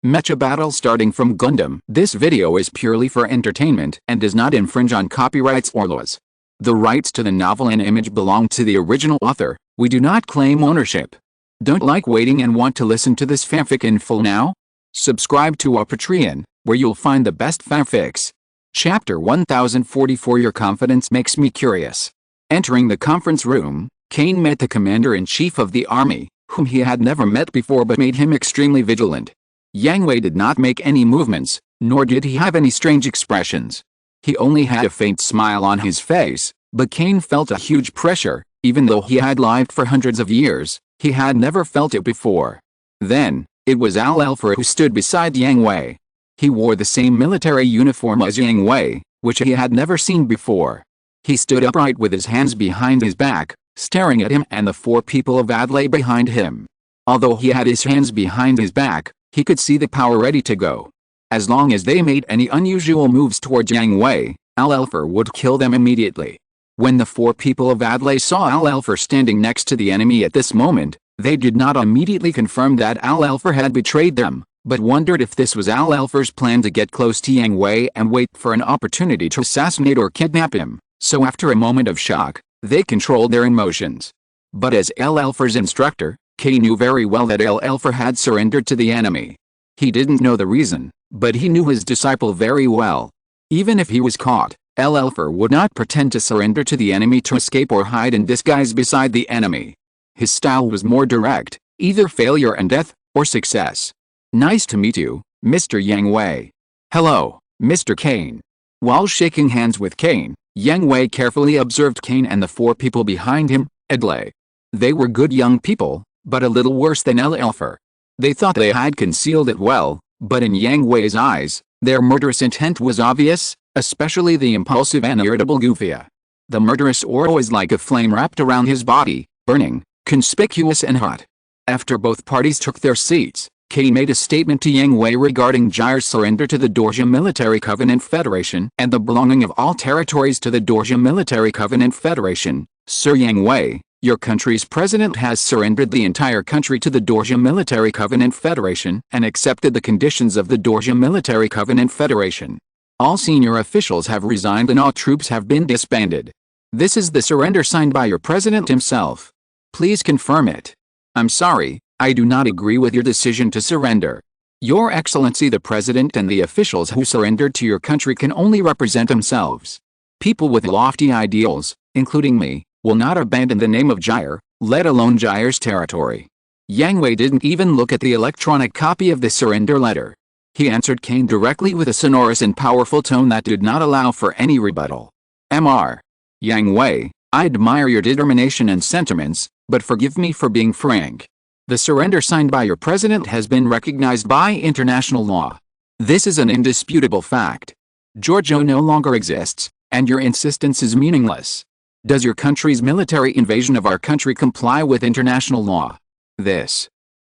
Mecha battle starting from Gundam. This video is purely for entertainment and does not infringe on copyrights or laws. The rights to the novel and image belong to the original author. We do not claim ownership. Don't like waiting and want to listen to this fanfic in full now? Subscribe to our Patreon, where you'll find the best fanfics. Chapter 1044. Your confidence makes me curious. Entering the conference room, Kane met the commander-in-chief of the army, whom he had never met before but made him extremely vigilant. Yang Hui did not make any movements, nor did he have any strange expressions. He only had a faint smile on his face, but Kane felt a huge pressure. Even though he had lived for hundreds of years, he had never felt it before. Then, it was Al-Elfer who stood beside Yang Hui. He wore the same military uniform as Yang Hui, which he had never seen before. He stood upright with his hands behind his back, staring at him and the four people of Adlai behind him. Although he had his hands behind his back, he could see the power ready to go. As long as they made any unusual moves towards Yang Hui, Al-Elfer would kill them immediately. When the four people of Adlai saw Al-Elfer standing next to the enemy at this moment, they did not immediately confirm that Al-Elfer had betrayed them, but wondered if this was Al-Elfer's plan to get close to Yang Hui and wait for an opportunity to assassinate or kidnap him. So after a moment of shock, they controlled their emotions. But as Al-Elfer's instructor, Kane knew very well that Al-Elfer had surrendered to the enemy. He didn't know the reason, but he knew his disciple very well. Even if he was caught, Al-Elfer would not pretend to surrender to the enemy to escape or hide in disguise beside the enemy. His style was more direct, either failure and death, or success. "Nice to meet you, Mr. Yang Hui." "Hello, Mr. Kane." While shaking hands with Kane, Yang Hui carefully observed Kane and the four people behind him, Adlai. They were good young people, but a little worse than Al-Elfer. They thought they had concealed it well, but in Yang Hui's eyes, their murderous intent was obvious, especially the impulsive and irritable Gufia. The murderous aura was like a flame wrapped around his body, burning, conspicuous and hot. After both parties took their seats, Kane made a statement to Yang Hui regarding Gyre's surrender to the Dorje Military Covenant Federation and the belonging of all territories to the Dorje Military Covenant Federation. "Sir Yang Hui, your country's president has surrendered the entire country to the Dorje Military Covenant Federation and accepted the conditions of the Dorje Military Covenant Federation. All senior officials have resigned and all troops have been disbanded. This is the surrender signed by your president himself. Please confirm it." "I'm sorry, I do not agree with your decision to surrender. Your Excellency the President and the officials who surrendered to your country can only represent themselves. People with lofty ideals, including me, will not abandon the name of Gyre, let alone Gyre's territory." Yang Hui didn't even look at the electronic copy of the surrender letter. He answered Kane directly with a sonorous and powerful tone that did not allow for any rebuttal. "Mr. Yang Hui, I admire your determination and sentiments, but forgive me for being frank. The surrender signed by your president has been recognized by international law. This is an indisputable fact. Giorgio no longer exists, and your insistence is meaningless. Does your country's military invasion of our country comply with international law?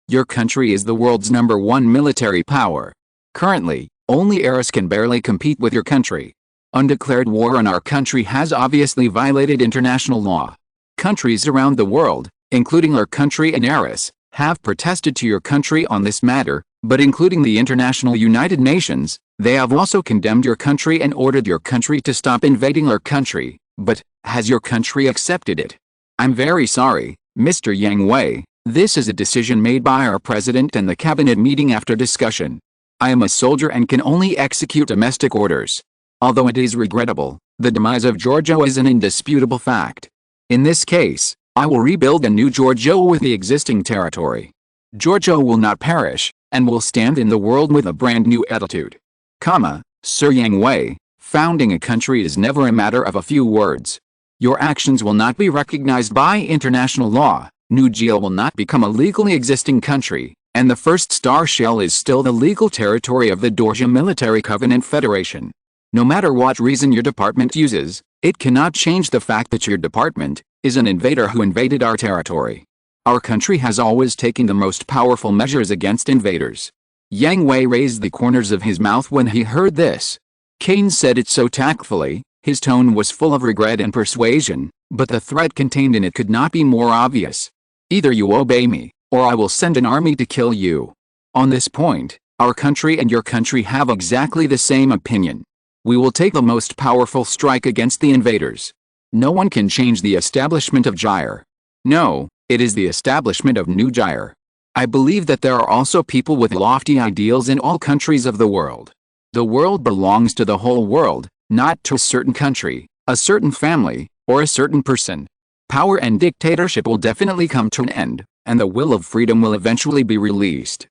Your country is the world's #1 military power. Currently, only Eris can barely compete with your country. Undeclared war on our country has obviously violated international law. Countries around the world, including our country and Eris, have protested to your country on this matter, but including the International United Nations, they have also condemned your country and ordered your country to stop invading our country, but has your country accepted it? I'm very sorry, Mr. Yang Hui, this is a decision made by our president and the cabinet meeting after discussion. I am a soldier and can only execute domestic orders. Although it is regrettable, the demise of Giorgio is an indisputable fact. In this case, I will rebuild a new Giorgio with the existing territory. Giorgio will not perish, and will stand in the world with a brand new attitude. Sir Yang Hui, founding a country is never a matter of a few words. Your actions will not be recognized by international law, New Geo will not become a legally existing country, and the first star shell is still the legal territory of the Dorje Military Covenant Federation. No matter what reason your department uses, it cannot change the fact that your department is an invader who invaded our territory. Our country has always taken the most powerful measures against invaders." Yang Hui raised the corners of his mouth when he heard this. Kane said it so tactfully, his tone was full of regret and persuasion, but the threat contained in it could not be more obvious. "Either you obey me, or I will send an army to kill you." On this point, Our country and your country have exactly the same opinion. We will take the most powerful strike against the invaders. No one can change the establishment of Gyre. No, it is the establishment of New Gyre. I believe that there are also people with lofty ideals in all countries of the world. The world belongs to the whole world, not to a certain country, a certain family, or a certain person. Power and dictatorship will definitely come to an end, and the will of freedom will eventually be released.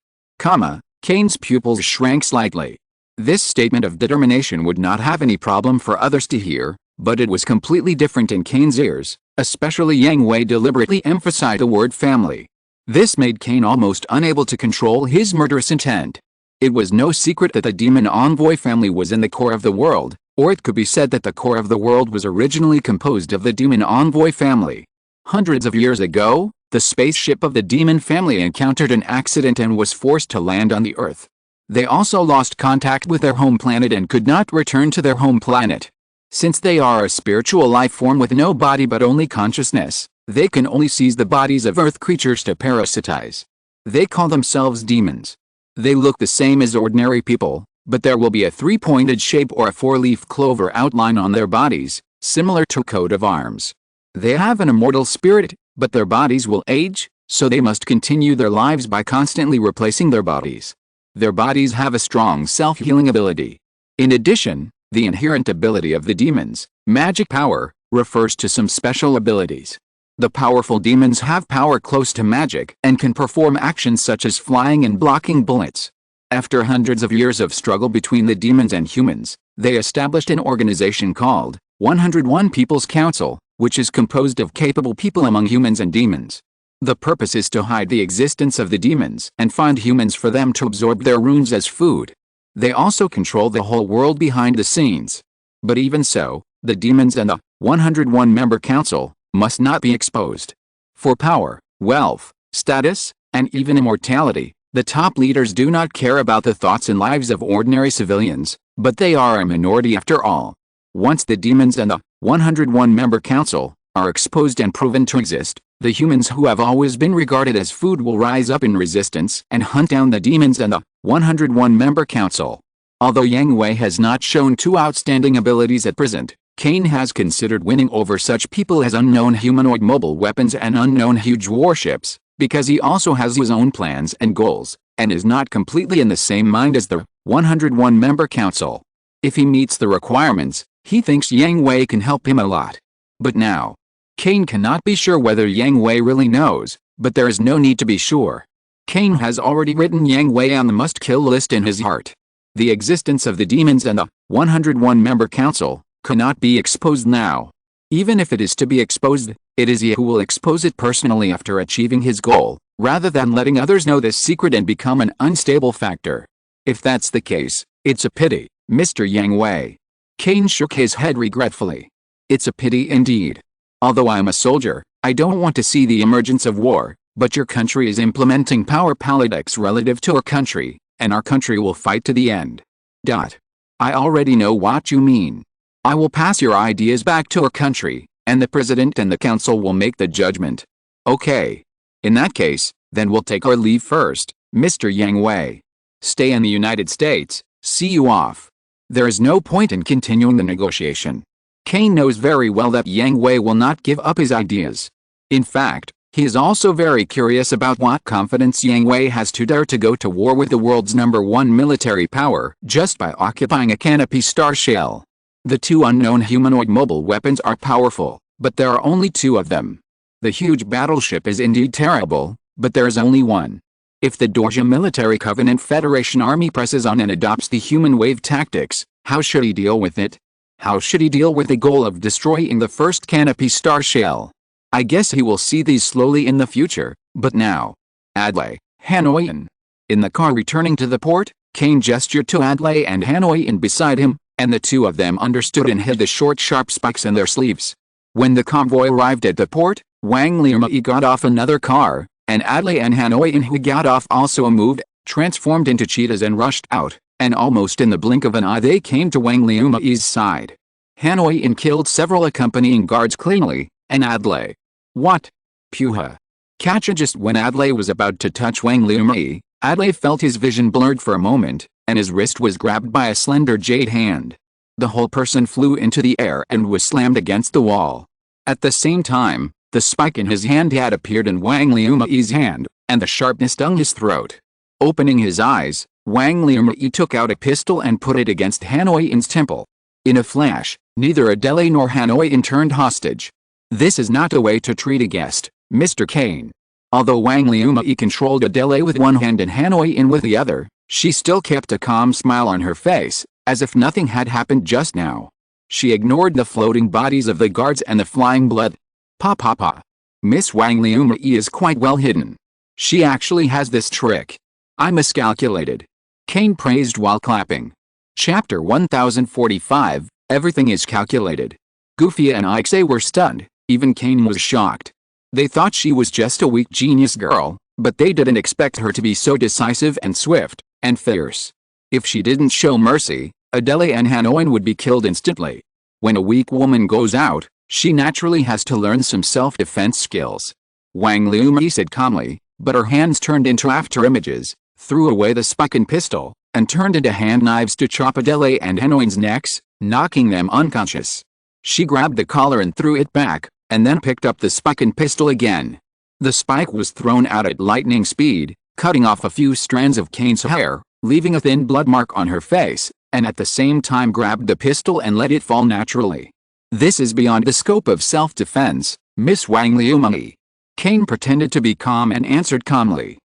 Kane's pupils shrank slightly. This statement of determination would not have any problem for others to hear, but it was completely different in Kane's ears, especially Yang Hui deliberately emphasized the word family. This made Kane almost unable to control his murderous intent. It was no secret that the demon envoy family was in the core of the world, or it could be said that the core of the world was originally composed of the demon envoy family. Hundreds of years ago, the spaceship of the demon family encountered an accident and was forced to land on the Earth. They also lost contact with their home planet and could not return to their home planet. Since they are a spiritual life form with no body but only consciousness, they can only seize the bodies of Earth creatures to parasitize. They call themselves demons. They look the same as ordinary people, but there will be a three-pointed shape or a four-leaf clover outline on their bodies, similar to a coat of arms. They have an immortal spirit, but their bodies will age, so they must continue their lives by constantly replacing their bodies. Their bodies have a strong self-healing ability. In addition, the inherent ability of the demons, magic power, refers to some special abilities. The powerful demons have power close to magic and can perform actions such as flying and blocking bullets. After hundreds of years of struggle between the demons and humans, they established an organization called 101 People's Council, which is composed of capable people among humans and demons. The purpose is to hide the existence of the demons and find humans for them to absorb their runes as food. They also control the whole world behind the scenes. But even so, the demons and the 101-member council must not be exposed. For power, wealth, status, and even immortality, the top leaders do not care about the thoughts and lives of ordinary civilians, but they are a minority after all. Once the demons and the 101-member council are exposed and proven to exist, the humans who have always been regarded as food will rise up in resistance and hunt down the demons and the 101-member council. Although Yang Hui has not shown two outstanding abilities at present, Kane has considered winning over such people as unknown humanoid mobile weapons and unknown huge warships, because he also has his own plans and goals, and is not completely in the same mind as the 101-member council. If he meets the requirements, he thinks Yang Hui can help him a lot. But now, Kane cannot be sure whether Yang Hui really knows, but there is no need to be sure. Kane has already written Yang Hui on the must-kill list in his heart. The existence of the demons and the 101-member council cannot be exposed now. Even if it is to be exposed, it is he who will expose it personally after achieving his goal, rather than letting others know this secret and become an unstable factor. If that's the case, it's a pity, Mr. Yang Hui. Kane shook his head regretfully. It's a pity indeed. Although I'm a soldier, I don't want to see the emergence of war, but your country is implementing power politics relative to our country, and our country will fight to the end. I already know what you mean. I will pass your ideas back to our country, and the president and the council will make the judgment. Okay. In that case, then we'll take our leave first, Mr. Yang Hui. Stay in the United States, see you off. There is no point in continuing the negotiation. Kane knows very well that Yang Hui will not give up his ideas. In fact, he is also very curious about what confidence Yang Hui has to dare to go to war with the world's #1 military power just by occupying a canopy star shell. The two unknown humanoid mobile weapons are powerful, but there are only two of them. The huge battleship is indeed terrible, but there is only one. If the Dorja Military Covenant Federation Army presses on and adopts the human wave tactics, how should he deal with it? How should he deal with the goal of destroying the first canopy star shell? I guess he will see these slowly in the future, but now. Adlai, Hanoi. In the car returning to the port, Kane gestured to Adlai and Hanoi beside him, and the two of them understood and hid the short sharp spikes in their sleeves. When the convoy arrived at the port, Wang Liumai got off another car, and Adlai and Hanoi who got off also moved, transformed into cheetahs and rushed out. And almost in the blink of an eye they came to Wang Liumai's side. Hanoi killed several accompanying guards cleanly, and Adlai. What? Puha. Catcha just when Adlai was about to touch Wang Liumai, Adlai felt his vision blurred for a moment, and his wrist was grabbed by a slender jade hand. The whole person flew into the air and was slammed against the wall. At the same time, the spike in his hand had appeared in Wang Liumai's hand, and the sharpness stung his throat. Opening his eyes, Wang Liumai took out a pistol and put it against Hanoi's temple. In a flash, neither Adele nor Hanoin turned hostage. This is not a way to treat a guest, Mr. Kane. Although Wang Liumai controlled Adele with one hand and Hanoin with the other, she still kept a calm smile on her face, as if nothing had happened just now. She ignored the floating bodies of the guards and the flying blood. Pa. Miss Wang Liumai is quite well hidden. She actually has this trick. I miscalculated. Kane praised while clapping. Chapter 1045, Everything is Calculated. Goofy and Ixay were stunned, even Kane was shocked. They thought she was just a weak genius girl, but they didn't expect her to be so decisive and swift, and fierce. If she didn't show mercy, Adele and Hanoin would be killed instantly. When a weak woman goes out, she naturally has to learn some self-defense skills. Wang Liumai said calmly, but her hands turned into afterimages, threw away the spike and pistol, and turned into hand knives to chop Adele and Hanoin's necks, knocking them unconscious. She grabbed the collar and threw it back, and then picked up the spike and pistol again. The spike was thrown out at lightning speed, cutting off a few strands of Kane's hair, leaving a thin blood mark on her face, and at the same time grabbed the pistol and let it fall naturally. This is beyond the scope of self-defense, Miss Wang Liumai. Kane pretended to be calm and answered calmly.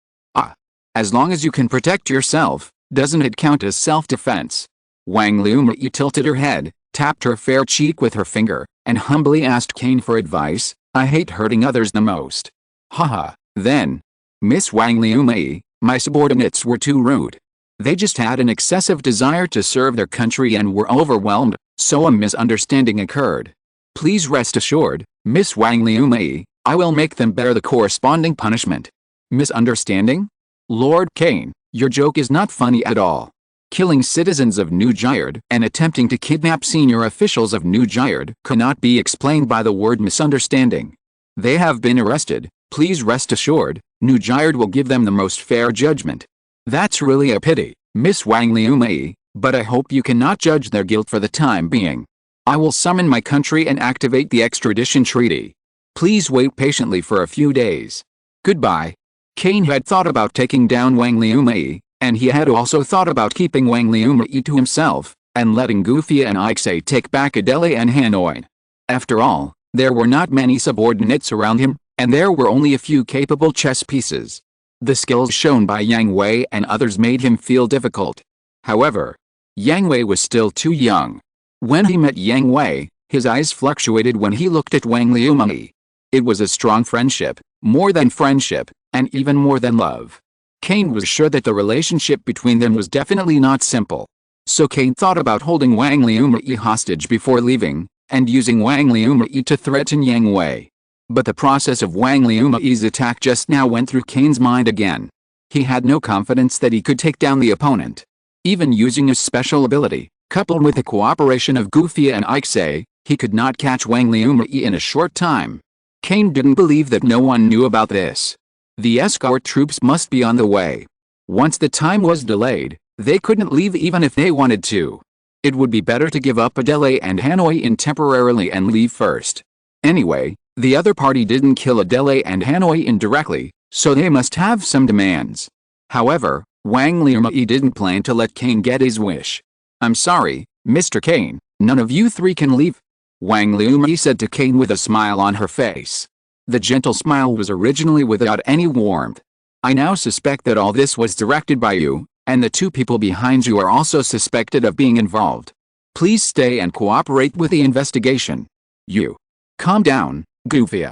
As long as you can protect yourself, doesn't it count as self-defense? Wang Liumai tilted her head, tapped her fair cheek with her finger, and humbly asked Kane for advice. I hate hurting others the most. Haha, then. Miss Wang Liumai, my subordinates were too rude. They just had an excessive desire to serve their country and were overwhelmed, so a misunderstanding occurred. Please rest assured, Miss Wang Liumai, I will make them bear the corresponding punishment. Misunderstanding? Lord Kane, your joke is not funny at all. Killing citizens of New Gyred and attempting to kidnap senior officials of New Gyred cannot be explained by the word misunderstanding. They have been arrested. Please rest assured, New Gyred will give them the most fair judgment. That's really a pity, Miss Wang Liumai, but I hope you cannot judge their guilt for the time being. I will summon my country and activate the extradition treaty. Please wait patiently for a few days. Goodbye. Kane had thought about taking down Wang Liumai, and he had also thought about keeping Wang Liumai to himself, and letting Goofy and Ixay take back Adele and Hanoin. After all, there were not many subordinates around him, and there were only a few capable chess pieces. The skills shown by Yang Hui and others made him feel difficult. However, Yang Hui was still too young. When he met Yang Hui, his eyes fluctuated when he looked at Wang Liumai. It was a strong friendship, more than friendship, and even more than love. Kane was sure that the relationship between them was definitely not simple. So Kane thought about holding Wang Liumai hostage before leaving, and using Wang Liumai to threaten Yang Hui. But the process of Wang Liumai's attack just now went through Kane's mind again. He had no confidence that he could take down the opponent. Even using his special ability, coupled with the cooperation of Goofy and Ixay, he could not catch Wang Liumai in a short time. Kane didn't believe that no one knew about this. The escort troops must be on the way. Once the time was delayed, they couldn't leave even if they wanted to. It would be better to give up Adele and Hanoin temporarily and leave first. Anyway, the other party didn't kill Adele and Hanoin directly, so they must have some demands. However, Wang Liumai didn't plan to let Kane get his wish. I'm sorry, Mr. Kane, none of you three can leave. Wang Liumai said to Kane with a smile on her face. The gentle smile was originally without any warmth. I now suspect that all this was directed by you, and the two people behind you are also suspected of being involved. Please stay and cooperate with the investigation. You. Calm down, Goofy.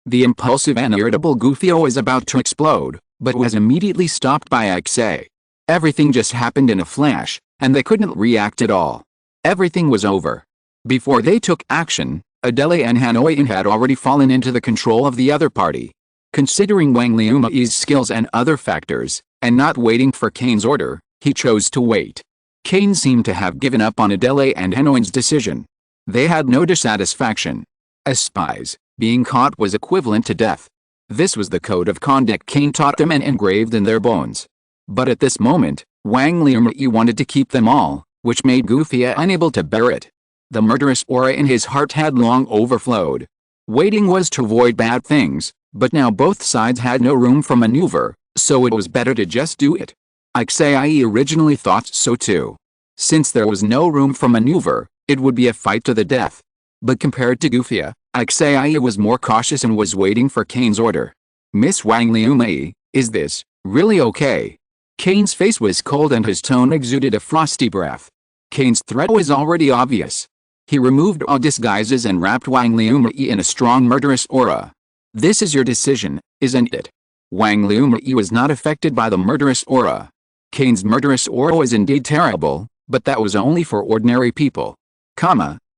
The impulsive and irritable Goofy was about to explode, but was immediately stopped by Ixay. Everything just happened in a flash, and they couldn't react at all. Everything was over. Before they took action, Adele and Hanoin had already fallen into the control of the other party. Considering Wang Liumai's skills and other factors, and not waiting for Kane's order, he chose to wait. Kane seemed to have given up on Adele and Hanoin's decision. They had no dissatisfaction. As spies, being caught was equivalent to death. This was the code of conduct Kane taught them and engraved in their bones. But at this moment, Wang Liumei wanted to keep them all, which made Gufia unable to bear it. The murderous aura in his heart had long overflowed. Waiting was to avoid bad things, but now both sides had no room for maneuver, so it was better to just do it. Ixai originally thought so too. Since there was no room for maneuver, it would be a fight to the death. But compared to Gufia, Ixai was more cautious and was waiting for Kane's order. Miss Wang Liumei, is this really okay? Kane's face was cold and his tone exuded a frosty breath. Kane's threat was already obvious. He removed all disguises and wrapped Wang Liumei in a strong murderous aura. This is your decision, isn't it? Wang Liumei was not affected by the murderous aura. Kane's murderous aura was indeed terrible, but that was only for ordinary people.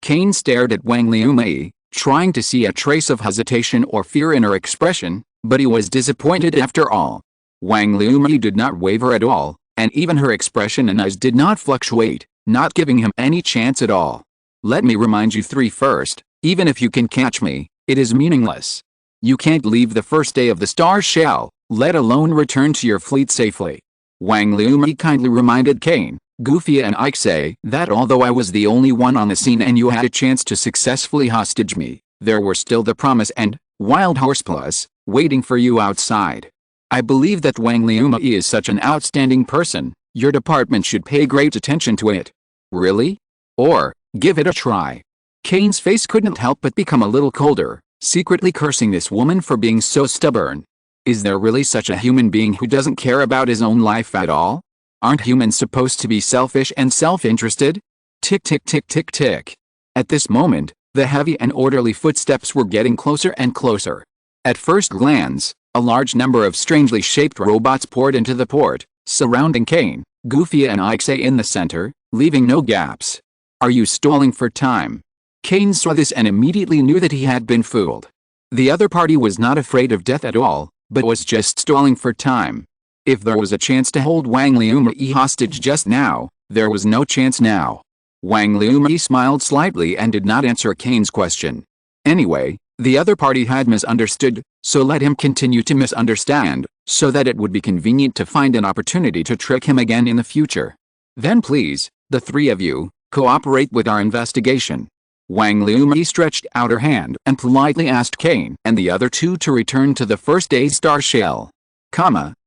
Kane stared at Wang Liumei, trying to see a trace of hesitation or fear in her expression, but he was disappointed after all. Wang Liumei did not waver at all, and even her expression and eyes did not fluctuate, not giving him any chance at all. Let me remind you three first, even if you can catch me, it is meaningless. You can't leave the first day of the star shell, let alone return to your fleet safely. Wang Liumei kindly reminded Kane, Gufia and Ixai that although I was the only one on the scene and you had a chance to successfully hostage me, there were still the Promise and Wild Horse Plus waiting for you outside. I believe that Wang Liumei is such an outstanding person, your department should pay great attention to it. Really? Or, give it a try. Kane's face couldn't help but become a little colder, secretly cursing this woman for being so stubborn. Is there really such a human being who doesn't care about his own life at all? Aren't humans supposed to be selfish and self-interested? Tick tick tick tick tick. At this moment, the heavy and orderly footsteps were getting closer and closer. At first glance, a large number of strangely shaped robots poured into the port, surrounding Kane, Gufia and Ixai in the center, leaving no gaps. Are you stalling for time? Kane saw this and immediately knew that he had been fooled. The other party was not afraid of death at all, but was just stalling for time. If there was a chance to hold Wang Liumei hostage just now, there was no chance now. Wang Liumei smiled slightly and did not answer Kane's question. Anyway, the other party had misunderstood, so let him continue to misunderstand, so that it would be convenient to find an opportunity to trick him again in the future. Then please, the three of you, cooperate with our investigation. Wang Liumei stretched out her hand and politely asked Kane and the other two to return to the first day's star shell.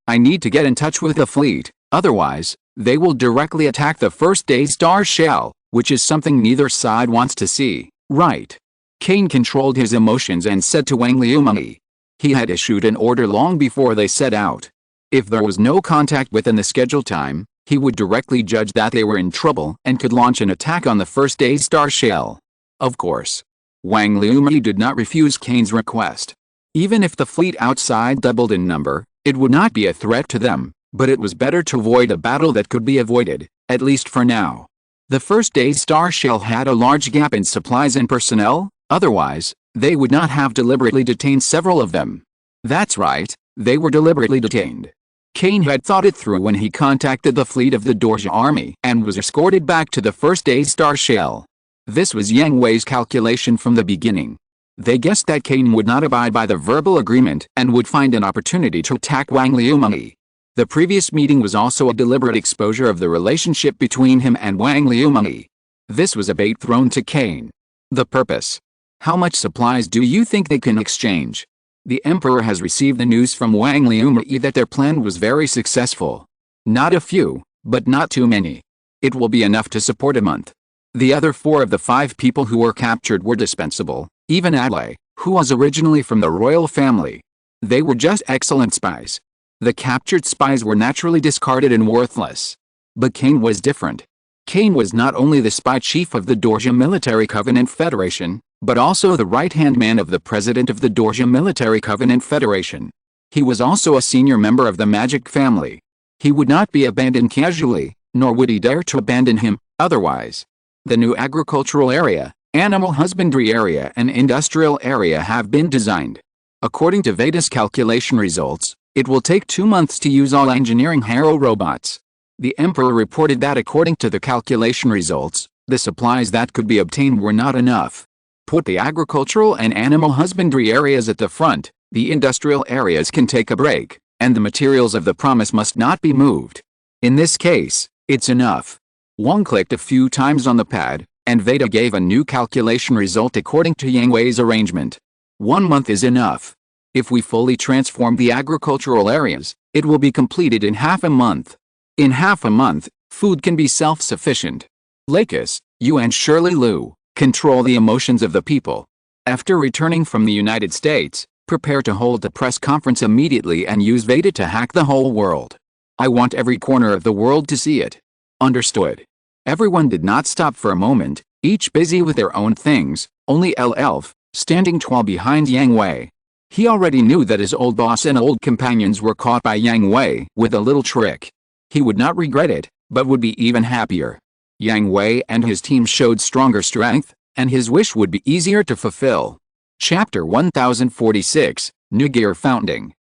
I need to get in touch with the fleet, otherwise, they will directly attack the first day's star shell, which is something neither side wants to see, right? Kane controlled his emotions and said to Wang Liumei. He had issued an order long before they set out. If there was no contact within the scheduled time, he would directly judge that they were in trouble and could launch an attack on the first day's star shell. Of course. Wang Liumei did not refuse Kane's request. Even if the fleet outside doubled in number, it would not be a threat to them, but it was better to avoid a battle that could be avoided, at least for now. The first day's star shell had a large gap in supplies and personnel, otherwise, they would not have deliberately detained several of them. That's right, they were deliberately detained. Kane had thought it through when he contacted the fleet of the Dorja army and was escorted back to the first day's star shell. This was Yang Hui's calculation from the beginning. They guessed that Kane would not abide by the verbal agreement and would find an opportunity to attack Wang Liumei. The previous meeting was also a deliberate exposure of the relationship between him and Wang Liumei. This was a bait thrown to Kane. The purpose. How much supplies do you think they can exchange? The Emperor has received the news from Wang Liumei that their plan was very successful. Not a few, but not too many. It will be enough to support a month. The other 4 of the 5 people who were captured were dispensable, even Adlai, who was originally from the royal family. They were just excellent spies. The captured spies were naturally discarded and worthless. But Kane was different. Kane was not only the spy chief of the Dorja Military Covenant Federation, but also the right-hand man of the president of the Dorja Military Covenant Federation. He was also a senior member of the magic family. He would not be abandoned casually, nor would he dare to abandon him, otherwise. The new agricultural area, animal husbandry area and industrial area have been designed. According to Veda's calculation results, it will take 2 months to use all engineering Harrow robots. The Emperor reported that according to the calculation results, the supplies that could be obtained were not enough. Put the agricultural and animal husbandry areas at the front, the industrial areas can take a break, and the materials of the promise must not be moved. In this case, it's enough. Wang clicked a few times on the pad, and Veda gave a new calculation result according to Yang Hui's arrangement. 1 month is enough. If we fully transform the agricultural areas, it will be completed in half a month. In half a month, food can be self-sufficient. Lakis, you and Shirley Liu, control the emotions of the people. After returning from the United States, prepare to hold a press conference immediately and use Veda to hack the whole world. I want every corner of the world to see it. Understood. Everyone did not stop for a moment, each busy with their own things, only Elf, standing tall behind Yang Hui. He already knew that his old boss and old companions were caught by Yang Hui with a little trick. He would not regret it, but would be even happier. Yang Hui and his team showed stronger strength, and his wish would be easier to fulfill. Chapter 1046, New Gear Founding.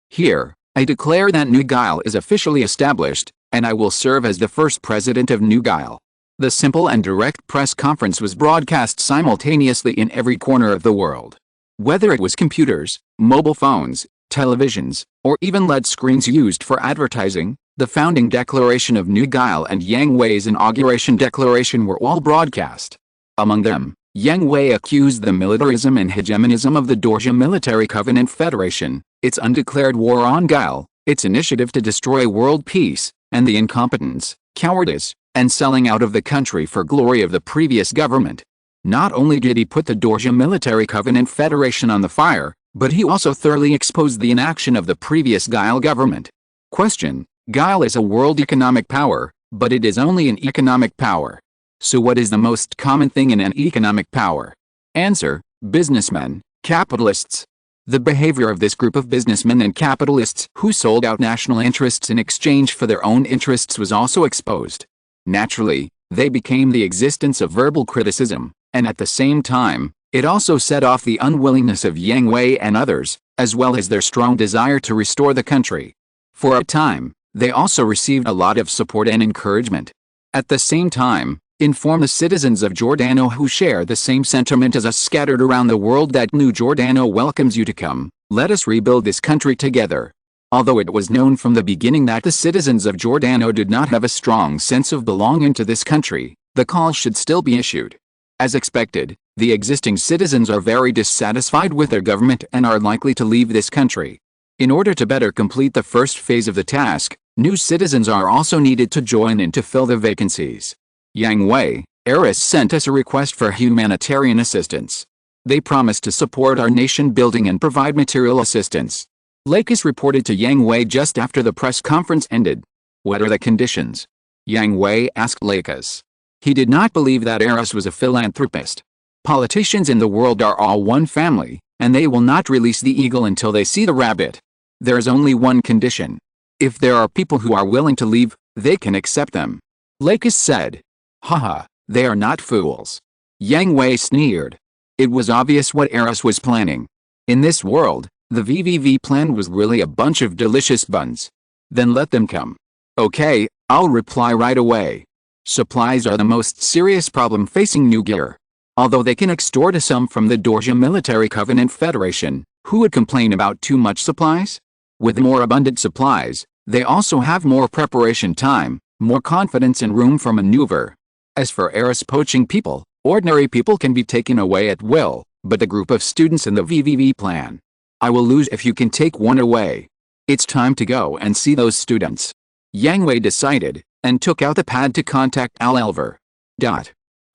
Here, I declare that New Guile is officially established, and I will serve as the first president of New Guile. The simple and direct press conference was broadcast simultaneously in every corner of the world. Whether it was computers, mobile phones, televisions, or even LED screens used for advertising, the founding declaration of New Guile and Yang Hui's inauguration declaration were all broadcast. Among them, Yang Hui accused the militarism and hegemonism of the Dorje Military Covenant Federation, its undeclared war on Guile, its initiative to destroy world peace, and the incompetence, cowardice, and selling out of the country for glory of the previous government. Not only did he put the Dorje Military Covenant Federation on the fire, but he also thoroughly exposed the inaction of the previous Guile government. Question: Guile is a world economic power, but it is only an economic power. So what is the most common thing in an economic power? Answer: businessmen, capitalists. The behavior of this group of businessmen and capitalists who sold out national interests in exchange for their own interests was also exposed. Naturally, they became the existence of verbal criticism, and at the same time, it also set off the unwillingness of Yang Hui and others, as well as their strong desire to restore the country. For a time, they also received a lot of support and encouragement. At the same time, inform the citizens of Giordano who share the same sentiment as us scattered around the world that New Giordano welcomes you to come. Let us rebuild this country together. Although it was known from the beginning that the citizens of Giordano did not have a strong sense of belonging to this country, the call should still be issued. As expected, the existing citizens are very dissatisfied with their government and are likely to leave this country. In order to better complete the first phase of the task, new citizens are also needed to join in to fill the vacancies. Yang Hui, heiress, sent us a request for humanitarian assistance. They promised to support our nation building and provide material assistance. Lakis reported to Yang Hui just after the press conference ended. What are the conditions? Yang Hui asked Lakis. He did not believe that heiress was a philanthropist. Politicians in the world are all one family, and they will not release the eagle until they see the rabbit. There is only one condition. If there are people who are willing to leave, they can accept them. Lakis said. Haha, they are not fools. Yang Hui sneered. It was obvious what heiress was planning. In this world, the VVV plan was really a bunch of delicious buns. Then let them come. Okay, I'll reply right away. Supplies are the most serious problem facing New Gear. Although they can extort a sum from the Dorje Military Covenant Federation, who would complain about too much supplies? With more abundant supplies, they also have more preparation time, more confidence and room for maneuver. As for heiress poaching people, ordinary people can be taken away at will, but the group of students in the VVV plan. I will lose if you can take one away. It's time to go and see those students. Yang Hui decided, and took out the pad to contact Al-Elver.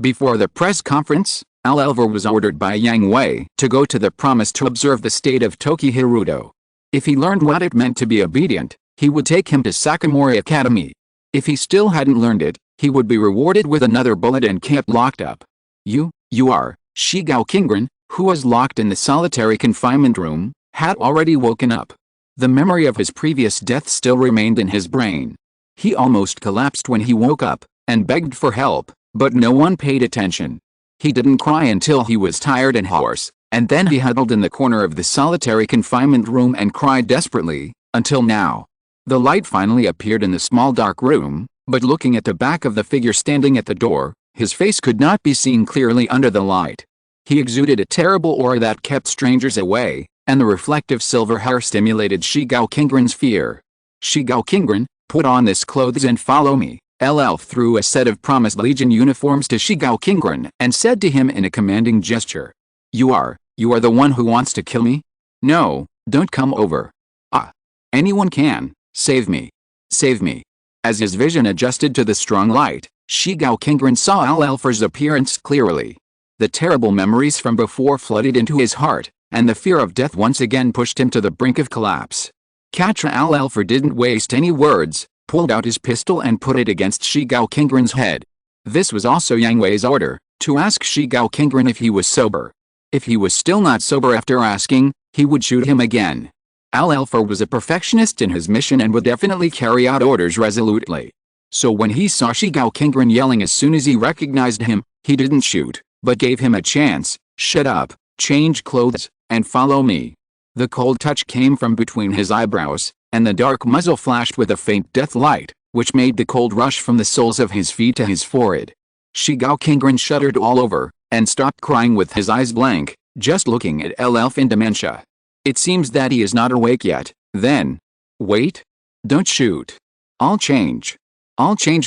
Before the press conference, Al-Elver was ordered by Yang Hui to go to the promise to observe the state of Tokihirudo. If he learned what it meant to be obedient, he would take him to Sakamori Academy. If he still hadn't learned it, he would be rewarded with another bullet and kept locked up. You are, Shigao Kingren, who was locked in the solitary confinement room, had already woken up. The memory of his previous death still remained in his brain. He almost collapsed when he woke up, and begged for help, but no one paid attention. He didn't cry until he was tired and hoarse, and then he huddled in the corner of the solitary confinement room and cried desperately, until now. The light finally appeared in the small dark room, but looking at the back of the figure standing at the door, his face could not be seen clearly under the light. He exuded a terrible aura that kept strangers away, and the reflective silver hair stimulated Shigao Kingren's fear. "Shigao Kingren, put on this clothes and follow me." LL threw a set of Promised Legion uniforms to Shigao Kingren and said to him in a commanding gesture. You are the one who wants to kill me? No, don't come over. Ah. Anyone can. Save me. Save me." As his vision adjusted to the strong light, Shigao Kingren saw LL's appearance clearly. The terrible memories from before flooded into his heart, and the fear of death once again pushed him to the brink of collapse. Katra LL didn't waste any words, pulled out his pistol and put it against Shigao Kingren's head. This was also Yang Hui's order, to ask Shigao Kingren if he was sober. If he was still not sober after asking, he would shoot him again. LL was a perfectionist in his mission and would definitely carry out orders resolutely. So when he saw Shigao Kingren yelling as soon as he recognized him, he didn't shoot, but gave him a chance. "Shut up, change clothes, and follow me." The cold touch came from between his eyebrows, and the dark muzzle flashed with a faint death light, which made the cold rush from the soles of his feet to his forehead. Shigao Kingren shuddered all over, and stopped crying with his eyes blank, just looking at LL in dementia. "It seems that he is not awake yet, then." "Wait. Don't shoot. I'll change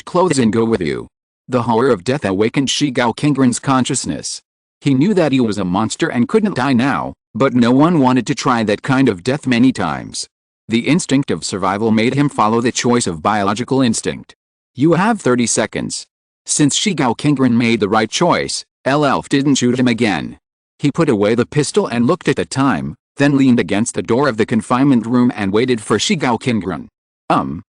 clothes and go with you." The horror of death awakened Shigao Kingren's consciousness. He knew that he was a monster and couldn't die now, but no one wanted to try that kind of death many times. The instinct of survival made him follow the choice of biological instinct. "You have 30 seconds. Since Shigao Kingren made the right choice, LL didn't shoot him again. He put away the pistol and looked at the time, then leaned against the door of the confinement room and waited for Shigao Kingren.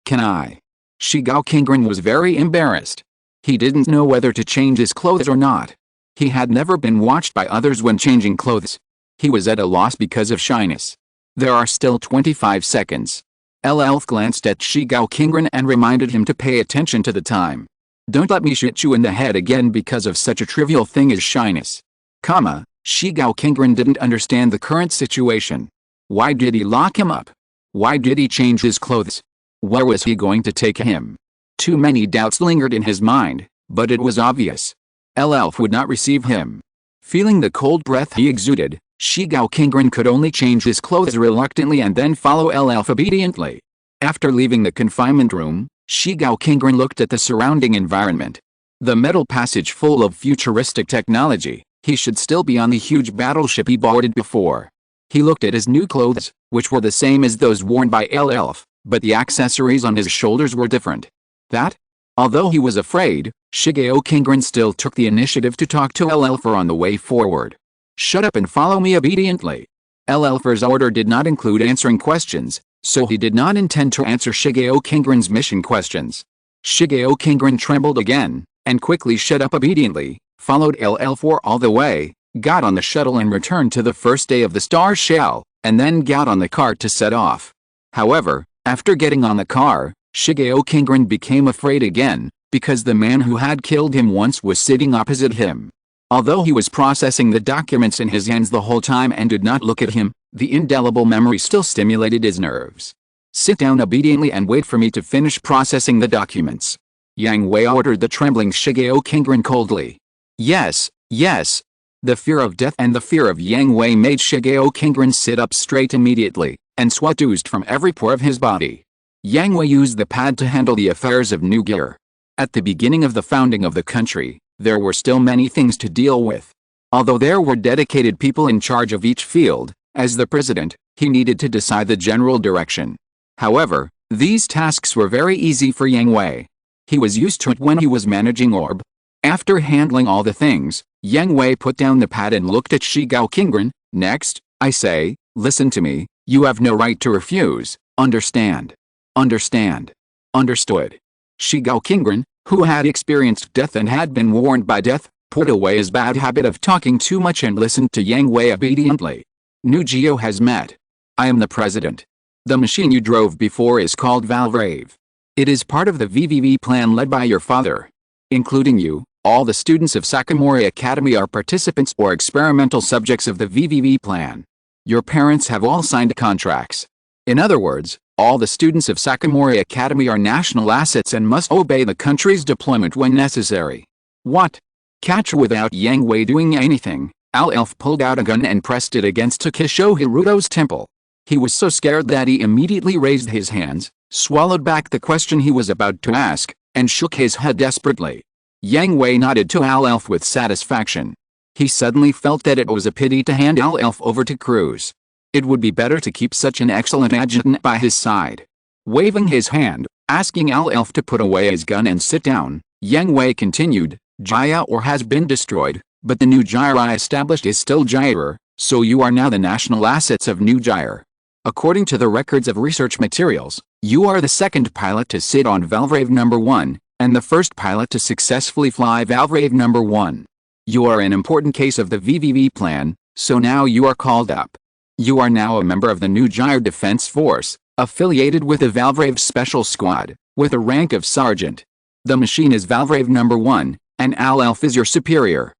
Can I?" Shigao Kingren was very embarrassed. He didn't know whether to change his clothes or not. He had never been watched by others when changing clothes. He was at a loss because of shyness. "There are still 25 seconds. LL glanced at Shigao Kingren and reminded him to pay attention to the time. "Don't let me shoot you in the head again because of such a trivial thing as shyness." Shigao Kingren didn't understand the current situation. Why did he lock him up? Why did he change his clothes? Where was he going to take him? Too many doubts lingered in his mind, but it was obvious. LL would not receive him. Feeling the cold breath he exuded, Shigao Kingren could only change his clothes reluctantly and then follow LL obediently. After leaving the confinement room, Shigao Kingren looked at the surrounding environment. The metal passage full of futuristic technology. He should still be on the huge battleship he boarded before. He looked at his new clothes, which were the same as those worn by LL, but the accessories on his shoulders were different. Although he was afraid, Shigeo Kingren still took the initiative to talk to LL on the way forward. "Shut up and follow me obediently." LL's order did not include answering questions, so he did not intend to answer Shigeo Kingren's mission questions. Shigeo Kingren trembled again, and quickly shut up obediently, followed LL all the way, got on the shuttle and returned to the first day of the star shell, and then got on the car to set off. However, after getting on the car, Shigeo Kingren became afraid again, because the man who had killed him once was sitting opposite him. Although he was processing the documents in his hands the whole time and did not look at him, the indelible memory still stimulated his nerves. "Sit down obediently and wait for me to finish processing the documents." Yang Hui ordered the trembling Shigeo Kingren coldly. "Yes, yes." The fear of death and the fear of Yang Hui made Shigeo Kingren sit up straight immediately, and sweat oozed from every pore of his body. Yang Hui used the pad to handle the affairs of New Gear. At the beginning of the founding of the country, there were still many things to deal with. Although there were dedicated people in charge of each field, as the president, he needed to decide the general direction. However, these tasks were very easy for Yang Hui. He was used to it when he was managing Orb. After handling all the things, Yang Hui put down the pad and looked at Shigeo Kingren. "Next, I say, listen to me, you have no right to refuse, understand? Understand? Understood?" Shigeo Kingren, who had experienced death and had been warned by death, put away his bad habit of talking too much and listened to Yang Hui obediently. "New Geo has met. I am the president. The machine you drove before is called Valvrave. It is part of the VVV plan led by your father. Including you, all the students of Sakamori Academy are participants or experimental subjects of the VVV plan. Your parents have all signed contracts. In other words, all the students of Sakamori Academy are national assets and must obey the country's deployment when necessary." "What?" Catch without Yang Hui doing anything, Elf pulled out a gun and pressed it against Takesho Hiruto's temple. He was so scared that he immediately raised his hands, swallowed back the question he was about to ask, and shook his head desperately. Yang Hui nodded to Elf with satisfaction. He suddenly felt that it was a pity to hand Elf over to Cruz. It would be better to keep such an excellent adjutant by his side. Waving his hand, asking Elf to put away his gun and sit down, Yang Hui continued, Jaya or has been destroyed, but the new gyre established is still gyre, so you are now the national assets of New Gyre. According to the records of research materials, you are the second pilot to sit on Valvrave number 1, and the first pilot to successfully fly Valvrave number 1. You are an important case of the VVV plan, so now you are called up. You are now a member of the New Gyre Defense Force, affiliated with the Valvrave Special Squad, with a rank of Sergeant. The machine is Valvrave number 1, and Elf is your superior.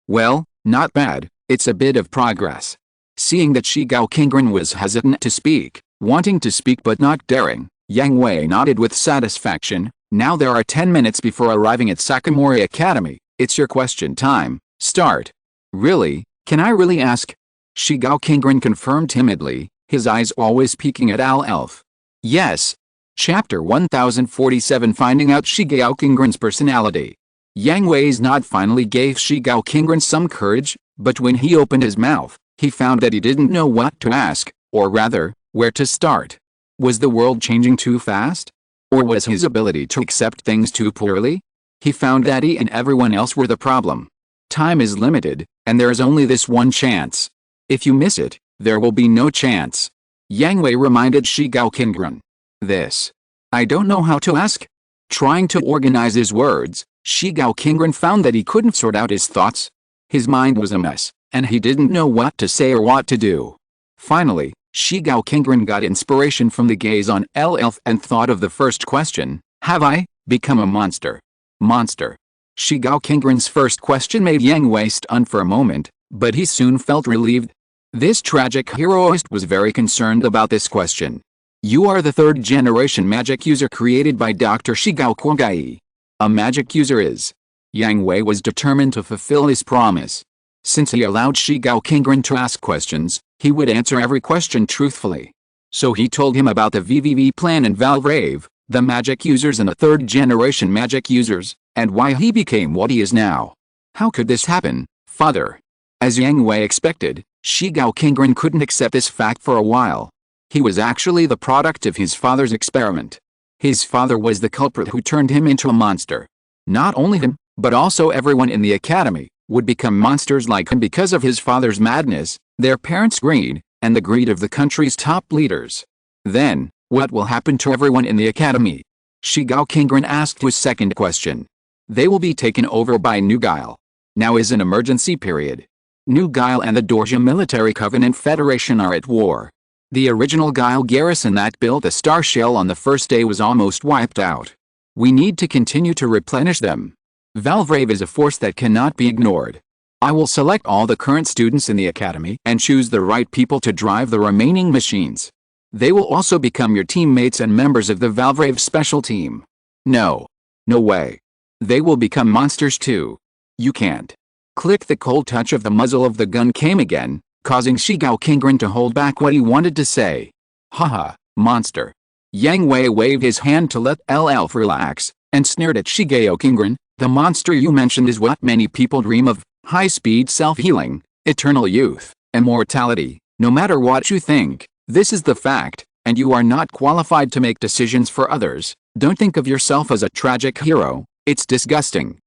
Well, not bad, it's a bit of progress. Seeing that Shigao Kingren was hesitant to speak, wanting to speak but not daring, Yang Hui nodded with satisfaction. Now there are 10 minutes before arriving at Sakamori Academy. It's your question time. Start. Really? Can I really ask? Shigao Kingren confirmed timidly, his eyes always peeking at Elf. Yes. Chapter 1047 Finding out Shigao Kingren's personality. Yang Hui's nod finally gave Shigao Kingren some courage, but when he opened his mouth, he found that he didn't know what to ask, or rather, where to start. Was the world changing too fast? Or was his ability to accept things too poorly? He found that he and everyone else were the problem. Time is limited, and there is only this one chance. If you miss it, there will be no chance. Yang Hui reminded Shigao Kingren. This. I don't know how to ask. Trying to organize his words, Shigao Kingren found that he couldn't sort out his thoughts. His mind was a mess, and he didn't know what to say or what to do. Finally, Shigao Kingren got inspiration from the gaze on Elf and thought of the first question. Have I become a monster? Monster. Shigao Kingren's first question made Yang Hui stun for a moment, but he soon felt relieved. This tragic heroist was very concerned about this question. You are the third-generation magic user created by Dr. Shigao Kogai. A magic user is. Yang Hui was determined to fulfill his promise. Since he allowed Shigao Kingren to ask questions, he would answer every question truthfully. So he told him about the VVV plan and Valvrave, the magic users and the third-generation magic users, and why he became what he is now. How could this happen, father? As Yang Hui expected, Shigao Kingren couldn't accept this fact for a while. He was actually the product of his father's experiment. His father was the culprit who turned him into a monster. Not only him, but also everyone in the academy, would become monsters like him because of his father's madness, their parents' greed, and the greed of the country's top leaders. Then, what will happen to everyone in the academy? Shigao Kingren asked his second question. They will be taken over by New Guile. Now is an emergency period. New Guile and the Dorja Military Covenant Federation are at war. The original Guile garrison that built the star shell on the first day was almost wiped out. We need to continue to replenish them. Valvrave is a force that cannot be ignored. I will select all the current students in the academy and choose the right people to drive the remaining machines. They will also become your teammates and members of the Valvrave special team. No. No way. They will become monsters too. You can't. Click. The cold touch of the muzzle of the gun came again, causing Shigao Kingren to hold back what he wanted to say. Haha, monster. Yang Hui waved his hand to let Elf relax, and sneered at Shigao Kingren. The monster you mentioned is what many people dream of, high-speed self-healing, eternal youth, immortality. No matter what you think, this is the fact, and you are not qualified to make decisions for others. Don't think of yourself as a tragic hero, it's disgusting.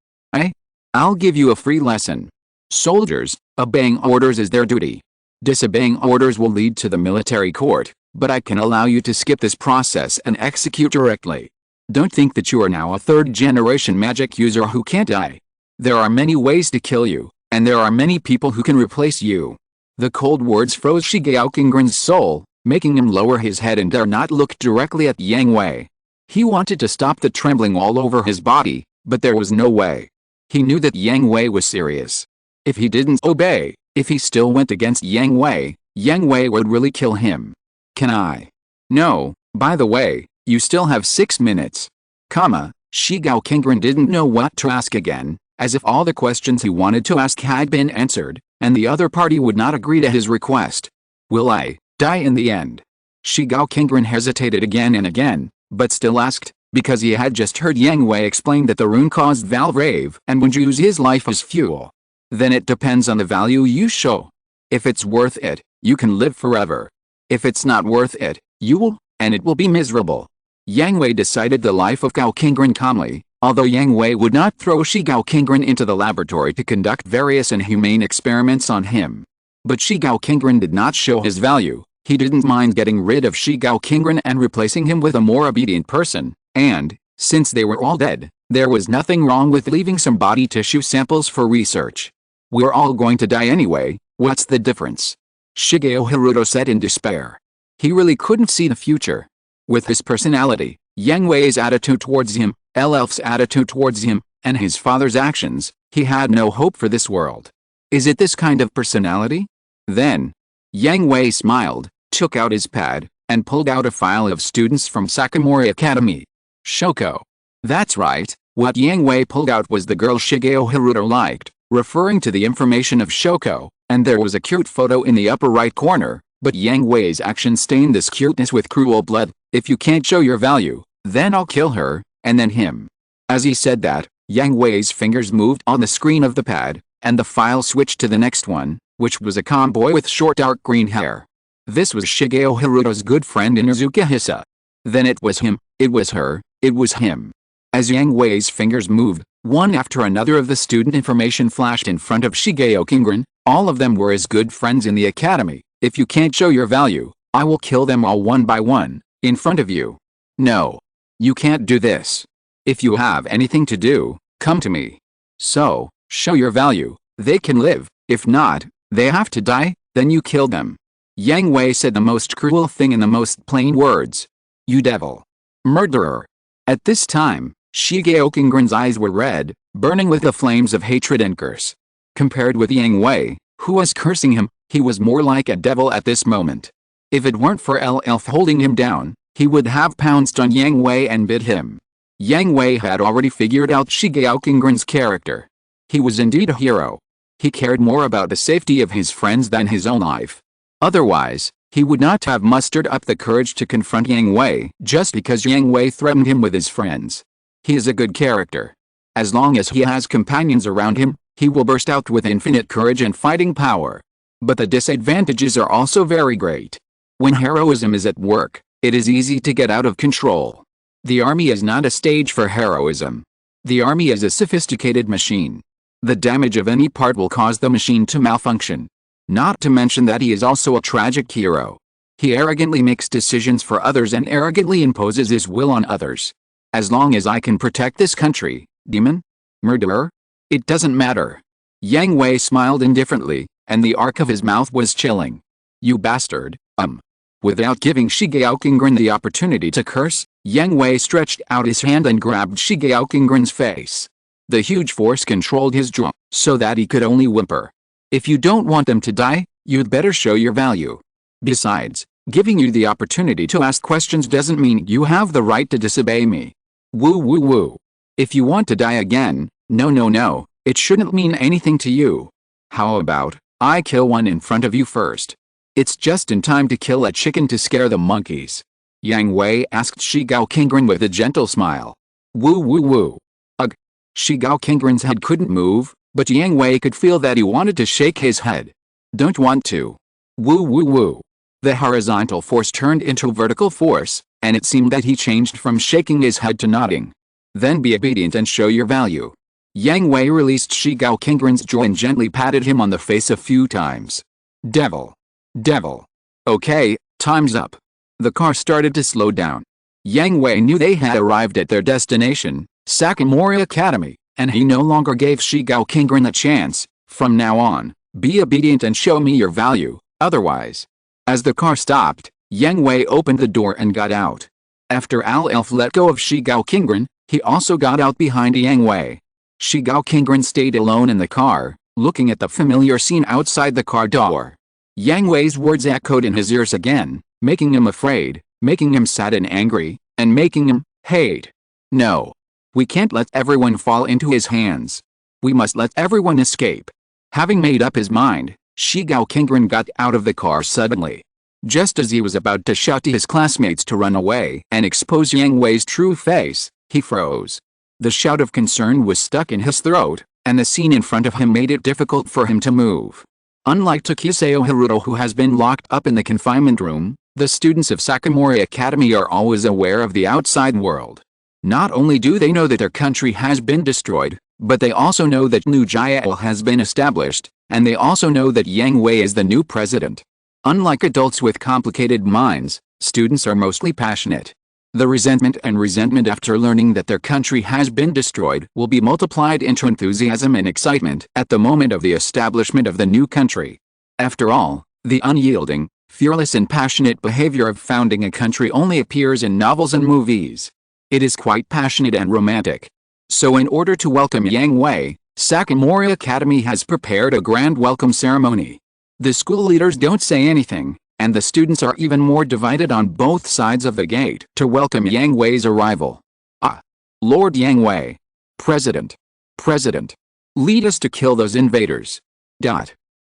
I'll give you a free lesson. Soldiers, obeying orders is their duty. Disobeying orders will lead to the military court, but I can allow you to skip this process and execute directly. Don't think that you are now a third-generation magic user who can't die. There are many ways to kill you, and there are many people who can replace you. The cold words froze Shigao Kingren's soul, making him lower his head and dare not look directly at Yang Hui. He wanted to stop the trembling all over his body, but there was no way. He knew that Yang Hui was serious. If he didn't obey, if he still went against Yang Hui would really kill him. Can I? No, by the way, you still have 6 minutes. Shigao Kingren didn't know what to ask again, as if all the questions he wanted to ask had been answered, and the other party would not agree to his request. Will I die in the end? Shigao Kingren hesitated again and again, but still asked, because he had just heard Yang Hui explain that the rune caused Valvrave and would use his life as fuel. Then it depends on the value you show. If it's worth it, you can live forever. If it's not worth it, you will, and it will be miserable. Yang Hui decided the life of Gao Kingren calmly, although Yang Hui would not throw Shigao Kingren into the laboratory to conduct various inhumane experiments on him. But Shigao Kingren did not show his value. He didn't mind getting rid of Shigao Kingren and replacing him with a more obedient person, and, since they were all dead, there was nothing wrong with leaving some body tissue samples for research. We're all going to die anyway, what's the difference? Shigeo Hiruto said in despair. He really couldn't see the future. With his personality, Yang Hui's attitude towards him, Elf's attitude towards him, and his father's actions, he had no hope for this world. Is it this kind of personality? Then, Yang Hui smiled, took out his pad, and pulled out a file of students from Sakamori Academy. Shoko. That's right, what Yang Hui pulled out was the girl Shigeo Hiruto liked, referring to the information of Shoko, and there was a cute photo in the upper right corner, but Yang Hui's action stained this cuteness with cruel blood. If you can't show your value, then I'll kill her, and then him. As he said that, Yang Hui's fingers moved on the screen of the pad, and the file switched to the next one, which was a calm boy with short dark green hair. This was Shigeo Hiruto's good friend Inuzuka Hisa. Then it was him, it was her, it was him. As Yang Hui's fingers moved, one after another of the student information flashed in front of Shigeo Kingren. All of them were his good friends in the academy. If you can't show your value, I will kill them all one by one, in front of you. No. You can't do this. If you have anything to do, come to me. So, show your value, they can live. If not, they have to die, then you kill them. Yang Hui said the most cruel thing in the most plain words. You devil. Murderer. At this time, Shigeo Kingren's eyes were red, burning with the flames of hatred and curse. Compared with Yang Hui, who was cursing him, he was more like a devil at this moment. If it weren't for Elf holding him down, he would have pounced on Yang Hui and bit him. Yang Hui had already figured out Shigeo Kingren's character. He was indeed a hero. He cared more about the safety of his friends than his own life. Otherwise, he would not have mustered up the courage to confront Yang Hui just because Yang Hui threatened him with his friends. He is a good character. As long as he has companions around him, he will burst out with infinite courage and fighting power. But the disadvantages are also very great. When heroism is at work, it is easy to get out of control. The army is not a stage for heroism. The army is a sophisticated machine. The damage of any part will cause the machine to malfunction. Not to mention that he is also a tragic hero. He arrogantly makes decisions for others and arrogantly imposes his will on others. As long as I can protect this country, demon? Murderer? It doesn't matter. Yang Hui smiled indifferently, and the arc of his mouth was chilling. You bastard, Without giving Shigeo Kingren the opportunity to curse, Yang Hui stretched out his hand and grabbed Shigeo Kingren's face. The huge force controlled his jaw, so that he could only whimper. If you don't want them to die, you'd better show your value. Besides, giving you the opportunity to ask questions doesn't mean you have the right to disobey me. Woo woo woo. If you want to die again, no, it shouldn't mean anything to you. How about, I kill one in front of you first? It's just in time to kill a chicken to scare the monkeys. Yang Hui asked Shigeo Kingren with a gentle smile. Woo woo woo. Ugh. Shigeo Kingren's head couldn't move, but Yang Hui could feel that he wanted to shake his head. Don't want to. Woo woo woo. The horizontal force turned into vertical force, and it seemed that he changed from shaking his head to nodding. Then be obedient and show your value. Yang Hui released Shigeo Kingren's jaw and gently patted him on the face a few times. Devil. Devil. Okay, time's up. The car started to slow down. Yang Hui knew they had arrived at their destination, Sakamori Academy, and he no longer gave Shigeo Kingren a chance. From now on, be obedient and show me your value, otherwise. As the car stopped, Yang Hui opened the door and got out. After Elf let go of Shigeo Kingren, he also got out behind Yang Hui. Shigeo Kingren stayed alone in the car, looking at the familiar scene outside the car door. Yang Hui's words echoed in his ears again, making him afraid, making him sad and angry, and making him hate. No. We can't let everyone fall into his hands. We must let everyone escape. Having made up his mind, Shigao Kingren got out of the car suddenly. Just as he was about to shout to his classmates to run away and expose Yang Hui's true face, he froze. The shout of concern was stuck in his throat, and the scene in front of him made it difficult for him to move. Unlike Takeseo Haruto, who has been locked up in the confinement room, the students of Sakamori Academy are always aware of the outside world. Not only do they know that their country has been destroyed, but they also know that New Jail has been established, and they also know that Yang Hui is the new president. Unlike adults with complicated minds, students are mostly passionate. The resentment after learning that their country has been destroyed will be multiplied into enthusiasm and excitement at the moment of the establishment of the new country. After all, the unyielding, fearless and passionate behavior of founding a country only appears in novels and movies. It is quite passionate and romantic. So in order to welcome Yang Hui, Sakamori Academy has prepared a grand welcome ceremony. The school leaders don't say anything, and the students are even more divided on both sides of the gate to welcome Yang Hui's arrival. Ah! Lord Yang Hui. President. Lead us to kill those invaders.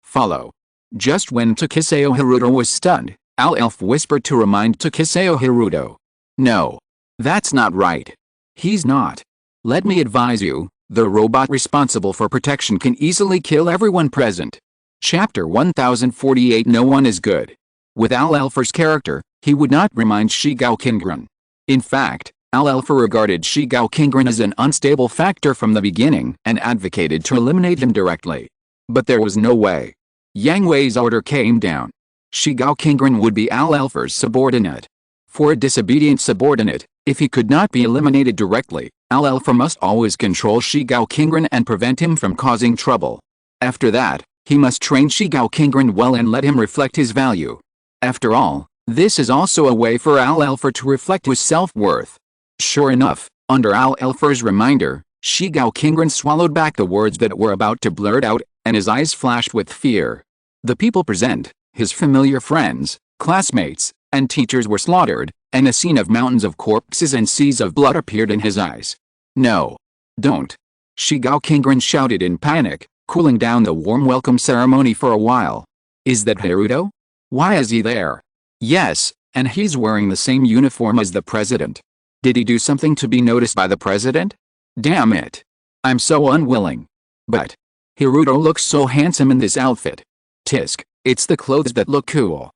Follow. Just when Takeseo Haruto was stunned, Al-Elf whispered to remind Takeseo Haruto. No. That's not right. He's not. Let me advise you, the robot responsible for protection can easily kill everyone present. Chapter 1048. No one is good. With Al-Elfer's character, he would not remind Shigao Kingren. In fact, Al-Elfer regarded Shigao Kingren as an unstable factor from the beginning and advocated to eliminate him directly. But there was no way. Yang Hui's order came down. Shigao Kingren would be Al-Elfer's subordinate. For a disobedient subordinate, if he could not be eliminated directly, Al-Elfer must always control Shigao Kingren and prevent him from causing trouble. After that, he must train Shigao Kingren well and let him reflect his value. After all, this is also a way for Al-Elfer to reflect his self-worth. Sure enough, under Al-Elfer's reminder, Shigao Kingren swallowed back the words that were about to blurt out, and his eyes flashed with fear. The people present, his familiar friends, classmates, and teachers were slaughtered, and a scene of mountains of corpses and seas of blood appeared in his eyes. No. Don't. Shigao Kingren shouted in panic, cooling down the warm welcome ceremony for a while. Is that Haruto? Why is he there? Yes, and he's wearing the same uniform as the president. Did he do something to be noticed by the president? Damn it. I'm so unwilling. But Haruto looks so handsome in this outfit. Tisk, it's the clothes that look cool.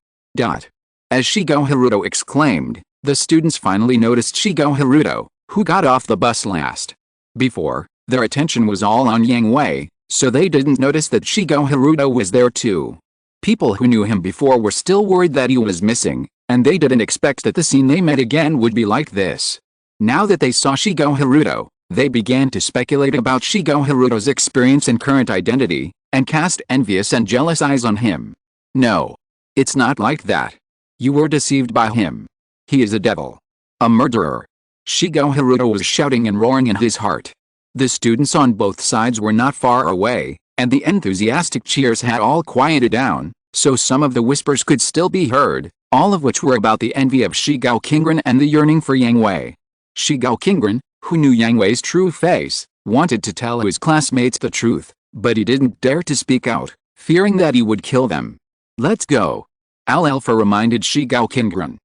As Shigao Haruto exclaimed, the students finally noticed Shigao Haruto, who got off the bus last. Before, their attention was all on Yang Hui, so they didn't notice that Shigao Haruto was there too. People who knew him before were still worried that he was missing, and they didn't expect that the scene they met again would be like this. Now that they saw Shigao Haruto, they began to speculate about Shigao Haruto's experience and current identity, and cast envious and jealous eyes on him. No. It's not like that. You were deceived by him. He is a devil. A murderer. Shigao Haruto was shouting and roaring in his heart. The students on both sides were not far away, and the enthusiastic cheers had all quieted down, so some of the whispers could still be heard, all of which were about the envy of Shigao Kingren and the yearning for Yang Hui. Shigao Kingren, who knew Yang Hui's true face, wanted to tell his classmates the truth, but he didn't dare to speak out, fearing that he would kill them. Let's go. Al-Elfer reminded Shigao Kingren.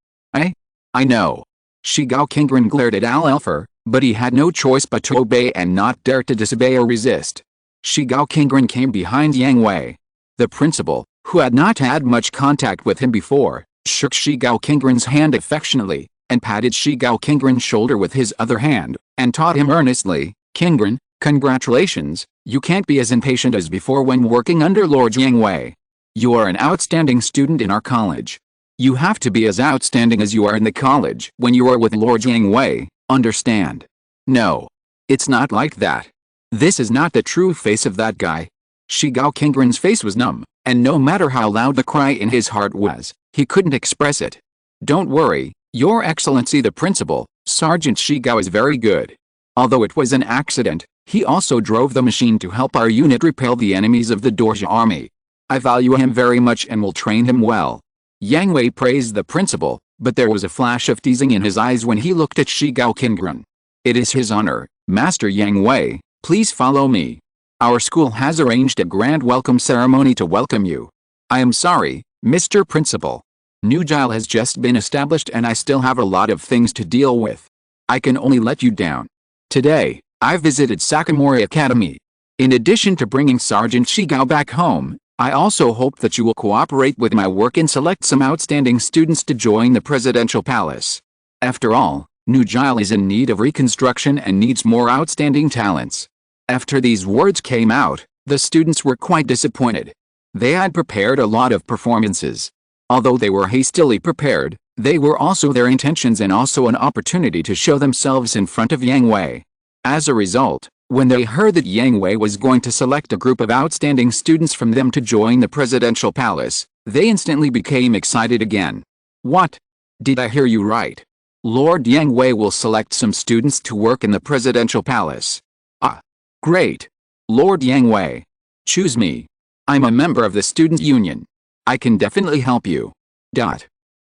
I know. Shigao Kingren glared at Al-Elfer, but he had no choice but to obey and not dare to disobey or resist. Shigao Kingren came behind Yang Hui. The principal, who had not had much contact with him before, shook Shigao Kingren's hand affectionately, and patted Shigao Kingren's shoulder with his other hand, and taught him earnestly, Kingren, congratulations, you can't be as impatient as before when working under Lord Yang Hui. You are an outstanding student in our college. You have to be as outstanding as you are in the college when you are with Lord Yang Hui, understand? No. It's not like that. This is not the true face of that guy. Shigao Kingren's face was numb, and no matter how loud the cry in his heart was, he couldn't express it. Don't worry, Your Excellency the Principal, Sergeant Shigao is very good. Although it was an accident, he also drove the machine to help our unit repel the enemies of the Dorja army. I value him very much and will train him well. Yang Hui praised the principal, but there was a flash of teasing in his eyes when he looked at Shigao Kingren. It is his honor, Master Yang Hui, please follow me. Our school has arranged a grand welcome ceremony to welcome you. I am sorry, Mr. Principal. New Gile has just been established and I still have a lot of things to deal with. I can only let you down. Today, I visited Sakamori Academy. In addition to bringing Sergeant Shigao back home, I also hope that you will cooperate with my work and select some outstanding students to join the Presidential Palace. After all, New Gile is in need of reconstruction and needs more outstanding talents. After these words came out, the students were quite disappointed. They had prepared a lot of performances. Although they were hastily prepared, they were also their intentions and also an opportunity to show themselves in front of Yang Hui. As a result, when they heard that Yang Hui was going to select a group of outstanding students from them to join the Presidential Palace, they instantly became excited again. What? Did I hear you right? Lord Yang Hui will select some students to work in the Presidential Palace. Ah, great. Lord Yang Hui. Choose me. I'm a member of the Student Union. I can definitely help you.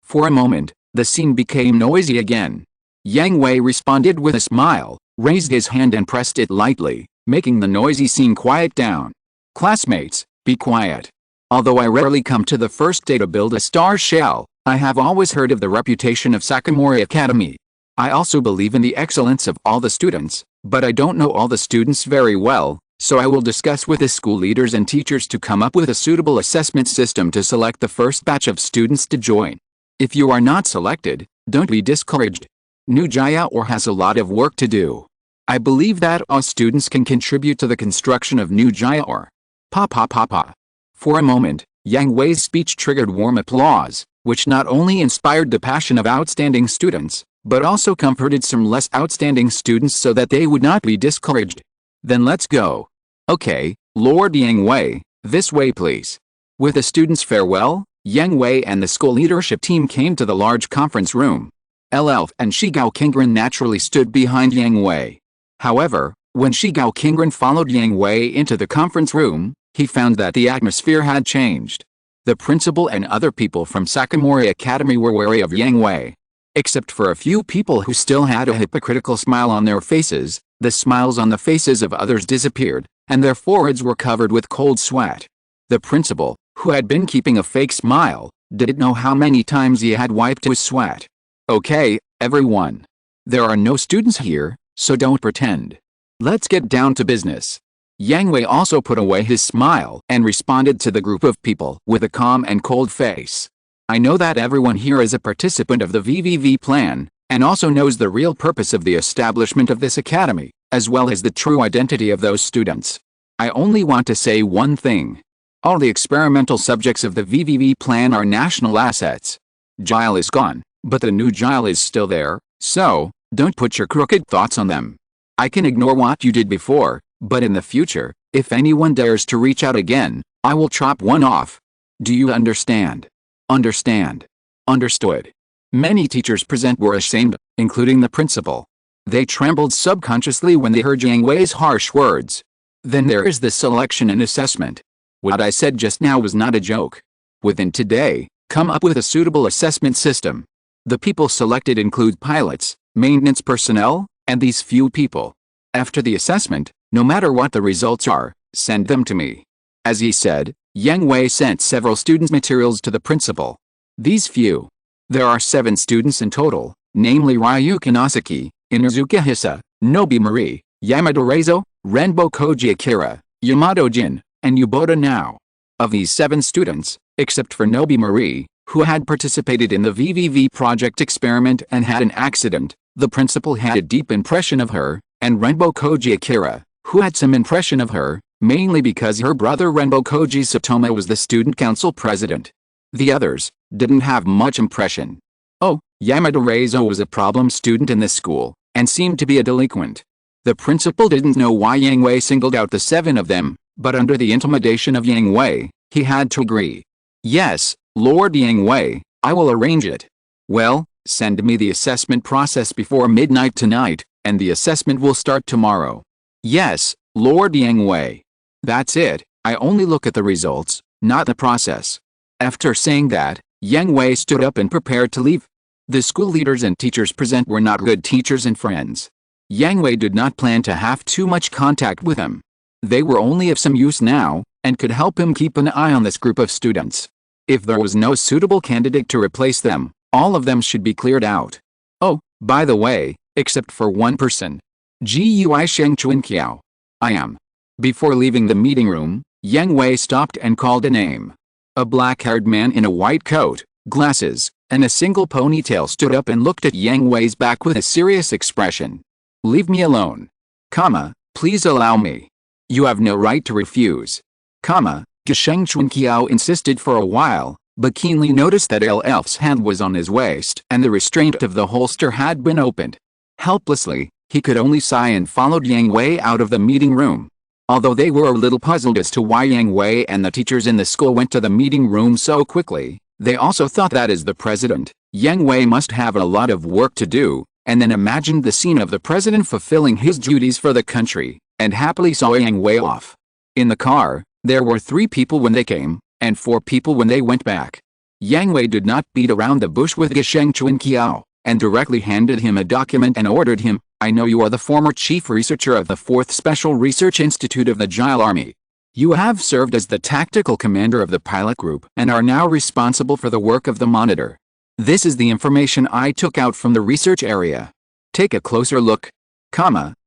For a moment, the scene became noisy again. Yang Hui responded with a smile, raised his hand and pressed it lightly, making the noisy scene quiet down. Classmates, be quiet. Although I rarely come to the first day to build a star shell, I have always heard of the reputation of Sakamori Academy. I also believe in the excellence of all the students, but I don't know all the students very well, so I will discuss with the school leaders and teachers to come up with a suitable assessment system to select the first batch of students to join. If you are not selected, don't be discouraged. New Gile has a lot of work to do. I believe that all students can contribute to the construction of New Gile. Pa. For a moment, Yang Hui's speech triggered warm applause, which not only inspired the passion of outstanding students, but also comforted some less outstanding students so that they would not be discouraged. Then let's go. Okay, Lord Yang Hui, this way please. With a student's farewell, Yang Hui and the school leadership team came to the large conference room. Elf and Shigao Kingren naturally stood behind Yang Hui. However, when Shigao Kingren followed Yang Hui into the conference room, he found that the atmosphere had changed. The principal and other people from Sakamori Academy were wary of Yang Hui. Except for a few people who still had a hypocritical smile on their faces, the smiles on the faces of others disappeared, and their foreheads were covered with cold sweat. The principal, who had been keeping a fake smile, didn't know how many times he had wiped his sweat. Okay, everyone. There are no students here, so don't pretend. Let's get down to business. Yang Hui also put away his smile and responded to the group of people with a calm and cold face. I know that everyone here is a participant of the VVV plan, and also knows the real purpose of the establishment of this academy, as well as the true identity of those students. I only want to say one thing. All the experimental subjects of the VVV plan are national assets. Gile is gone, but the new Gile is still there, so, don't put your crooked thoughts on them. I can ignore what you did before, but in the future, if anyone dares to reach out again, I will chop one off. Do you understand? Understand. Understood. Many teachers present were ashamed, including the principal. They trembled subconsciously when they heard Yang Hui's harsh words. Then there is the selection and assessment. What I said just now was not a joke. Within today, come up with a suitable assessment system. The people selected include pilots, maintenance personnel, and these few people. After the assessment, no matter what the results are, send them to me. As he said, Yang Hui sent several students' materials to the principal. These few. There are 7 students in total, namely Ryuki Nasaki, Inuzuka Hisa, Nobi Marie, Yamada Reizo, Renbo Koji Akira, Yamato Jin, and Yubota Nao. Of these 7 students, except for Nobi Marie, who had participated in the VVV project experiment and had an accident, the principal had a deep impression of her, and Renbo Koji Akira, who had some impression of her, mainly because her brother Renbo Koji Satoma was the student council president. The others didn't have much impression. Oh, Yamada Reizo was a problem student in this school, and seemed to be a delinquent. The principal didn't know why Yang Hui singled out the 7 of them, but under the intimidation of Yang Hui, he had to agree. Yes, Lord Yang Hui, I will arrange it. Well, send me the assessment process before midnight tonight, and the assessment will start tomorrow. Yes, Lord Yang Hui. That's it, I only look at the results, not the process. After saying that, Yang Hui stood up and prepared to leave. The school leaders and teachers present were not good teachers and friends. Yang Hui did not plan to have too much contact with them. They were only of some use now, and could help him keep an eye on this group of students. If there was no suitable candidate to replace them, all of them should be cleared out. Oh, by the way, except for one person. Gui Shengchuan Kiao. I am. Before leaving the meeting room, Yang Hui stopped and called a name. A black-haired man in a white coat, glasses, and a single ponytail stood up and looked at Yang Hui's back with a serious expression. Leave me alone. Please allow me. You have no right to refuse. Gisheng Chunqiao insisted for a while, but keenly noticed that Elf's hand was on his waist and the restraint of the holster had been opened. Helplessly, he could only sigh and followed Yang Hui out of the meeting room. Although they were a little puzzled as to why Yang Hui and the teachers in the school went to the meeting room so quickly, they also thought that as the president, Yang Hui must have a lot of work to do, and then imagined the scene of the president fulfilling his duties for the country, and happily saw Yang Hui off. In the car, there were 3 people when they came, and 4 people when they went back. Yang Hui did not beat around the bush with Gisheng Chunqiao, and directly handed him a document and ordered him, I know you are the former chief researcher of the 4th Special Research Institute of the Jile Army. You have served as the tactical commander of the pilot group and are now responsible for the work of the monitor. This is the information I took out from the research area. Take a closer look.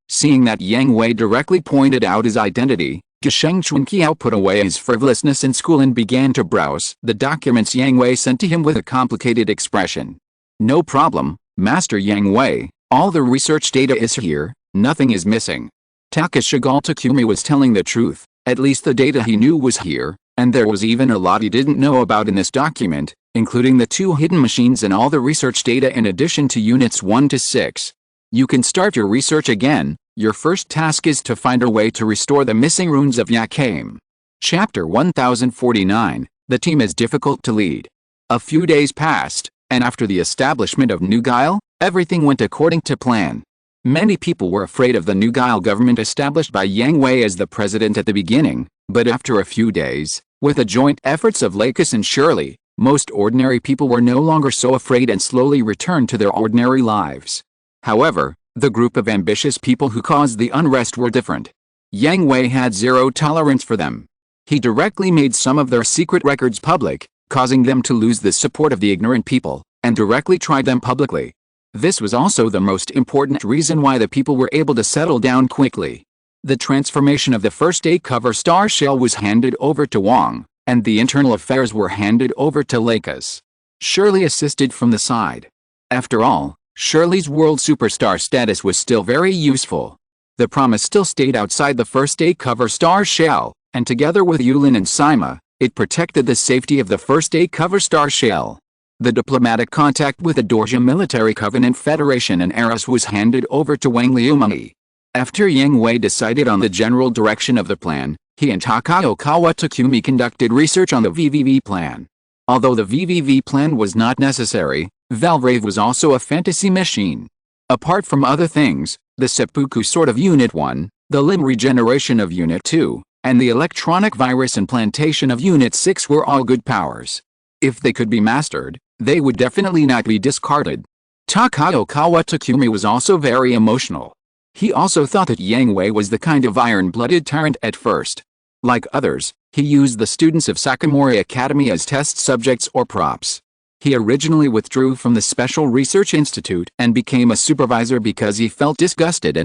Seeing that Yang Hui directly pointed out his identity, Gisheng Chunqiao put away his frivolousness in school and began to browse the documents Yang Hui sent to him with a complicated expression. No problem, Master Yang Hui. All the research data is here, nothing is missing. Takashigal Takumi was telling the truth, at least the data he knew was here, and there was even a lot he didn't know about in this document, including the 2 hidden machines and all the research data in addition to units 1 to 6. You can start your research again. Your first task is to find a way to restore the missing runes of Yakame. Chapter 1049, the team is difficult to lead. A few days passed, and after the establishment of New Guile, everything went according to plan. Many people were afraid of the New Guile government established by Yang Hui as the president at the beginning, but after a few days, with the joint efforts of Lakis and Shirley, most ordinary people were no longer so afraid and slowly returned to their ordinary lives. However, the group of ambitious people who caused the unrest were different. Yang Hui had zero tolerance for them. He directly made some of their secret records public, causing them to lose the support of the ignorant people, and directly tried them publicly. This was also the most important reason why the people were able to settle down quickly. The transformation of the first 8 cover star shell was handed over to Wang, and the internal affairs were handed over to Lakis. Shirley assisted from the side. After all, Shirley's world superstar status was still very useful. The promise still stayed outside the first 8 cover star shell, and together with Yulin and Sima, it protected the safety of the first 8 cover star shell. The diplomatic contact with the Dorja Military Covenant Federation and Eros was handed over to Wang Liumeng. After Yang Hui decided on the general direction of the plan, he and Takaokawa Takumi conducted research on the VVV plan. Although the VVV plan was not necessary, Valvrave was also a fantasy machine. Apart from other things, the seppuku sword of Unit 1, the limb regeneration of Unit 2, and the electronic virus implantation of Unit 6 were all good powers. If they could be mastered, they would definitely not be discarded. Takaokawa Takumi was also very emotional. He also thought that Yang Hui was the kind of iron-blooded tyrant at first. Like others, he used the students of Sakamori Academy as test subjects or props. He originally withdrew from the Special Research Institute and became a supervisor because he felt disgusted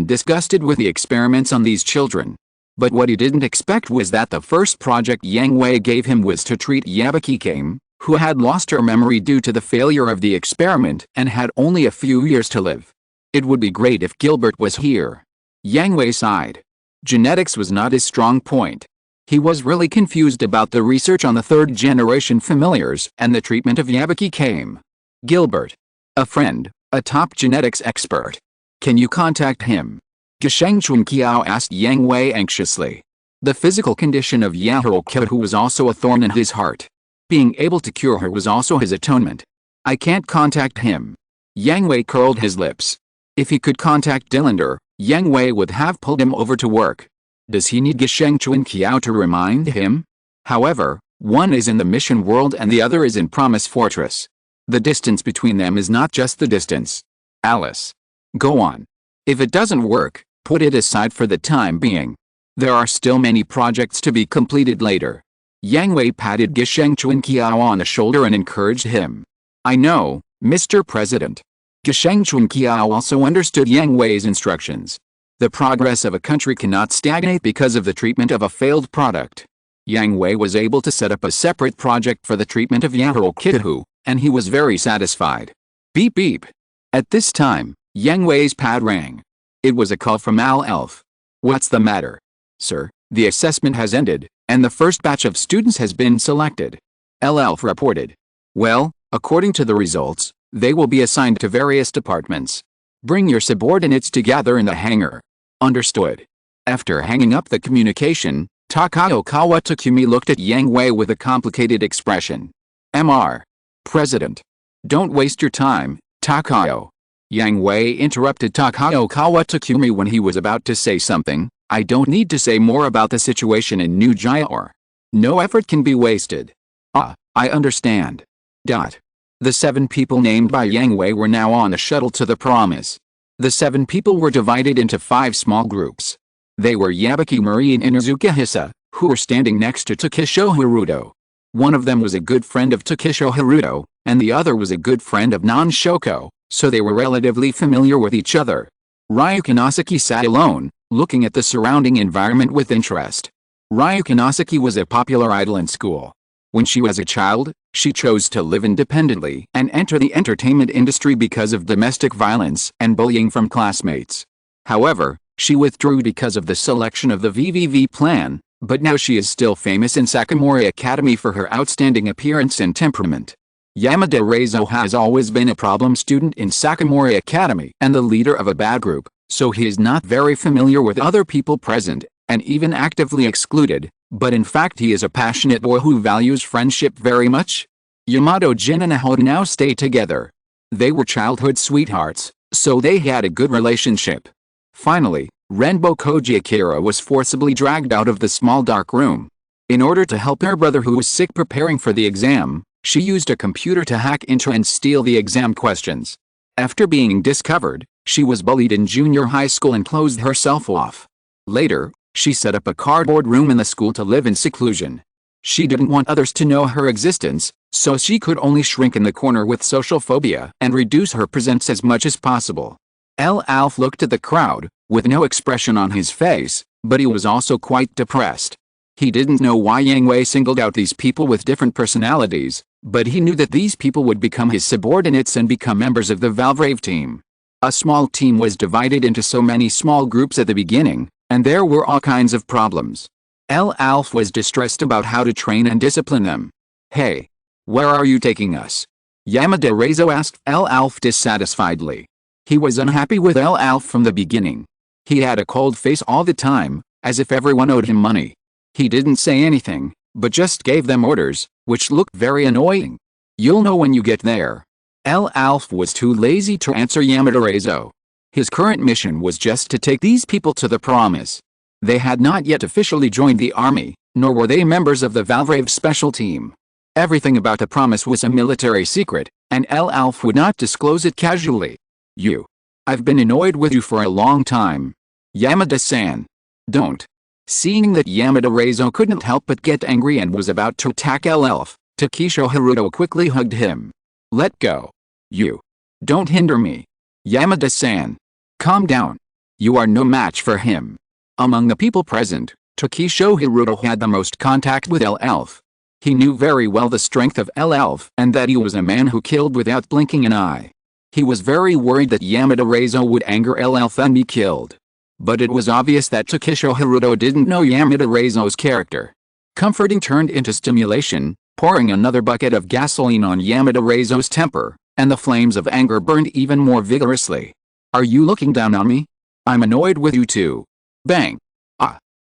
with the experiments on these children. But what he didn't expect was that the first project Yang Hui gave him was to treat Yabaki-Kame, who had lost her memory due to the failure of the experiment and had only a few years to live. It would be great if Gilbert was here. Yang Hui sighed. Genetics was not his strong point. He was really confused about the research on the 3rd-generation familiars and the treatment of Yabaki-Kame. Gilbert. A friend, a top genetics expert. Can you contact him? Gisheng Chunqiao asked Yang Hui anxiously. The physical condition of Yahoo Kyoto was also a thorn in his heart. Being able to cure her was also his atonement. I can't contact him. Yang Hui curled his lips. If he could contact Dillander, Yang Hui would have pulled him over to work. Does he need Gisheng Chunqiao to remind him? However, one is in the mission world and the other is in Promise Fortress. The distance between them is not just the distance. Alice. Go on. If it doesn't work, put it aside for the time being. There are still many projects to be completed later. Yang Hui patted Gisheng Chunqiao on the shoulder and encouraged him. I know, Mr. President. Gisheng Chunqiao also understood Yang Hui's instructions. The progress of a country cannot stagnate because of the treatment of a failed product. Yang Hui was able to set up a separate project for the treatment of Yahukihu, and he was very satisfied. Beep beep. At this time, Yang Hui's pad rang. It was a call from Al-Elf. What's the matter? Sir, the assessment has ended, and the first batch of students has been selected. Al-Elf reported. Well, according to the results, they will be assigned to various departments. Bring your subordinates to gather in the hangar. Understood. After hanging up the communication, Takao Kawatakumi looked at Yang Hui with a complicated expression. Mr. President. Don't waste your time, Takao. Yang Hui interrupted Takao Kawatakumi when he was about to say something. I don't need to say more about the situation in New Jaor. No effort can be wasted. I understand. The 7 people named by Yang Hui were now on a shuttle to the Promise. The 7 people were divided into 5 small groups. They were Yabuki Mori and Inazuka Hisa, who were standing next to Takisho Haruto. One of them was a good friend of Takisho Haruto, and the other was a good friend of Non-Shoko, so they were relatively familiar with each other. Ryuka Nasaki sat alone, looking at the surrounding environment with interest. Ryuka Nasaki was a popular idol in school. When she was a child, she chose to live independently and enter the entertainment industry because of domestic violence and bullying from classmates. However, she withdrew because of the selection of the VVV plan, but now she is still famous in Sakamori Academy for her outstanding appearance and temperament. Yamada Reizo has always been a problem student in Sakamori Academy and the leader of a bad group, so he is not very familiar with other people present, and even actively excluded, but in fact he is a passionate boy who values friendship very much. Yamato Jin and Aho now stay together. They were childhood sweethearts, so they had a good relationship. Finally, Renbo Koji Akira was forcibly dragged out of the small dark room. In order to help her brother who was sick preparing for the exam, she used a computer to hack into and steal the exam questions. After being discovered, she was bullied in junior high school and closed herself off. Later, she set up a cardboard room in the school to live in seclusion. She didn't want others to know her existence, so she could only shrink in the corner with social phobia and reduce her presence as much as possible. Alf looked at the crowd, with no expression on his face, but he was also quite depressed. He didn't know why Yang Hui singled out these people with different personalities, but he knew that these people would become his subordinates and become members of the Valvrave team. A small team was divided into so many small groups at the beginning, and there were all kinds of problems. Alf was distressed about how to train and discipline them. Hey! Where are you taking us? Yamada Reizo asked Alf dissatisfiedly. He was unhappy with Alf from the beginning. He had a cold face all the time, as if everyone owed him money. He didn't say anything, but just gave them orders, which looked very annoying. You'll know when you get there. Alf was too lazy to answer Yamada Reizo. His current mission was just to take these people to the Promise. They had not yet officially joined the army, nor were they members of the Valvrave special team. Everything about the Promise was a military secret, and Alf would not disclose it casually. I've been annoyed with you for a long time. Yamada-san. Don't. Seeing that Yamada Reizo couldn't help but get angry and was about to attack Alf, Takisho Haruto quickly hugged him. Let go. Don't hinder me. Yamada-san. Calm down. You are no match for him. Among the people present, Takisho Haruto had the most contact with Alf. He knew very well the strength of Alf and that he was a man who killed without blinking an eye. He was very worried that Yamada Reizo would anger Alf and be killed. But it was obvious that Takisho Haruto didn't know Yamada Reizo's character. Comforting turned into stimulation, pouring another bucket of gasoline on Yamada Reizo's temper, and the flames of anger burned even more vigorously. Are you looking down on me? I'm annoyed with you too. Bang.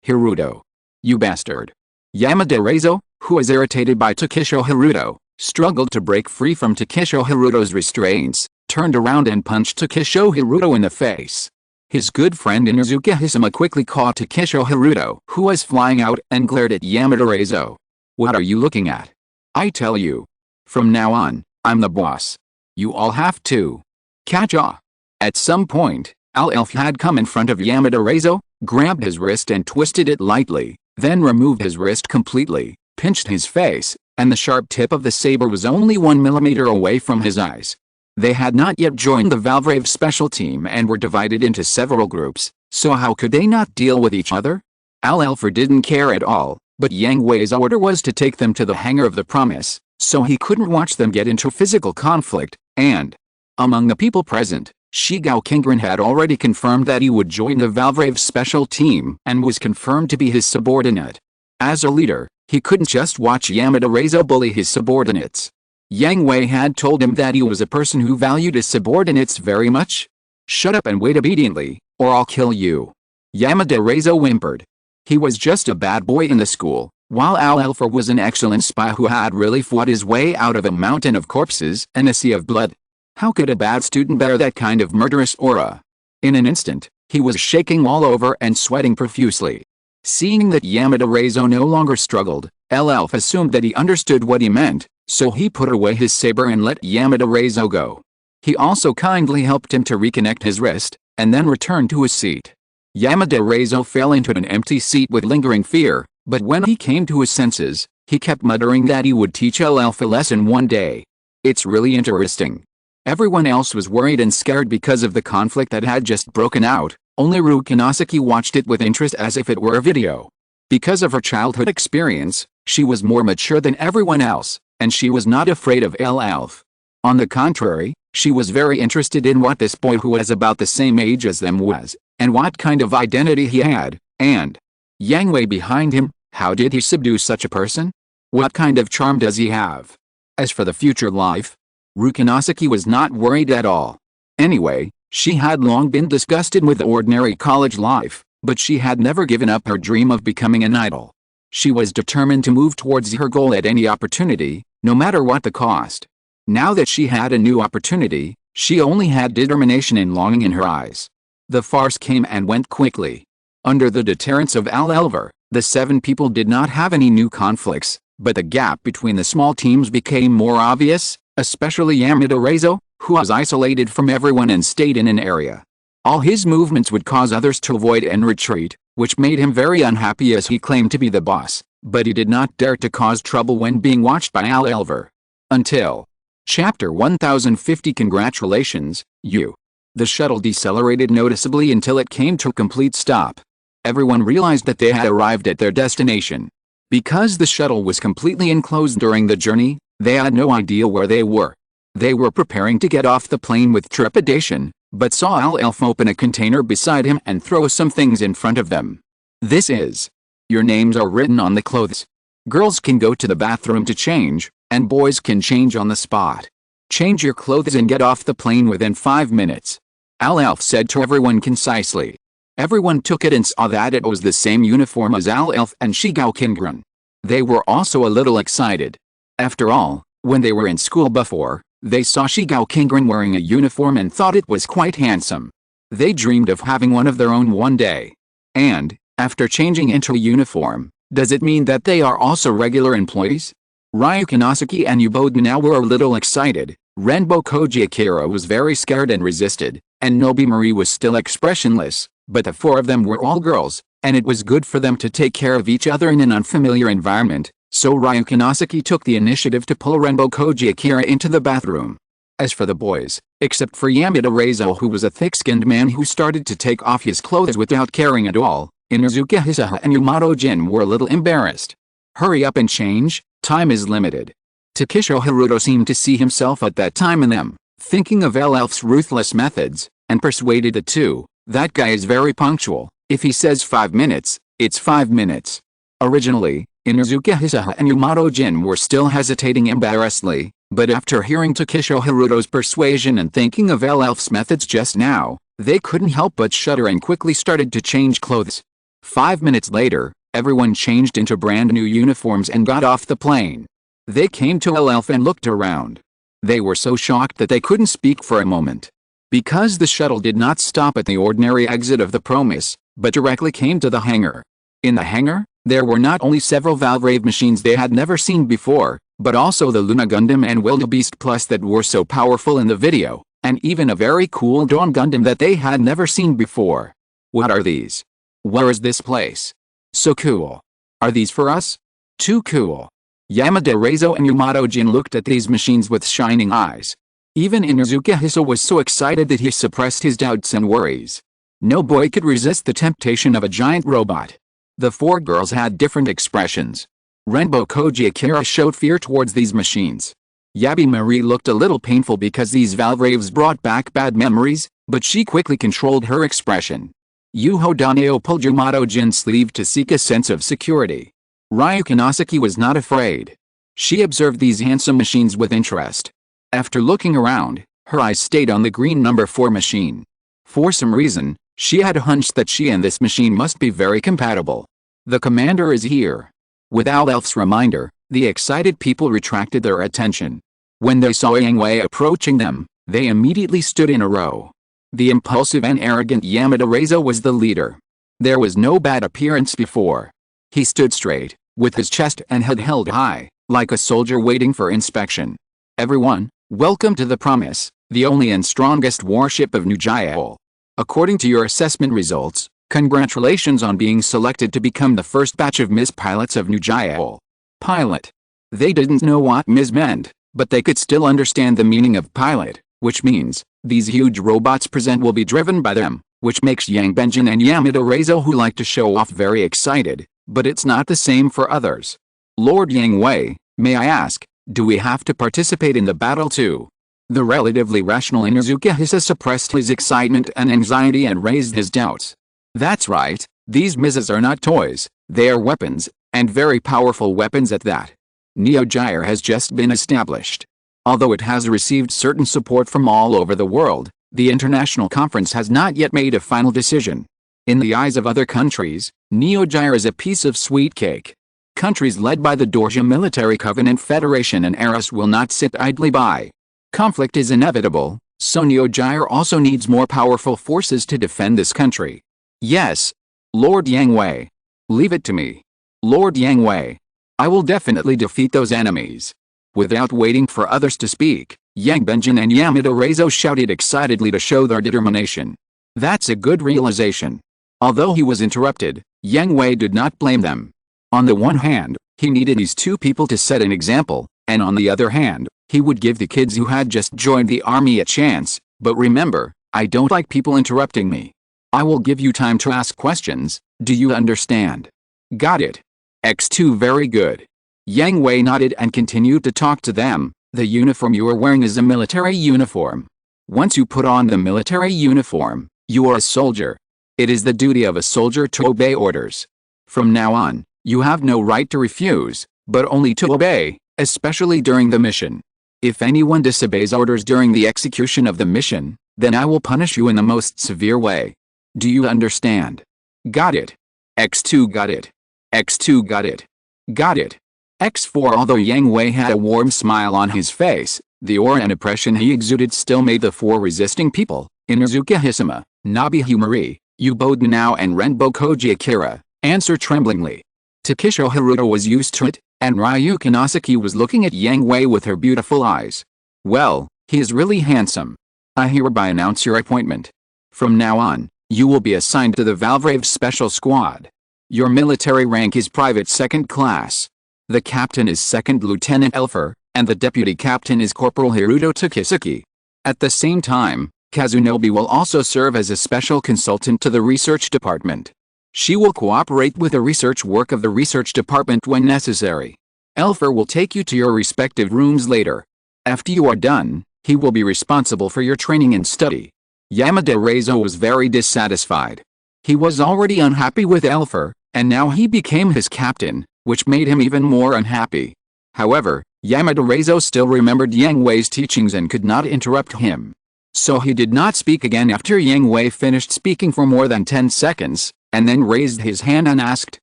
Haruto. You bastard. Yamada Reizo, who was irritated by Takisho Haruto, struggled to break free from Takisho Haruto's restraints, turned around and punched Takisho Haruto in the face. His good friend Inuzuka Hisama quickly caught Takisho Haruto, who was flying out, and glared at Yamada Reizo. What are you looking at? I tell you. From now on, I'm the boss. You all have to catch on. At some point, Alf had come in front of Yamada Reizo, grabbed his wrist and twisted it lightly, then removed his wrist completely, pinched his face, and the sharp tip of the saber was only 1 millimeter away from his eyes. They had not yet joined the Valvrave special team and were divided into several groups, so how could they not deal with each other? Al-Elfer didn't care at all, but Yang Hui's order was to take them to the hangar of the Promise, so he couldn't watch them get into physical conflict, and among the people present, Shigao Kingren had already confirmed that he would join the Valvrave special team and was confirmed to be his subordinate. As a leader, he couldn't just watch Yamada Reizo bully his subordinates. Yang Hui had told him that he was a person who valued his subordinates very much. "Shut up and wait obediently, or I'll kill you," Yamada Reizo whimpered. He was just a bad boy in the school, while Al-Elfer was an excellent spy who had really fought his way out of a mountain of corpses and a sea of blood. How could a bad student bear that kind of murderous aura? In an instant, he was shaking all over and sweating profusely. Seeing that Yamada Reizo no longer struggled, Al-Elf assumed that he understood what he meant, so he put away his saber and let Yamada Reizo go. He also kindly helped him to reconnect his wrist, and then returned to his seat. Yamada Reizo fell into an empty seat with lingering fear, but when he came to his senses, he kept muttering that he would teach Al-Elf a lesson one day. It's really interesting. Everyone else was worried and scared because of the conflict that had just broken out. Only Rukinasaki watched it with interest as if it were a video. Because of her childhood experience, she was more mature than everyone else, and she was not afraid of Al-Elf. On the contrary, she was very interested in what this boy who was about the same age as them was, and what kind of identity he had, and Yang Hui behind him, how did he subdue such a person? What kind of charm does he have? As for the future life, Rukinasaki was not worried at all. Anyway, she had long been disgusted with ordinary college life, but she had never given up her dream of becoming an idol. She was determined to move towards her goal at any opportunity, no matter what the cost. Now that she had a new opportunity, she only had determination and longing in her eyes. The farce came and went quickly. Under the deterrence of Al-Elfer, the 7 people did not have any new conflicts, but the gap between the small teams became more obvious, especially Yamada Reizo, who was isolated from everyone and stayed in an area. All his movements would cause others to avoid and retreat, which made him very unhappy as he claimed to be the boss, but he did not dare to cause trouble when being watched by Al-Elfer. Until Chapter 1050. Congratulations, you. The shuttle decelerated noticeably until it came to a complete stop. Everyone realized that they had arrived at their destination. Because the shuttle was completely enclosed during the journey, they had no idea where they were. They were preparing to get off the plane with trepidation, but saw Al-Elf open a container beside him and throw some things in front of them. "This is. Your names are written on the clothes. Girls can go to the bathroom to change, and boys can change on the spot. Change your clothes and get off the plane within 5 minutes. Al-Elf said to everyone concisely. Everyone took it and saw that it was the same uniform as Al-Elf and Shigao Kingren. They were also a little excited. After all, when they were in school before, they saw Shigao Kingren wearing a uniform and thought it was quite handsome. They dreamed of having one of their own one day. And, after changing into a uniform, does it mean that they are also regular employees? Ryukinasaki and Yubode now were a little excited. Renbo Koji Akira was very scared and resisted, and Nobimori was still expressionless, but the 4 of them were all girls, and it was good for them to take care of each other in an unfamiliar environment, so Ryukinasaki took the initiative to pull Renbo Koji Akira into the bathroom. As for the boys, except for Yamada Reizo, who was a thick-skinned man who started to take off his clothes without caring at all, Inuzuka Hisaha and Yamato Jin were a little embarrassed. Hurry up and change, time is limited. Takisho Haruto seemed to see himself at that time in them, thinking of Al-Elf's ruthless methods, and persuaded the 2, that guy is very punctual, if he says 5 minutes, it's 5 minutes. Originally, Inuzuka Hisaha and Yamato Jin were still hesitating embarrassedly, but after hearing Takisho Haruto's persuasion and thinking of Al-Elf's methods just now, they couldn't help but shudder and quickly started to change clothes. 5 minutes later, everyone changed into brand new uniforms and got off the plane. They came to Al-Elf and looked around. They were so shocked that they couldn't speak for a moment. Because the shuttle did not stop at the ordinary exit of the Promise, but directly came to the hangar. In the hangar, there were not only several Valvrave machines they had never seen before, but also the Luna Gundam and Wildebeest Plus that were so powerful in the video, and even a very cool Dawn Gundam that they had never seen before. What are these? Where is this place? So cool. Are these for us? Too cool. Yamada Reizo and Yamato Jin looked at these machines with shining eyes. Even Inuzuka Hisa was so excited that he suppressed his doubts and worries. No boy could resist the temptation of a giant robot. The four girls had different expressions. Renbo Koji Akira showed fear towards these machines. Yabi Marie looked a little painful because these valvraves brought back bad memories, but she quickly controlled her expression. Yuho Daneo pulled Yamato Jin's sleeve to seek a sense of security. Ryu Kanasaki was not afraid. She observed these handsome machines with interest. After looking around, her eyes stayed on the green number 4 machine. For some reason, she had a hunch that she and this machine must be very compatible. The commander is here. Without Elf's reminder, the excited people retracted their attention. When they saw Yang Hui approaching them, they immediately stood in a row. The impulsive and arrogant Yamada Reizo was the leader. There was no bad appearance before. He stood straight, with his chest and head held high, like a soldier waiting for inspection. Everyone, welcome to the Promise, the only and strongest warship of New Jail. According to your assessment results, congratulations on being selected to become the first batch of Ms. Pilots of New Jail. Pilot. They didn't know what Ms. meant, but they could still understand the meaning of pilot, which means, these huge robots present will be driven by them, which makes Yang Benjin and Yamada Reizo, who like to show off, very excited, but it's not the same for others. Lord Yang Hui, may I ask, do we have to participate in the battle too? The relatively rational Inuzuka Hisa suppressed his excitement and anxiety and raised his doubts. That's right, these missiles are not toys, they are weapons, and very powerful weapons at that. Neo Gyre has just been established. Although it has received certain support from all over the world, the international conference has not yet made a final decision. In the eyes of other countries, Neo Gyre is a piece of sweet cake. Countries led by the Dorja Military Covenant Federation and Eros will not sit idly by. Conflict is inevitable, so Neo Gyre also needs more powerful forces to defend this country. Yes. Lord Yang Hui. Leave it to me. Lord Yang Hui. I will definitely defeat those enemies. Without waiting for others to speak, Yang Benjin and Yamada Reizo shouted excitedly to show their determination. That's a good realization. Although he was interrupted, Yang Hui did not blame them. On the one hand, he needed these two people to set an example, and on the other hand, he would give the kids who had just joined the army a chance. But remember, I don't like people interrupting me. I will give you time to ask questions, do you understand? Got it. X2 very good. Yang Hui nodded and continued to talk to them. The uniform you are wearing is a military uniform. Once you put on the military uniform, you are a soldier. It is the duty of a soldier to obey orders. From now on, you have no right to refuse, but only to obey, especially during the mission. If anyone disobeys orders during the execution of the mission, then I will punish you in the most severe way. Do you understand? Got it. X2 got it. X2 got it. Got it. X4. Although Yang Hui had a warm smile on his face, the aura and oppression he exuded still made the four resisting people, Inuzuka Hisama, Nabi Marie, Yubo Danao and Renbo Koji Akira, answer tremblingly. Takisho Haruto was used to it, and Ryu Kanasaki was looking at Yang Hui with her beautiful eyes. Well, he is really handsome. I hereby announce your appointment. From now on, you will be assigned to the Valvrave Special Squad. Your military rank is Private Second Class. The captain is Second Lieutenant Elfer, and the deputy captain is Corporal Hiruto Takisuki. At the same time, Kazunobi will also serve as a special consultant to the research department. She will cooperate with the research work of the research department when necessary. Elfer will take you to your respective rooms later. After you are done, he will be responsible for your training and study. Yamada Reizo was very dissatisfied. He was already unhappy with Elfer, and now he became his captain, which made him even more unhappy. However, Yamada Reizo still remembered Yang Hui's teachings and could not interrupt him. So he did not speak again after Yang Hui finished speaking for more than 10 seconds, and then raised his hand and asked,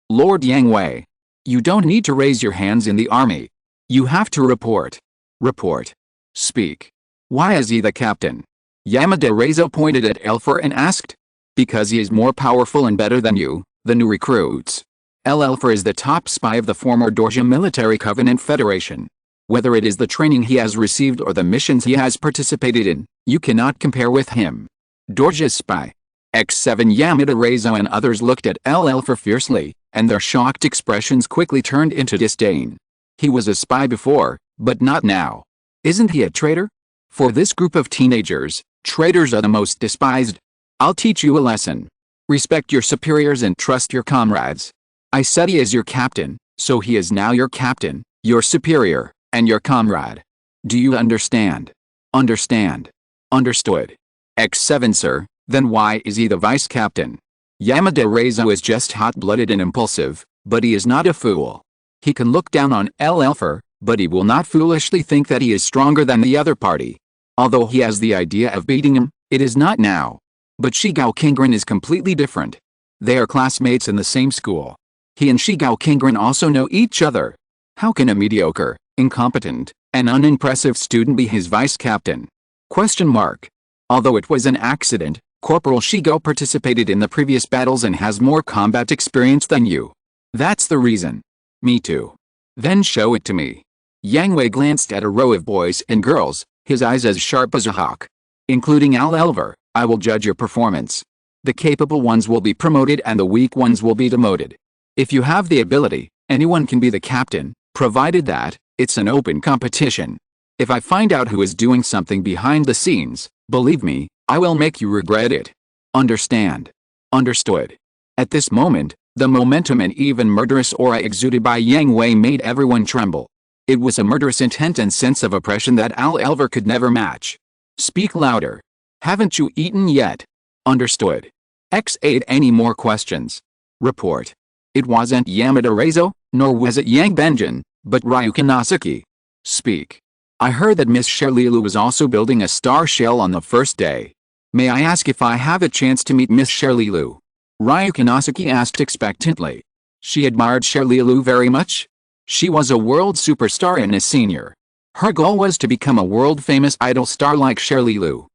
Lord Yang Hui, you don't need to raise your hands in the army. You have to report. Report. Speak. Why is he the captain? Yamada Reizo pointed at Elfer and asked. Because he is more powerful and better than you, the new recruits. Elfer is the top spy of the former Dorja Military Covenant Federation. Whether it is the training he has received or the missions he has participated in, you cannot compare with him. Dorja's spy. X7 Yamada Reizo and others looked at LL fiercely, and their shocked expressions quickly turned into disdain. He was a spy before, but not now. Isn't he a traitor? For this group of teenagers, traitors are the most despised. I'll teach you a lesson. Respect your superiors and trust your comrades. I said he is your captain, so he is now your captain, your superior, and your comrade. Do you understand? Understand. Understood. X7 sir, then why is he the vice captain? Yamada Reizo is just hot-blooded and impulsive, but he is not a fool. He can look down on LL, but he will not foolishly think that he is stronger than the other party. Although he has the idea of beating him, it is not now. But Shigao Kingren is completely different. They are classmates in the same school. He and Shigao Kingren also know each other. How can a mediocre, incompetent, and unimpressive student be his vice captain? Question mark. Although it was an accident, Corporal Shigao participated in the previous battles and has more combat experience than you. That's the reason. Me too. Then show it to me. Yang Hui glanced at a row of boys and girls, his eyes as sharp as a hawk. Including Al Elver, I will judge your performance. The capable ones will be promoted and the weak ones will be demoted. If you have the ability, anyone can be the captain, provided that it's an open competition. If I find out who is doing something behind the scenes, believe me, I will make you regret it. Understand? Understood. At this moment, the momentum and even murderous aura exuded by Yang Hui made everyone tremble. It was a murderous intent and sense of oppression that Al Elver could never match. Speak louder. Haven't you eaten yet? Understood. X8 any more questions? Report. It wasn't Yamada Reizo, nor was it Yang Benjin, but Ryuki Nasaki. Speak. I heard that Miss Sherlilu was also building a star shell on the first day. May I ask if I have a chance to meet Miss Sherlilu? Ryuki Nasaki asked expectantly. She admired Sherlilu very much? She was a world superstar and a senior. Her goal was to become a world-famous idol star like Sherlilu.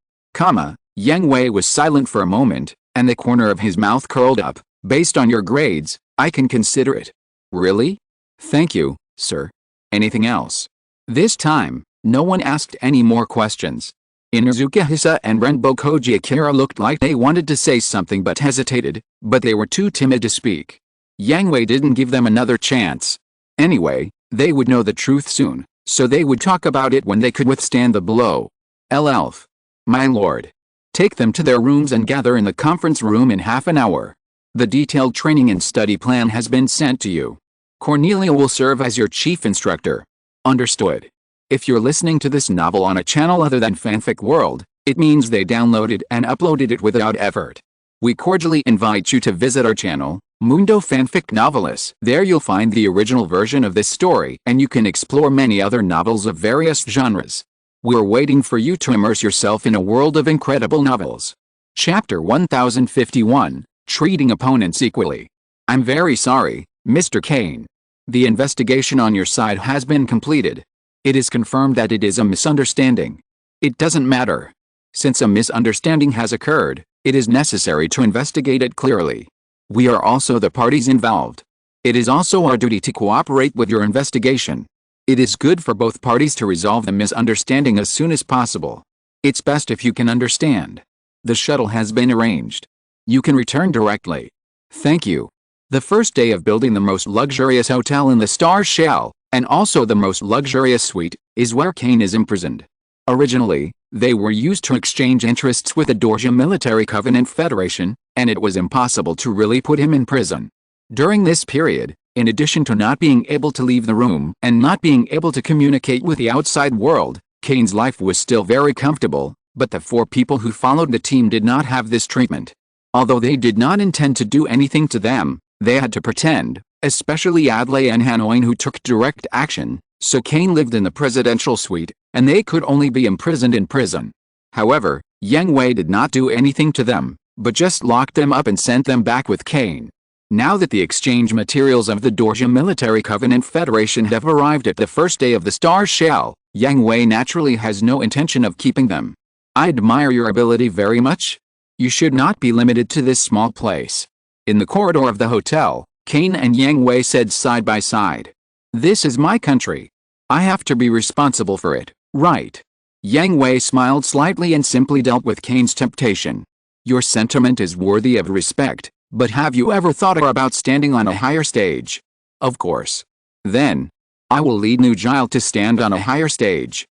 Yang Hui was silent for a moment, and the corner of his mouth curled up. Based on your grades, I can consider it. Really? Thank you, sir. Anything else? This time, no one asked any more questions. Inuzuka Hisa and Renbo Koji Akira looked like they wanted to say something but hesitated, but they were too timid to speak. Yang Hui didn't give them another chance. Anyway, they would know the truth soon, so they would talk about it when they could withstand the blow. Elf. My lord. Take them to their rooms and gather in the conference room in half an hour. The detailed training and study plan has been sent to you. Cornelia will serve as your chief instructor. Understood. If you're listening to this novel on a channel other than Fanfic World, it means they downloaded and uploaded it without effort. We cordially invite you to visit our channel, Mundo Fanfic Novelis. There you'll find the original version of this story and you can explore many other novels of various genres. We're waiting for you to immerse yourself in a world of incredible novels. Chapter 1051, Treating Opponents Equally. I'm very sorry, Mr. Kane. The investigation on your side has been completed. It is confirmed that it is a misunderstanding. It doesn't matter. Since a misunderstanding has occurred, it is necessary to investigate it clearly. We are also the parties involved. It is also our duty to cooperate with your investigation. It is good for both parties to resolve the misunderstanding as soon as possible. It's best if you can understand. The shuttle has been arranged. You can return directly. Thank you. The first day of building the most luxurious hotel in the Star Shell, and also the most luxurious suite, is where Kane is imprisoned. Originally, they were used to exchange interests with the Dorja Military Covenant Federation, and it was impossible to really put him in prison. During this period, in addition to not being able to leave the room and not being able to communicate with the outside world, Kane's life was still very comfortable, but the 4 people who followed the team did not have this treatment. Although they did not intend to do anything to them, they had to pretend, especially Adlai and Hanoin who took direct action, so Kane lived in the presidential suite, and they could only be imprisoned in prison. However, Yang Hui did not do anything to them, but just locked them up and sent them back with Kane. Now that the exchange materials of the Dorja Military Covenant Federation have arrived at the first day of the Star Shell, Yang Hui naturally has no intention of keeping them. I admire your ability very much. You should not be limited to this small place. In the corridor of the hotel, Kane and Yang Hui said side by side. This is my country. I have to be responsible for it, right? Yang Hui smiled slightly and simply dealt with Kane's temptation. Your sentiment is worthy of respect, but have you ever thought about standing on a higher stage? Of course. Then, I will lead Nujile to stand on a higher stage.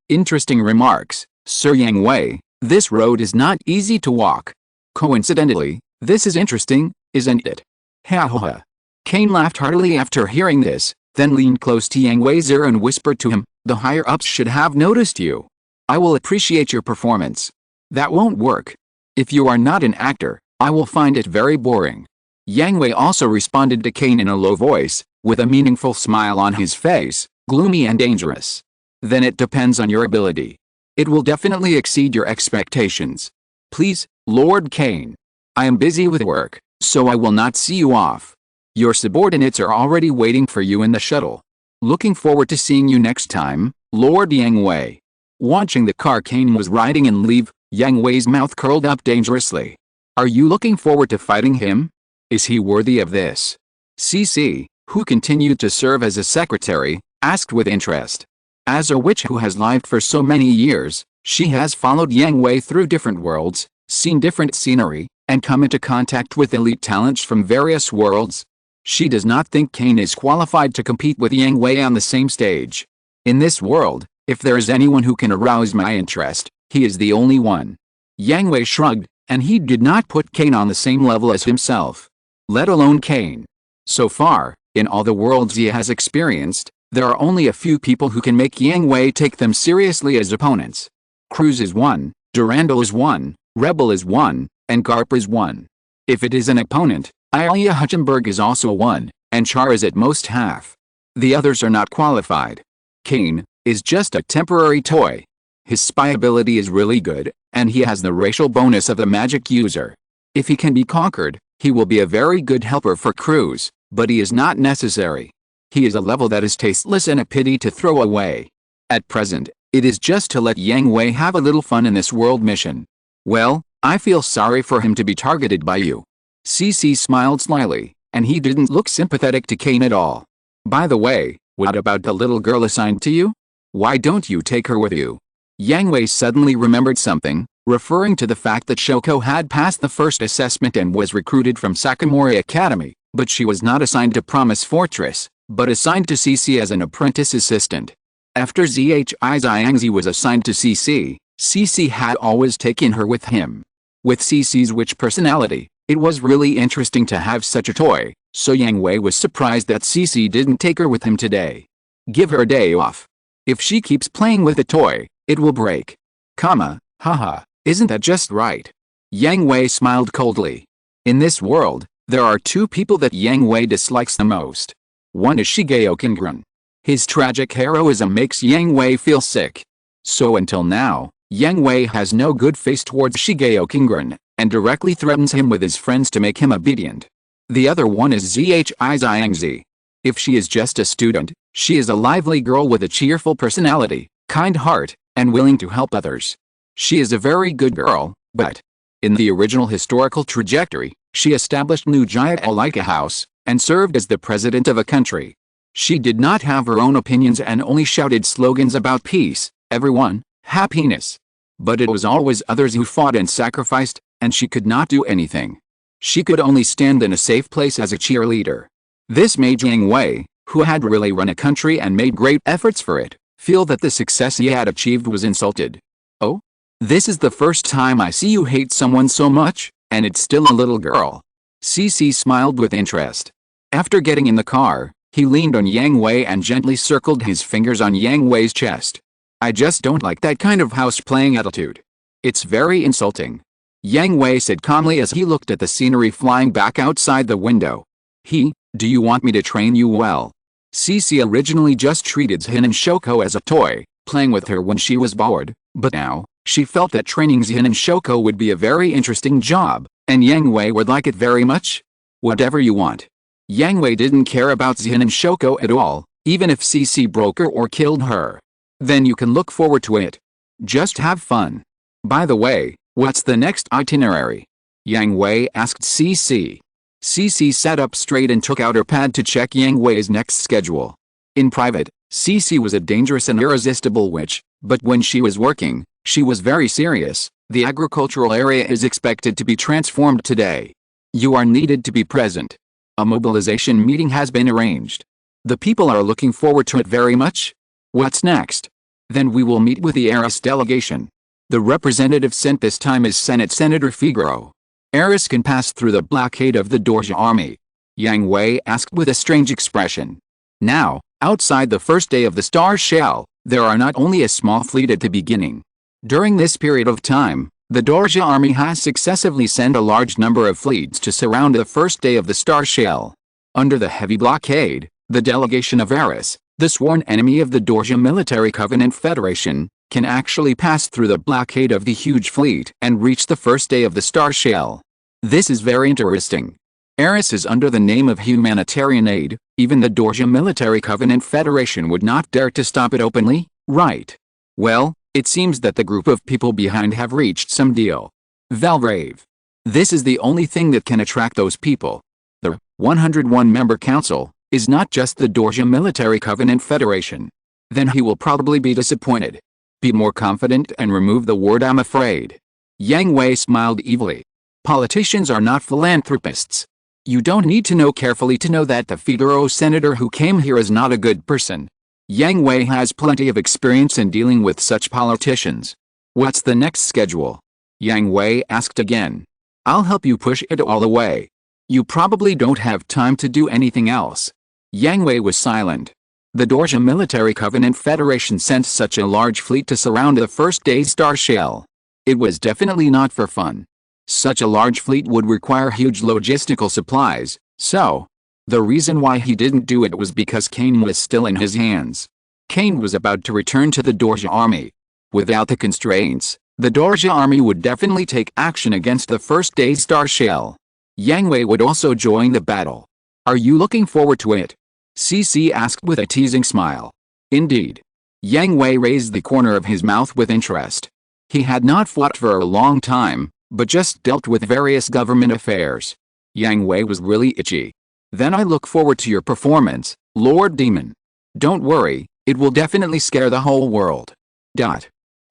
Interesting remarks, Sir Yang Hui. This road is not easy to walk. Coincidentally, this is interesting, isn't it? Ha ha ha. Kane laughed heartily after hearing this, then leaned close to Yang Hui's ear and whispered to him, the higher-ups should have noticed you. I will appreciate your performance. That won't work. If you are not an actor, I will find it very boring. Yang Hui also responded to Kane in a low voice, with a meaningful smile on his face, gloomy and dangerous. Then it depends on your ability. It will definitely exceed your expectations. Please, Lord Kane. I am busy with work, so I will not see you off. Your subordinates are already waiting for you in the shuttle. Looking forward to seeing you next time, Lord Yang Hui. Watching the car Kane was riding in leave, Yang Hui's mouth curled up dangerously. Are you looking forward to fighting him? Is he worthy of this? CC, who continued to serve as a secretary, asked with interest. As a witch who has lived for so many years, she has followed Yang Hui through different worlds, seen different scenery, and come into contact with elite talents from various worlds. She does not think Kane is qualified to compete with Yang Hui on the same stage. In this world, if there is anyone who can arouse my interest, he is the only one. Yang Hui shrugged, and he did not put Kane on the same level as himself. Let alone Kane. So far, in all the worlds he has experienced, there are only a few people who can make Yang Hui take them seriously as opponents. Cruz is one, Durandal is one, Rebel is one, and Garp is one. If it is an opponent, Ilya Hutchenberg is also one, and Char is at most half. The others are not qualified. Kane is just a temporary toy. His spy ability is really good, and he has the racial bonus of a magic user. If he can be conquered, he will be a very good helper for Cruz, but he is not necessary. He is a level that is tasteless and a pity to throw away. At present, it is just to let Yang Hui have a little fun in this world mission. Well, I feel sorry for him to be targeted by you. CC smiled slyly, and he didn't look sympathetic to Kane at all. By the way, what about the little girl assigned to you? Why don't you take her with you? Yang Hui suddenly remembered something, referring to the fact that Shoko had passed the first assessment and was recruited from Sakamori Academy, but she was not assigned to Promise Fortress, but assigned to CC as an apprentice assistant. After Zhi Xiangzi was assigned to CC, CC had always taken her with him. With CC's witch personality, it was really interesting to have such a toy, so Yang Hui was surprised that CC didn't take her with him today. Give her a day off. If she keeps playing with the toy, it will break. Haha, isn't that just right? Yang Hui smiled coldly. In this world, there are two people that Yang Hui dislikes the most. One is Shigeo Kingren. His tragic heroism makes Yang Hui feel sick. So until now, Yang Hui has no good face towards Shigeo Kingren, and directly threatens him with his friends to make him obedient. The other one is Zhi Xiangzi. If she is just a student, she is a lively girl with a cheerful personality, kind heart, and willing to help others. She is a very good girl, but in the original historical trajectory, she established Nujaya Alika House, and served as the president of a country. She did not have her own opinions and only shouted slogans about peace, everyone, happiness. But it was always others who fought and sacrificed, and she could not do anything. She could only stand in a safe place as a cheerleader. This made Yang Hui, who had really run a country and made great efforts for it, feel that the success he had achieved was insulted. Oh? This is the first time I see you hate someone so much, and it's still a little girl. CC smiled with interest. After getting in the car, he leaned on Yang Hui and gently circled his fingers on Yang Hui's chest. I just don't like that kind of house-playing attitude. It's very insulting. Yang Hui said calmly as he looked at the scenery flying back outside the window. Do you want me to train you well? CC originally just treated Zhin and Shoko as a toy, playing with her when she was bored, but now, she felt that training Zhin and Shoko would be a very interesting job, and Yang Hui would like it very much. Whatever you want. Yang Hui didn't care about Zhin and Shoko at all, even if CC broke her or killed her. Then you can look forward to it. Just have fun. By the way, what's the next itinerary? Yang Hui asked CC. CC sat up straight and took out her pad to check Yang Hui's next schedule. In private, CC was a dangerous and irresistible witch, but when she was working, she was very serious. The agricultural area is expected to be transformed today. You are needed to be present. A mobilization meeting has been arranged. The people are looking forward to it very much. What's next? Then we will meet with the Eris delegation. The representative sent this time is Senate Senator Figaro. Eris can pass through the blockade of the Dorja army. Yang Hui asked with a strange expression. Now, outside the first day of the Star Shell, there are not only a small fleet at the beginning. During this period of time, the Dorja army has successively sent a large number of fleets to surround the first day of the Star Shell. Under the heavy blockade, the delegation of Eris, the sworn enemy of the Dorja Military Covenant Federation, can actually pass through the blockade of the huge fleet and reach the first day of the Star Shell. This is very interesting. Eris is under the name of humanitarian aid. Even the Dorja Military Covenant Federation would not dare to stop it openly, right? Well, it seems that the group of people behind have reached some deal. Valrave. This is the only thing that can attract those people. The 101-member council is not just the Dorja Military Covenant Federation. Then he will probably be disappointed. Be more confident and remove the word "I'm afraid." Yang Hui smiled evilly. Politicians are not philanthropists. You don't need to know carefully to know that the Figaro senator who came here is not a good person. Yang Hui has plenty of experience in dealing with such politicians. What's the next schedule? Yang Hui asked again. I'll help you push it all away. You probably don't have time to do anything else. Yang Hui was silent. The Dorja Military Covenant Federation sent such a large fleet to surround the first day Star Shell. It was definitely not for fun. Such a large fleet would require huge logistical supplies, so the reason why he didn't do it was because Kane was still in his hands. Kane was about to return to the Dorja army. Without the constraints, the Dorja army would definitely take action against the first day Star Shell. Yang Hui would also join the battle. Are you looking forward to it? CC asked with a teasing smile. Indeed. Yang Hui raised the corner of his mouth with interest. He had not fought for a long time, but just dealt with various government affairs. Yang Hui was really itchy. Then I look forward to your performance, Lord Demon. Don't worry, it will definitely scare the whole world.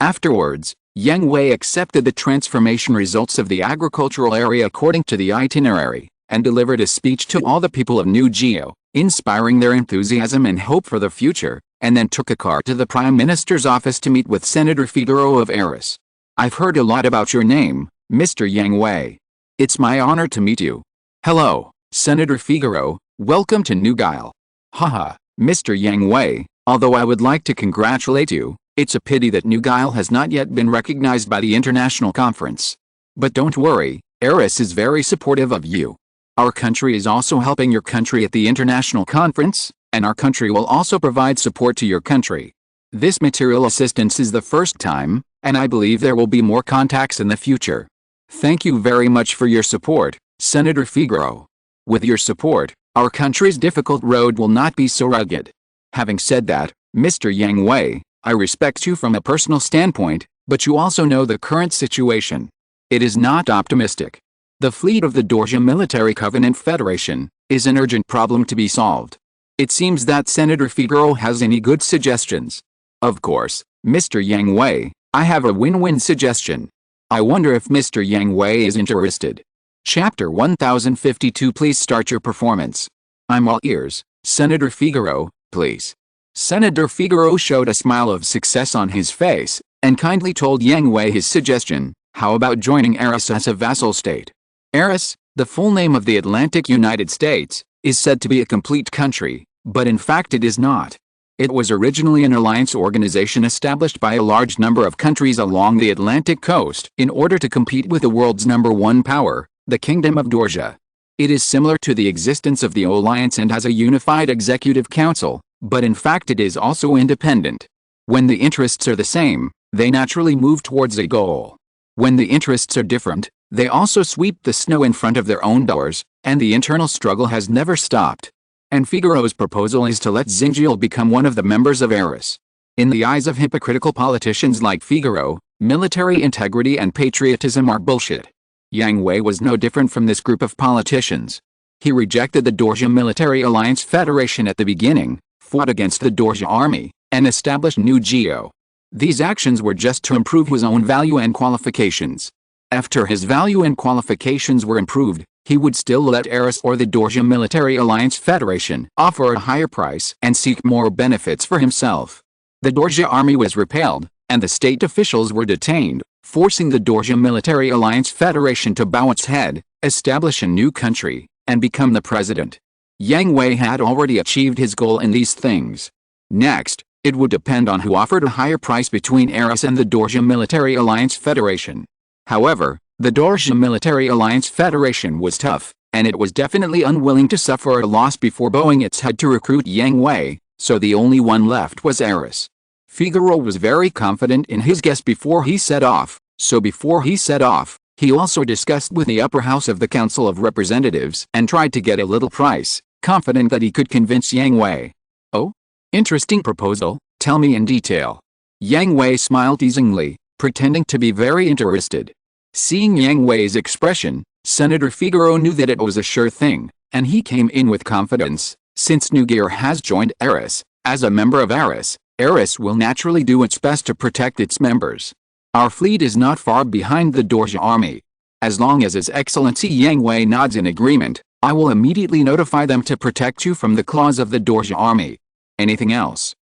Afterwards, Yang Hui accepted the transformation results of the agricultural area according to the itinerary, and delivered a speech to all the people of New Geo, inspiring their enthusiasm and hope for the future, and then took a car to the Prime Minister's office to meet with Senator Figaro of Eris. I've heard a lot about your name, Mr. Yang Hui. It's my honor to meet you. Hello, Senator Figaro, welcome to New Guile. Haha, Mr. Yang Hui, although I would like to congratulate you, it's a pity that New Guile has not yet been recognized by the international conference. But don't worry, Eris is very supportive of you. Our country is also helping your country at the international conference, and our country will also provide support to your country. This material assistance is the first time, and I believe there will be more contacts in the future. Thank you very much for your support, Senator Figaro. With your support, our country's difficult road will not be so rugged. Having said that, Mr. Yang Hui, I respect you from a personal standpoint, but you also know the current situation. It is not optimistic. The fleet of the Dorja Military Covenant Federation is an urgent problem to be solved. It seems that Senator Figaro has any good suggestions. Of course, Mr. Yang Hui, I have a win-win suggestion. I wonder if Mr. Yang Hui is interested. Chapter 1052. Please start your performance. I'm all ears, Senator Figaro, please. Senator Figaro showed a smile of success on his face, and kindly told Yang Hui his suggestion. How about joining Eris as a vassal state? Eris, the full name of the Atlantic United States, is said to be a complete country, but in fact it is not. It was originally an alliance organization established by a large number of countries along the Atlantic coast in order to compete with the world's #1 power, the Kingdom of Dorja. It is similar to the existence of the alliance and has a unified executive council, but in fact it is also independent. When the interests are the same, they naturally move towards a goal. When the interests are different, they also sweep the snow in front of their own doors, and the internal struggle has never stopped. And Figaro's proposal is to let Xinjiang become one of the members of Eris. In the eyes of hypocritical politicians like Figaro, military integrity and patriotism are bullshit. Yang Hui was no different from this group of politicians. He rejected the Dorja Military Alliance Federation at the beginning, fought against the Dorja army, and established New Geo. These actions were just to improve his own value and qualifications. After his value and qualifications were improved, he would still let Eris or the Dorsia Military Alliance Federation offer a higher price and seek more benefits for himself. The Dorsia army was repelled, and the state officials were detained, forcing the Dorsia Military Alliance Federation to bow its head, establish a new country, and become the president. Yang Hui had already achieved his goal in these things. Next, it would depend on who offered a higher price between Eris and the Dorsia Military Alliance Federation. However, the Dorsia Military Alliance Federation was tough, and it was definitely unwilling to suffer a loss before bowing its head to recruit Yang Hui, so the only one left was Eris. Figaro was very confident in his guess before he set off, so before he set off, he also discussed with the upper house of the Council of Representatives and tried to get a little price, confident that he could convince Yang Hui. Oh? Interesting proposal, tell me in detail. Yang Hui smiled teasingly, pretending to be very interested. Seeing Yang Hui's expression, Senator Figaro knew that it was a sure thing, and he came in with confidence. Since New Gear has joined Eris, as a member of Eris, Eris will naturally do its best to protect its members. Our fleet is not far behind the Dorsia army. As long as His Excellency Yang Hui nods in agreement, I will immediately notify them to protect you from the claws of the Dorsia army. Anything else?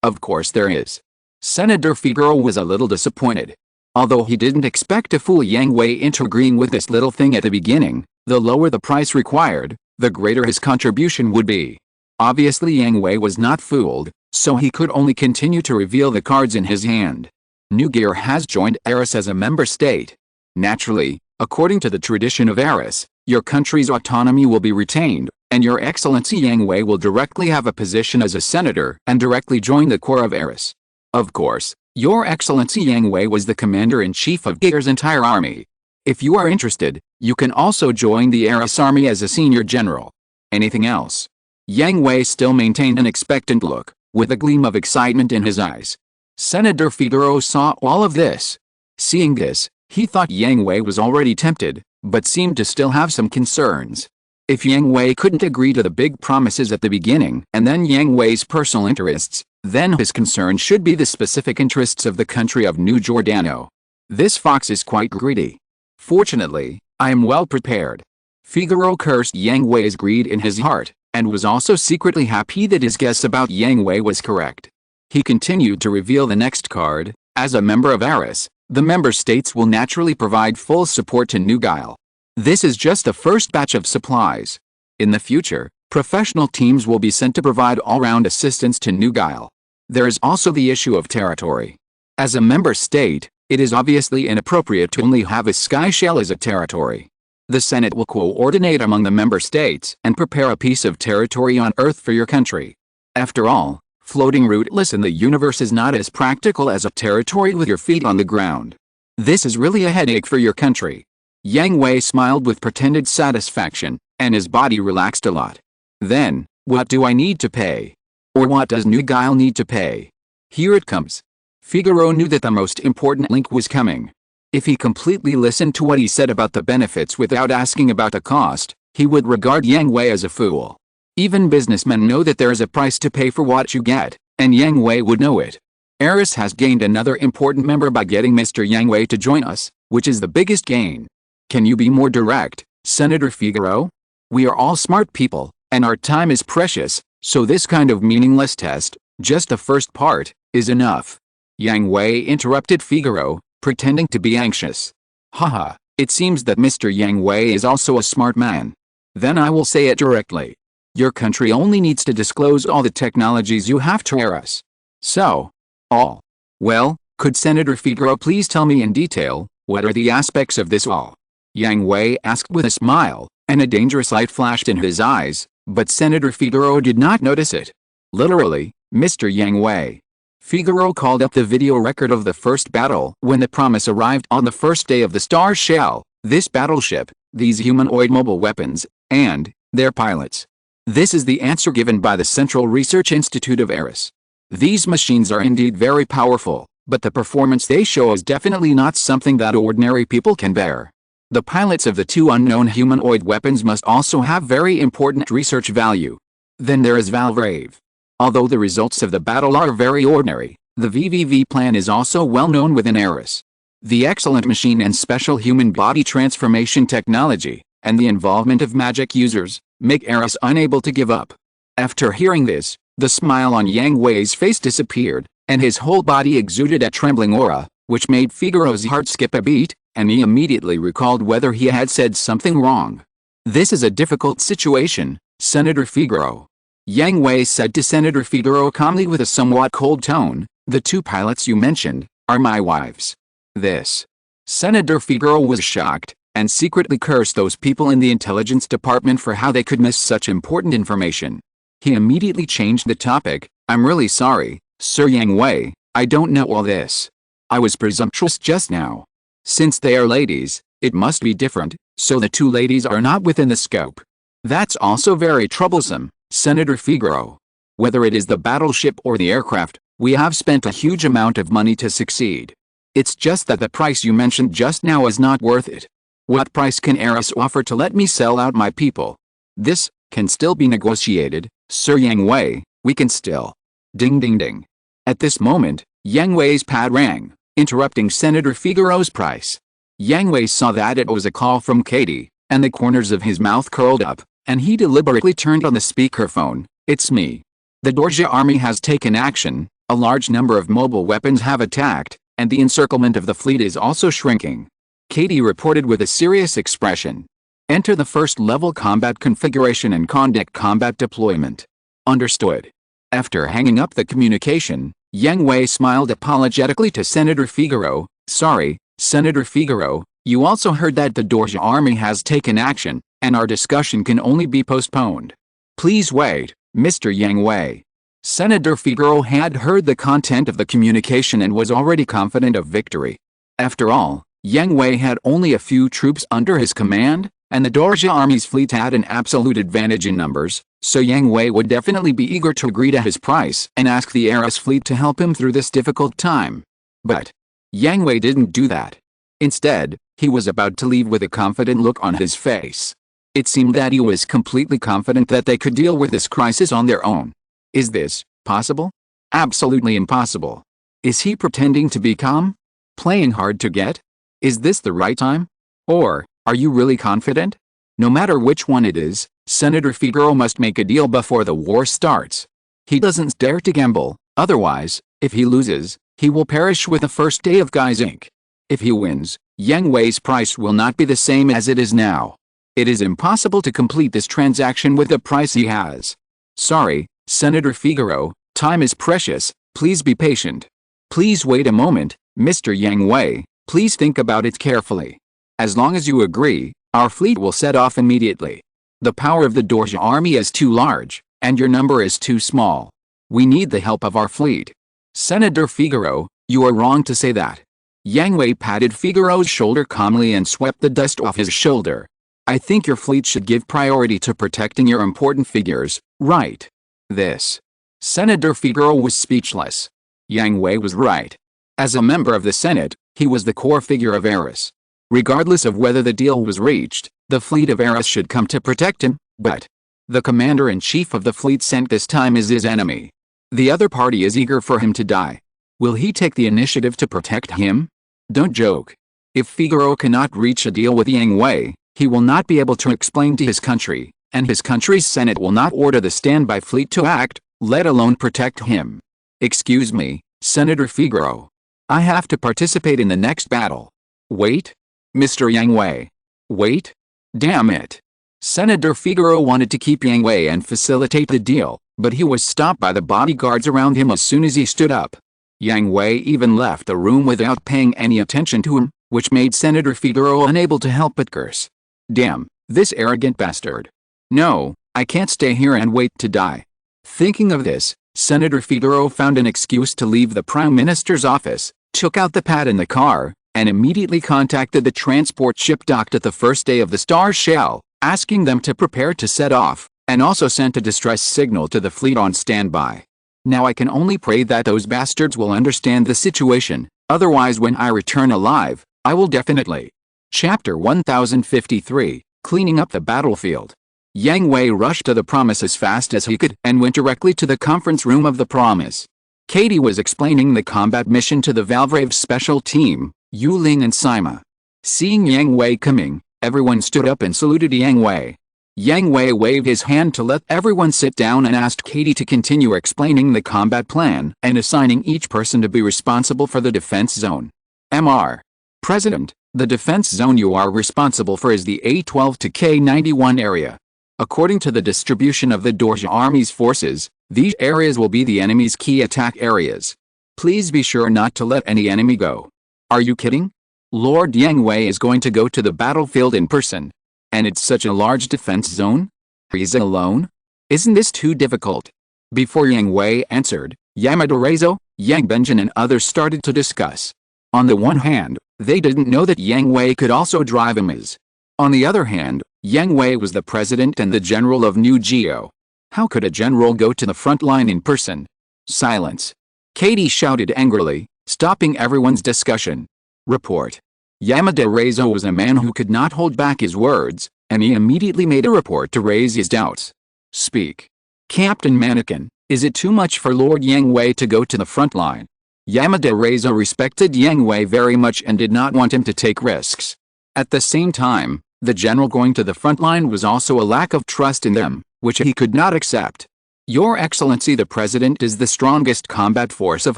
Of course there is. Senator Figaro was a little disappointed. Although he didn't expect to fool Yang Hui into agreeing with this little thing at the beginning, the lower the price required, the greater his contribution would be. Obviously Yang Hui was not fooled, so he could only continue to reveal the cards in his hand. New Gear has joined Eris as a member state. Naturally, according to the tradition of Eris, your country's autonomy will be retained, and Your Excellency Yang Hui will directly have a position as a senator and directly join the core of Eris. Of course, Your Excellency Yang Hui was the commander-in-chief of Gear's entire army. If you are interested, you can also join the Eris army as a senior general. Anything else? Yang Hui still maintained an expectant look, with a gleam of excitement in his eyes. Senator Figaro saw all of this. Seeing this, he thought Yang Hui was already tempted, but seemed to still have some concerns. If Yang Hui couldn't agree to the big promises at the beginning and then Yang Hui's personal interests, then his concern should be the specific interests of the country of New Giordano. This fox is quite greedy. Fortunately, I am well prepared. Figaro cursed Yang Hui's greed in his heart, and was also secretly happy that his guess about Yang Hui was correct. He continued to reveal the next card. As a member of Eris, the member states will naturally provide full support to New Guile. This is just the first batch of supplies. In the future, professional teams will be sent to provide all-round assistance to New Guile. There is also the issue of territory. As a member state, it is obviously inappropriate to only have a sky shell as a territory. The Senate will coordinate among the member states and prepare a piece of territory on Earth for your country. After all, floating rootless in the universe is not as practical as a territory with your feet on the ground. This is really a headache for your country. Yang Hui smiled with pretended satisfaction, and his body relaxed a lot. Then, what do I need to pay? Or what does New Guile need to pay? Here it comes. Figaro knew that the most important link was coming. If he completely listened to what he said about the benefits without asking about the cost, he would regard Yang Hui as a fool. Even businessmen know that there is a price to pay for what you get, and Yang Hui would know it. Eris has gained another important member by getting Mr. Yang Hui to join us, which is the biggest gain. Can you be more direct, Senator Figaro? We are all smart people, and our time is precious, so this kind of meaningless test, just the first part, is enough. Yang Hui interrupted Figaro, pretending to be anxious. Haha, it seems that Mr. Yang Hui is also a smart man. Then I will say it directly. Your country only needs to disclose all the technologies you have to Eris. So, all. Well, could Senator Figaro please tell me in detail, what are the aspects of this all? Yang Hui asked with a smile, and a dangerous light flashed in his eyes, but Senator Figaro did not notice it. Literally, Mr. Yang Hui. Figaro called up the video record of the first battle when the promise arrived on the first day of the Star Shell, this battleship, these humanoid mobile weapons, and their pilots. This is the answer given by the Central Research Institute of Eris. These machines are indeed very powerful, but the performance they show is definitely not something that ordinary people can bear. The pilots of the two unknown humanoid weapons must also have very important research value. Then there is Valvrave. Although the results of the battle are very ordinary, The VVV plan is also well known within Eris. The excellent machine and special human body transformation technology, and the involvement of magic users, make Eris unable to give up. After hearing this, the smile on Yang Hui's face disappeared, and his whole body exuded a trembling aura, which made Figaro's heart skip a beat, and he immediately recalled whether he had said something wrong. "This is a difficult situation, Senator Figaro," Yang Hui said to Senator Figaro calmly with a somewhat cold tone. "The two pilots you mentioned are my wives." This. Senator Figaro was shocked, and secretly cursed those people in the intelligence department for how they could miss such important information. He immediately changed the topic. "I'm really sorry, Sir Yang Hui, I don't know all this. I was presumptuous just now. Since they are ladies, it must be different, so the two ladies are not within the scope. That's also very troublesome, Senator Figaro. Whether it is the battleship or the aircraft, we have spent a huge amount of money to succeed. It's just that the price you mentioned just now is not worth it. What price can Eris offer to let me sell out my people?" "This can still be negotiated, Sir Yang Hui, we can still." Ding ding ding. At this moment, Yang Hui's pad rang, interrupting Senator Figaro's price. Yang Hui saw that it was a call from Katie, and the corners of his mouth curled up, and he deliberately turned on the speakerphone. "It's me. The Dorja army has taken action, a large number of mobile weapons have attacked, and the encirclement of the fleet is also shrinking," Katie reported with a serious expression. "Enter the first-level combat configuration and conduct combat deployment." "Understood." After hanging up the communication, Yang Hui smiled apologetically to Senator Figaro. "Sorry, Senator Figaro, you also heard that the Dorja army has taken action, and our discussion can only be postponed. Please wait, Mr. Yang Hui." Senator Figaro had heard the content of the communication and was already confident of victory. After all, Yang Hui had only a few troops under his command, and the Dorja army's fleet had an absolute advantage in numbers, so Yang Hui would definitely be eager to agree to his price and ask the Eris fleet to help him through this difficult time. But Yang Hui didn't do that. Instead, he was about to leave with a confident look on his face. It seemed that he was completely confident that they could deal with this crisis on their own. Is this possible? Absolutely impossible. Is he pretending to be calm? Playing hard to get? Is this the right time? Or are you really confident? No matter which one it is, Senator Figaro must make a deal before the war starts. He doesn't dare to gamble, otherwise, if he loses, he will perish with the first day of Guys Inc. If he wins, Yang Hui's price will not be the same as it is now. It is impossible to complete this transaction with the price he has. Sorry, Senator Figaro, time is precious, please be patient. Please wait a moment, Mr. Yang Hui, please think about it carefully. As long as you agree, our fleet will set off immediately. The power of the Dorja army is too large, and your number is too small. We need the help of our fleet. Senator Figaro, you are wrong to say that. Yang Hui patted Figaro's shoulder calmly and swept the dust off his shoulder. I think your fleet should give priority to protecting your important figures, right? This. Senator Figaro was speechless. Yang Hui was right. As a member of the Senate, he was the core figure of Eris. Regardless of whether the deal was reached, the fleet of Eris should come to protect him, but the commander-in-chief of the fleet sent this time is his enemy. The other party is eager for him to die. Will he take the initiative to protect him? Don't joke. If Figaro cannot reach a deal with Yang Hui, he will not be able to explain to his country, and his country's Senate will not order the standby fleet to act, let alone protect him. Excuse me, Senator Figaro. I have to participate in the next battle. Wait? Mr. Yang Hui. Wait? Damn it. Senator Figaro wanted to keep Yang Hui and facilitate the deal, but he was stopped by the bodyguards around him as soon as he stood up. Yang Hui even left the room without paying any attention to him, which made Senator Figaro unable to help but curse. Damn, this arrogant bastard. No, I can't stay here and wait to die. Thinking of this, Senator Figaro found an excuse to leave the Prime Minister's office, took out the pad in the car, and immediately contacted the transport ship docked at the first day of the Star Shell, asking them to prepare to set off, and also sent a distress signal to the fleet on standby. Now I can only pray that those bastards will understand the situation, otherwise when I return alive, I will definitely. Chapter 1053, Cleaning Up the Battlefield. Yang Hui rushed to the Promise as fast as he could and went directly to the conference room of the Promise. Katie was explaining the combat mission to the Valvrave special team, Yuling and Sima. Seeing Yang Hui coming, everyone stood up and saluted Yang Hui. Yang Hui waved his hand to let everyone sit down and asked Katie to continue explaining the combat plan and assigning each person to be responsible for the defense zone. Mr. President, the defense zone you are responsible for is the A12 to K91 area. According to the distribution of the Dorje Army's forces, these areas will be the enemy's key attack areas. Please be sure not to let any enemy go. Are you kidding? Lord Yang Hui is going to go to the battlefield in person. And it's such a large defense zone? He's alone? Isn't this too difficult? Before Yang Hui answered, Yamada Reizo, Yang Benjin and others started to discuss. On the one hand, they didn't know that Yang Hui could also drive a Miz. On the other hand, Yang Hui was the president and the general of New Geo. How could a general go to the front line in person? Silence. Katie shouted angrily, stopping everyone's discussion. Report. Yamada Reizo was a man who could not hold back his words, and he immediately made a report to raise his doubts. Speak. Captain Mannequin, is it too much for Lord Yang Hui to go to the front line? Yamada Reizo respected Yang Hui very much and did not want him to take risks. At the same time, the general going to the front line was also a lack of trust in them, which he could not accept. Your Excellency the President is the strongest combat force of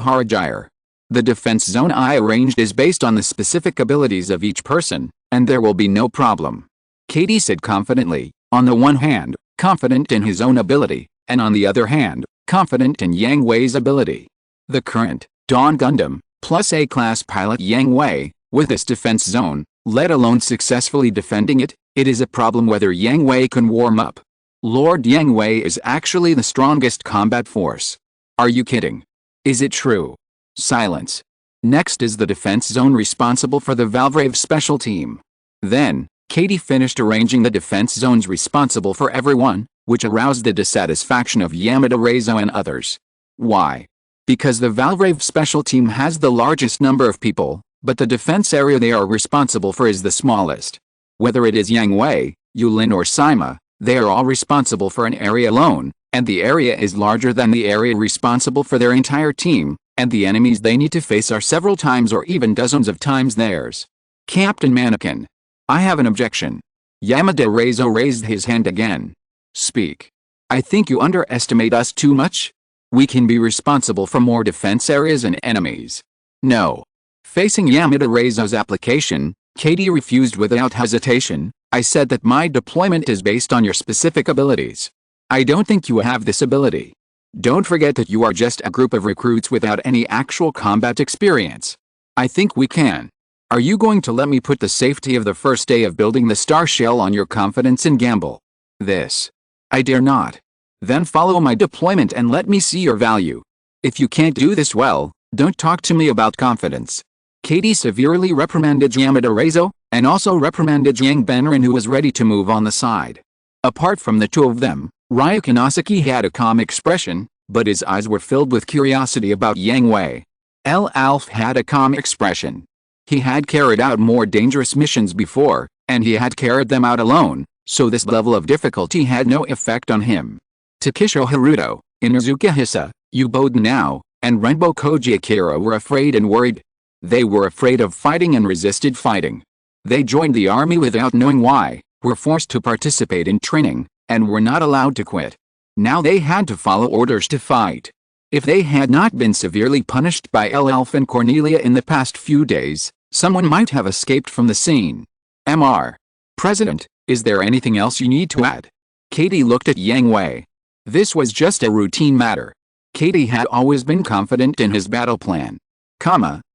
Harajire. The defense zone I arranged is based on the specific abilities of each person, and there will be no problem. Katie said confidently, on the one hand, confident in his own ability, and on the other hand, confident in Yang Hui's ability. The current Dawn Gundam, plus A-class pilot Yang Hui, with this defense zone, let alone successfully defending it, it is a problem whether Yang Hui can warm up. Lord Yang Hui is actually the strongest combat force. Are you kidding? Is it true? Silence. Next is the defense zone responsible for the Valvrave special team. Then, Katie finished arranging the defense zones responsible for everyone, which aroused the dissatisfaction of Yamada Reizo and others. Why? Because the Valvrave special team has the largest number of people, but the defense area they are responsible for is the smallest. Whether it is Yang Hui, Yulin or Sima, they are all responsible for an area alone, and the area is larger than the area responsible for their entire team, and the enemies they need to face are several times or even dozens of times theirs. Captain Mannequin. I have an objection. Yamada Reizo raised his hand again. Speak. I think you underestimate us too much. We can be responsible for more defense areas and enemies. No. Facing Yamada Reizo's application, Katie refused without hesitation. I said that my deployment is based on your specific abilities. I don't think you have this ability. Don't forget that you are just a group of recruits without any actual combat experience. I think we can. Are you going to let me put the safety of the first day of building the star shell on your confidence and gamble? This. I dare not. Then follow my deployment and let me see your value. If you can't do this well, don't talk to me about confidence. Katie severely reprimanded Yamada Reizo, and also reprimanded Yang Benrin who was ready to move on the side. Apart from the two of them, Ryukin Asaki had a calm expression, but his eyes were filled with curiosity about Yang Hui. Alf had a calm expression. He had carried out more dangerous missions before, and he had carried them out alone, so this level of difficulty had no effect on him. Takisho Haruto, Inuzuka Hisa, Yubode Nao, and Renbo Koji Akira were afraid and worried. They were afraid of fighting and resisted fighting. They joined the army without knowing why, were forced to participate in training, and were not allowed to quit. Now they had to follow orders to fight. If they had not been severely punished by Elf and Cornelia in the past few days, someone might have escaped from the scene. Mr. President, is there anything else you need to add? Katie looked at Yang Hui. This was just a routine matter. Katie had always been confident in his battle plan.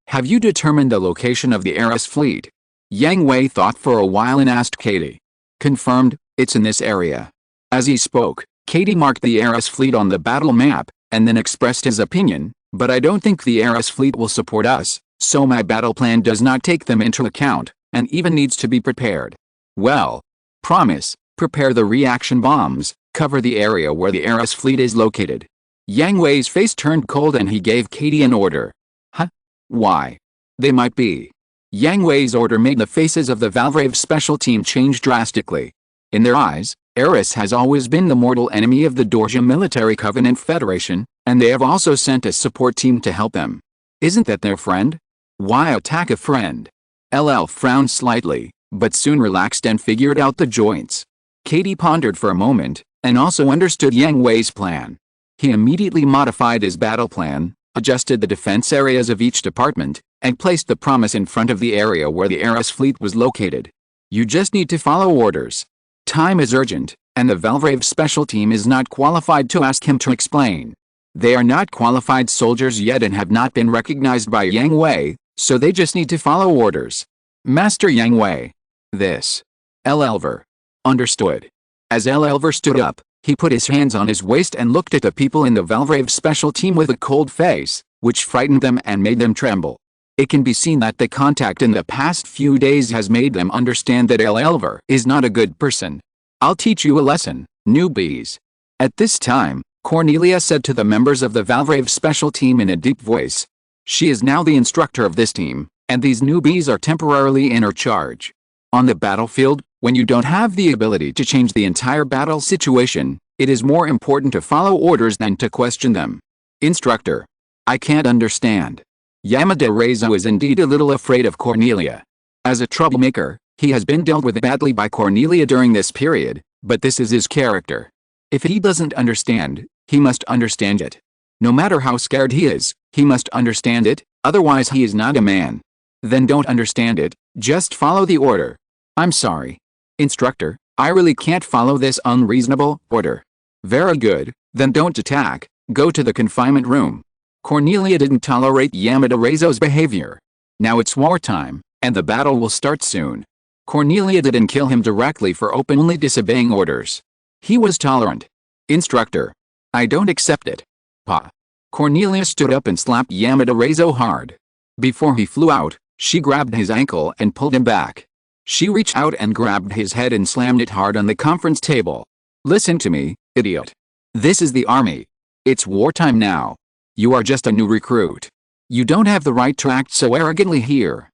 Have you determined the location of the Eris fleet? Yang Hui thought for a while and asked Katie. Confirmed, it's in this area. As he spoke, Katie marked the Eris fleet on the battle map, and then expressed his opinion, but I don't think the Eris fleet will support us, so my battle plan does not take them into account, and even needs to be prepared. Well. Promise, prepare the reaction bombs, cover the area where the Eris fleet is located. Yang Hui's face turned cold and he gave Katie an order. Huh? Why? They might be. Yang Hui's order made the faces of the Valvrave special team change drastically. In their eyes, Eris has always been the mortal enemy of the Dorje Military Covenant Federation, And they have also sent a support team to help them. Isn't that their friend? Why attack a friend? LL frowned slightly, but soon relaxed and figured out the joints. Katie pondered for a moment, and also understood Yang Hui's plan. He immediately modified his battle plan, adjusted the defense areas of each department, and placed the promise in front of the area where the Eris fleet was located. You just need to follow orders. Time is urgent, and the Valvrave special team is not qualified to ask him to explain. They are not qualified soldiers yet and have not been recognized by Yang Hui, so they just need to follow orders. Master Yang Hui. This. Elver. Understood. As Elver stood up, he put his hands on his waist and looked at the people in the Valvrave special team with a cold face, which frightened them and made them tremble. It can be seen that the contact in the past few days has made them understand that Elver is not a good person. I'll teach you a lesson, newbies. At this time, Cornelia said to the members of the Valvrave special team in a deep voice. She is now the instructor of this team, and these newbies are temporarily in her charge. On the battlefield, when you don't have the ability to change the entire battle situation, it is more important to follow orders than to question them. Instructor. I can't understand. Yamada Reizo is indeed a little afraid of Cornelia. As a troublemaker, he has been dealt with badly by Cornelia during this period, but this is his character. If he doesn't understand, he must understand it. No matter how scared he is, he must understand it, otherwise he is not a man. Then don't understand it, just follow the order. I'm sorry. Instructor, I really can't follow this unreasonable order. Very good, then don't attack, go to the confinement room. Cornelia didn't tolerate Yamada Reizo's behavior. Now it's wartime, and the battle will start soon. Cornelia didn't kill him directly for openly disobeying orders. He was tolerant. Instructor. I don't accept it. Pa. Cornelia stood up and slapped Yamada Reizo hard. Before he flew out, she grabbed his ankle and pulled him back. She reached out and grabbed his head and slammed it hard on the conference table. Listen to me, idiot. This is the army. It's wartime now. You are just a new recruit. You don't have the right to act so arrogantly here.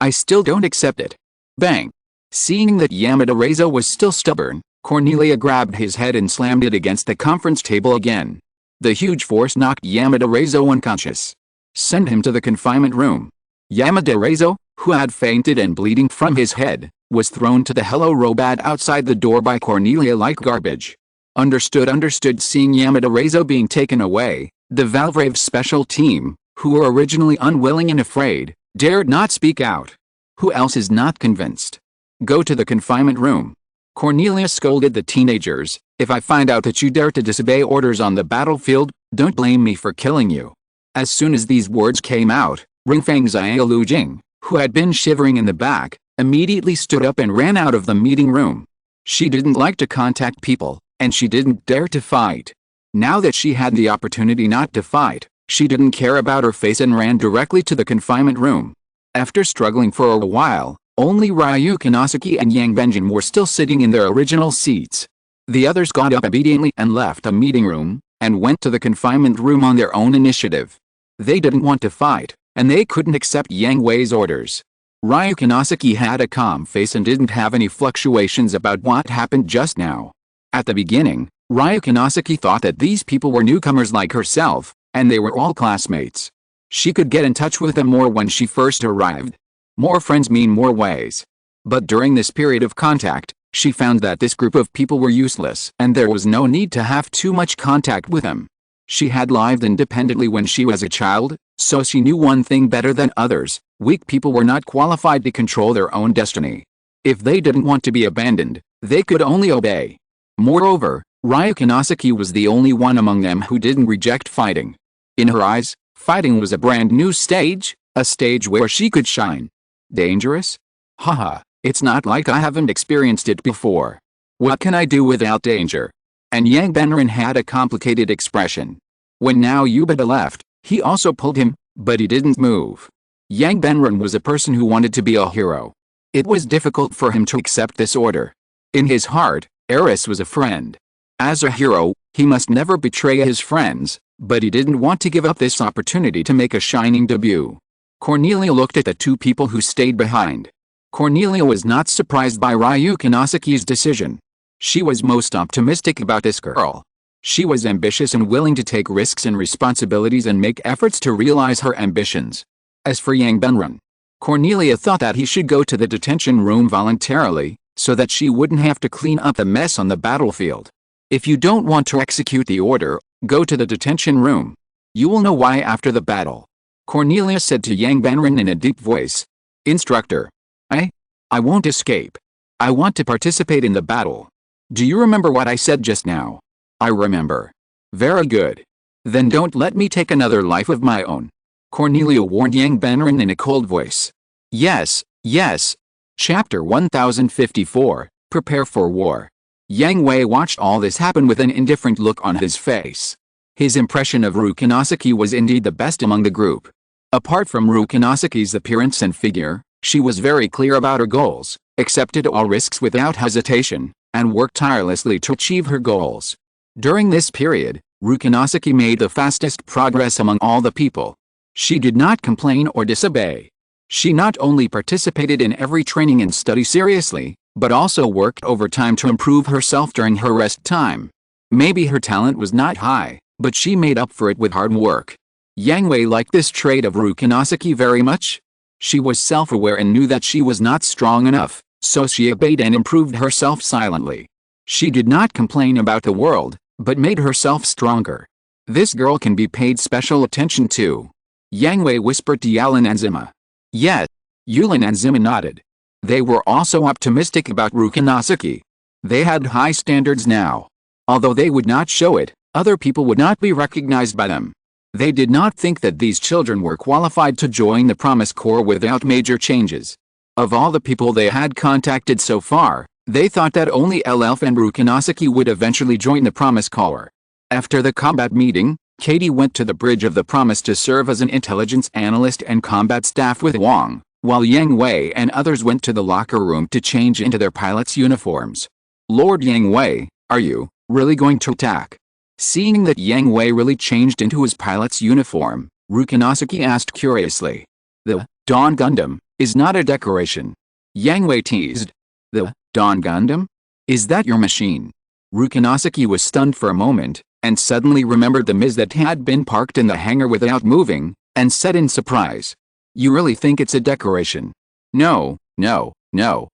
I still don't accept it. Bang. Seeing that Yamada Reizo was still stubborn, Cornelia grabbed his head and slammed it against the conference table again. The huge force knocked Yamada Reizo unconscious. Send him to the confinement room. Yamada Reizo, who had fainted and bleeding from his head, was thrown to the hello robot outside the door by Cornelia like garbage. Understood. Seeing Yamada Reizo being taken away, the Valvrave special team, who were originally unwilling and afraid, dared not speak out. Who else is not convinced? Go to the confinement room. Cornelia scolded the teenagers. If I find out that you dare to disobey orders on the battlefield, don't blame me for killing you. As soon as these words came out, Ringfang Xiaolujing, who had been shivering in the back, immediately stood up and ran out of the meeting room. She didn't like to contact people, and she didn't dare to fight. Now that she had the opportunity not to fight, she didn't care about her face and ran directly to the confinement room. After struggling for a while, only Ryu Konosaki and Yang Benjin were still sitting in their original seats. The others got up obediently and left the meeting room, and went to the confinement room on their own initiative. They didn't want to fight, and they couldn't accept Yang Hui's orders. Ryu Konosaki had a calm face and didn't have any fluctuations about what happened just now. At the beginning, Ryu Konosaki thought that these people were newcomers like herself, and they were all classmates. She could get in touch with them more when she first arrived. More friends mean more ways. But during this period of contact, she found that this group of people were useless and there was no need to have too much contact with them. She had lived independently when she was a child, so she knew one thing better than others: weak people were not qualified to control their own destiny. If they didn't want to be abandoned, they could only obey. Moreover, Ryu Konosaki was the only one among them who didn't reject fighting. In her eyes, fighting was a brand new stage, a stage where she could shine. Dangerous? Haha, it's not like I haven't experienced it before. What can I do without danger? And Yang Benrin had a complicated expression. When now Yubada left, he also pulled him, but he didn't move. Yang Benrin was a person who wanted to be a hero. It was difficult for him to accept this order. In his heart, Eris was a friend. As a hero, he must never betray his friends, but he didn't want to give up this opportunity to make a shining debut. Cornelia looked at the two people who stayed behind. Cornelia was not surprised by Ryu Konosaki's decision. She was most optimistic about this girl. She was ambitious and willing to take risks and responsibilities and make efforts to realize her ambitions. As for Yang Benren, Cornelia thought that he should go to the detention room voluntarily, so that she wouldn't have to clean up the mess on the battlefield. If you don't want to execute the order, go to the detention room. You will know why after the battle. Cornelia said to Yang Benren in a deep voice. Instructor. I won't escape. I want to participate in the battle. Do you remember what I said just now? I remember. Very good. Then don't let me take another life of my own. Cornelia warned Yang Benren in a cold voice. Yes, yes. Chapter 1054, Prepare for War. Yang Hui watched all this happen with an indifferent look on his face. His impression of Rukinosaki was indeed the best among the group. Apart from Rukinosaki's appearance and figure, she was very clear about her goals, accepted all risks without hesitation, and worked tirelessly to achieve her goals. During this period, Rukinosaki made the fastest progress among all the people. She did not complain or disobey. She not only participated in every training and study seriously, but also worked overtime to improve herself during her rest time. Maybe her talent was not high, but she made up for it with hard work. Yang Hui liked this trait of Rukinosaki very much. She was self-aware and knew that she was not strong enough, so she obeyed and improved herself silently. She did not complain about the world, but made herself stronger. This girl can be paid special attention to. Yang Hui whispered to Yulin and Zima. Yes. Yulin and Zima nodded. They were also optimistic about Rukinosaki. They had high standards now. Although they would not show it, other people would not be recognized by them. They did not think that these children were qualified to join the Promise Corps without major changes. Of all the people they had contacted so far, they thought that only Elf and Rukinosaki would eventually join the Promise Corps. After the combat meeting, Katie went to the Bridge of the Promise to serve as an intelligence analyst and combat staff with Wang, while Yang Hui and others went to the locker room to change into their pilots' uniforms. Lord Yang Hui, are you really going to attack? Seeing that Yang Hui really changed into his pilot's uniform, Rukinosaki asked curiously. The Dawn Gundam is not a decoration. Yang Hui teased. The Dawn Gundam? Is that your machine? Rukinosaki was stunned for a moment, and suddenly remembered the Miz that had been parked in the hangar without moving, and said in surprise. You really think it's a decoration? No,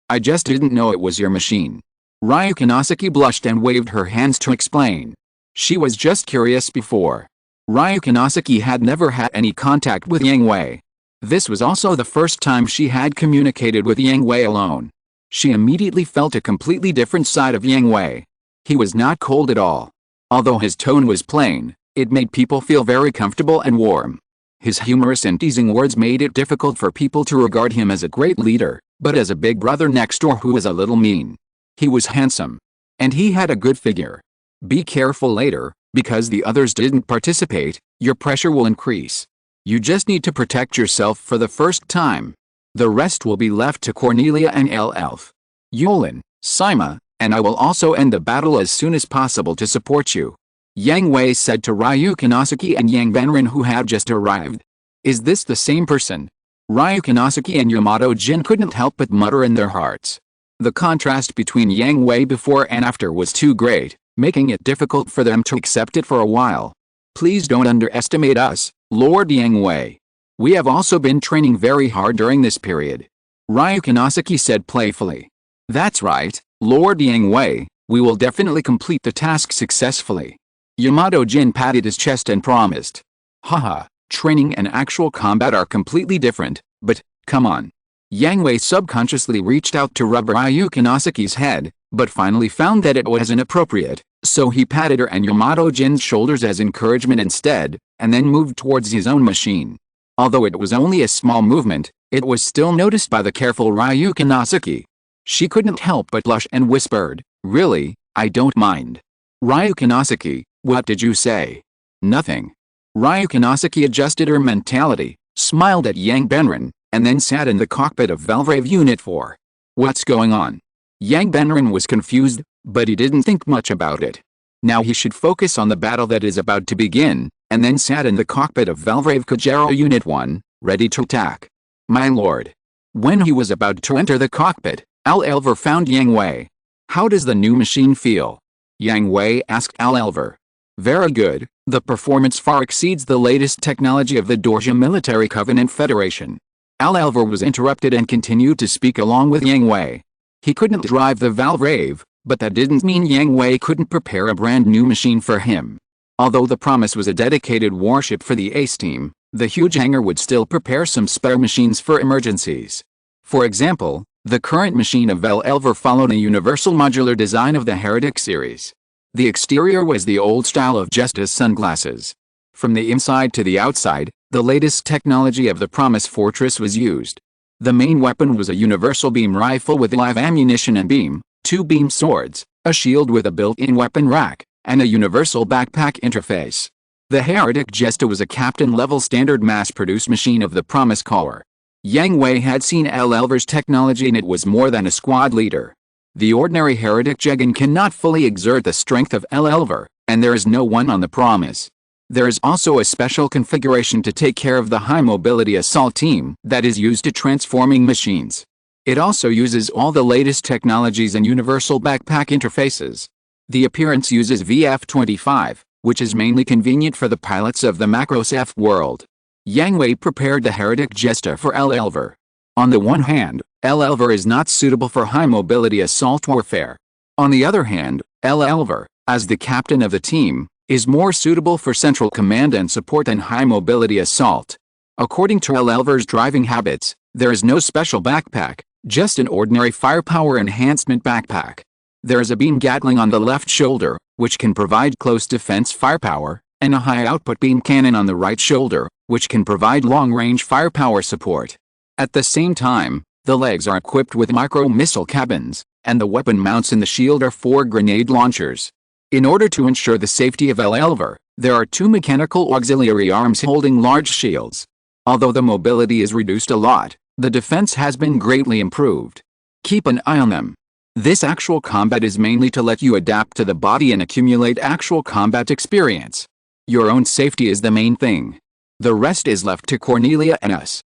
I just didn't know it was your machine. Rukinosaki blushed and waved her hands to explain. She was just curious before. Rukinosaki had never had any contact with Yang Hui. This was also the first time she had communicated with Yang Hui alone. She immediately felt a completely different side of Yang Hui. He was not cold at all. Although his tone was plain, it made people feel very comfortable and warm. His humorous and teasing words made it difficult for people to regard him as a great leader, but as a big brother next door who was a little mean. He was handsome. And he had a good figure. Be careful later, because the others didn't participate, your pressure will increase. You just need to protect yourself for the first time. The rest will be left to Cornelia and Elf. Yulin, Sima, and I will also end the battle as soon as possible to support you. Yang Hui said to Rukinosaki and Yang Benren who had just arrived. Is this the same person? Rukinosaki and Yamato Jin couldn't help but mutter in their hearts. The contrast between Yang Hui before and after was too great, making it difficult for them to accept it for a while. Please don't underestimate us, Lord Yang Hui. We have also been training very hard during this period. Rukinosaki said playfully. That's right, Lord Yang Hui, we will definitely complete the task successfully. Yamato Jin patted his chest and promised. Haha, training and actual combat are completely different, but, come on. Yang Hui subconsciously reached out to rub Rukinosaki's head, but finally found that it was inappropriate, so he patted her and Yamato Jin's shoulders as encouragement instead, and then moved towards his own machine. Although it was only a small movement, it was still noticed by the careful Rukinosaki. She couldn't help but blush and whispered, Really, I don't mind. Rukinosaki, what did you say? Nothing. Rukinosaki adjusted her mentality, smiled at Yang Benren, and then sat in the cockpit of Valvrave Unit 4. What's going on? Yang Benren was confused, but he didn't think much about it. Now he should focus on the battle that is about to begin, and then sat in the cockpit of Valvrave Kajero Unit 1, ready to attack. My lord. When he was about to enter the cockpit, Elver found Yang Hui. How does the new machine feel? Yang Hui asked Elver. Very good. The performance far exceeds the latest technology of the Dorsia Military Covenant Federation. Elver was interrupted and continued to speak along with Yang Hui. He couldn't drive the Valvrave, but that didn't mean Yang Hui couldn't prepare a brand new machine for him. Although the Promise was a dedicated warship for the Ace team, the huge hangar would still prepare some spare machines for emergencies. For example, the current machine of Elver followed a universal modular design of the Heretic series. The exterior was the old style of Jesta's sunglasses. From the inside to the outside, the latest technology of the Promise Fortress was used. The main weapon was a universal beam rifle with live ammunition and beam, 2 beam swords, a shield with a built-in weapon rack, and a universal backpack interface. The Heretic Jesta was a captain-level standard mass-produced machine of the Promise Corps. Yang Hui had seen Elver's technology and it was more than a squad leader. The ordinary Heretic Jegan cannot fully exert the strength of Elver, and there is no one on the Promise. There is also a special configuration to take care of the high-mobility assault team that is used to transforming machines. It also uses all the latest technologies and universal backpack interfaces. The appearance uses VF-25, which is mainly convenient for the pilots of the Macros F world. Yang Hui prepared the Heretic Jesta for Elver. On the one hand, Elver is not suitable for high-mobility assault warfare. On the other hand, Elver, as the captain of the team, is more suitable for central command and support than high-mobility assault. According to Elver's driving habits, there is no special backpack, just an ordinary firepower enhancement backpack. There is a beam Gatling on the left shoulder, which can provide close defense firepower, and a high-output beam cannon on the right shoulder, which can provide long-range firepower support. At the same time, the legs are equipped with micro-missile cabins, and the weapon mounts in the shield are 4 grenade launchers. In order to ensure the safety of Elver, there are 2 mechanical auxiliary arms holding large shields. Although the mobility is reduced a lot, the defense has been greatly improved. Keep an eye on them. This actual combat is mainly to let you adapt to the body and accumulate actual combat experience. Your own safety is the main thing. The rest is left to Cornelia and us.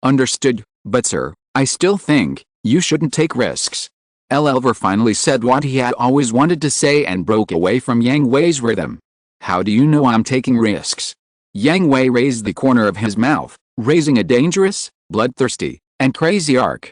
Understood, but sir, I still think you shouldn't take risks. Elver finally said what he had always wanted to say and broke away from Yang Hui's rhythm. How do you know I'm taking risks? Yang Hui raised the corner of his mouth, raising a dangerous, bloodthirsty, and crazy arc.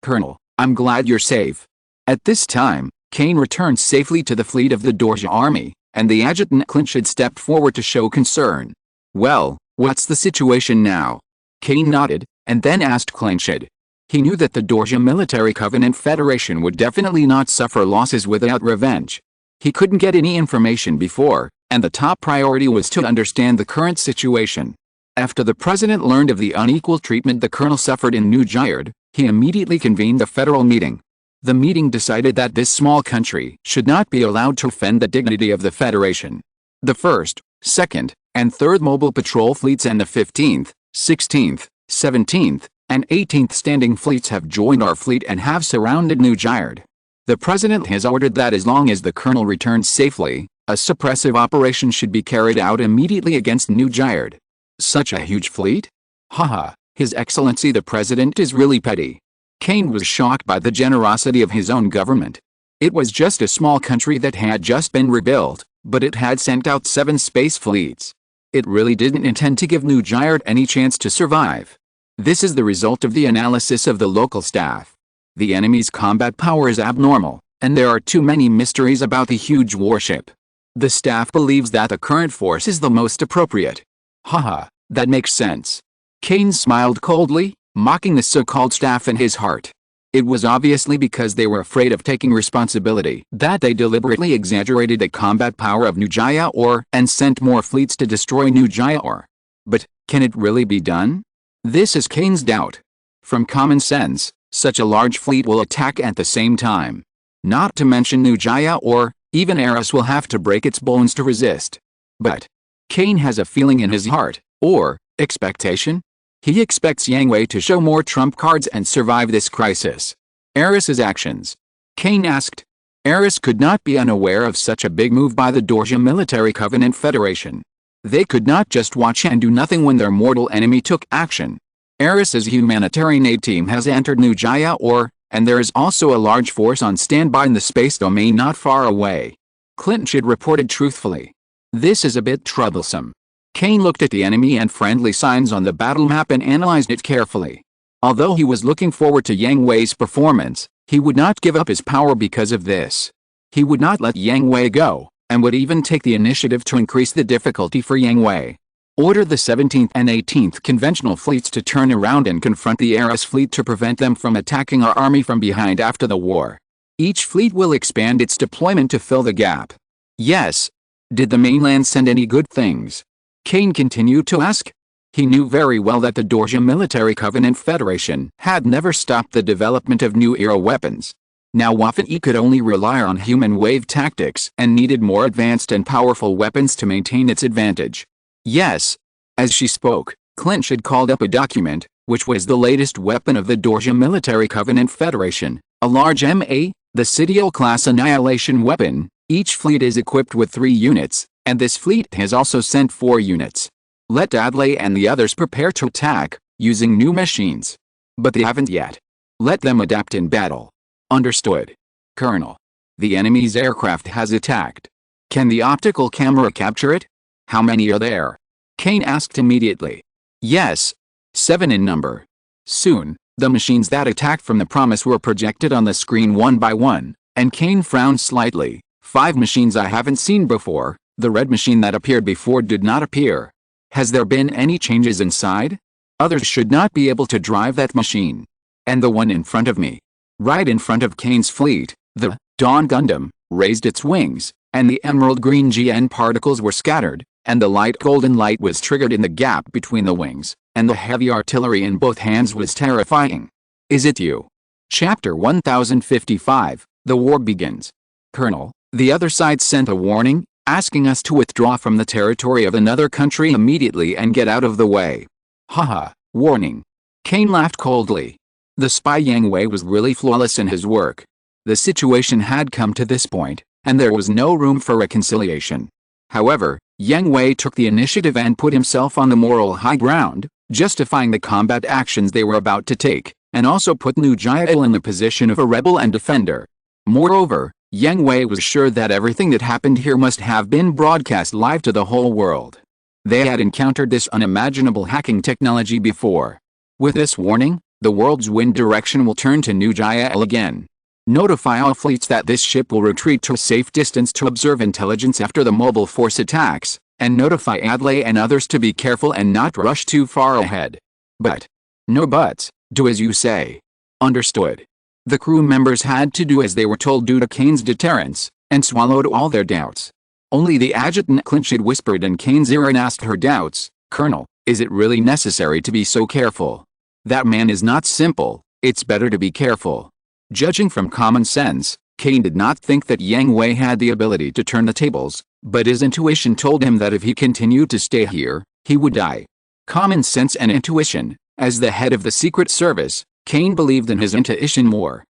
Colonel, I'm glad you're safe. At this time, Kane returned safely to the fleet of the Dorsia army, and the adjutant Clinchard stepped forward to show concern. Well, what's the situation now? Kane nodded, and then asked Clinchard. He knew that the Dorsia Military Covenant Federation would definitely not suffer losses without revenge. He couldn't get any information before, and the top priority was to understand the current situation. After the president learned of the unequal treatment the colonel suffered in New Gyard, he immediately convened a federal meeting. The meeting decided that this small country should not be allowed to offend the dignity of the Federation. The 1st, 2nd, and 3rd Mobile Patrol Fleets and the 15th, 16th, 17th, and 18th Standing Fleets have joined our fleet and have surrounded New Gyard. The president has ordered that as long as the colonel returns safely, a suppressive operation should be carried out immediately against New Gyard. Such a huge fleet? Haha, His Excellency the President is really petty. Kane was shocked by the generosity of his own government. It was just a small country that had just been rebuilt, but it had sent out 7 space fleets. It really didn't intend to give New Gyard any chance to survive. This is the result of the analysis of the local staff. The enemy's combat power is abnormal, and there are too many mysteries about the huge warship. The staff believes that the current force is the most appropriate. Haha, that makes sense. Kane smiled coldly, mocking the so-called staff in his heart. It was obviously because they were afraid of taking responsibility that they deliberately exaggerated the combat power of New Gyard and sent more fleets to destroy New Gyard. But, can it really be done? This is Kane's doubt. From common sense, such a large fleet will attack at the same time. Not to mention New Gyard, even Eris will have to break its bones to resist. But, Kane has a feeling in his heart, or expectation. He expects Yang Hui to show more trump cards and survive this crisis. Eris's actions. Kane asked. Eris could not be unaware of such a big move by the Dorsia Military Covenant Federation. They could not just watch and do nothing when their mortal enemy took action. Eris's humanitarian aid team has entered New Gyard, and there is also a large force on standby in the space domain not far away. Clinchid reported truthfully. This is a bit troublesome. Kane looked at the enemy and friendly signs on the battle map and analyzed it carefully. Although he was looking forward to Yang Hui's performance, he would not give up his power because of this. He would not let Yang Hui go, and would even take the initiative to increase the difficulty for Yang Hui. Order the 17th and 18th conventional fleets to turn around and confront the Eris fleet to prevent them from attacking our army from behind after the war. Each fleet will expand its deployment to fill the gap. Yes. Did the mainland send any good things? Kane continued to ask. He knew very well that the Dorja Military Covenant Federation had never stopped the development of new era weapons. Now Waffen could only rely on human wave tactics and needed more advanced and powerful weapons to maintain its advantage. Yes. As she spoke, Clinch had called up a document, which was the latest weapon of the Dorja Military Covenant Federation, a large MA, the Sidiel-class annihilation weapon. Each fleet is equipped with 3 units, and this fleet has also sent 4 units. Let Adlai and the others prepare to attack, using new machines. But they haven't yet. Let them adapt in battle. Understood. Colonel. The enemy's aircraft has attacked. Can the optical camera capture it? How many are there? Kane asked immediately. Yes. 7 in number. Soon, the machines that attacked from the Promise were projected on the screen one by one, and Kane frowned slightly. 5 machines I haven't seen before. The red machine that appeared before did not appear. Has there been any changes inside? Others should not be able to drive that machine. And the one in front of me. Right in front of Kane's fleet, the Dawn Gundam raised its wings, and the emerald green GN particles were scattered, and the light golden light was triggered in the gap between the wings, and the heavy artillery in both hands was terrifying. Is it you? Chapter 1055, The War Begins. Colonel, the other side sent a warning, asking us to withdraw from the territory of another country immediately and get out of the way. Haha, warning. Kane laughed coldly. The spy Yang Hui was really flawless in his work. The situation had come to this point, and there was no room for reconciliation. However, Yang Hui took the initiative and put himself on the moral high ground, justifying the combat actions they were about to take, and also put Nujaya in the position of a rebel and defender. Moreover, Yang Hui was sure that everything that happened here must have been broadcast live to the whole world. They had encountered this unimaginable hacking technology before. With this warning, the world's wind direction will turn to Nujaya again. Notify all fleets that this ship will retreat to a safe distance to observe intelligence after the mobile force attacks, and notify Adlai and others to be careful and not rush too far ahead. But. No buts, do as you say. Understood. The crew members had to do as they were told due to Kane's deterrence, and swallowed all their doubts. Only the adjutant Clinchid whispered in Kane's ear and asked her doubts, Colonel, is it really necessary to be so careful? That man is not simple, it's better to be careful. Judging from common sense, Kane did not think that Yang Hui had the ability to turn the tables, but his intuition told him that if he continued to stay here, he would die. Common sense and intuition. As the head of the Secret Service, Kane believed in his intuition more.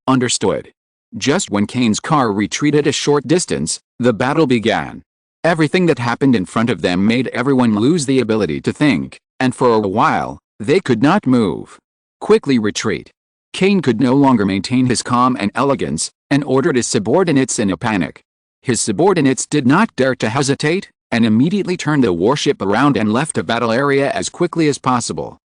Understood. Just when Kane's car retreated a short distance, the battle began. Everything that happened in front of them made everyone lose the ability to think, and for a while, they could not move. Quickly retreat. Kane could no longer maintain his calm and elegance, and ordered his subordinates in a panic. His subordinates did not dare to hesitate, and immediately turned the warship around and left the battle area as quickly as possible.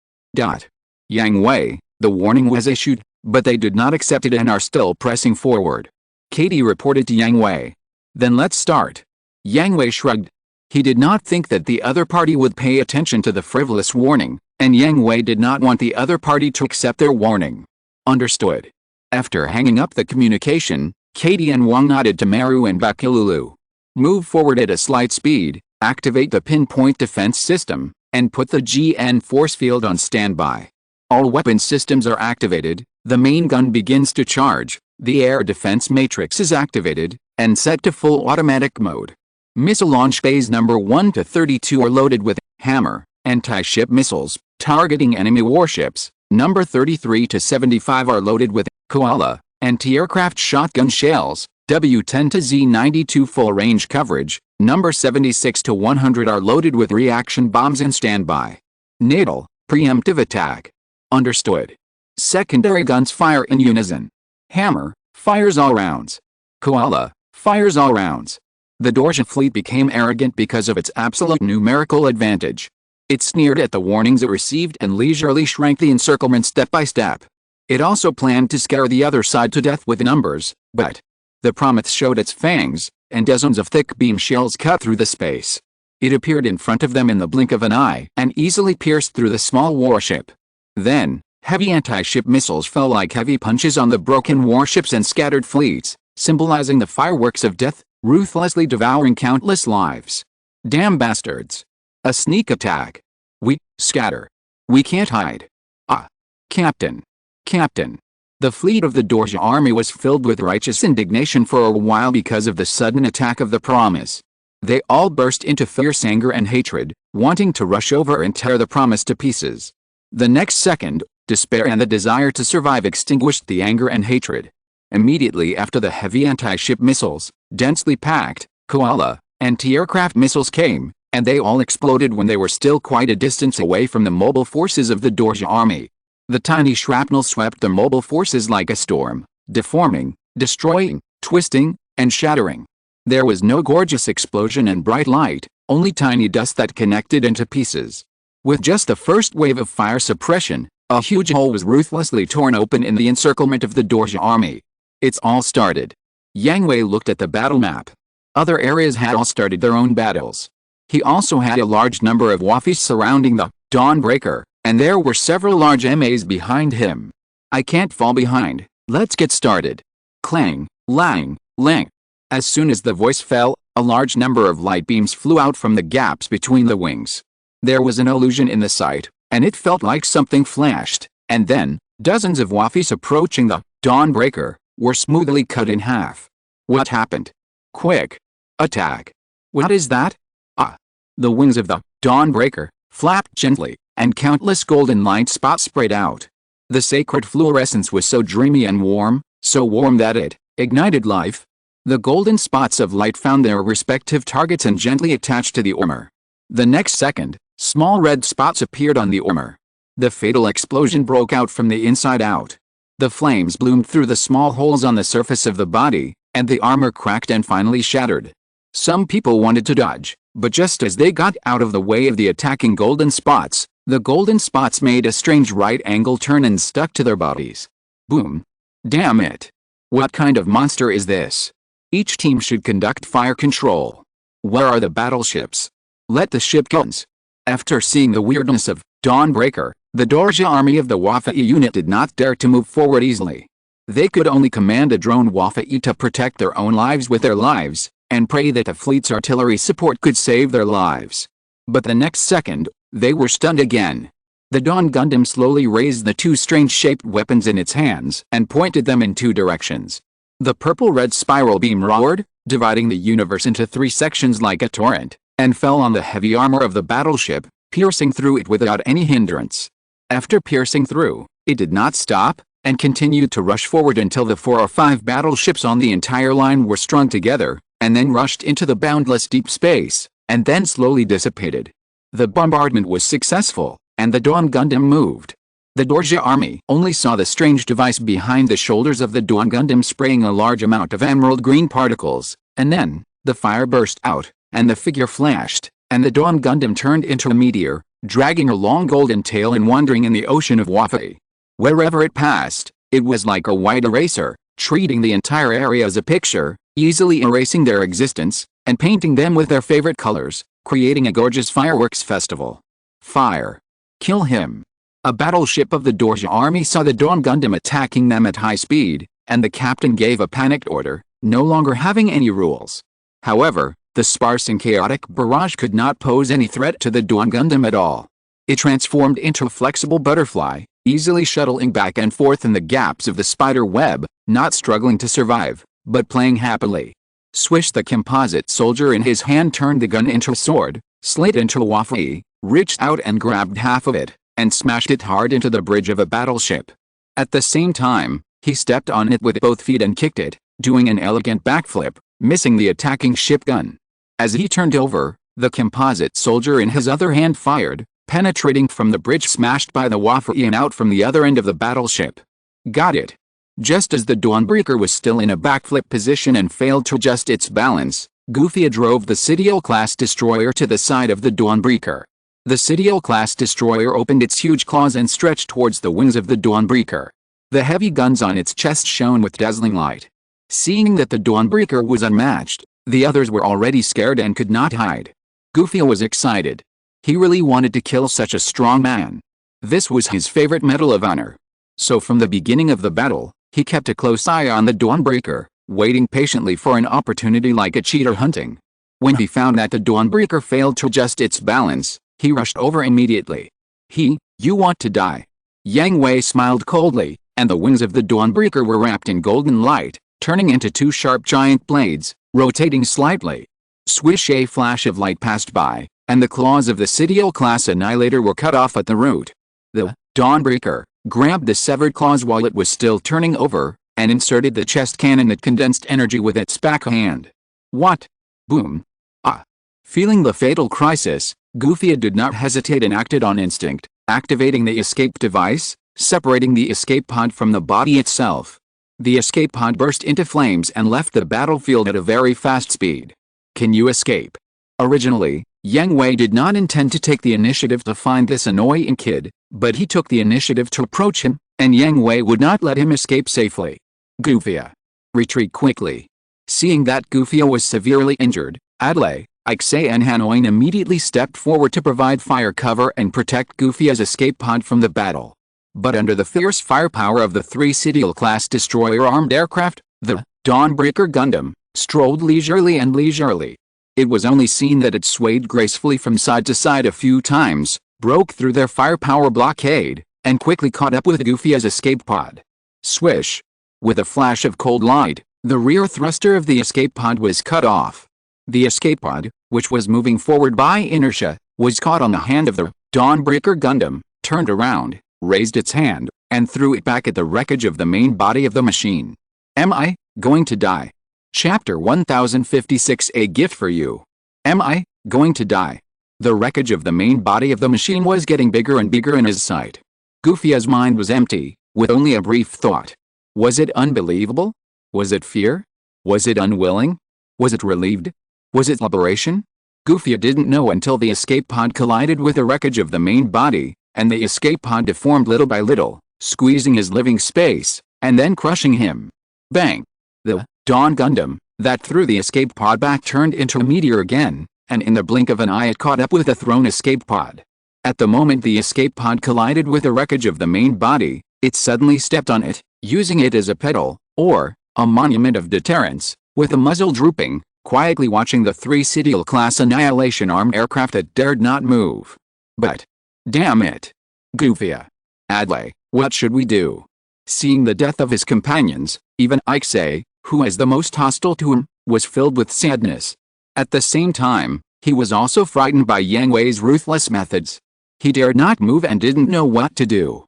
Yang Hui, the warning was issued, but they did not accept it and are still pressing forward. Katie reported to Yang Hui. Then let's start. Yang Hui shrugged. He did not think that the other party would pay attention to the frivolous warning, and Yang Hui did not want the other party to accept their warning. Understood. After hanging up the communication, Katie and Wang nodded to Maru and Bakilulu. Move forward at a slight speed, activate the pinpoint defense system, and put the GN force field on standby. All weapon systems are activated, the main gun begins to charge, the air defense matrix is activated, and set to full automatic mode. Missile launch bays number 1 to 32 are loaded with Hammer anti-ship missiles, targeting enemy warships. Number 33 to 75 are loaded with Koala anti-aircraft shotgun shells. W10 to Z92 full range coverage. Number 76 to 100 are loaded with reaction bombs in standby. Natal preemptive attack. Understood. Secondary guns fire in unison. Hammer fires all rounds. Koala Fires all rounds. The Dorja fleet became arrogant because of its absolute numerical advantage. It sneered at the warnings it received and leisurely shrank the encirclement step by step. It also planned to scare the other side to death with numbers, but the Prometheus showed its fangs, and dozens of thick beam shells cut through the space. It appeared in front of them in the blink of an eye and easily pierced through the small warship. Then, heavy anti-ship missiles fell like heavy punches on the broken warships and scattered fleets, symbolizing the fireworks of death, ruthlessly devouring countless lives. Damn bastards. A sneak attack. We scatter. We can't hide. Ah. Captain. Captain. The fleet of the Dorja army was filled with righteous indignation for a while because of the sudden attack of the Promise. They all burst into fierce anger and hatred, wanting to rush over and tear the Promise to pieces. The next second, despair and the desire to survive extinguished the anger and hatred. Immediately after the heavy anti-ship missiles, densely packed, Koala, anti-aircraft missiles came, and they all exploded when they were still quite a distance away from the mobile forces of the Dorja army. The tiny shrapnel swept the mobile forces like a storm, deforming, destroying, twisting, and shattering. There was no gorgeous explosion and bright light, only tiny dust that connected into pieces. With just the first wave of fire suppression, a huge hole was ruthlessly torn open in the encirclement of the Dorja army. It's all started. Yang Hui looked at the battle map. Other areas had all started their own battles. He also had a large number of Wafis surrounding the Dawnbreaker, and there were several large MAs behind him. I can't fall behind, let's get started. Clang, lang, lang. As soon as the voice fell, a large number of light beams flew out from the gaps between the wings. There was an illusion in the sight, and it felt like something flashed, and then, dozens of Wafis approaching the Dawnbreaker were smoothly cut in half. What happened? Quick! Attack! What is that? Ah! The wings of the Dawnbreaker flapped gently, and countless golden light spots sprayed out. The sacred fluorescence was so dreamy and warm, so warm that it ignited life. The golden spots of light found their respective targets and gently attached to the armor. The next second, small red spots appeared on the armor. The fatal explosion broke out from the inside out. The flames bloomed through the small holes on the surface of the body, and the armor cracked and finally shattered. Some people wanted to dodge, but just as they got out of the way of the attacking golden spots, the golden spots made a strange right-angle turn and stuck to their bodies. Boom. Damn it. What kind of monster is this? Each team should conduct fire control. Where are the battleships? Let the ship guns. After seeing the weirdness of Dawnbreaker, the Dorja army of the Wafa unit did not dare to move forward easily. They could only command a drone Wafa to protect their own lives with their lives, and pray that the fleet's artillery support could save their lives. But the next second, they were stunned again. The Dawn Gundam slowly raised the two strange-shaped weapons in its hands and pointed them in two directions. The purple-red spiral beam roared, dividing the universe into three sections like a torrent, and fell on the heavy armor of the battleship, piercing through it without any hindrance. After piercing through, it did not stop, and continued to rush forward until the 4 or 5 battleships on the entire line were strung together, and then rushed into the boundless deep space, and then slowly dissipated. The bombardment was successful, and the Dawn Gundam moved. The Dorja army only saw the strange device behind the shoulders of the Dawn Gundam spraying a large amount of emerald green particles, and then, the fire burst out, and the figure flashed, and the Dawn Gundam turned into a meteor, dragging a long golden tail and wandering in the ocean of Wafa. Wherever it passed, it was like a white eraser, treating the entire area as a picture, easily erasing their existence, and painting them with their favorite colors, creating a gorgeous fireworks festival. Fire. Kill him. A battleship of the Dorja army saw the Dawn Gundam attacking them at high speed, and the captain gave a panicked order, no longer having any rules. However, the sparse and chaotic barrage could not pose any threat to the Dawn Gundam at all. It transformed into a flexible butterfly, easily shuttling back and forth in the gaps of the spider web, not struggling to survive, but playing happily. Swish! The composite soldier in his hand turned the gun into a sword, slid into a Wafa, reached out and grabbed half of it, and smashed it hard into the bridge of a battleship. At the same time, he stepped on it with both feet and kicked it, doing an elegant backflip, missing the attacking ship gun. As he turned over, the composite soldier in his other hand fired, penetrating from the bridge smashed by the Wafa and out from the other end of the battleship. Got it. Just as the Dawnbreaker was still in a backflip position and failed to adjust its balance, Goofy drove the Sidiel-class destroyer to the side of the Dawnbreaker. The Sidiel-class destroyer opened its huge claws and stretched towards the wings of the Dawnbreaker. The heavy guns on its chest shone with dazzling light. Seeing that the Dawnbreaker was unmatched, the others were already scared and could not hide. Goofy was excited. He really wanted to kill such a strong man. This was his favorite medal of honor. So from the beginning of the battle, he kept a close eye on the Dawnbreaker, waiting patiently for an opportunity like a cheetah hunting. When he found that the Dawnbreaker failed to adjust its balance, he rushed over immediately. You want to die? Yang Hui smiled coldly, and the wings of the Dawnbreaker were wrapped in golden light, turning into two sharp giant blades, rotating slightly. Swish! A flash of light passed by, and the claws of the Sidiel-class annihilator were cut off at the root. The Dawnbreaker grabbed the severed claws while it was still turning over, and inserted the chest cannon that condensed energy with its back hand. What? Boom! Ah! Feeling the fatal crisis, Goofy did not hesitate and acted on instinct, activating the escape device, separating the escape pod from the body itself. The escape pod burst into flames and left the battlefield at a very fast speed. Can you escape? Originally, Yang Hui did not intend to take the initiative to find this annoying kid, but he took the initiative to approach him, and Yang Hui would not let him escape safely. Goofy, retreat quickly. Seeing that Goofy was severely injured, Adlai, Ixay and Hanoi immediately stepped forward to provide fire cover and protect Goofy's escape pod from the battle. But under the fierce firepower of the three Sidiel-class destroyer-armed aircraft, the Dawnbreaker Gundam strolled leisurely. It was only seen that it swayed gracefully from side to side a few times, broke through their firepower blockade, and quickly caught up with Goofy's escape pod. Swish! With a flash of cold light, the rear thruster of the escape pod was cut off. The escape pod, which was moving forward by inertia, was caught on the hand of the Dawnbreaker Gundam, turned around, raised its hand, and threw it back at the wreckage of the main body of the machine. Am I going to die? Chapter 1056. A gift for you. Am I going to die? The wreckage of the main body of the machine was getting bigger and bigger in his sight. Goofy's mind was empty, with only a brief thought. Was it unbelievable? Was it fear? Was it unwilling? Was it relieved? Was it liberation? Goofy didn't know until the escape pod collided with the wreckage of the main body, and the escape pod deformed little by little, squeezing his living space, and then crushing him. Bang! The Dawn Gundam that threw the escape pod back turned into a meteor again, and in the blink of an eye it caught up with the thrown escape pod. At the moment the escape pod collided with the wreckage of the main body, it suddenly stepped on it, using it as a pedal, or a monument of deterrence, with the muzzle drooping, quietly watching the three Sidiel-class annihilation-armed aircraft that dared not move. But, damn it! Goofy! Adlai, what should we do? Seeing the death of his companions, even Ixay, who was the most hostile to him, was filled with sadness. At the same time, he was also frightened by Yang Hui's ruthless methods. He dared not move and didn't know what to do.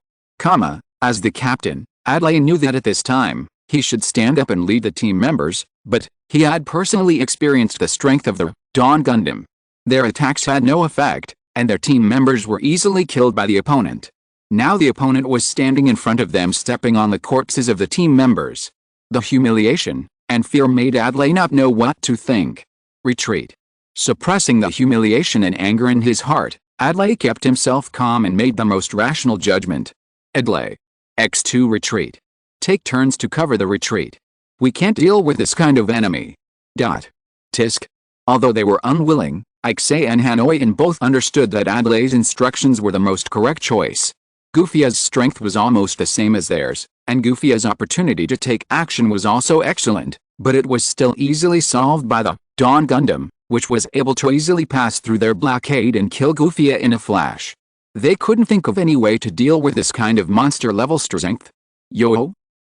As the captain, Adlai knew that at this time, he should stand up and lead the team members, but he had personally experienced the strength of the Dawn Gundam. Their attacks had no effect, and their team members were easily killed by the opponent. Now the opponent was standing in front of them, stepping on the corpses of the team members. The humiliation and fear made Adlai not know what to think. Retreat. Suppressing the humiliation and anger in his heart, Adlai kept himself calm and made the most rational judgment. Adlai. X2 retreat. Take turns to cover the retreat. We can't deal with this kind of enemy. Tisk. Although they were unwilling, Ixay and Hanoi both understood that Adlai's instructions were the most correct choice. Goofy's strength was almost the same as theirs, and Goofy's opportunity to take action was also excellent, but it was still easily solved by the Dawn Gundam, which was able to easily pass through their blockade and kill Goofy in a flash. They couldn't think of any way to deal with this kind of monster-level strength.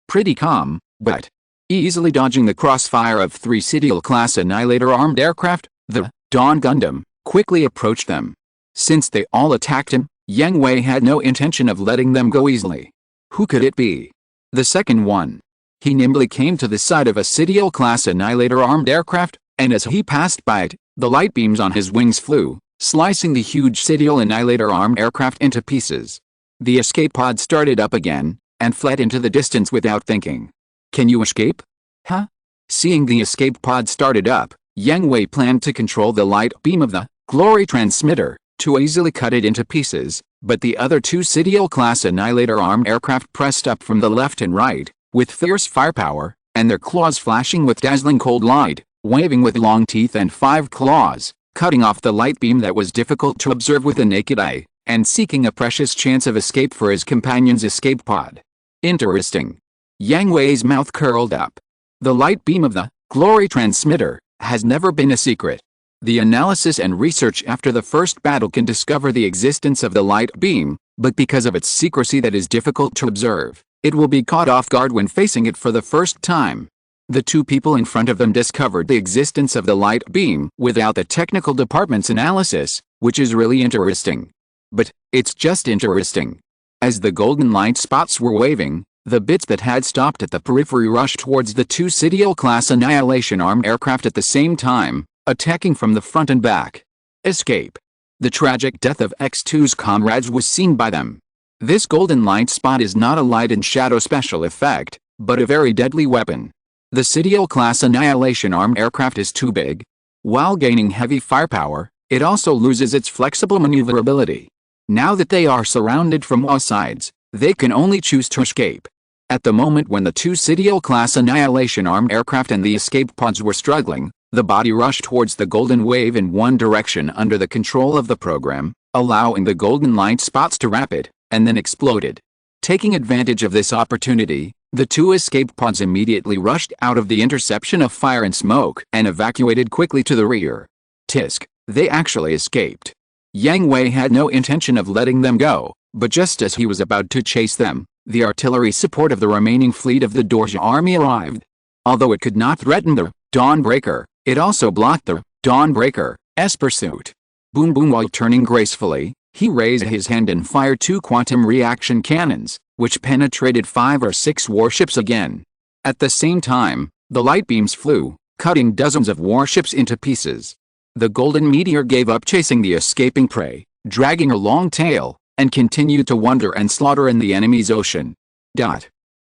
Pretty calm, but easily dodging the crossfire of three Sidiel-class annihilator-armed aircraft, the Dawn Gundam quickly approached them. Since they all attacked him, Yang Hui had no intention of letting them go easily. Who could it be? The second one. He nimbly came to the side of a Sidiel-class annihilator-armed aircraft, and as he passed by it, the light beams on his wings flew, slicing the huge Sidiel annihilator-armed aircraft into pieces. The escape pod started up again, and fled into the distance without thinking. Can you escape? Huh? Seeing the escape pod started up, Yang Hui planned to control the light beam of the glory transmitter to easily cut it into pieces, but the other two Sidiel-class Annihilator-armed aircraft pressed up from the left and right, with fierce firepower, and their claws flashing with dazzling cold light, waving with long teeth and 5 claws, cutting off the light beam that was difficult to observe with the naked eye, and seeking a precious chance of escape for his companion's escape pod. Interesting. Yang Hui's mouth curled up. The light beam of the glory transmitter has never been a secret. The analysis and research after the first battle can discover the existence of the light beam, but because of its secrecy that is difficult to observe, it will be caught off guard when facing it for the first time. The two people in front of them discovered the existence of the light beam without the technical department's analysis, which is really interesting. But it's just interesting. As the golden light spots were waving, the bits that had stopped at the periphery rushed towards the two Sidiel-class Annihilation-armed aircraft at the same time, attacking from the front and back. Escape. The tragic death of X2's comrades was seen by them. This golden light spot is not a light and shadow special effect, but a very deadly weapon. The Sidiel-class Annihilation-armed aircraft is too big. While gaining heavy firepower, it also loses its flexible maneuverability. Now that they are surrounded from all sides, they can only choose to escape. At the moment when the two Sidiel-class Annihilation-armed aircraft and the escape pods were struggling, the body rushed towards the golden wave in one direction under the control of the program, allowing the golden light spots to rapid, and then exploded. Taking advantage of this opportunity, the two escape pods immediately rushed out of the interception of fire and smoke and evacuated quickly to the rear. Tisk, they actually escaped. Yang Hui had no intention of letting them go, but just as he was about to chase them, the artillery support of the remaining fleet of the Dorje army arrived. Although it could not threaten the Dawnbreaker, it also blocked the Dawnbreaker's pursuit. Boom boom. While turning gracefully, he raised his hand and fired 2 quantum reaction cannons, which penetrated 5 or 6 warships again. At the same time, the light beams flew, cutting dozens of warships into pieces. The golden meteor gave up chasing the escaping prey, dragging her long tail, and continued to wander and slaughter in the enemy's ocean.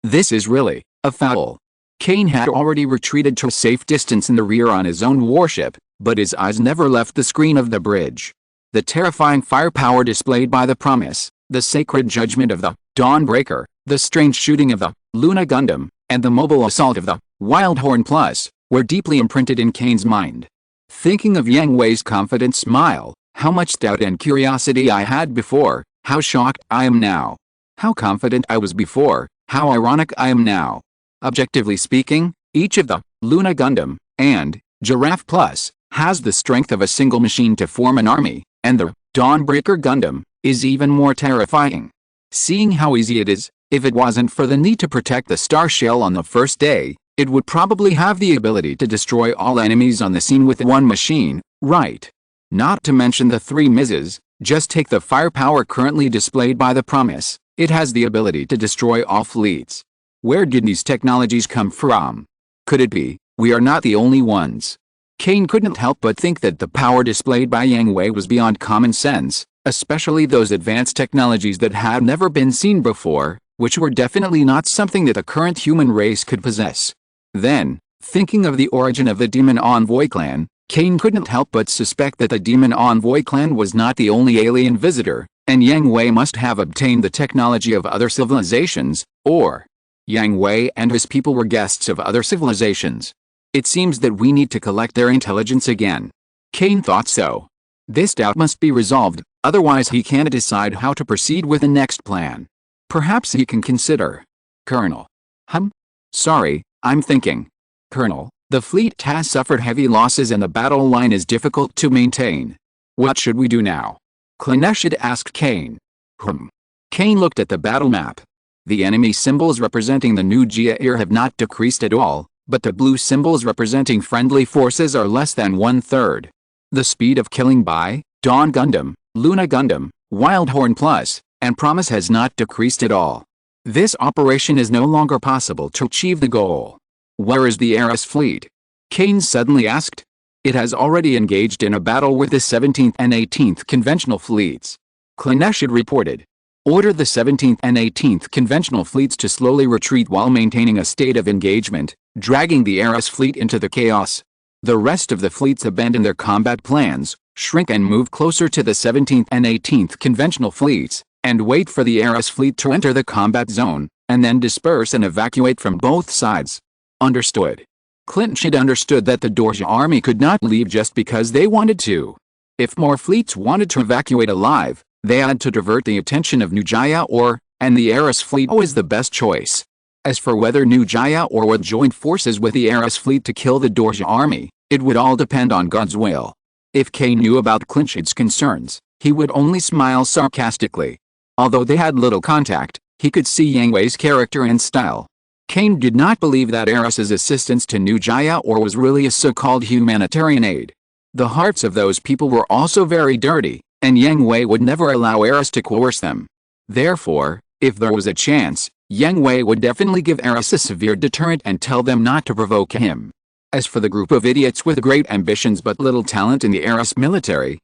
This is really a foul. Kane had already retreated to a safe distance in the rear on his own warship, but his eyes never left the screen of the bridge. The terrifying firepower displayed by the Promise, the sacred judgment of the Dawnbreaker, the strange shooting of the Luna Gundam, and the mobile assault of the Wildhorn Plus, were deeply imprinted in Kane's mind. Thinking of Yang Hui's confident smile, how much doubt and curiosity I had before, how shocked I am now. How confident I was before, how ironic I am now. Objectively speaking, each of the Luna Gundam and Giraffe Plus has the strength of a single machine to form an army, and the Dawnbreaker Gundam is even more terrifying. Seeing how easy it is, if it wasn't for the need to protect the star shell on the first day, it would probably have the ability to destroy all enemies on the scene with one machine, right? Not to mention the 3 misses. Just take the firepower currently displayed by the Promise, it has the ability to destroy all fleets. Where did these technologies come from? Could it be, we are not the only ones? Kane couldn't help but think that the power displayed by Yang Hui was beyond common sense, especially those advanced technologies that had never been seen before, which were definitely not something that the current human race could possess. Then, thinking of the origin of the Demon Envoy clan, Kane couldn't help but suspect that the Demon Envoy clan was not the only alien visitor, and Yang Hui must have obtained the technology of other civilizations, or Yang Hui and his people were guests of other civilizations. It seems that we need to collect their intelligence again. Kane thought so. This doubt must be resolved, otherwise he can't decide how to proceed with the next plan. Perhaps he can consider. Colonel. Sorry, I'm thinking. Colonel, the fleet has suffered heavy losses and the battle line is difficult to maintain. What should we do now? Klaneshid asked Kane. Kane looked at the battle map. The enemy symbols representing the new Gia have not decreased at all, but the blue symbols representing friendly forces are less than 1/3. The speed of killing by Dawn Gundam, Luna Gundam, Wildhorn Plus, and Promise has not decreased at all. This operation is no longer possible to achieve the goal. Where is the Eris fleet? Kane suddenly asked. It has already engaged in a battle with the 17th and 18th conventional fleets. Klaneshid reported. Order the 17th and 18th Conventional Fleets to slowly retreat while maintaining a state of engagement, dragging the Eris fleet into the chaos. The rest of the fleets abandon their combat plans, shrink and move closer to the 17th and 18th Conventional Fleets, and wait for the Eris fleet to enter the combat zone, and then disperse and evacuate from both sides. Understood. Clinton had understood that the Dorja army could not leave just because they wanted to. If more fleets wanted to evacuate alive, they had to divert the attention of Nujaya and the Eris fleet was the best choice. As for whether Nujaya would join forces with the Eris fleet to kill the Dorja army, it would all depend on God's will. If Kane knew about Clinch's concerns, he would only smile sarcastically. Although they had little contact, he could see Yang Hui's character and style. Kane did not believe that Eris's assistance to Nujaya was really a so-called humanitarian aid. The hearts of those people were also very dirty, and Yang Hui would never allow Eris to coerce them. Therefore, if there was a chance, Yang Hui would definitely give Eris a severe deterrent and tell them not to provoke him. As for the group of idiots with great ambitions but little talent in the Eris military,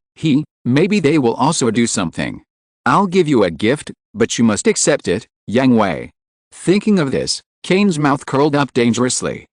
maybe they will also do something. I'll give you a gift, but you must accept it, Yang Hui. Thinking of this, Kane's mouth curled up dangerously.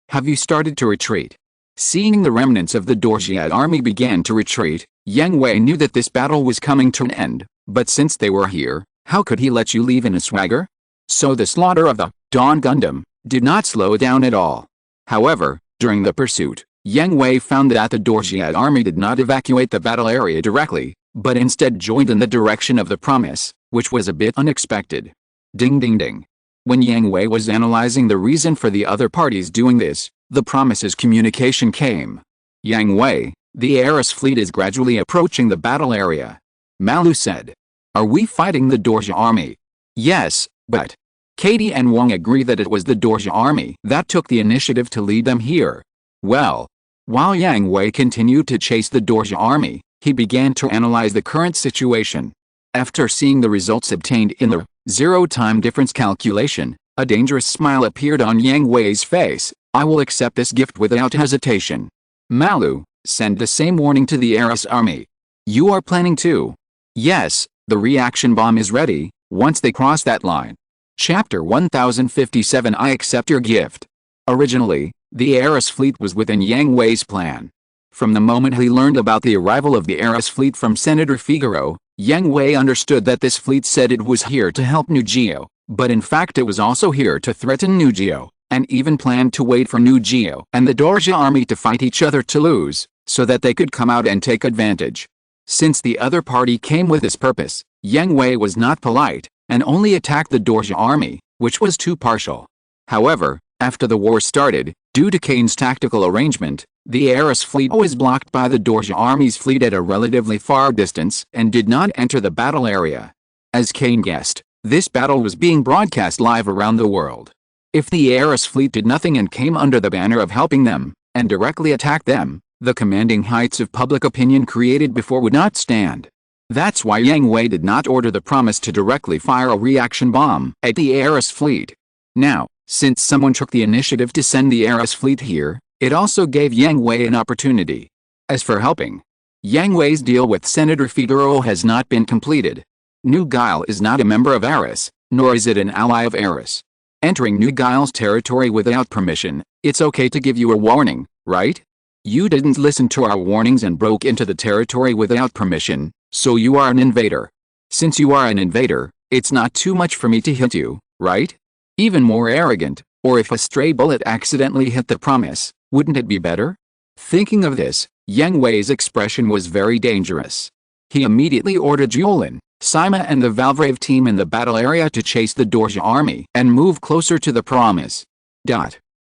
Have you started to retreat? Seeing the remnants of the Dorja army began to retreat, Yang Hui knew that this battle was coming to an end, but since they were here, how could he let you leave in a swagger? So the slaughter of the Dawn Gundam did not slow down at all. However, during the pursuit, Yang Hui found that the Dorja army did not evacuate the battle area directly, but instead joined in the direction of the promise, which was a bit unexpected. Ding ding ding. When Yang Hui was analyzing the reason for the other parties doing this, the promise's communication came. Yang Hui, the Eris fleet is gradually approaching the battle area. Malu said. Are we fighting the Dorja army? Yes, but Katie and Wang agree that it was the Dorja army that took the initiative to lead them here. Well, while Yang Hui continued to chase the Dorja army, he began to analyze the current situation. After seeing the results obtained in the zero-time difference calculation, a dangerous smile appeared on Yang Hui's face. I will accept this gift without hesitation. Malu, send the same warning to the Eris army. You are planning to? Yes, the reaction bomb is ready, once they cross that line. Chapter 1057 I accept your gift. Originally, the Eris fleet was within Yang Hui's plan. From the moment he learned about the arrival of the Eris fleet from Senator Figaro, Yang Hui understood that this fleet said it was here to help Nujio, but in fact it was also here to threaten Nujio, and even planned to wait for Nujio and the Dorja army to fight each other to lose, so that they could come out and take advantage. Since the other party came with this purpose, Yang Hui was not polite, and only attacked the Dorja army, which was too partial. However, after the war started, due to Kane's tactical arrangement, the Eris fleet was blocked by the Dorja army's fleet at a relatively far distance and did not enter the battle area. As Kane guessed, this battle was being broadcast live around the world. If the Eris fleet did nothing and came under the banner of helping them, and directly attacked them, the commanding heights of public opinion created before would not stand. That's why Yang Hui did not order the promise to directly fire a reaction bomb at the Eris fleet. Now, since someone took the initiative to send the Eris fleet here, it also gave Yang Hui an opportunity. As for helping, Yang Hui's deal with Senator Figaro has not been completed. New Guile is not a member of Eris, nor is it an ally of Eris. Entering New Guile's territory without permission, it's okay to give you a warning, right? You didn't listen to our warnings and broke into the territory without permission, so you are an invader. Since you are an invader, it's not too much for me to hit you, right? Even more arrogant, or if a stray bullet accidentally hit the promise, wouldn't it be better? Thinking of this, Yang Hui's expression was very dangerous. He immediately ordered Julin, Sima and the Valvrave team in the battle area to chase the Dorja army and move closer to the promise. Ha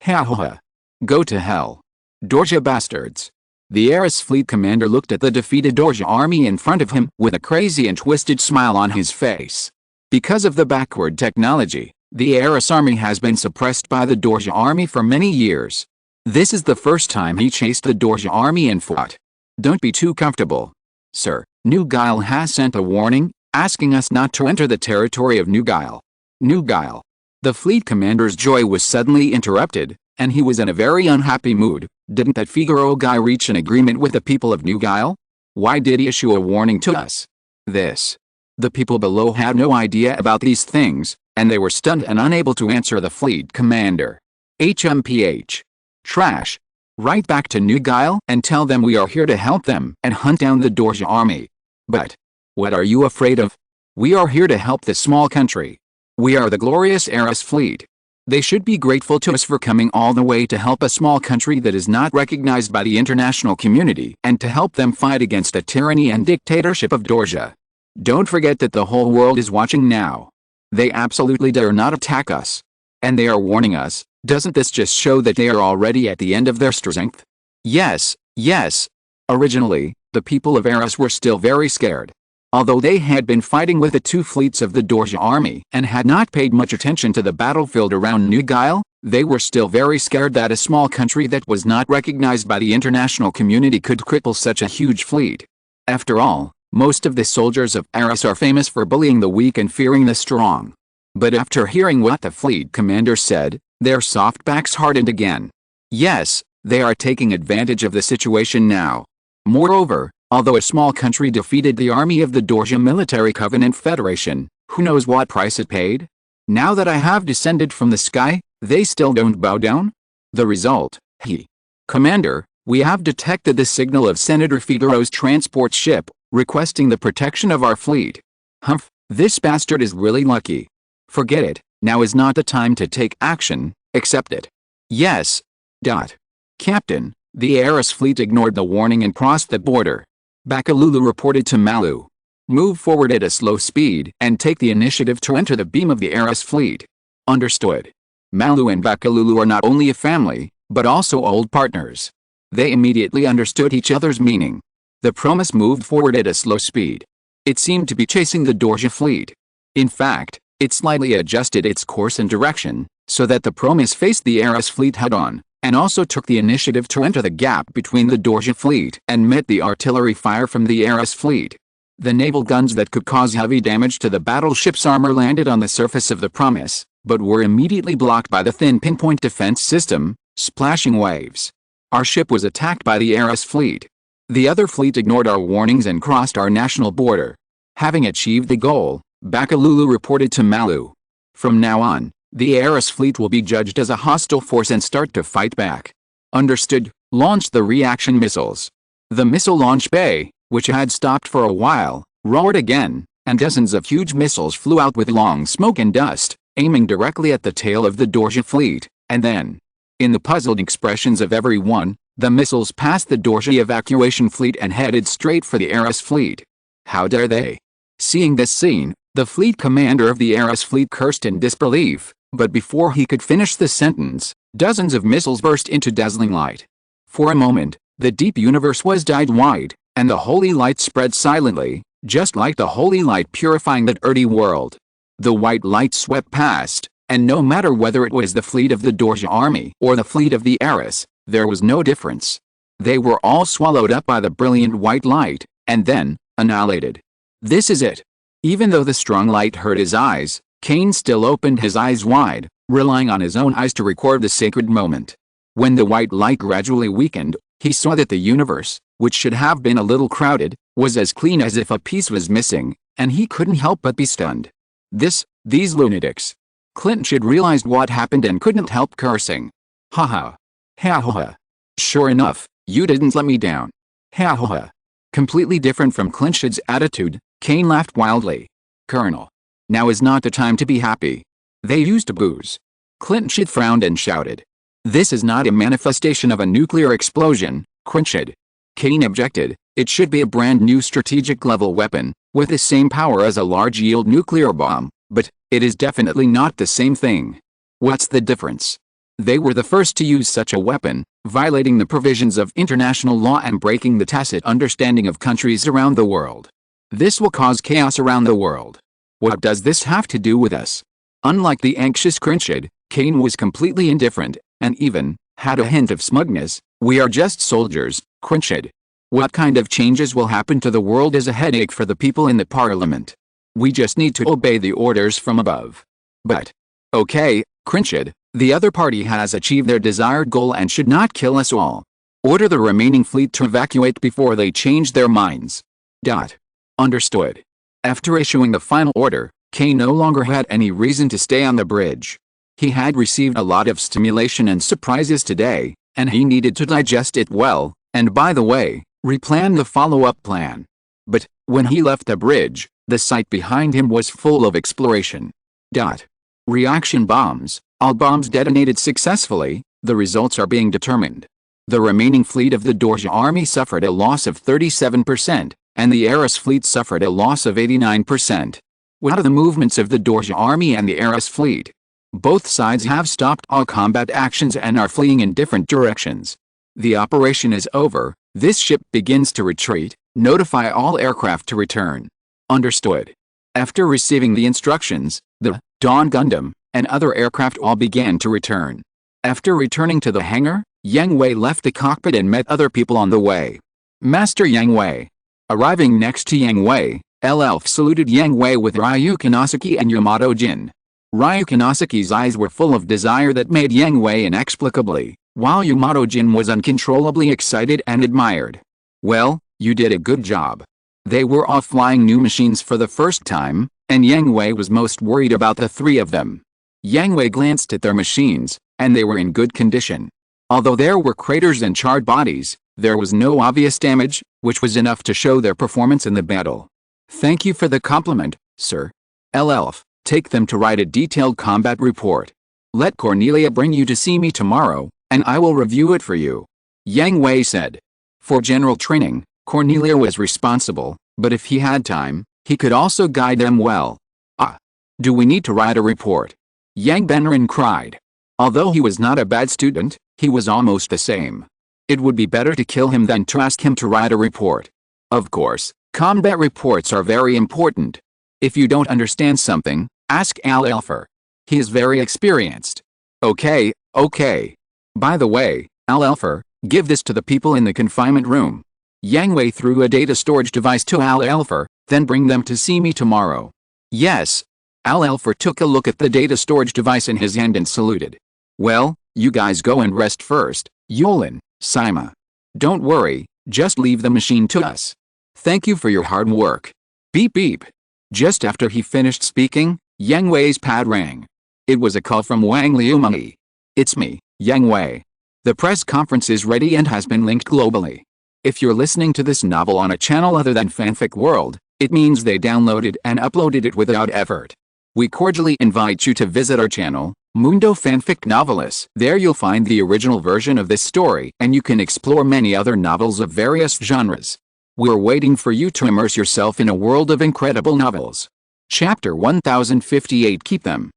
ha. Go to hell. Dorja bastards. The Eris fleet commander looked at the defeated Dorja army in front of him with a crazy and twisted smile on his face. Because of the backward technology, the Eris army has been suppressed by the Dorja army for many years. This is the first time he chased the Dorja army and fought. Don't be too comfortable. Sir, New Guile has sent a warning, asking us not to enter the territory of New Guile. New Guile. The fleet commander's joy was suddenly interrupted, and he was in a very unhappy mood. Didn't that Figaro guy reach an agreement with the people of New Guile? Why did he issue a warning to us? This The people below had no idea about these things, and they were stunned and unable to answer the fleet commander. HMPH. Trash. Write back to New Guile and tell them we are here to help them and hunt down the Dorja army. But what are you afraid of? We are here to help this small country. We are the glorious Eris fleet. They should be grateful to us for coming all the way to help a small country that is not recognized by the international community and to help them fight against the tyranny and dictatorship of Dorja. Don't forget that the whole world is watching now. They absolutely dare not attack us. And they are warning us. Doesn't this just show that they are already at the end of their strength? Yes, yes. Originally, the people of Eris were still very scared. Although they had been fighting with the two fleets of the Dorja army and had not paid much attention to the battlefield around New Guile, they were still very scared that a small country that was not recognized by the international community could cripple such a huge fleet. After all, most of the soldiers of Eris are famous for bullying the weak and fearing the strong. But after hearing what the fleet commander said, their soft backs hardened again. Yes, they are taking advantage of the situation now. Moreover, although a small country defeated the army of the Dorja Military Covenant Federation, who knows what price it paid? Now that I have descended from the sky, they still don't bow down? The result, Commander, we have detected the signal of Senator Figaro's transport ship, requesting the protection of our fleet. Humph, this bastard is really lucky. Forget it, now is not the time to take action, accept it. Yes. Captain, the Eris fleet ignored the warning and crossed the border. Bakalulu reported to Malu. Move forward at a slow speed and take the initiative to enter the beam of the Eris fleet. Understood. Malu and Bakalulu are not only a family, but also old partners. They immediately understood each other's meaning. The Promise moved forward at a slow speed. It seemed to be chasing the Dorja fleet. In fact, it slightly adjusted its course and direction, so that the Promise faced the Eris fleet head-on, and also took the initiative to enter the gap between the Dorja fleet and met the artillery fire from the Eris fleet. The naval guns that could cause heavy damage to the battleship's armor landed on the surface of the Promise, but were immediately blocked by the thin pinpoint defense system, splashing waves. Our ship was attacked by the Eris fleet. The other fleet ignored our warnings and crossed our national border. Having achieved the goal, Bakalulu reported to Malu. From now on, the Eris fleet will be judged as a hostile force and start to fight back. Understood. Launch the reaction missiles. The missile launch bay, which had stopped for a while, roared again, and dozens of huge missiles flew out with long smoke and dust, aiming directly at the tail of the Dorja fleet, and then, in the puzzled expressions of everyone, the missiles passed the Dorja evacuation fleet and headed straight for the Eris fleet. How dare they? Seeing this scene, the fleet commander of the Eris fleet cursed in disbelief, but before he could finish the sentence, dozens of missiles burst into dazzling light. For a moment, the deep universe was dyed wide, and the holy light spread silently, just like the holy light purifying that earthy world. The white light swept past, and no matter whether it was the fleet of the Dorja army or the fleet of the Eris, there was no difference. They were all swallowed up by the brilliant white light, and then, annihilated. This is it. Even though the strong light hurt his eyes, Cain still opened his eyes wide, relying on his own eyes to record the sacred moment. When the white light gradually weakened, he saw that the universe, which should have been a little crowded, was as clean as if a piece was missing, and he couldn't help but be stunned. These lunatics. Clinton realized what happened and couldn't help cursing. Ha ha. Ha ha. Sure enough, you didn't let me down. Ha ha. Completely different from Clinton's attitude, Cain laughed wildly. Colonel. Now is not the time to be happy. They used to booze. Clinton frowned and shouted. This is not a manifestation of a nuclear explosion, Clinton. Cain objected. It should be a brand new strategic level weapon, with the same power as a large yield nuclear bomb, but it is definitely not the same thing. What's the difference? They were the first to use such a weapon, violating the provisions of international law and breaking the tacit understanding of countries around the world. This will cause chaos around the world. What does this have to do with us? Unlike the anxious Crinchid, Cain was completely indifferent, and even had a hint of smugness. We are just soldiers, Crinchid. What kind of changes will happen to the world is a headache for the people in the parliament. We just need to obey the orders from above. But, okay, Crinchid, the other party has achieved their desired goal and should not kill us all. Order the remaining fleet to evacuate before they change their minds. Understood. After issuing the final order, K no longer had any reason to stay on the bridge. He had received a lot of stimulation and surprises today, and he needed to digest it well, and by the way, replan the follow-up plan. But, when he left the bridge, the site behind him was full of exploration. Reaction bombs. All bombs detonated successfully. The results are being determined. The remaining fleet of the Dorja army suffered a loss of 37%, and the Eris fleet suffered a loss of 89%. What are the movements of the Dorja army and the Eris fleet? Both sides have stopped all combat actions and are fleeing in different directions. The operation is over. This ship begins to retreat. Notify all aircraft to return. Understood. After receiving the instructions, the Dawn Gundam and other aircraft all began to return. After returning to the hangar, Yang Hui left the cockpit and met other people on the way. Master Yang Hui. Arriving next to Yang Hui, Elf saluted Yang Hui with Ryu Kanosaki and Yamato Jin. Ryu Kanosaki's eyes were full of desire that made Yang Hui inexplicably, while Yamato Jin was uncontrollably excited and admired. Well, you did a good job. They were all flying new machines for the first time, and Yang Hui was most worried about the three of them. Yang Hui glanced at their machines, and they were in good condition. Although there were craters and charred bodies, there was no obvious damage, which was enough to show their performance in the battle. Thank you for the compliment, sir. Elf, take them to write a detailed combat report. Let Cornelia bring you to see me tomorrow, and I will review it for you. Yang Hui said. For general training, Cornelia was responsible, but if he had time, he could also guide them well. Do we need to write a report? Yang Benrin cried. Although he was not a bad student, he was almost the same. It would be better to kill him than to ask him to write a report. Of course, combat reports are very important. If you don't understand something, ask Al-Elfer. He is very experienced. Okay. By the way, Al-Elfer, give this to the people in the confinement room. Yang Hui threw a data storage device to Al-Elfer, then bring them to see me tomorrow. Yes. Al-Elfer took a look at the data storage device in his hand and saluted. Well, you guys go and rest first, Yolan, Sima. Don't worry, just leave the machine to us. Thank you for your hard work. Beep beep. Just after he finished speaking, Yang Hui's pad rang. It was a call from Wang Liumeng. It's me, Yang Hui. The press conference is ready and has been linked globally. If you're listening to this novel on a channel other than Fanfic World, it means they downloaded and uploaded it without effort. We cordially invite you to visit our channel, Mundo Fanfic Novelis. There you'll find the original version of this story and you can explore many other novels of various genres. We're waiting for you to immerse yourself in a world of incredible novels. Chapter 1058. Keep them.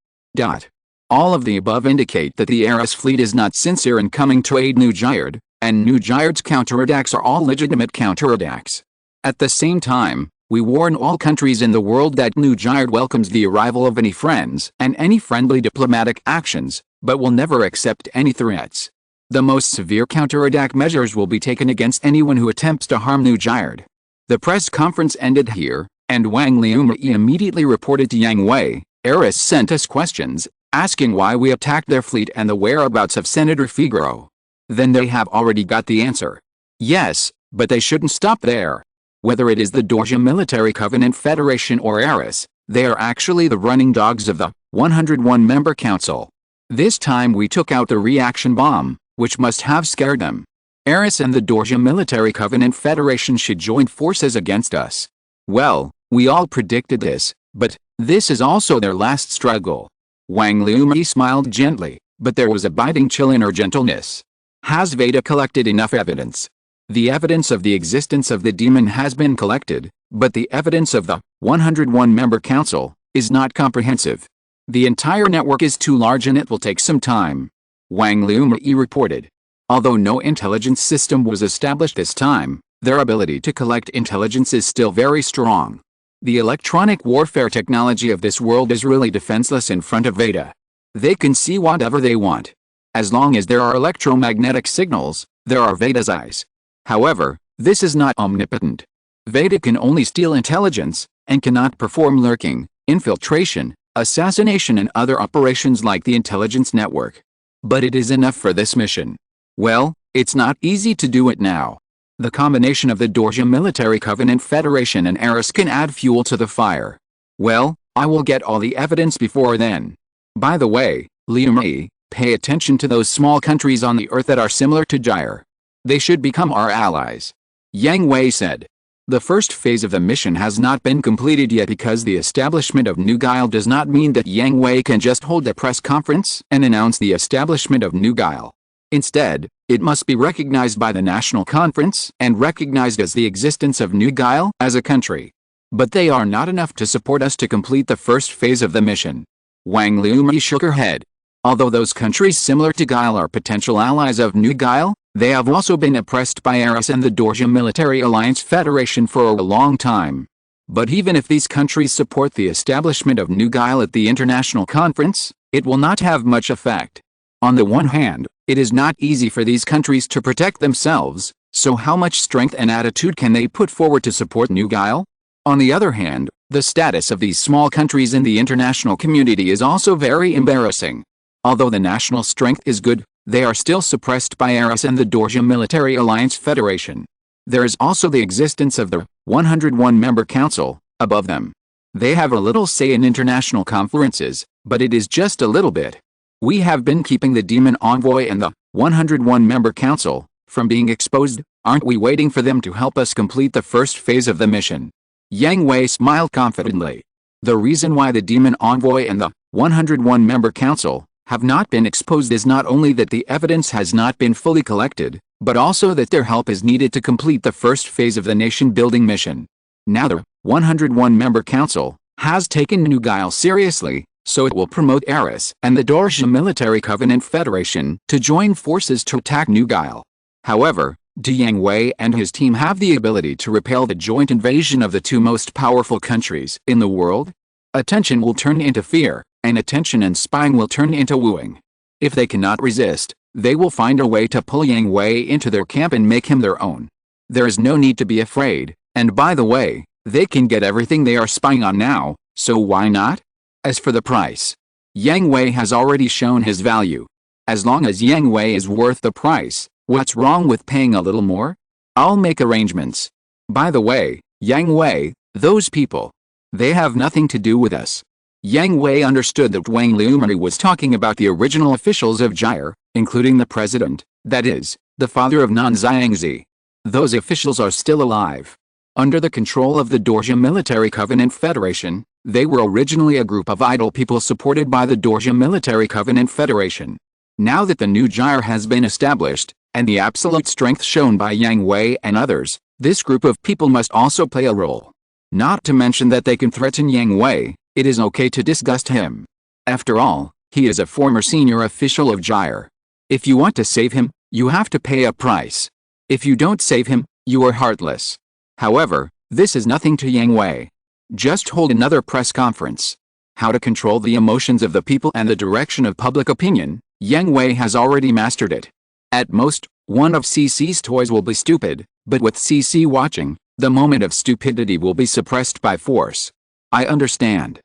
All of the above indicate that the Eris fleet is not sincere in coming to aid New Gyard, and New Gyard's counterattacks are all legitimate counterattacks. At the same time, we warn all countries in the world that New Gyard welcomes the arrival of any friends and any friendly diplomatic actions, but will never accept any threats. The most severe counterattack measures will be taken against anyone who attempts to harm New Gyard. The press conference ended here, and Wang Liumeng immediately reported to Yang Hui. Eris sent us questions, asking why we attacked their fleet and the whereabouts of Senator Figaro. Then they have already got the answer. Yes, but they shouldn't stop there. Whether it is the Dorja Military Covenant Federation or Eris, they are actually the running dogs of the 101-member council. This time we took out the reaction bomb, which must have scared them. Eris and the Dorja Military Covenant Federation should join forces against us. Well, we all predicted this, but this is also their last struggle. Wang Liumeng smiled gently, but there was a biting chill in her gentleness. Has Veda collected enough evidence? The evidence of the existence of the demon has been collected, but the evidence of the 101-member council is not comprehensive. The entire network is too large and it will take some time. Wang Liumeng reported. Although no intelligence system was established this time, their ability to collect intelligence is still very strong. The electronic warfare technology of this world is really defenseless in front of Veda. They can see whatever they want. As long as there are electromagnetic signals, there are Veda's eyes. However, this is not omnipotent. Veda can only steal intelligence, and cannot perform lurking, infiltration, assassination and other operations like the intelligence network. But it is enough for this mission. Well, it's not easy to do it now. The combination of the Dorja Military Covenant Federation and Eris can add fuel to the fire. Well, I will get all the evidence before then. By the way, Liumri, pay attention to those small countries on the earth that are similar to Gyre. They should become our allies. Yang Hui said. The first phase of the mission has not been completed yet because the establishment of New Guile does not mean that Yang Hui can just hold a press conference and announce the establishment of New Guile. Instead, it must be recognized by the National Conference and recognized as the existence of New Guile as a country. But they are not enough to support us to complete the first phase of the mission. Wang Liumri shook her head. Although those countries similar to Guile are potential allies of New Guile, they have also been oppressed by Eris and the Dorja Military Alliance Federation for a long time. But even if these countries support the establishment of New Guile at the International Conference, it will not have much effect. On the one hand, it is not easy for these countries to protect themselves, so how much strength and attitude can they put forward to support New Guile? On the other hand, the status of these small countries in the international community is also very embarrassing. Although the national strength is good, they are still suppressed by Eris and the Dorja Military Alliance Federation. There is also the existence of the 101-member council above them. They have a little say in international conferences, but it is just a little bit. We have been keeping the Demon Envoy and the 101-member council from being exposed. Aren't we waiting for them to help us complete the first phase of the mission? Yang Hui smiled confidently. The reason why the Demon Envoy and the 101-member council have not been exposed is not only that the evidence has not been fully collected, but also that their help is needed to complete the first phase of the nation-building mission. Now the 101-member council has taken New Guile seriously, so it will promote Eris and the Dorja Military Covenant Federation to join forces to attack New Guile. However, do Yang Hui and his team have the ability to repel the joint invasion of the two most powerful countries in the world? Attention will turn into fear, and attention and spying will turn into wooing. If they cannot resist, they will find a way to pull Yang Hui into their camp and make him their own. There is no need to be afraid, and by the way, they can get everything they are spying on now, so why not? As for the price, Yang Hui has already shown his value. As long as Yang Hui is worth the price, what's wrong with paying a little more? I'll make arrangements. By the way, Yang Hui, those people, they have nothing to do with us. Yang Hui understood that Wang Liumri was talking about the original officials of Gyre, including the president, that is, the father of Nanxiangzi. Those officials are still alive. Under the control of the Dorja Military Covenant Federation, they were originally a group of idle people supported by the Dorja Military Covenant Federation. Now that the new Gyre has been established, and the absolute strength shown by Yang Hui and others, this group of people must also play a role. Not to mention that they can threaten Yang Hui. It is okay to disgust him. After all, he is a former senior official of Gyre. If you want to save him, you have to pay a price. If you don't save him, you are heartless. However, this is nothing to Yang Hui. Just hold another press conference. How to control the emotions of the people and the direction of public opinion, Yang Hui has already mastered it. At most, one of CC's toys will be stupid, but with CC watching, the moment of stupidity will be suppressed by force. I understand.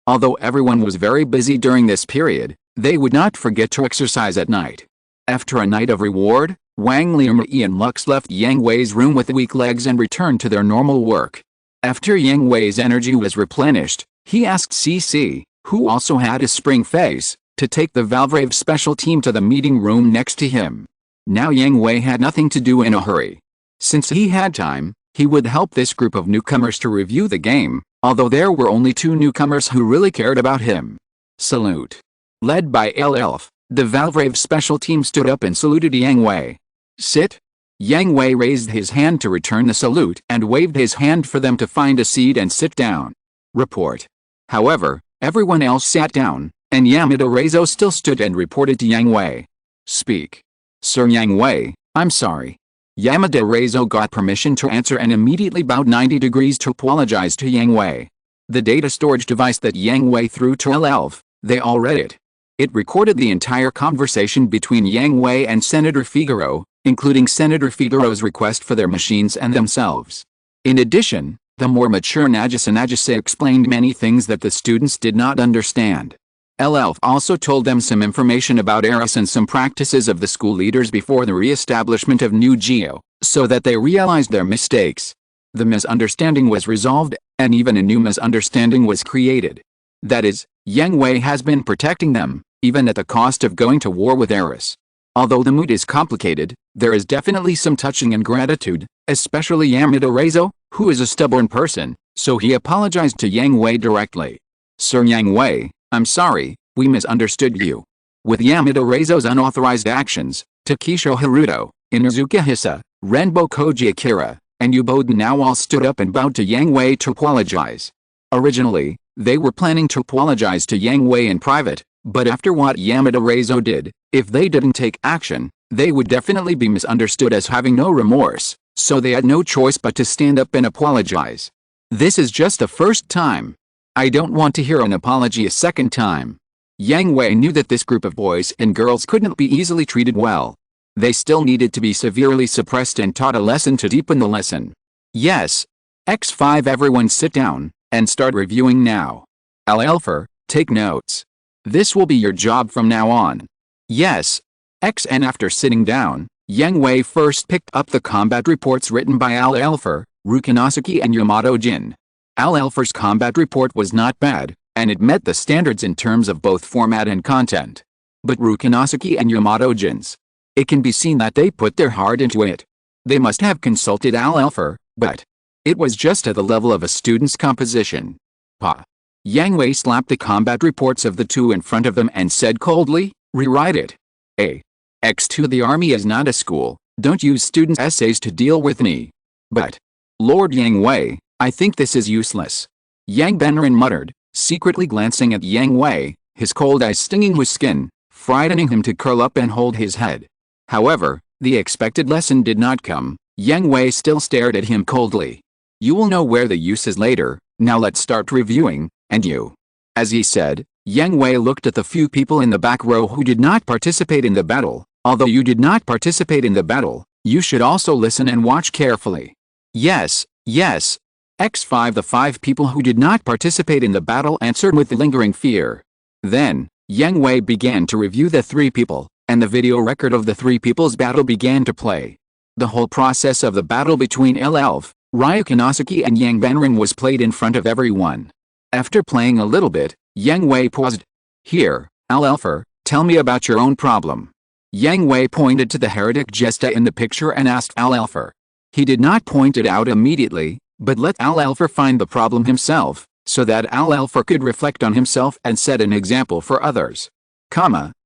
Although everyone was very busy during this period, they would not forget to exercise at night. After a night of reward, Wang Liumri and Lux left Yang Hui's room with weak legs and returned to their normal work. After Yang Hui's energy was replenished, he asked CC, who also had a spring face, to take the Valvrave special team to the meeting room next to him. Now Yang Hui had nothing to do in a hurry. Since he had time, he would help this group of newcomers to review the game, although there were only 2 newcomers who really cared about him. Salute. Led by Elf, the Valvrave special team stood up and saluted Yang Hui. Sit. Yang Hui raised his hand to return the salute and waved his hand for them to find a seat and sit down. Report. However, everyone else sat down, and Yamada Reizo still stood and reported to Yang Hui. Speak. Sir Yang Hui, I'm sorry. Yamada Reizo got permission to answer and immediately bowed 90 degrees to apologize to Yang Hui. The data storage device that Yang Hui threw to Elf, they all read it. It recorded the entire conversation between Yang Hui and Senator Figaro, including Senator Figaro's request for their machines and themselves. In addition, the more mature Nagase explained many things that the students did not understand. Elf also told them some information about Eris and some practices of the school leaders before the re-establishment of New Geo, so that they realized their mistakes. The misunderstanding was resolved, and even a new misunderstanding was created. That is, Yang Hui has been protecting them, even at the cost of going to war with Eris. Although the mood is complicated, there is definitely some touching ingratitude, especially Yamada Reizo, who is a stubborn person, so he apologized to Yang Hui directly. Sir Yang Hui, I'm sorry, we misunderstood you. With Yamada Reizo's unauthorized actions, Takesho Haruto, Inuzuka Hisa, Renbo Koji Akira, and Uboden now all stood up and bowed to Yang Hui to apologize. Originally, they were planning to apologize to Yang Hui in private, but after what Yamada Reizo did, if they didn't take action, they would definitely be misunderstood as having no remorse, so they had no choice but to stand up and apologize. This is just the first time. I don't want to hear an apology a second time. Yang Hui knew that this group of boys and girls couldn't be easily treated well. They still needed to be severely suppressed and taught a lesson to deepen the lesson. Yes. X5 everyone sit down, and start reviewing now. Alpha, take notes. This will be your job from now on. Yes. XN after sitting down, Yang Hui first picked up the combat reports written by Alpha, Rukinosaki and Yamato Jin. Alpha's combat report was not bad, and it met the standards in terms of both format and content. But Rukinosaki and Yamato Jin's, it can be seen that they put their heart into it. They must have consulted Alpha, but it was just at the level of a student's composition. Pa. Yang Hui slapped the combat reports of the two in front of them and said coldly, rewrite it. X2 the army is not a school, don't use students' essays to deal with me. But, Lord Yang Hui, I think this is useless. Yang Benrin muttered, secretly glancing at Yang Hui, his cold eyes stinging his skin, frightening him to curl up and hold his head. However, the expected lesson did not come. Yang Hui still stared at him coldly. You will know where the use is later, now let's start reviewing, and you. As he said, Yang Hui looked at the few people in the back row who did not participate in the battle. Although you did not participate in the battle, you should also listen and watch carefully. Yes, yes. X5 the 5 people who did not participate in the battle answered with lingering fear. Then, Yang Hui began to review the 3 people, and the video record of the 3 people's battle began to play. The whole process of the battle between Elf, Ryukinosaki and Yang Benrin was played in front of everyone. After playing a little bit, Yang Hui paused. Here, Alpha, tell me about your own problem. Yang Hui pointed to the heretic Gesta in the picture and asked Alpha. He did not point it out immediately, but let Alpha find the problem himself, so that Alpha could reflect on himself and set an example for others.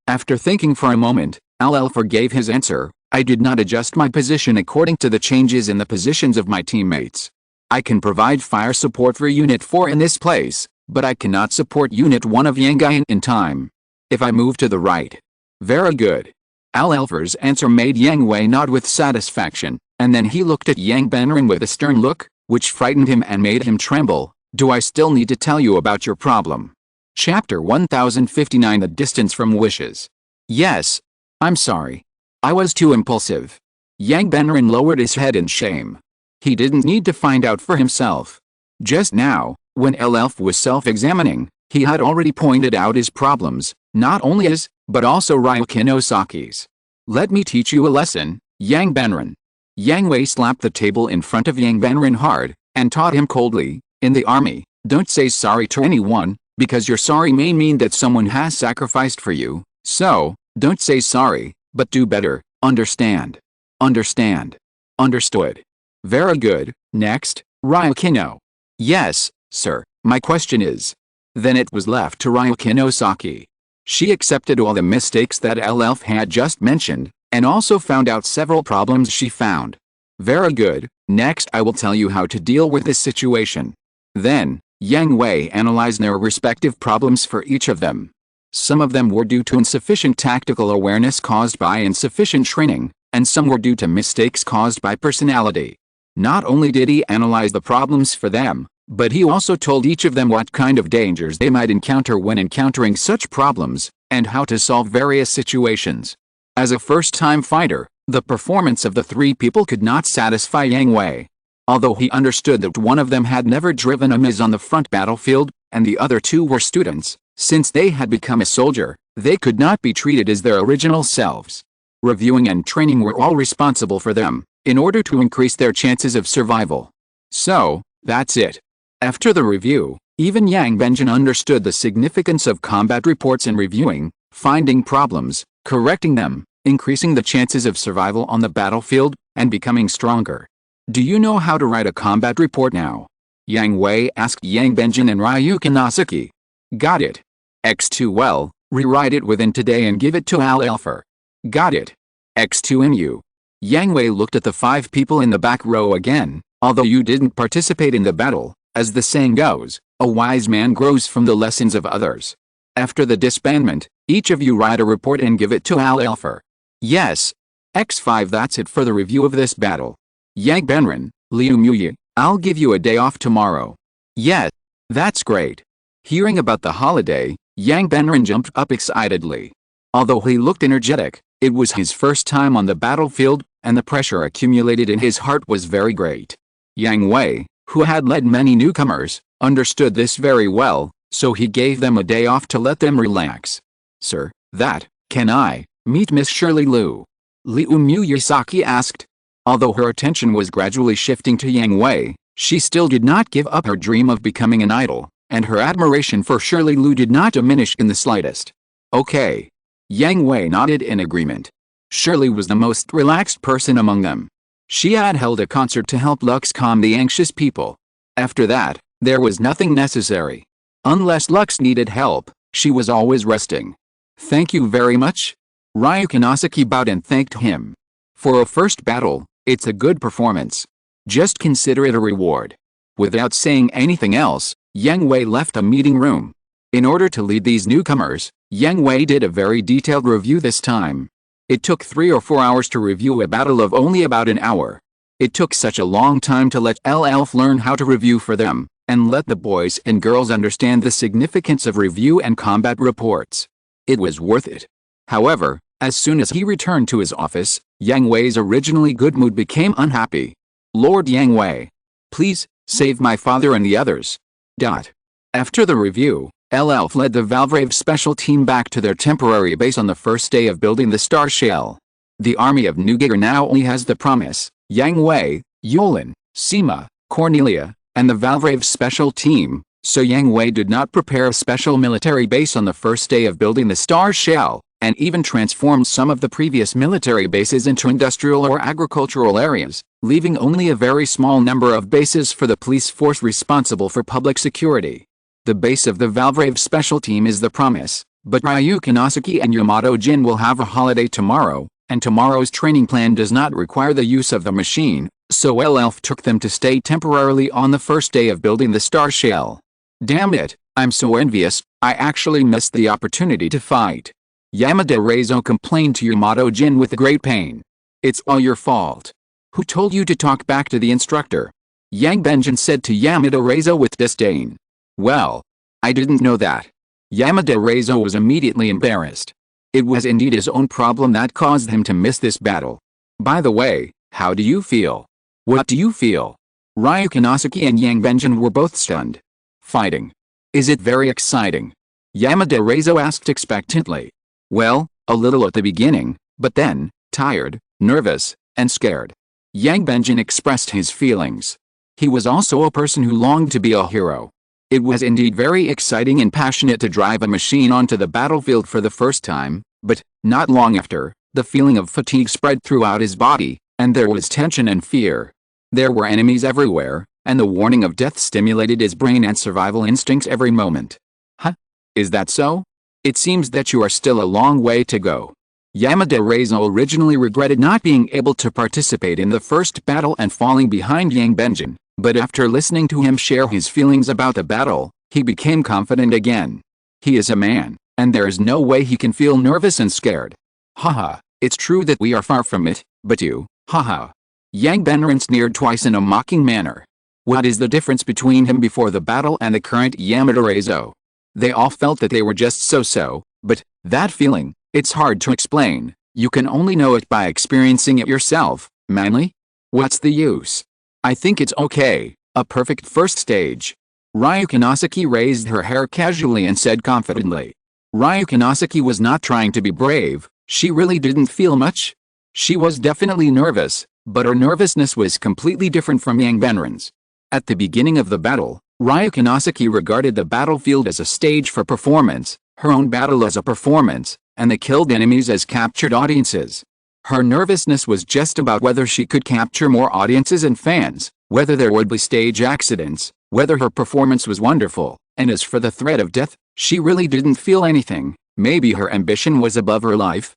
After thinking for a moment, Alpha gave his answer. I did not adjust my position according to the changes in the positions of my teammates. I can provide fire support for Unit 4 in this place, but I cannot support Unit 1 of Yangayan in time. If I move to the right. Very good. Alpha's answer made Yang Hui nod with satisfaction, and then he looked at Yang Benrin with a stern look, which frightened him and made him tremble. Do I still need to tell you about your problem? Chapter 1059 The Distance from Wishes. Yes. I'm sorry. I was too impulsive. Yang Benrin lowered his head in shame. He didn't need to find out for himself. Just now, when Elf was self-examining, he had already pointed out his problems, not only his, but also Ryukinosaki's. Let me teach you a lesson, Yang Benrin. Yang Hui slapped the table in front of Yang Benrin hard, and taught him coldly, in the army, don't say sorry to anyone, because your sorry may mean that someone has sacrificed for you, so, don't say sorry, but do better, understand. Understand. Understood. Very good. Next, Ryukino. Yes, sir, my question is. Then it was left to Ryukinosaki. She accepted all the mistakes that Elf had just mentioned, and also found out several problems she found. Very good. Next I will tell you how to deal with this situation. Then, Yang Hui analyzed their respective problems for each of them. Some of them were due to insufficient tactical awareness caused by insufficient training, and some were due to mistakes caused by personality. Not only did he analyze the problems for them, but he also told each of them what kind of dangers they might encounter when encountering such problems, and how to solve various situations. As a first-time fighter, the performance of the 3 people could not satisfy Yang Hui. Although he understood that one of them had never driven a Miz on the front battlefield, and the other 2 were students, since they had become a soldier, they could not be treated as their original selves. Reviewing and training were all responsible for them, in order to increase their chances of survival. So, that's it. After the review, even Yang Benjin understood the significance of combat reports and reviewing, finding problems, correcting them, increasing the chances of survival on the battlefield, and becoming stronger. Do you know how to write a combat report now? Yang Hui asked Yang Benjin and Ryukin Nasaki. Got it. X2 well, rewrite it within today and give it to Al Alpher. Got it. X2MU. Yang Hui looked at the 5 people in the back row again. Although you didn't participate in the battle, as the saying goes, a wise man grows from the lessons of others. After the disbandment, each of you write a report and give it to Al Alpher. Yes. X5 that's it for the review of this battle. Yang Benrin, Liu Muyi, I'll give you a day off tomorrow. Yes. That's great. Hearing about the holiday, Yang Benrin jumped up excitedly. Although he looked energetic, it was his first time on the battlefield, and the pressure accumulated in his heart was very great. Yang Hui, who had led many newcomers, understood this very well, so he gave them a day off to let them relax. Sir, can I meet Miss Shirley Liu? Liu Muyasaki asked. Although her attention was gradually shifting to Yang Hui, she still did not give up her dream of becoming an idol, and her admiration for Shirley Liu did not diminish in the slightest. Okay. Yang Hui nodded in agreement. Shirley was the most relaxed person among them. She had held a concert to help Lux calm the anxious people. After that, there was nothing necessary. Unless Lux needed help, she was always resting. Thank you very much. Ryukin Asaki bowed and thanked him. For a first battle, it's a good performance. Just consider it a reward. Without saying anything else, Yang Hui left the meeting room. In order to lead these newcomers, Yang Hui did a very detailed review this time. It took 3 or 4 hours to review a battle of only about an hour. It took such a long time to let Elf learn how to review for them, and let the boys and girls understand the significance of review and combat reports. It was worth it. However, as soon as he returned to his office, Yang Hui's originally good mood became unhappy. Lord Yang Hui, please, save my father and the others. After the review, Elf led the Valvrave special team back to their temporary base on the first day of building the star shell. The army of Nugiger now only has the Promise, Yang Hui, Yolan, Sima, Cornelia, and the Valvrave special team, so Yang Hui did not prepare a special military base on the first day of building the star shell, and even transformed some of the previous military bases into industrial or agricultural areas, leaving only a very small number of bases for the police force responsible for public security. The base of the Valvrave special team is the Promise, but Ryukin Asaki and Yamato Jin will have a holiday tomorrow, and tomorrow's training plan does not require the use of the machine, so Elf took them to stay temporarily on the first day of building the star shell. Damn it, I'm so envious, I actually missed the opportunity to fight. Yamada Reizo complained to Yamato Jin with great pain. It's all your fault. Who told you to talk back to the instructor? Yang Benjin said to Yamada Reizo with disdain. Well, I didn't know that. Yamada Reizo was immediately embarrassed. It was indeed his own problem that caused him to miss this battle. By the way, how do you feel? What do you feel? Ryukin Asaki and Yang Benjin were both stunned. Fighting. Is it very exciting? Yamada Reizo asked expectantly. Well, a little at the beginning, but then, tired, nervous, and scared. Yang Benjin expressed his feelings. He was also a person who longed to be a hero. It was indeed very exciting and passionate to drive a machine onto the battlefield for the first time, but, not long after, the feeling of fatigue spread throughout his body, and there was tension and fear. There were enemies everywhere, and the warning of death stimulated his brain and survival instincts every moment. Huh? Is that so? It seems that you are still a long way to go. Yamada Reizo originally regretted not being able to participate in the first battle and falling behind Yang Benjin, but after listening to him share his feelings about the battle, he became confident again. He is a man, and there is no way he can feel nervous and scared. Haha, it's true that we are far from it, but you, haha. Yang Benrin sneered twice in a mocking manner. What is the difference between him before the battle and the current Yamada Reizo? They all felt that they were just so-so, but, that feeling, it's hard to explain, you can only know it by experiencing it yourself, manly? What's the use? I think it's okay, a perfect first stage. Ryukin Asaki raised her hair casually and said confidently. Ryukin Asaki was not trying to be brave, she really didn't feel much. She was definitely nervous, But her nervousness was completely different from Yang Benrin's. At the beginning of the battle, Ryu Konosaki regarded the battlefield as a stage for performance, her own battle as a performance, and the killed enemies as captured audiences. Her nervousness was just about whether she could capture more audiences and fans, whether there would be stage accidents, whether her performance was wonderful, and as for the threat of death, she really didn't feel anything. Maybe her ambition was above her life.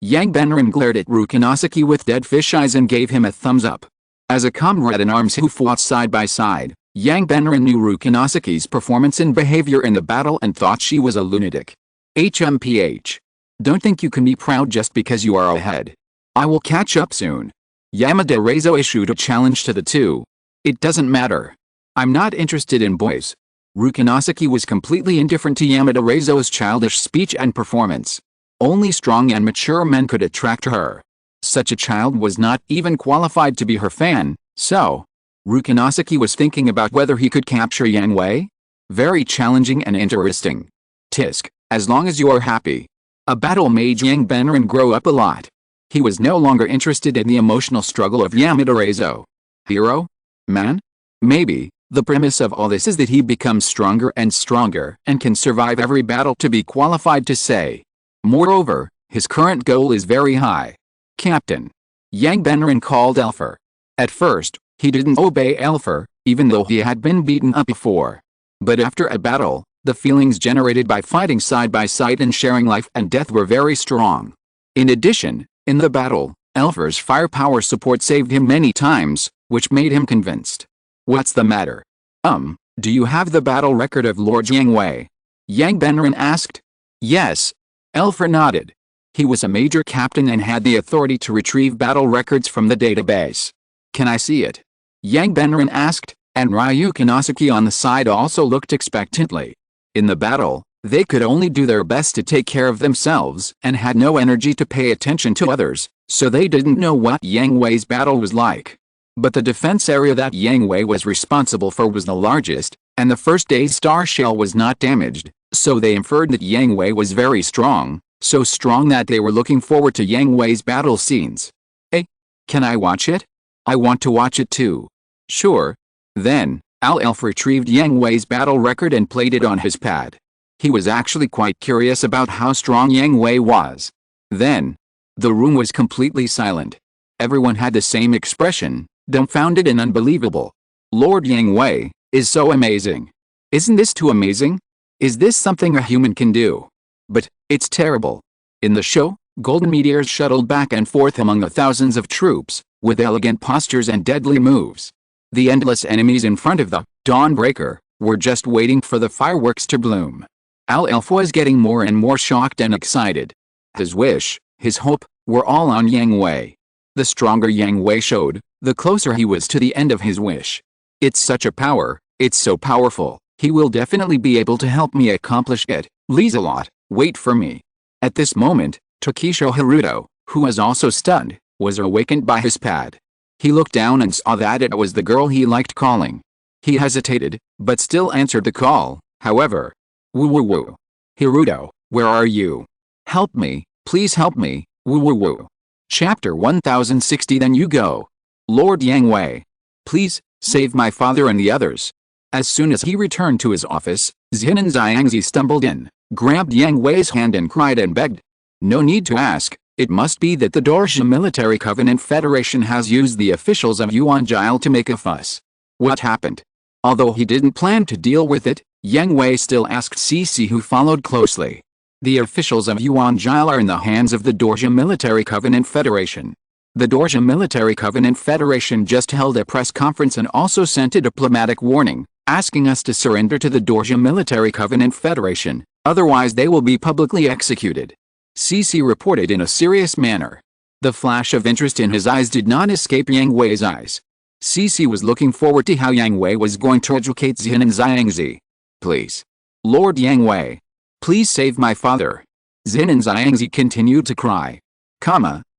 Yang Benrin glared at Ryu Konosaki with dead fish eyes and gave him a thumbs up. As a comrade in arms who fought side by side, Yang Benrin knew Ryu Konosaki's performance and behavior in the battle and thought she was a lunatic. HMPH. Don't think you can be proud just because you are ahead. I will catch up soon. Yamada Reizo issued a challenge to the two. It doesn't matter. I'm not interested in boys. Ryu Konosaki was completely indifferent to Yamada Reizo's childish speech and performance. Only strong and mature men could attract her. Such a child was not even qualified to be her fan, so Ryu Konosaki was thinking about whether he could capture Yang Hui. Very challenging and interesting. Tisk, as long as you are happy. A battle made Yang Benrin grow up a lot. He was no longer interested in the emotional struggle of Yamada Reizo. Hero? Man? Maybe. The premise of all this is that he becomes stronger and stronger and can survive every battle to be qualified to say. Moreover, his current goal is very high. Captain. Yang Benrin called Elfer. At first, he didn't obey Elfer, even though he had been beaten up before. But after a battle, the feelings generated by fighting side by side and sharing life and death were very strong. In addition, in the battle, Elfer's firepower support saved him many times, which made him convinced. What's the matter? Do you have the battle record of Lord Yang Hui? Yang Benrin asked. Yes. Elfer nodded. He was a major captain and had the authority to retrieve battle records from the database. Can I see it? Yang Benrin asked, and Ryu Konosaki on the side also looked expectantly. In the battle, they could only do their best to take care of themselves and had no energy to pay attention to others, so they didn't know what Yang Hui's battle was like. But the defense area that Yang Hui was responsible for was the largest, and the first day's star shell was not damaged, so they inferred that Yang Hui was very strong, so strong that they were looking forward to Yang Hui's battle scenes. Hey, can I watch it? I want to watch it too. Sure. Then, Elf retrieved Yang Hui's battle record and played it on his pad. He was actually quite curious about how strong Yang Hui was. Then, the room was completely silent. Everyone had the same expression, dumbfounded and unbelievable. Lord Yang Hui is so amazing. Isn't this too amazing? Is this something a human can do? But it's terrible. In the show, golden meteors shuttled back and forth among the thousands of troops, with elegant postures and deadly moves. The endless enemies in front of the Dawnbreaker were just waiting for the fireworks to bloom. Elf was getting more and more shocked and excited. His wish, his hope, were all on Yang Hui. The stronger Yang Hui showed, the closer he was to the end of his wish. It's such a power, it's so powerful, he will definitely be able to help me accomplish it. Lieselot, wait for me. At this moment, Tokisho Haruto, who was also stunned, was awakened by his pad. He looked down and saw that it was the girl he liked calling. He hesitated, but still answered the call, however. Woo woo woo. Haruto, where are you? Help me, please help me, woo woo woo. Chapter 1060. Then you go. Lord Yang Hui. Please, save my father and the others. As soon as he returned to his office, Zhin and Xiangzi stumbled in, grabbed Yang Hui's hand and cried and begged. No need to ask, it must be that the Dorsia Military Covenant Federation has used the officials of Yuanjile to make a fuss. What happened? Although he didn't plan to deal with it, Yang Hui still asked Cici, who followed closely. The officials of Yuanjile are in the hands of the Dorsia Military Covenant Federation. The Dorsia Military Covenant Federation just held a press conference and also sent a diplomatic warning, asking us to surrender to the Dorsia Military Covenant Federation, otherwise they will be publicly executed. Cici reported in a serious manner. The flash of interest in his eyes did not escape Yang Hui's eyes. Cici was looking forward to how Yang Hui was going to educate Zhin and Xiangzi. Please. Lord Yang Hui. Please save my father. Zhin and Xiangzi continued to cry.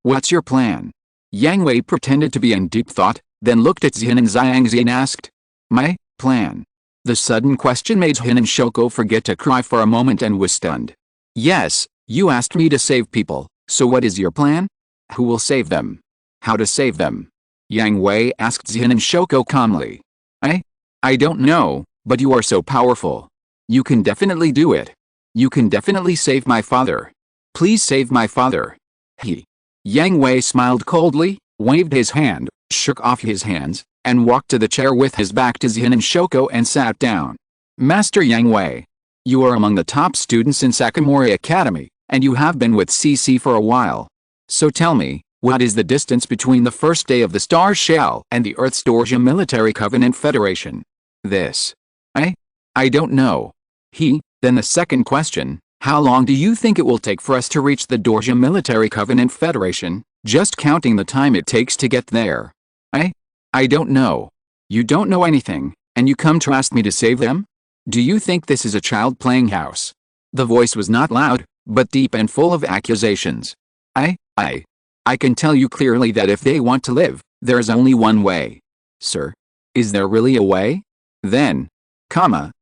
What's your plan? Yang Hui pretended to be in deep thought, then looked at Zhin and Xiangzi and asked. My plan? The sudden question made Zhin and Shoko forget to cry for a moment and was stunned. Yes, you asked me to save people, so what is your plan? Who will save them? How to save them? Yang Hui asked Zin and Shoko calmly. I don't know, but you are so powerful. You can definitely do it. You can definitely save my father. Please save my father. Yang Hui smiled coldly, waved his hand, shook off his hands, and walked to the chair with his back to Zin and Shoko and sat down. Master Yang Hui, you are among the top students in Sakamori Academy, and you have been with CC for a while. So tell me, what is the distance between the first day of the Star Shell and the Earth's Dorsia Military Covenant Federation? This. I don't know. Then the second question, how long do you think it will take for us to reach the Dorsia Military Covenant Federation, just counting the time it takes to get there? I don't know. You don't know anything, and you come to ask me to save them? Do you think this is a child playing house? The voice was not loud, but deep and full of accusations. I can tell you clearly that if they want to live, there is only one way. Sir? Is there really a way? Then,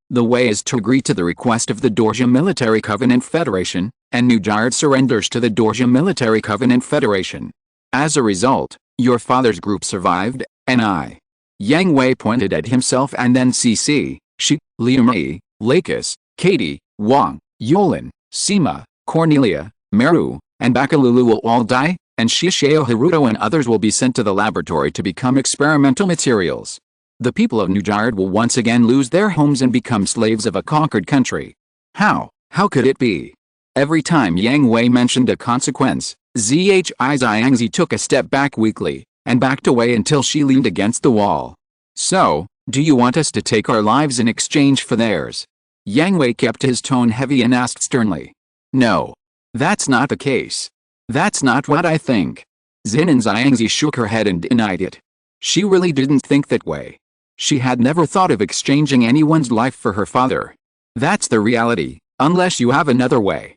the way is to agree to the request of the Dorsia Military Covenant Federation, and Nujard surrenders to the Dorsia Military Covenant Federation. As a result, your father's group survived, and I. Yang Hui pointed at himself and then CC, Shi, Liumi, Lakis, Katie, Wang, Yolan, Sima, Cornelia, Meru, and Bakalulu will all die, and Shishio Haruto and others will be sent to the laboratory to become experimental materials. The people of Nujard will once again lose their homes and become slaves of a conquered country. How could it be? Every time Yang Hui mentioned a consequence, Zhizhangzi took a step back weakly, and backed away until she leaned against the wall. So, do you want us to take our lives in exchange for theirs? Yang Hui kept his tone heavy and asked sternly. No. That's not the case. That's not what I think. Zin and Zhangzi shook her head and denied it. She really didn't think that way. She had never thought of exchanging anyone's life for her father. That's the reality, unless you have another way.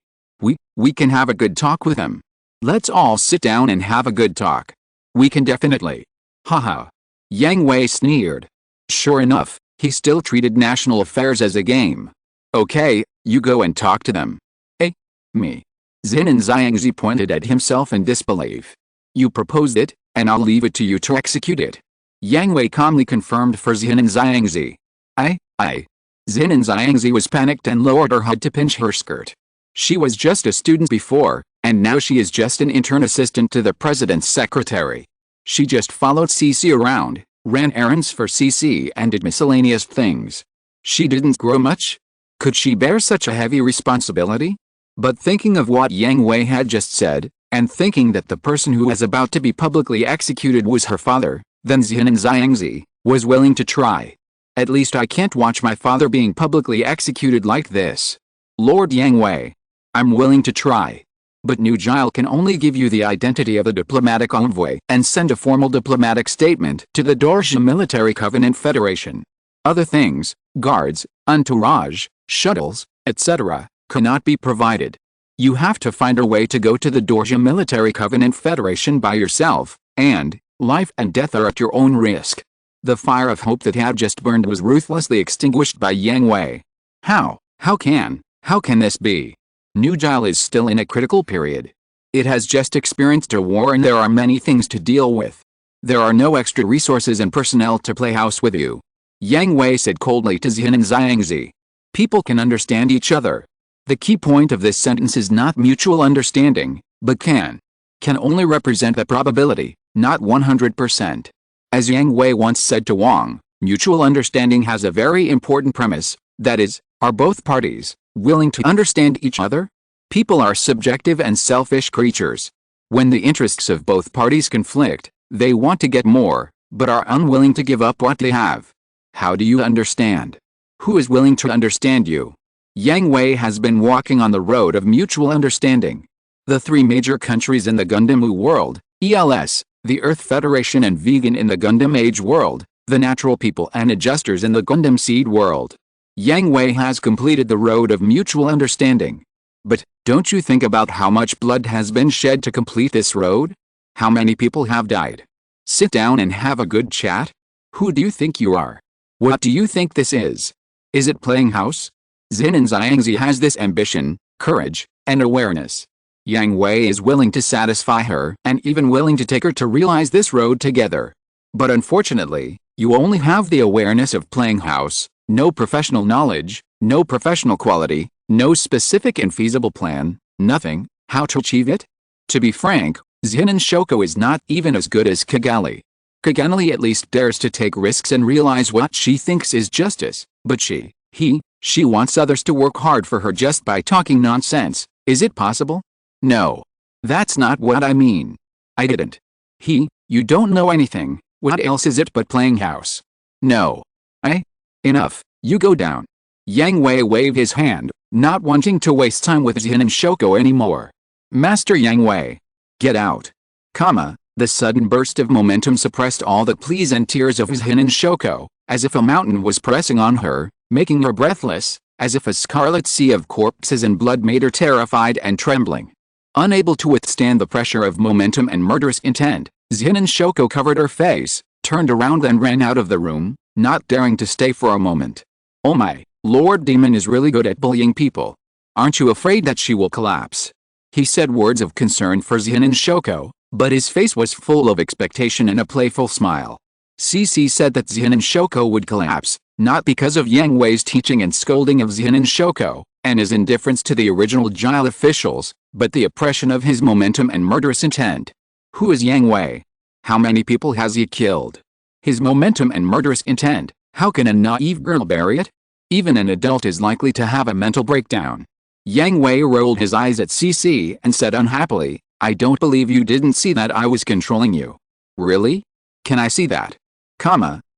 We can have a good talk with him. Let's all sit down and have a good talk. We can definitely. Haha. Yang Hui sneered. Sure enough, he still treated national affairs as a game. Okay, you go and talk to them. Me. Zin and Zhangzi pointed at himself in disbelief. You proposed it, and I'll leave it to you to execute it. Yang Hui calmly confirmed for Zin and Zhangzi. Zin and Zhangzi was panicked and lowered her head to pinch her skirt. She was just a student before, and now she is just an intern assistant to the president's secretary. She just followed CC around, ran errands for CC and did miscellaneous things. She didn't grow much. Could she bear such a heavy responsibility? But thinking of what Yang Hui had just said, and thinking that the person who was about to be publicly executed was her father, then Zin and Zhangzi was willing to try. At least I can't watch my father being publicly executed like this. Lord Yang Hui. I'm willing to try. But Nujile can only give you the identity of a diplomatic envoy and send a formal diplomatic statement to the Dorsia Military Covenant Federation. Other things, guards, entourage, shuttles, etc., cannot be provided. You have to find a way to go to the Dorsia Military Covenant Federation by yourself, and life and death are at your own risk. The fire of hope that had just burned was ruthlessly extinguished by Yang Hui. How can this be? Nujile is still in a critical period. It has just experienced a war and there are many things to deal with. There are no extra resources and personnel to play house with you. Yang Hui said coldly to Zin and Zhangzi. People can understand each other. The key point of this sentence is not mutual understanding, but can only represent the probability, not 100%. As Yang Hui once said to Wang, mutual understanding has a very important premise, that is, are both parties willing to understand each other? People are subjective and selfish creatures. When the interests of both parties conflict, they want to get more, but are unwilling to give up what they have. How do you understand? Who is willing to understand you? Yang Hui has been walking on the road of mutual understanding. The three major countries in the Gundam world, ELS, the Earth Federation and Vegan in the Gundam Age world, the natural people and adjusters in the Gundam Seed world. Yang Hui has completed the road of mutual understanding. But, don't you think about how much blood has been shed to complete this road? How many people have died? Sit down and have a good chat? Who do you think you are? What do you think this is? Is it playing house? Zin and Zhangzi has this ambition, courage, and awareness. Yang Hui is willing to satisfy her and even willing to take her to realize this road together. But unfortunately, you only have the awareness of playing house, no professional knowledge, no professional quality, no specific and feasible plan, nothing. How to achieve it? To be frank, Zinin Shoko is not even as good as Kigali. Kigali at least dares to take risks and realize what she thinks is justice, but she wants others to work hard for her just by talking nonsense. Is it possible? No. That's not what I mean. I didn't. You don't know anything. What else is it but playing house? No. Enough. You go down. Yang Hui waved his hand, not wanting to waste time with Zinin Shoko anymore. Master Yang Hui. Get out. The sudden burst of momentum suppressed all the pleas and tears of Zinin Shoko, as if a mountain was pressing on her, making her breathless, as if a scarlet sea of corpses and blood made her terrified and trembling. Unable to withstand the pressure of momentum and murderous intent, Zinin Shoko covered her face, turned around and ran out of the room, not daring to stay for a moment. Oh my, Lord Demon is really good at bullying people. Aren't you afraid that she will collapse? He said words of concern for Zinin Shoko, but his face was full of expectation and a playful smile. CC said that Zinin Shoko would collapse, not because of Yang Hui's teaching and scolding of Zinin Shoko, and his indifference to the original Jile officials, but the oppression of his momentum and murderous intent. Who is Yang Hui? How many people has he killed? His momentum and murderous intent, how can a naive girl bear it? Even an adult is likely to have a mental breakdown. Yang Hui rolled his eyes at CC and said unhappily, I don't believe you didn't see that I was controlling you. Really? Can I see that?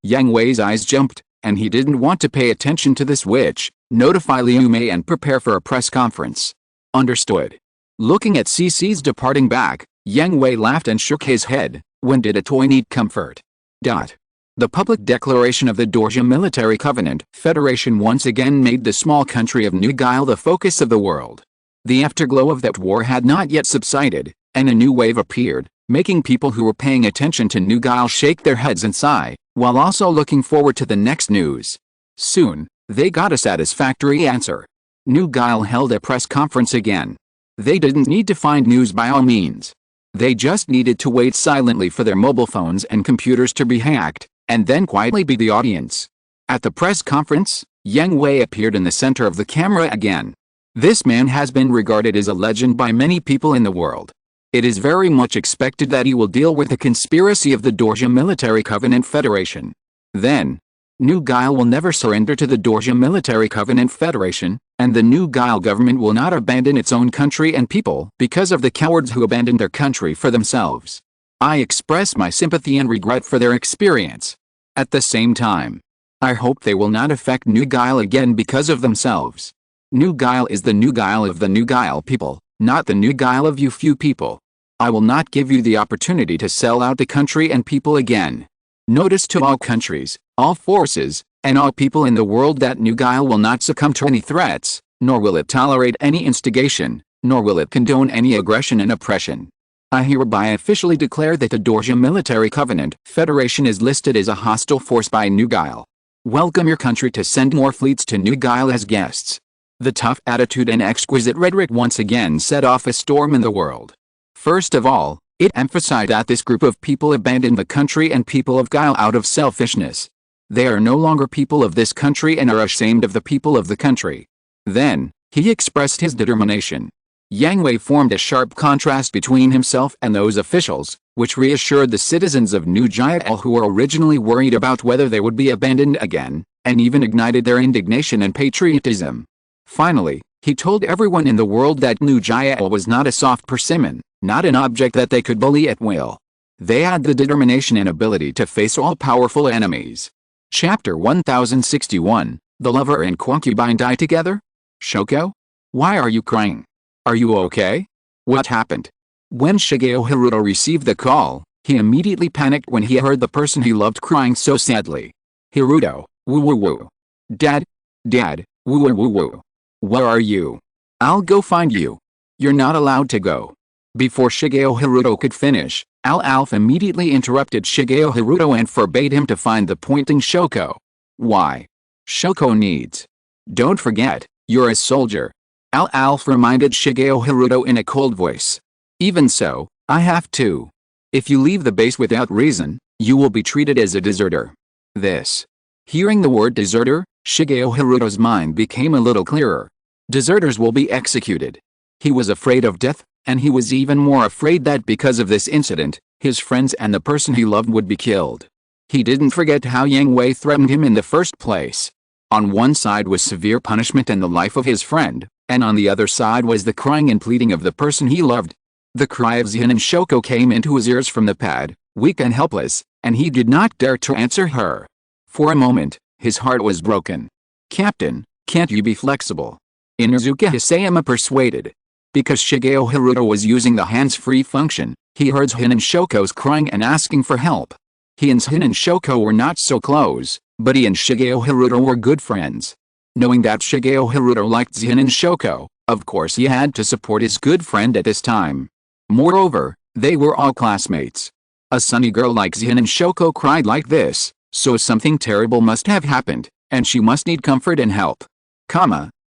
Yang Hui's eyes jumped, and he didn't want to pay attention to this witch. Notify Liu Mei and prepare for a press conference. Understood. Looking at CC's departing back, Yang Hui laughed and shook his head. When did a toy need comfort? The public declaration of the Dorje Military Covenant Federation once again made the small country of Nugile the focus of the world. The afterglow of that war had not yet subsided, and a new wave appeared, making people who were paying attention to Nugile shake their heads and sigh, while also looking forward to the next news. Soon, they got a satisfactory answer. Nugile held a press conference again. They didn't need to find news by all means. They just needed to wait silently for their mobile phones and computers to be hacked, and then quietly be the audience. At the press conference, Yang Hui appeared in the center of the camera again. This man has been regarded as a legend by many people in the world. It is very much expected that he will deal with the conspiracy of the Dorje Military Covenant Federation. Then, Nugile will never surrender to the Dorje Military Covenant Federation, and the Nugile government will not abandon its own country and people because of the cowards who abandoned their country for themselves. I express my sympathy and regret for their experience. At the same time, I hope they will not affect Nugile again because of themselves. Nugile is the Nugile of the Nugile people, not the Nugile of you few people. I will not give you the opportunity to sell out the country and people again. Notice to all countries, all forces, and all people in the world that Nugile will not succumb to any threats, nor will it tolerate any instigation, nor will it condone any aggression and oppression. I hereby officially declare that the Dorje Military Covenant Federation is listed as a hostile force by Nugile. Welcome your country to send more fleets to Nugile as guests. The tough attitude and exquisite rhetoric once again set off a storm in the world. First of all, it emphasized that this group of people abandoned the country and people of Guile out of selfishness. They are no longer people of this country and are ashamed of the people of the country. Then, he expressed his determination. Yang Hui formed a sharp contrast between himself and those officials, which reassured the citizens of Nugile who were originally worried about whether they would be abandoned again, and even ignited their indignation and patriotism. Finally, he told everyone in the world that Nugile was not a soft persimmon, not an object that they could bully at will. They had the determination and ability to face all-powerful enemies. Chapter 1061, The Lover and Concubine Die Together? Shoko? Why are you crying? Are you okay? What happened? When Shigeo Hiruto received the call, he immediately panicked when he heard the person he loved crying so sadly. Hiruto, woo woo woo. Dad, woo woo woo woo. Where are you? I'll go find you. You're not allowed to go. Before Shigeo Hiruto could finish, Alf immediately interrupted Shigeo Hiruto and forbade him to find the pointing Shoko. Why? Shoko needs. Don't forget, you're a soldier. Alf reminded Shigeo Haruto in a cold voice. Even so, I have to. If you leave the base without reason, you will be treated as a deserter. This. Hearing the word deserter, Shigeo Haruto's mind became a little clearer. Deserters will be executed. He was afraid of death, and he was even more afraid that because of this incident, his friends and the person he loved would be killed. He didn't forget how Yang Hui threatened him in the first place. On one side was severe punishment and the life of his friend, and on the other side was the crying and pleading of the person he loved. The cry of Zihin and Shoko came into his ears from the pad, weak and helpless, and he did not dare to answer her. For a moment, his heart was broken. Captain, can't you be flexible? Inuzuka Hisayama persuaded. Because Shigeo Haruto was using the hands-free function, he heard Zihin and Shoko's crying and asking for help. He and Zihin and Shoko were not so close, but he and Shigeo Haruto were good friends. Knowing that Shigeo Haruto liked Zihin and Shoko, of course he had to support his good friend at this time. Moreover, they were all classmates. A sunny girl like Zihin and Shoko cried like this, so something terrible must have happened, and she must need comfort and help.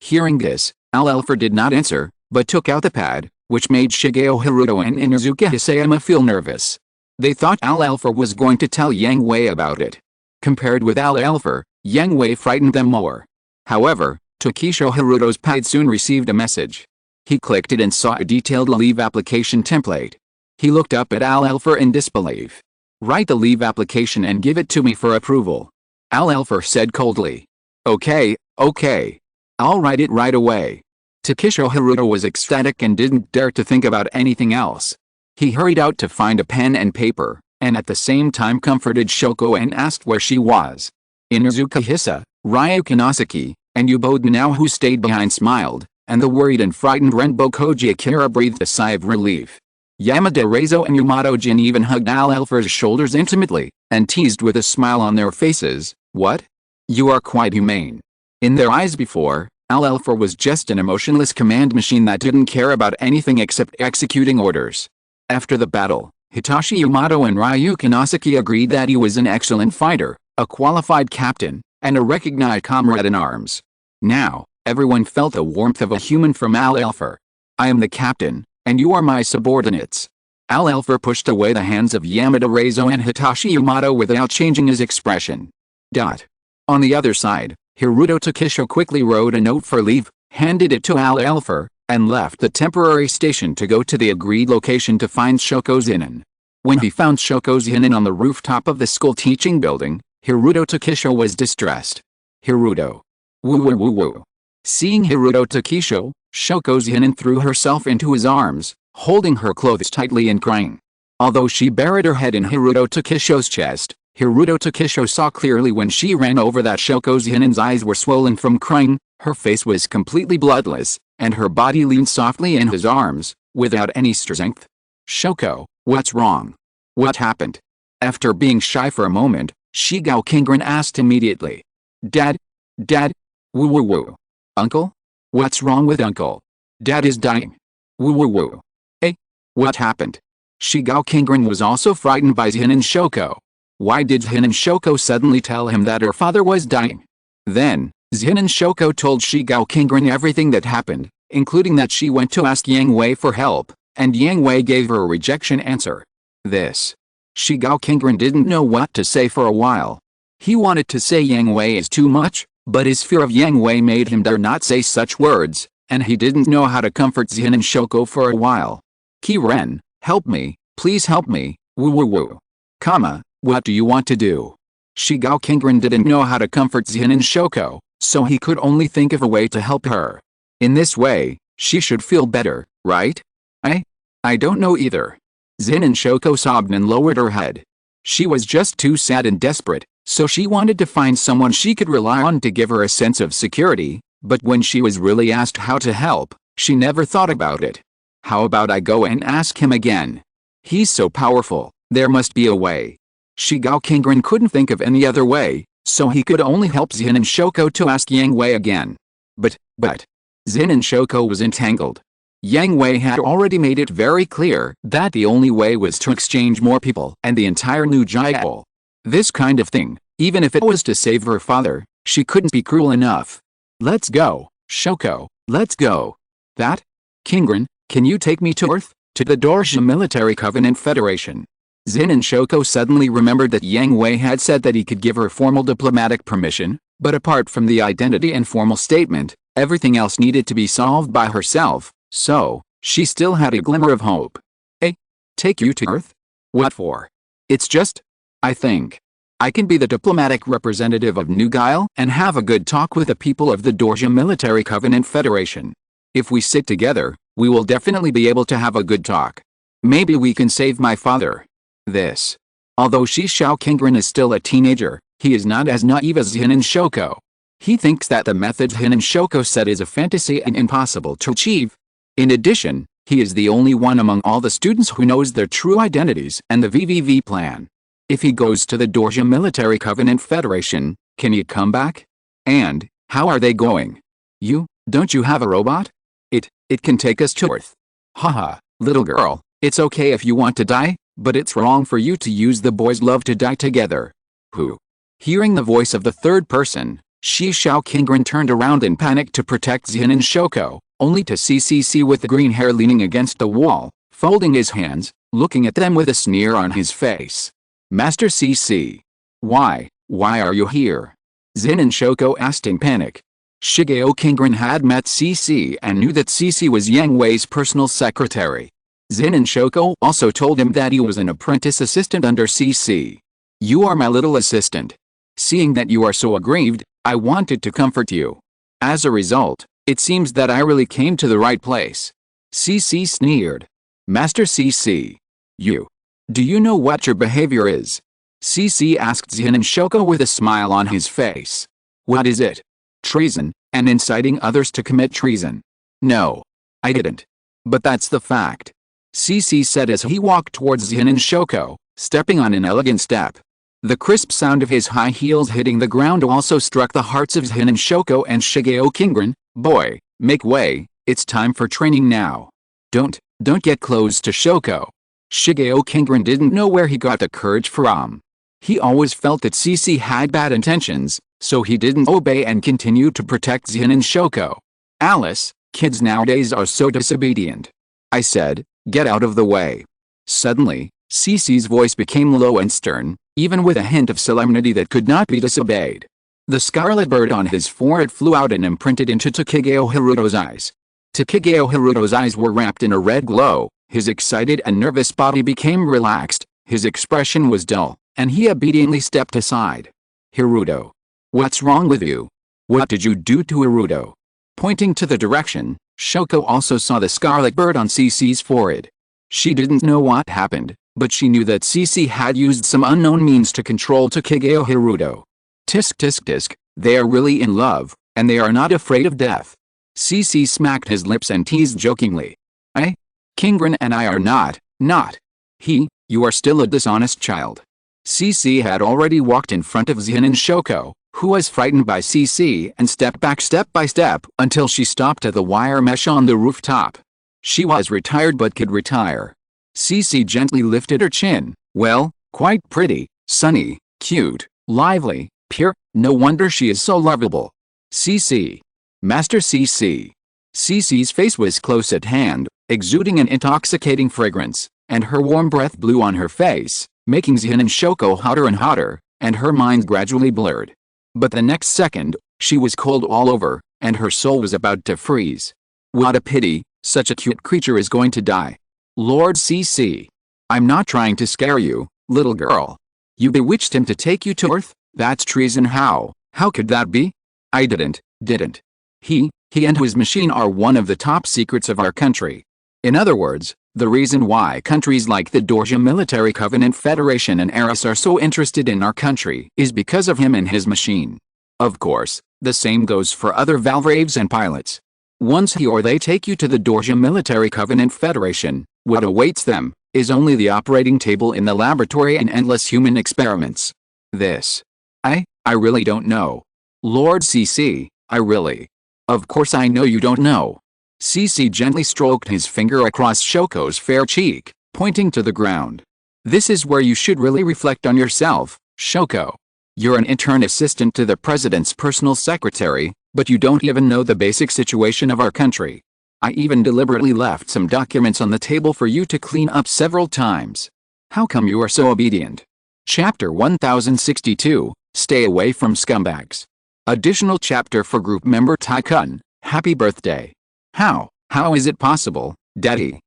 Hearing this, Alfer did not answer, but took out the pad, which made Shigeo Haruto and Inuzuka Hisayama feel nervous. They thought Alfer was going to tell Yang Hui about it. Compared with Alfer, Yang Hui frightened them more. However, Tokisho Haruto's pad soon received a message. He clicked it and saw a detailed leave application template. He looked up at Alfer in disbelief. Write the leave application and give it to me for approval. Alfer said coldly. Okay. I'll write it right away. Tokisho Haruto was ecstatic and didn't dare to think about anything else. He hurried out to find a pen and paper, and at the same time comforted Shoko and asked where she was. Inuzuka Hisa, Ryu Kanosaki, and Yubode now who stayed behind smiled, and the worried and frightened Renbo Koji Akira breathed a sigh of relief. Yamada Reizo and Yamato Jin even hugged Alfer's shoulders intimately, and teased with a smile on their faces, "What? You are quite humane." In their eyes before, Alfer was just an emotionless command machine that didn't care about anything except executing orders. After the battle, Hitachi Yamato and Ryu Kanosaki agreed that he was an excellent fighter, a qualified captain, and a recognized comrade in arms. Now, everyone felt the warmth of a human from Alfer. "I am the captain, and you are my subordinates." Alfer pushed away the hands of Yamada Reizo and Hitachi Yamato without changing his expression. On the other side, Haruto Tokisho quickly wrote a note for leave, handed it to Alfer, and left the temporary station to go to the agreed location to find Shoko Zinin. When he found Shoko Zinin on the rooftop of the school teaching building, Haruto Tokisho was distressed. "Haruto. Woo. Seeing Haruto Tokisho, Shoko Zinin threw herself into his arms, holding her clothes tightly and crying. Although she buried her head in Haruto Tokisho's chest, Haruto Tokisho saw clearly when she ran over that Shoko Zinin's eyes were swollen from crying, her face was completely bloodless, and her body leaned softly in his arms, without any strength. "Shoko, what's wrong? What happened?" After being shy for a moment, Shigao Kingren asked immediately. Dad? Woo. Uncle? What's wrong with Uncle? Dad is dying. Woo. Hey, what happened? Shigao Kingren was also frightened by Zihin and Shoko. Why did Zihin and Shoko suddenly tell him that her father was dying? Then, Zihin and Shoko told Shigao Kingren everything that happened, including that she went to ask Yang Hui for help, and Yang Hui gave her a rejection answer. Shigao Kingren didn't know what to say for a while. He wanted to say Yang Hui is too much, but his fear of Yang Hui made him dare not say such words, and he didn't know how to comfort Zihin and Shoko for a while. "Ki-Ren, help me, please help me, woo. What do you want to do?" Shigao Kingren didn't know how to comfort Zihin and Shoko, so he could only think of a way to help her. In this way, she should feel better, right? I don't know either. Zihin and Shoko sobbed and lowered her head. She was just too sad and desperate, so she wanted to find someone she could rely on to give her a sense of security, but when she was really asked how to help, she never thought about it. How about I go and ask him again? He's so powerful, there must be a way. Shigao Kingren couldn't think of any other way, so he could only help Zihin and Shoko to ask Yang Hui again. But, Zihin and Shoko was entangled. Yang Hui had already made it very clear that the only way was to exchange more people and the entire new Gyal. This kind of thing, even if it was to save her father, she couldn't be cruel enough. "Let's go, Shoko, let's go." That? Kingren, can you take me to Earth, to the Dorsia Military Covenant Federation? Zin and Shoko suddenly remembered that Yang Hui had said that he could give her formal diplomatic permission, but apart from the identity and formal statement, everything else needed to be solved by herself, so she still had a glimmer of hope. Take you to Earth? What for? It's just, I think I can be the diplomatic representative of New Guile and have a good talk with the people of the Dorsia Military Covenant Federation. If we sit together, we will definitely be able to have a good talk. Maybe we can save my father. This. Although Xiao Kingren is still a teenager, he is not as naive as Zin and Shoko. He thinks that the method Zin and Shoko said is a fantasy and impossible to achieve. In addition, he is the only one among all the students who knows their true identities and the VVV plan. If he goes to the Dorsia Military Covenant Federation, can he come back? And, how are they going? Don't you have a robot? It can take us to Earth. Haha, little girl, it's okay if you want to die, but it's wrong for you to use the boys' love to die together. Who? Hearing the voice of the third person, Xiao Kingren turned around in panic to protect Zin and Shoko, only to see CC with the green hair leaning against the wall, folding his hands, looking at them with a sneer on his face. Master CC. Why are you here? Zin and Shoko asked in panic. Shigeo Kingren had met CC and knew that CC was Yang Hui's personal secretary. Zin and Shoko also told him that he was an apprentice assistant under CC. You are my little assistant. Seeing that you are so aggrieved, I wanted to comfort you. As a result, it seems that I really came to the right place. CC sneered. Master CC. Do you know what your behavior is? CC asked Zin and Shoko with a smile on his face. What is it? Treason, and inciting others to commit treason. No. I didn't. But that's the fact. CC said as he walked towards Zin and Shoko, stepping on an elegant step. The crisp sound of his high heels hitting the ground also struck the hearts of Zin and Shoko and Shigeo Kingren. Boy, make way, it's time for training now. Don't get close to Shoko. Shigeo Kingren didn't know where he got the courage from. He always felt that CC had bad intentions, so he didn't obey and continued to protect Zin and Shoko. Alice, kids nowadays are so disobedient. I said, get out of the way. Suddenly, CC's voice became low and stern, even with a hint of solemnity that could not be disobeyed. The scarlet bird on his forehead flew out and imprinted into Takegeo Hiruto's eyes. Takegeo Hiruto's eyes were wrapped in a red glow, his excited and nervous body became relaxed, his expression was dull, and he obediently stepped aside. Hiruto. What's wrong with you? What did you do to Hiruto? Pointing to the direction, Shoko also saw the scarlet bird on CC's forehead. She didn't know what happened, but she knew that CC had used some unknown means to control Takegeo Hiruto. Tisk tisk tisk, they are really in love, and they are not afraid of death. CC smacked his lips and teased jokingly. Kingren and I are not. You are still a dishonest child. CC had already walked in front of Zin and Shoko, who was frightened by CC and stepped back step by step until she stopped at the wire mesh on the rooftop. She was retired but could retire. CC gently lifted her chin. Well, quite pretty, sunny, cute, lively, pure, no wonder she is so lovable. CC. Master CC. CC's face was close at hand, exuding an intoxicating fragrance, and her warm breath blew on her face, making Zin and Shoko hotter and hotter, and her mind gradually blurred. But the next second, she was cold all over, and her soul was about to freeze. What a pity, such a cute creature is going to die. Lord CC. I'm not trying to scare you, little girl. You bewitched him to take you to Earth? That's treason. How could that be? I didn't. He and his machine are one of the top secrets of our country. In other words, the reason why countries like the Dorsia Military Covenant Federation and Eris are so interested in our country is because of him and his machine. Of course, the same goes for other Valvraves and pilots. Once he or they take you to the Dorsia Military Covenant Federation, what awaits them is only the operating table in the laboratory and endless human experiments. This. I really don't know. Lord CC, Of course I know you don't know. CC gently stroked his finger across Shoko's fair cheek, pointing to the ground. This is where you should really reflect on yourself, Shoko. You're an intern assistant to the president's personal secretary, but you don't even know the basic situation of our country. I even deliberately left some documents on the table for you to clean up several times. How come you are so obedient? Chapter 1062, Stay Away from Scumbags. Additional chapter for group member Tycoon, Happy Birthday. How is it possible, Daddy?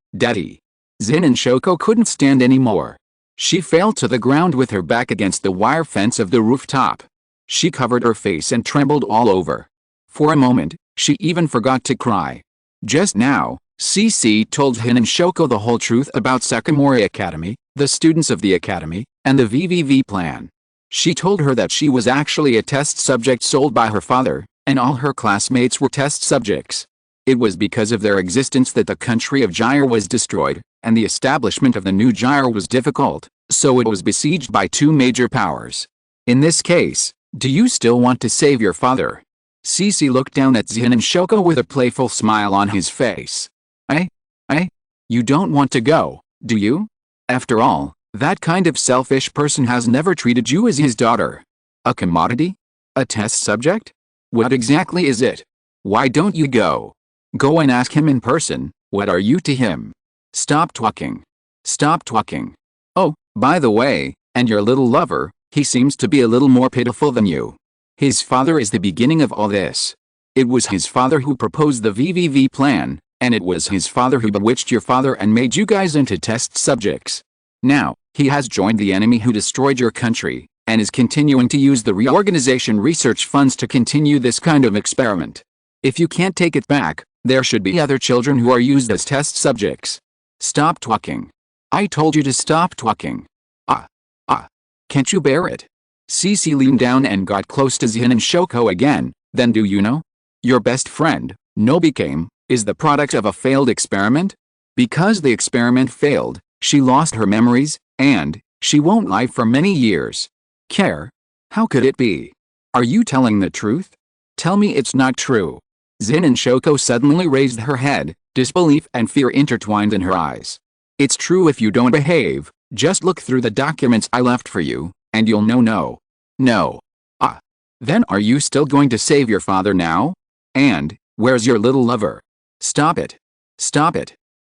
Zin and Shoko couldn't stand anymore. She fell to the ground with her back against the wire fence of the rooftop. She covered her face and trembled all over. For a moment, she even forgot to cry. Just now, CC told Hin and Shoko the whole truth about Sakamori Academy, the students of the academy, and the VVV plan. She told her that she was actually a test subject sold by her father, and all her classmates were test subjects. It was because of their existence that the country of Gyre was destroyed, and the establishment of the new Gyre was difficult, so it was besieged by two major powers. In this case, do you still want to save your father? CC looked down at Zin and Shoko with a playful smile on his face. You don't want to go, do you? After all, that kind of selfish person has never treated you as his daughter. A commodity? A test subject? What exactly is it? Why don't you go? Go and ask him in person, what are you to him? Stop talking. Oh, by the way, and your little lover, he seems to be a little more pitiful than you. His father is the beginning of all this. It was his father who proposed the VVV plan, and it was his father who bewitched your father and made you guys into test subjects. Now, he has joined the enemy who destroyed your country, and is continuing to use the reorganization research funds to continue this kind of experiment. If you can't take it back, there should be other children who are used as test subjects. Stop talking. I told you to stop talking. Can't you bear it? CC leaned down and got close to Zin and Shoko again. Then do you know? Your best friend, Nobikame, is the product of a failed experiment? Because the experiment failed, she lost her memories, and she won't lie for many years. Care? How could it be? Are you telling the truth? Tell me it's not true. Zin and Shoko suddenly raised her head, disbelief and fear intertwined in her eyes. It's true if you don't behave, just look through the documents I left for you, and you'll know. No. Then are you still going to save your father now? And, where's your little lover? Stop it.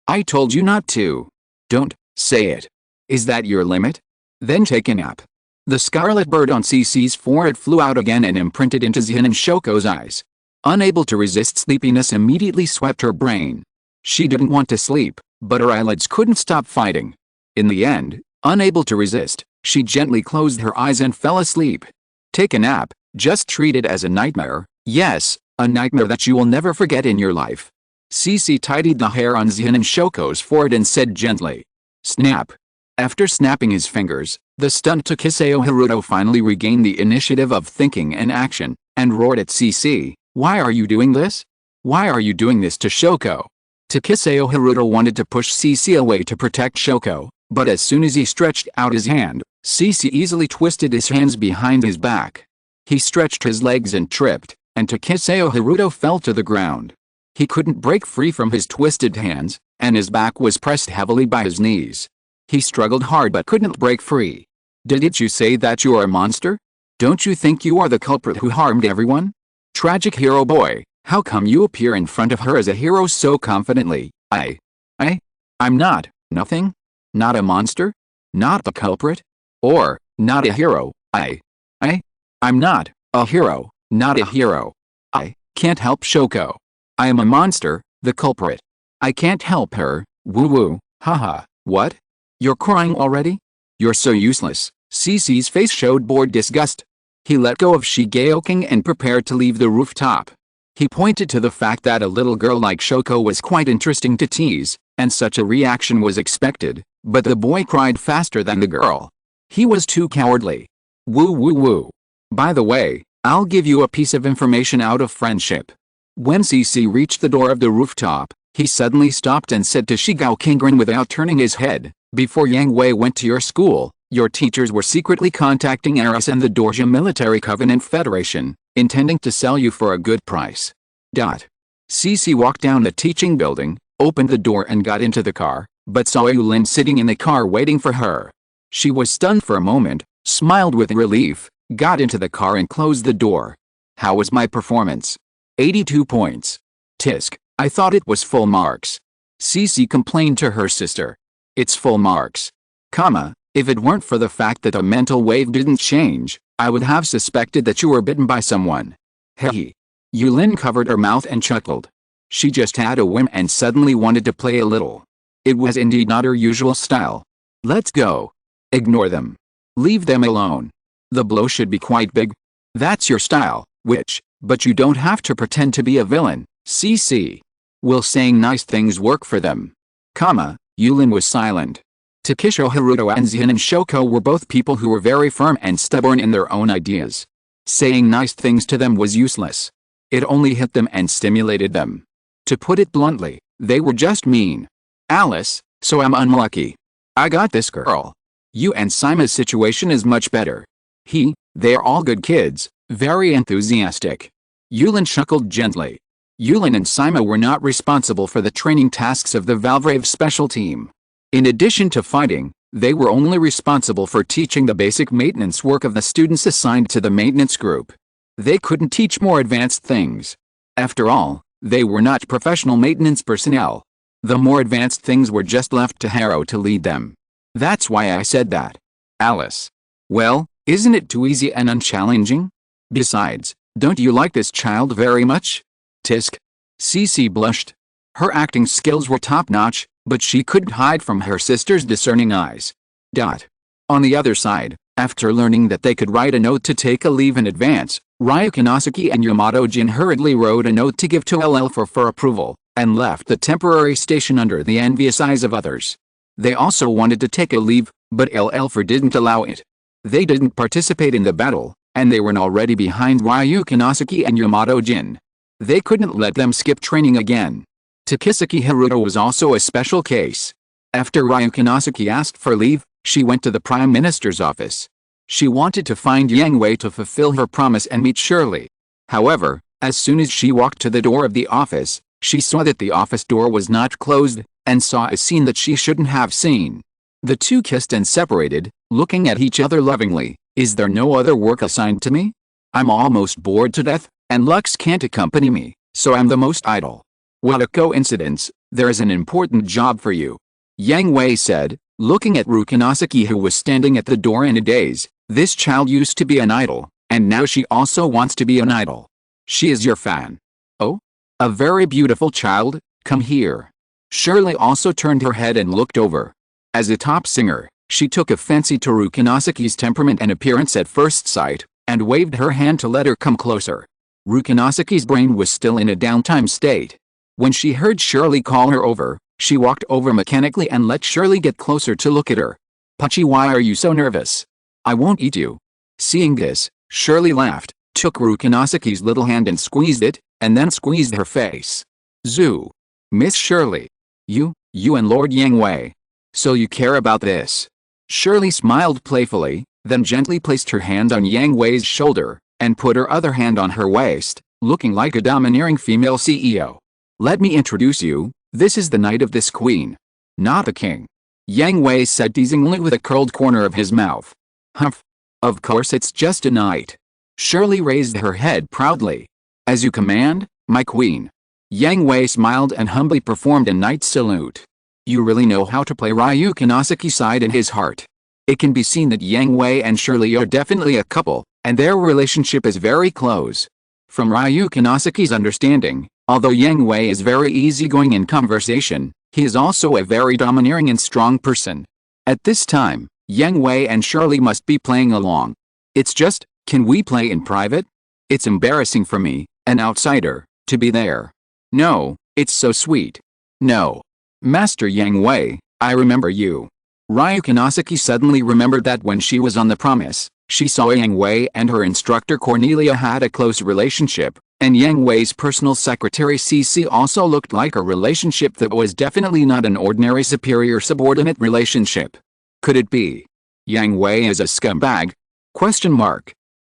I told you not to. Don't say it. Is that your limit? Then take a nap. The scarlet bird on CC's forehead flew out again and imprinted into Zin and Shoko's eyes. Unable to resist, sleepiness immediately swept her brain. She didn't want to sleep, but her eyelids couldn't stop fighting. In the end, unable to resist, she gently closed her eyes and fell asleep. Take a nap, just treat it as a nightmare. Yes, a nightmare that you will never forget in your life. CC tidied the hair on Zin and Shoko's forehead and said gently, snap. After snapping his fingers, the stunned Takeseo Haruto finally regained the initiative of thinking and action, and roared at CC, why are you doing this? Why are you doing this to Shoko? Takeseo Haruto wanted to push CC away to protect Shoko, but as soon as he stretched out his hand, CC easily twisted his hands behind his back. He stretched his legs and tripped, and Takeseo Haruto fell to the ground. He couldn't break free from his twisted hands, and his back was pressed heavily by his knees. He struggled hard but couldn't break free. Didn't you say that you are a monster? Don't you think you are the culprit who harmed everyone? Tragic hero boy, how come you appear in front of her as a hero so confidently? I'm not, nothing? Not a monster? Not the culprit? Or, not a hero? I'm not a hero, not a hero. I can't help Shoko. I am a monster, the culprit. I can't help her, woo-woo, haha, what? You're crying already? You're so useless. CC's face showed bored disgust. He let go of Shigeoking and prepared to leave the rooftop. He pointed to the fact that a little girl like Shoko was quite interesting to tease, and such a reaction was expected, but the boy cried faster than the girl. He was too cowardly. Woo. By the way, I'll give you a piece of information out of friendship. When CC reached the door of the rooftop, he suddenly stopped and said to Shigeoking without turning his head, before Yang Hui went to your school, your teachers were secretly contacting Eris and the Dorja Military Covenant Federation, intending to sell you for a good price. CC walked down the teaching building, opened the door and got into the car, but saw Yulin sitting in the car waiting for her. She was stunned for a moment, smiled with relief, got into the car and closed the door. How was my performance? 82 points. Tisk. I thought it was full marks. Cece complained to her sister. It's full marks. If it weren't for the fact that a mental wave didn't change, I would have suspected that you were bitten by someone. Heh. Yulin covered her mouth and chuckled. She just had a whim and suddenly wanted to play a little. It was indeed not her usual style. Let's go. Ignore them. Leave them alone. The blow should be quite big. That's your style, but you don't have to pretend to be a villain, CC. Will saying nice things work for them? Yulin was silent. Takisho Haruto and Zihin and Shoko were both people who were very firm and stubborn in their own ideas. Saying nice things to them was useless. It only hit them and stimulated them. To put it bluntly, they were just mean. Alice, so I'm unlucky. I got this girl. You and Sima's situation is much better. They're all good kids, very enthusiastic. Yulin chuckled gently. Yulin and Sima were not responsible for the training tasks of the Valvrave special team. In addition to fighting, they were only responsible for teaching the basic maintenance work of the students assigned to the maintenance group. They couldn't teach more advanced things. After all, they were not professional maintenance personnel. The more advanced things were just left to Haro to lead them. That's why I said that. Alice. Well, isn't it too easy and unchallenging? Besides, don't you like this child very much? Tisk. Cece blushed. Her acting skills were top-notch, but she couldn't hide from her sister's discerning eyes. On the other side, after learning that they could write a note to take a leave in advance, Ryukinasuke and Yamato-jin hurriedly wrote a note to give to LL for approval, and left the temporary station under the envious eyes of others. They also wanted to take a leave, but LL didn't allow it. They didn't participate in the battle, and they were already behind Ryukinasuke and Yamato-jin. They couldn't let them skip training again. Takisuke Haruto was also a special case. After Ryukinasuke asked for leave, she went to the Prime Minister's office. She wanted to find Yang Hui to fulfill her promise and meet Shirley. However, as soon as she walked to the door of the office, she saw that the office door was not closed, and saw a scene that she shouldn't have seen. The two kissed and separated, looking at each other lovingly. Is there no other work assigned to me? I'm almost bored to death, and Lux can't accompany me, so I'm the most idle. What a coincidence, there is an important job for you. Yang Hui said, looking at Ryukinasuke, who was standing at the door in a daze. This child used to be an idol, and now she also wants to be an idol. She is your fan. Oh? A very beautiful child, come here. Shirley also turned her head and looked over. As a top singer, she took a fancy to Ryukinasuke's temperament and appearance at first sight, and waved her hand to let her come closer. Ryukinasuke's brain was still in a downtime state. When she heard Shirley call her over, she walked over mechanically and let Shirley get closer to look at her. Pucci, why are you so nervous? I won't eat you. Seeing this, Shirley laughed, took Ryukinasuke's little hand and squeezed it, and then squeezed her face. Zoo. Miss Shirley. You and Lord Yang Hui. So you care about this? Shirley smiled playfully, then gently placed her hand on Yang Hui's shoulder, and put her other hand on her waist, looking like a domineering female CEO. Let me introduce you, this is the knight of this queen. Not the king. Yang Hui said teasingly with a curled corner of his mouth. Humph. Of course it's just a knight. Shirley raised her head proudly. As you command, my queen. Yang Hui smiled and humbly performed a knight's salute. You really know how to play. Ryukinasuke sighed in his heart. It can be seen that Yang Hui and Shirley are definitely a couple, and their relationship is very close. From Ryukinasuke's understanding, although Yang Hui is very easygoing in conversation, he is also a very domineering and strong person. At this time, Yang Hui and Shirley must be playing along. It's just, can we play in private? It's embarrassing for me, an outsider, to be there. No, it's so sweet. No. Master Yang Hui, I remember you. Ryukinasuke suddenly remembered that when she was on the promise, she saw Yang Hui and her instructor Cornelia had a close relationship, and Yang Hui's personal secretary CC also looked like a relationship that was definitely not an ordinary superior-subordinate relationship. Could it be? Yang Hui is a scumbag? ?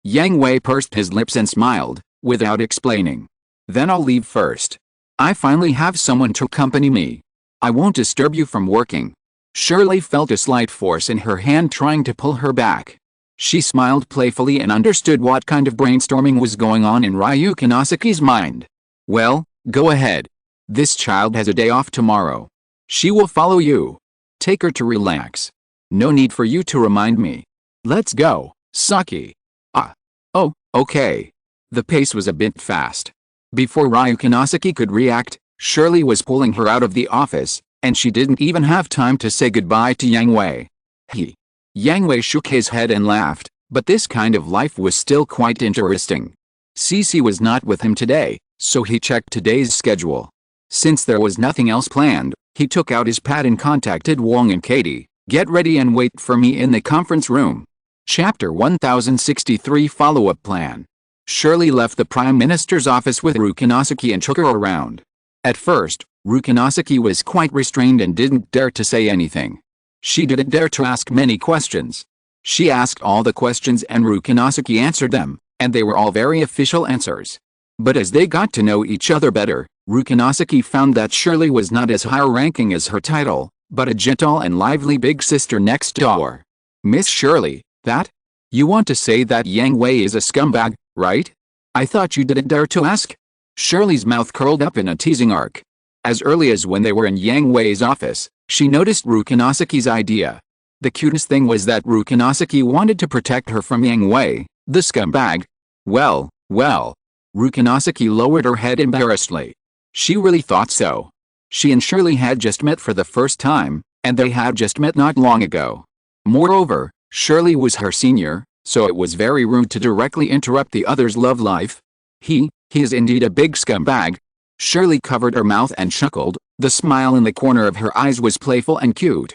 Yang Hui pursed his lips and smiled, without explaining. Then I'll leave first. I finally have someone to accompany me. I won't disturb you from working. Shirley felt a slight force in her hand trying to pull her back. She smiled playfully and understood what kind of brainstorming was going on in Ryukinasuke's mind. Well, go ahead. This child has a day off tomorrow. She will follow you. Take her to relax. No need for you to remind me. Let's go, Saki. Ah. Oh, okay. The pace was a bit fast. Before Ryukinosaki could react, Shirley was pulling her out of the office, and she didn't even have time to say goodbye to Yang Hui. Yang Hui shook his head and laughed, but this kind of life was still quite interesting. Cece was not with him today, so he checked today's schedule. Since there was nothing else planned, he took out his pad and contacted Wong and Katie. Get ready and wait for me in the conference room. Chapter 1063 Follow-up Plan. Shirley left the Prime Minister's office with Ryukinosaki and took her around. At first, Ryukinosaki was quite restrained and didn't dare to say anything. She didn't dare to ask many questions. She asked all the questions and Ryukinosaki answered them, and they were all very official answers. But as they got to know each other better, Ryukinosaki found that Shirley was not as high-ranking as her title, but a gentle and lively big sister next door. Miss Shirley, that? You want to say that Yang Hui is a scumbag, right? I thought you didn't dare to ask? Shirley's mouth curled up in a teasing arc. As early as when they were in Yang Hui's office, she noticed Ryukinosaki's idea. The cutest thing was that Ryukinosaki wanted to protect her from Yang Hui, the scumbag. Well, Ryukinosaki lowered her head embarrassedly. She really thought so. She and Shirley had just met for the first time, and they had just met not long ago. Moreover, Shirley was her senior, so it was very rude to directly interrupt the other's love life. He is indeed a big scumbag. Shirley covered her mouth and chuckled. The smile in the corner of her eyes was playful and cute.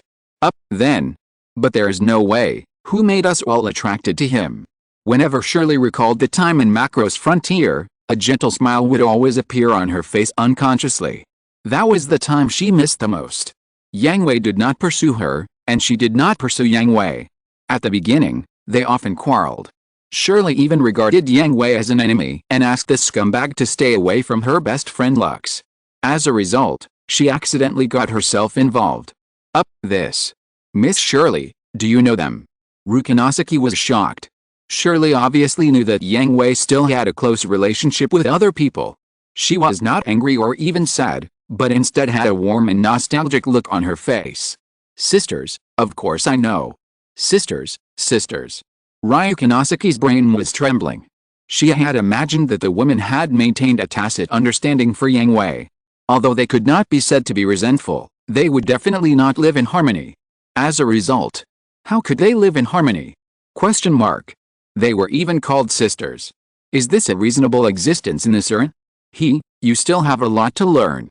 Then. But there is no way. Who made us all attracted to him? Whenever Shirley recalled the time in Macro's Frontier, a gentle smile would always appear on her face unconsciously. That was the time she missed the most. Yang Hui did not pursue her, and she did not pursue Yang Hui. At the beginning, they often quarreled. Shirley even regarded Yang Hui as an enemy and asked the scumbag to stay away from her best friend Lux. As a result, she accidentally got herself involved. This. Miss Shirley, do you know them? Ryukinosaki was shocked. Shirley obviously knew that Yang Hui still had a close relationship with other people. She was not angry or even sad, but instead had a warm and nostalgic look on her face. Sisters, of course I know. Sisters. Ryukinosaki's brain was trembling. She had imagined that the women had maintained a tacit understanding for Yang Hui. Although they could not be said to be resentful, they would definitely not live in harmony. As a result, how could they live in harmony? They were even called sisters. Is this a reasonable existence in this earth? You still have a lot to learn.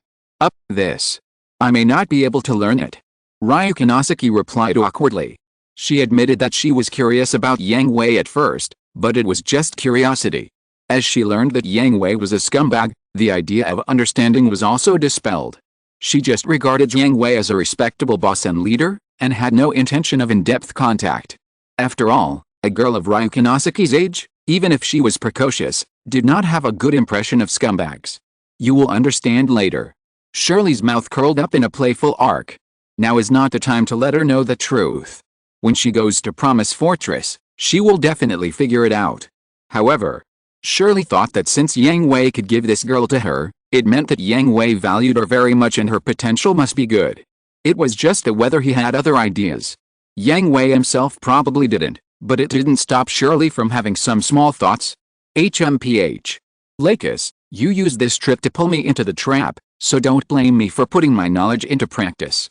This. I may not be able to learn it. Ryukinosaki replied awkwardly. She admitted that she was curious about Yang Hui at first, but it was just curiosity. As she learned that Yang Hui was a scumbag, the idea of understanding was also dispelled. She just regarded Yang Hui as a respectable boss and leader, and had no intention of in-depth contact. After all, a girl of Ryukinosaki's age, even if she was precocious, did not have a good impression of scumbags. You will understand later. Shirley's mouth curled up in a playful arc. Now is not the time to let her know the truth. When she goes to Promise Fortress, she will definitely figure it out. However, Shirley thought that since Yang Hui could give this girl to her, it meant that Yang Hui valued her very much and her potential must be good. It was just that whether he had other ideas. Yang Hui himself probably didn't, but it didn't stop Shirley from having some small thoughts. Lakis, you used this trip to pull me into the trap, so don't blame me for putting my knowledge into practice.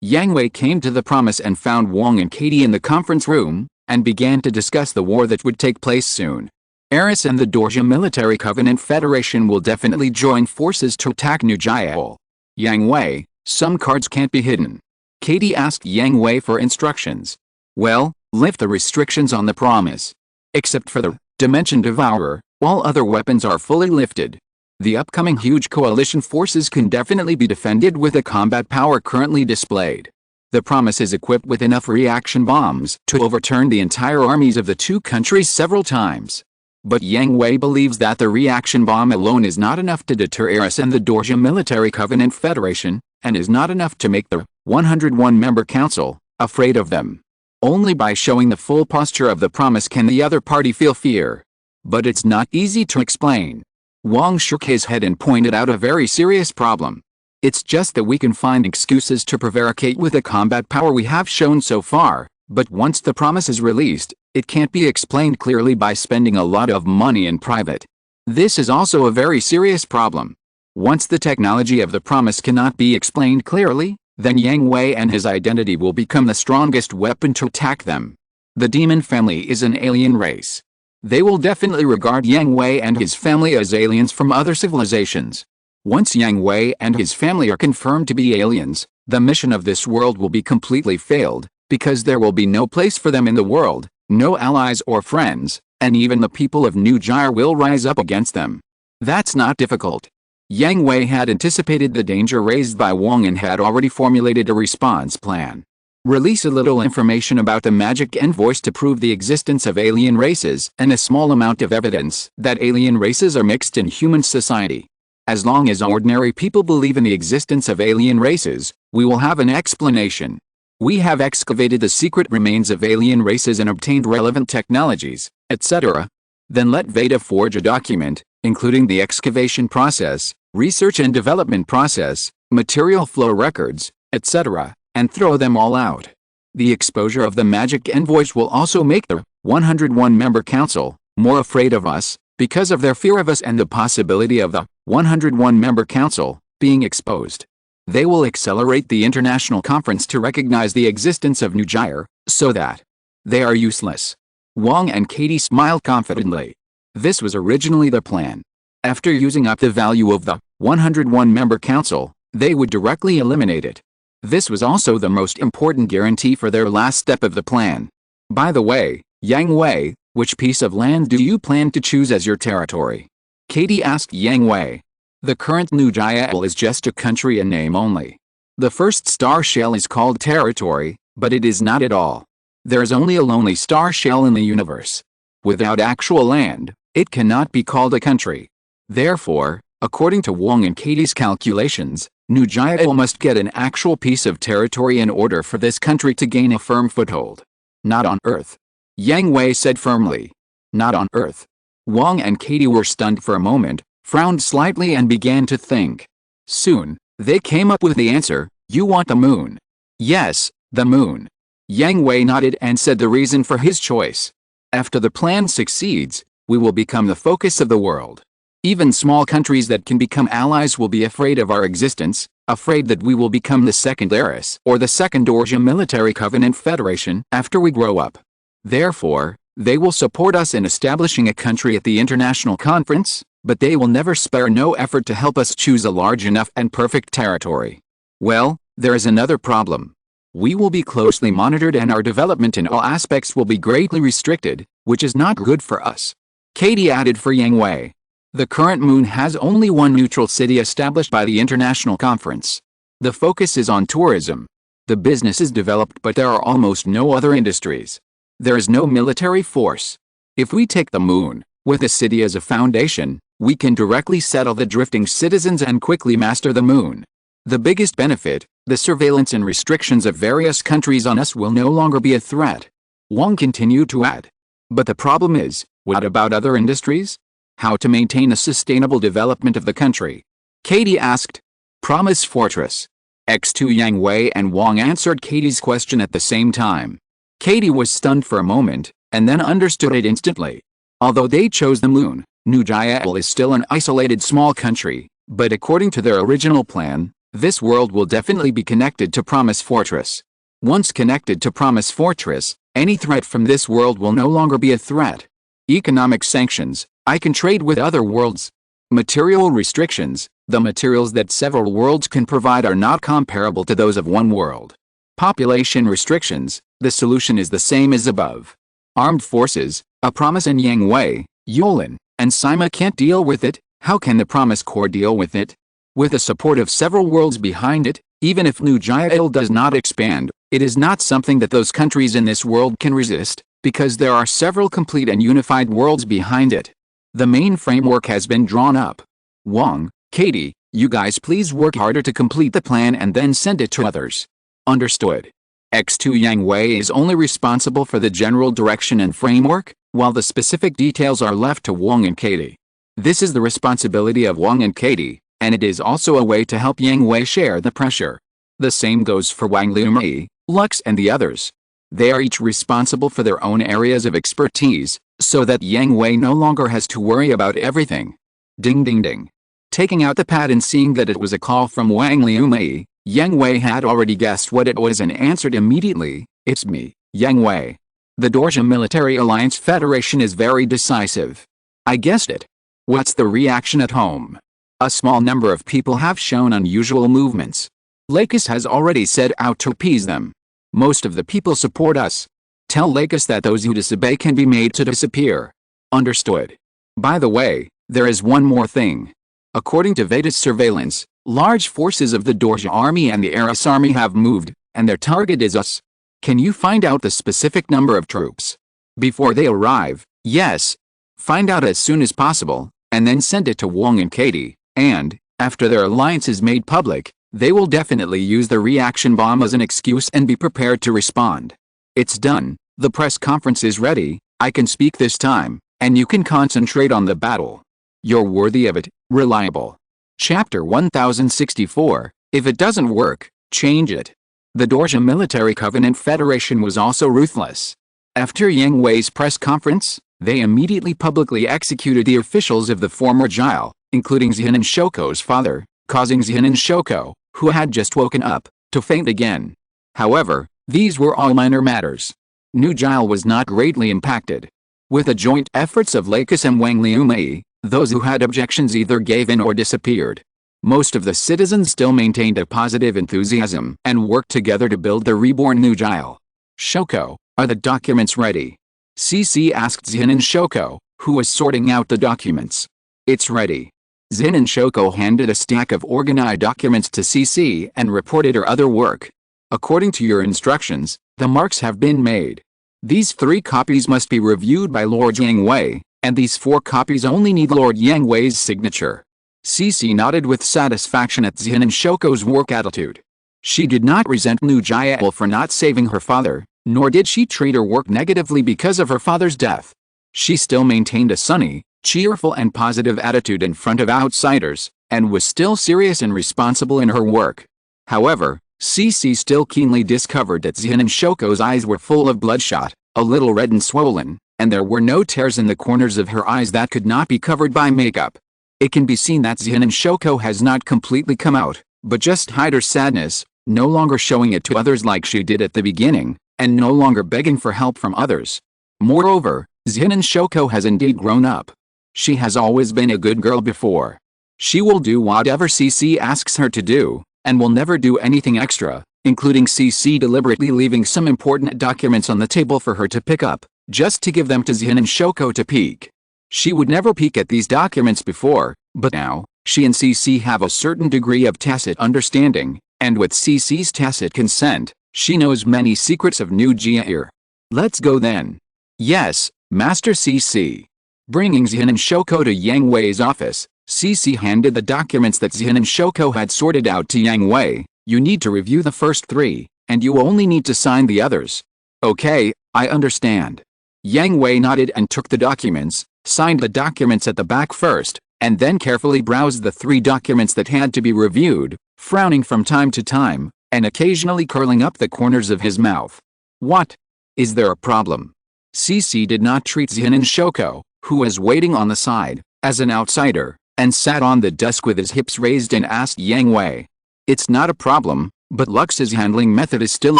Yang Hui came to the Promise and found Wong and Katie in the conference room, and began to discuss the war that would take place soon. Eris and the Dorja Military Covenant Federation will definitely join forces to attack New Jayal. Yang Hui, some cards can't be hidden. Katie asked Yang Hui for instructions. Well, lift the restrictions on the Promise. Except for the Dimension Devourer, all other weapons are fully lifted. The upcoming huge coalition forces can definitely be defended with the combat power currently displayed. The Promise is equipped with enough reaction bombs to overturn the entire armies of the two countries several times. But Yang Hui believes that the reaction bomb alone is not enough to deter Eris and the Dorja Military Covenant Federation, and is not enough to make the 101-member council afraid of them. Only by showing the full posture of the Promise can the other party feel fear. But it's not easy to explain. Wang shook his head and pointed out a very serious problem. It's just that we can find excuses to prevaricate with the combat power we have shown so far, but once the promise is released, it can't be explained clearly by spending a lot of money in private. This is also a very serious problem. Once the technology of the promise cannot be explained clearly, then Yang Hui and his identity will become the strongest weapon to attack them. The demon family is an alien race. They will definitely regard Yang Hui and his family as aliens from other civilizations. Once Yang Hui and his family are confirmed to be aliens, the mission of this world will be completely failed, because there will be no place for them in the world, no allies or friends, and even the people of New Gyre will rise up against them. That's not difficult. Yang Hui had anticipated the danger raised by Wang and had already formulated a response plan. Release a little information about the magic envoys to prove the existence of alien races and a small amount of evidence that alien races are mixed in human society. As long as ordinary people believe in the existence of alien races, we will have an explanation. We have excavated the secret remains of alien races and obtained relevant technologies, etc. Then let Veda forge a document, including the excavation process, research and development process, material flow records, etc., and throw them all out. The exposure of the magic envoys will also make the 101-member council more afraid of us, because of their fear of us and the possibility of the 101-member council being exposed. They will accelerate the international conference to recognize the existence of New Gyre, so that they are useless. Wang and Katie smiled confidently. This was originally the plan. After using up the value of the 101-member council, they would directly eliminate it. This was also the most important guarantee for their last step of the plan. By the way, Yang Hui, which piece of land do you plan to choose as your territory? Katie asked Yang Hui. The current New Gyre is just a country in name only. The first star shell is called territory, but it is not at all. There is only a lonely star shell in the universe. Without actual land, it cannot be called a country. Therefore, according to Wang and Katie's calculations, New Gyre must get an actual piece of territory in order for this country to gain a firm foothold. Not on Earth. Yang Hui said firmly. Not on Earth. Wang and Katie were stunned for a moment, frowned slightly and began to think. Soon, they came up with the answer, you want the moon. Yes, the moon. Yang Hui nodded and said the reason for his choice. After the plan succeeds, we will become the focus of the world. Even small countries that can become allies will be afraid of our existence, afraid that we will become the second Eris or the second Orgia military covenant federation after we grow up. Therefore, they will support us in establishing a country at the international conference, but they will never spare no effort to help us choose a large enough and perfect territory. Well, there is another problem. We will be closely monitored and our development in all aspects will be greatly restricted, which is not good for us. Katie added for Yang Hui. The current moon has only one neutral city established by the international conference. The focus is on tourism. The business is developed but there are almost no other industries. There is no military force. If we take the moon, with the city as a foundation, we can directly settle the drifting citizens and quickly master the moon. The biggest benefit, the surveillance and restrictions of various countries on us will no longer be a threat. Wang continued to add. But the problem is, what about other industries? How to maintain a sustainable development of the country? Katie asked. Promise Fortress. X2 Yang Hui and Wang answered Katie's question at the same time. Katie was stunned for a moment, and then understood it instantly. Although they chose the moon, New Gyre is still an isolated small country, but according to their original plan, this world will definitely be connected to Promise Fortress. Once connected to Promise Fortress, any threat from this world will no longer be a threat. Economic sanctions. I can trade with other worlds. Material restrictions. The materials that several worlds can provide are not comparable to those of one world. Population restrictions. The solution is the same as above. Armed forces. A Promise and Yang Hui, Yulin, and Sima can't deal with it. How can the Promise Corps deal with it? With the support of several worlds behind it, even if New Gyre does not expand, it is not something that those countries in this world can resist, because there are several complete and unified worlds behind it. The main framework has been drawn up. Wang, Katie, you guys please work harder to complete the plan and then send it to others. Understood. X2 Yang Hui is only responsible for the general direction and framework, while the specific details are left to Wang and Katie. This is the responsibility of Wang and Katie, and it is also a way to help Yang Hui share the pressure. The same goes for Wang Liumei, Lux and the others. They are each responsible for their own areas of expertise, so that Yang Hui no longer has to worry about everything. Ding ding ding. Taking out the pad and seeing that it was a call from Wang Liumei, Yang Hui had already guessed what it was and answered immediately, "It's me, Yang Hui. The Dorsia Military Alliance Federation is very decisive." I guessed it. What's the reaction at home? A small number of people have shown unusual movements. Lakis has already set out to appease them. Most of the people support us. Tell Lakis that those who disobey can be made to disappear. Understood. By the way, there is one more thing. According to Veda's surveillance, large forces of the Dorsia army and the Eris army have moved, and their target is us. Can you find out the specific number of troops? Before they arrive, yes. Find out as soon as possible, and then send it to Wang and Katie, and, after their alliance is made public, they will definitely use the reaction bomb as an excuse and be prepared to respond. It's done, the press conference is ready, I can speak this time, and you can concentrate on the battle. You're worthy of it, reliable. Chapter 1064, if it doesn't work, change it. The Dorsia Military Covenant Federation was also ruthless. After Yang Hui's press conference, they immediately publicly executed the officials of the former Jile, including Xianin Shoko's father, causing Xianin Shoko, who had just woken up, to faint again. However, these were all minor matters. New Jile was not greatly impacted. With the joint efforts of Lakis and Wang Liumei, those who had objections either gave in or disappeared. Most of the citizens still maintained a positive enthusiasm and worked together to build the reborn New Jile. Shoko, are the documents ready? CC asked Xianin Shoko, who was sorting out the documents. It's ready. Xianin Shoko handed a stack of organized documents to CC and reported her other work. According to your instructions, the marks have been made. These 3 copies must be reviewed by Lord Yang Hui, and these 4 copies only need Lord Yang Hui's signature. CC nodded with satisfaction at Xianin Shoko's work attitude. She did not resent New Jile for not saving her father, nor did she treat her work negatively because of her father's death. She still maintained a sunny, cheerful and positive attitude in front of outsiders, and was still serious and responsible in her work. However, CC still keenly discovered that Xianin Shoko's eyes were full of bloodshot, a little red and swollen, and there were no tears in the corners of her eyes that could not be covered by makeup. It can be seen that Xianin Shoko has not completely come out, but just hide her sadness, no longer showing it to others like she did at the beginning, and no longer begging for help from others. Moreover, Xianin Shoko has indeed grown up. She has always been a good girl before. She will do whatever CC asks her to do, and will never do anything extra, including CC deliberately leaving some important documents on the table for her to pick up, just to give them to Xianin Shoko to peek. She would never peek at these documents before, but now, she and CC have a certain degree of tacit understanding, and with CC's tacit consent, she knows many secrets of New Jile. Let's go then. Yes, Master CC. Bringing Xianin Shoko to Yang Hui's office, CC handed the documents that Xianin Shoko had sorted out to Yang Hui. You need to review the first 3, and you only need to sign the others. Okay, I understand. Yang Hui nodded and took the documents, signed the documents at the back first, and then carefully browsed the 3 documents that had to be reviewed, frowning from time to time, and occasionally curling up the corners of his mouth. What? Is there a problem? CC did not treat Xianin Shoko, who was waiting on the side, as an outsider, and sat on the desk with his hips raised and asked Yang Hui. It's not a problem, but Lux's handling method is still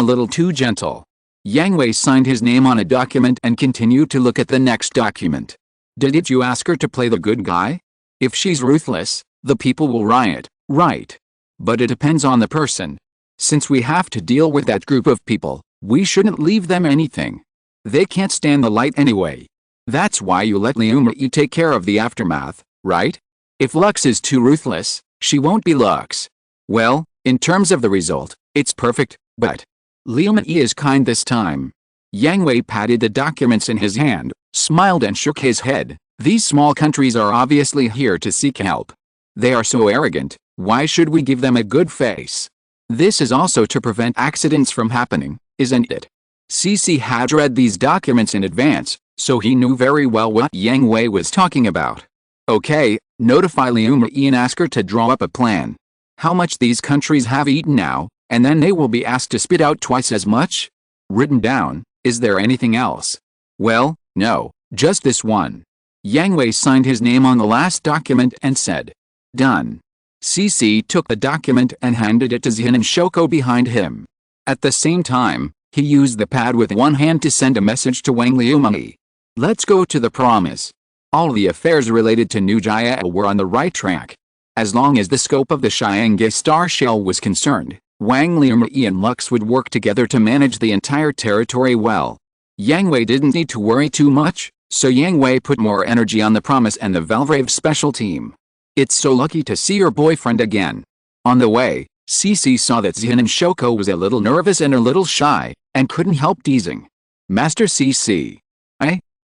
a little too gentle. Yang Hui signed his name on a document and continued to look at the next document. Did you ask her to play the good guy? If she's ruthless, the people will riot, right? But it depends on the person. Since we have to deal with that group of people, we shouldn't leave them anything. They can't stand the light anyway. That's why you let Liumei take care of the aftermath, right? If Lux is too ruthless, she won't be Lux. Well, in terms of the result, it's perfect, but Liumei is kind this time. Yang Hui patted the documents in his hand, smiled and shook his head. These small countries are obviously here to seek help. They are so arrogant, why should we give them a good face? This is also to prevent accidents from happening, isn't it? CC had read these documents in advance, so he knew very well what Yang Hui was talking about. Okay, notify Liuma and ask her to draw up a plan. How much these countries have eaten now, and then they will be asked to spit out twice as much? Written down, is there anything else? Well, no, just this one. Yang Hui signed his name on the last document and said, "Done." CC took the document and handed it to Zin and Shoko behind him. At the same time, he used the pad with one hand to send a message to Wang Liuma. Let's go to the promise. All the affairs related to New Jaya were on the right track. As long as the scope of the Chiangye star shell was concerned, Wang Liuma and Lux would work together to manage the entire territory well. Yang Hui didn't need to worry too much, so Yang Hui put more energy on the promise and the Valvrave special team. It's so lucky to see your boyfriend again. On the way, CC saw that Zin and Shoko was a little nervous and a little shy, and couldn't help teasing. Master CC.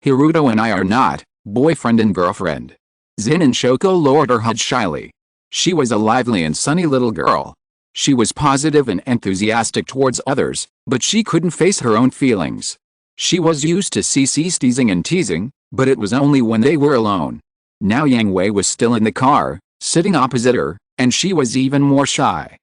Hirudo and I are not boyfriend and girlfriend. Zin and Shoko lowered her head shyly. She was a lively and sunny little girl. She was positive and enthusiastic towards others, but she couldn't face her own feelings. She was used to CC's teasing and teasing, but it was only when they were alone. Now Yang Hui was still in the car, sitting opposite her, and she was even more shy.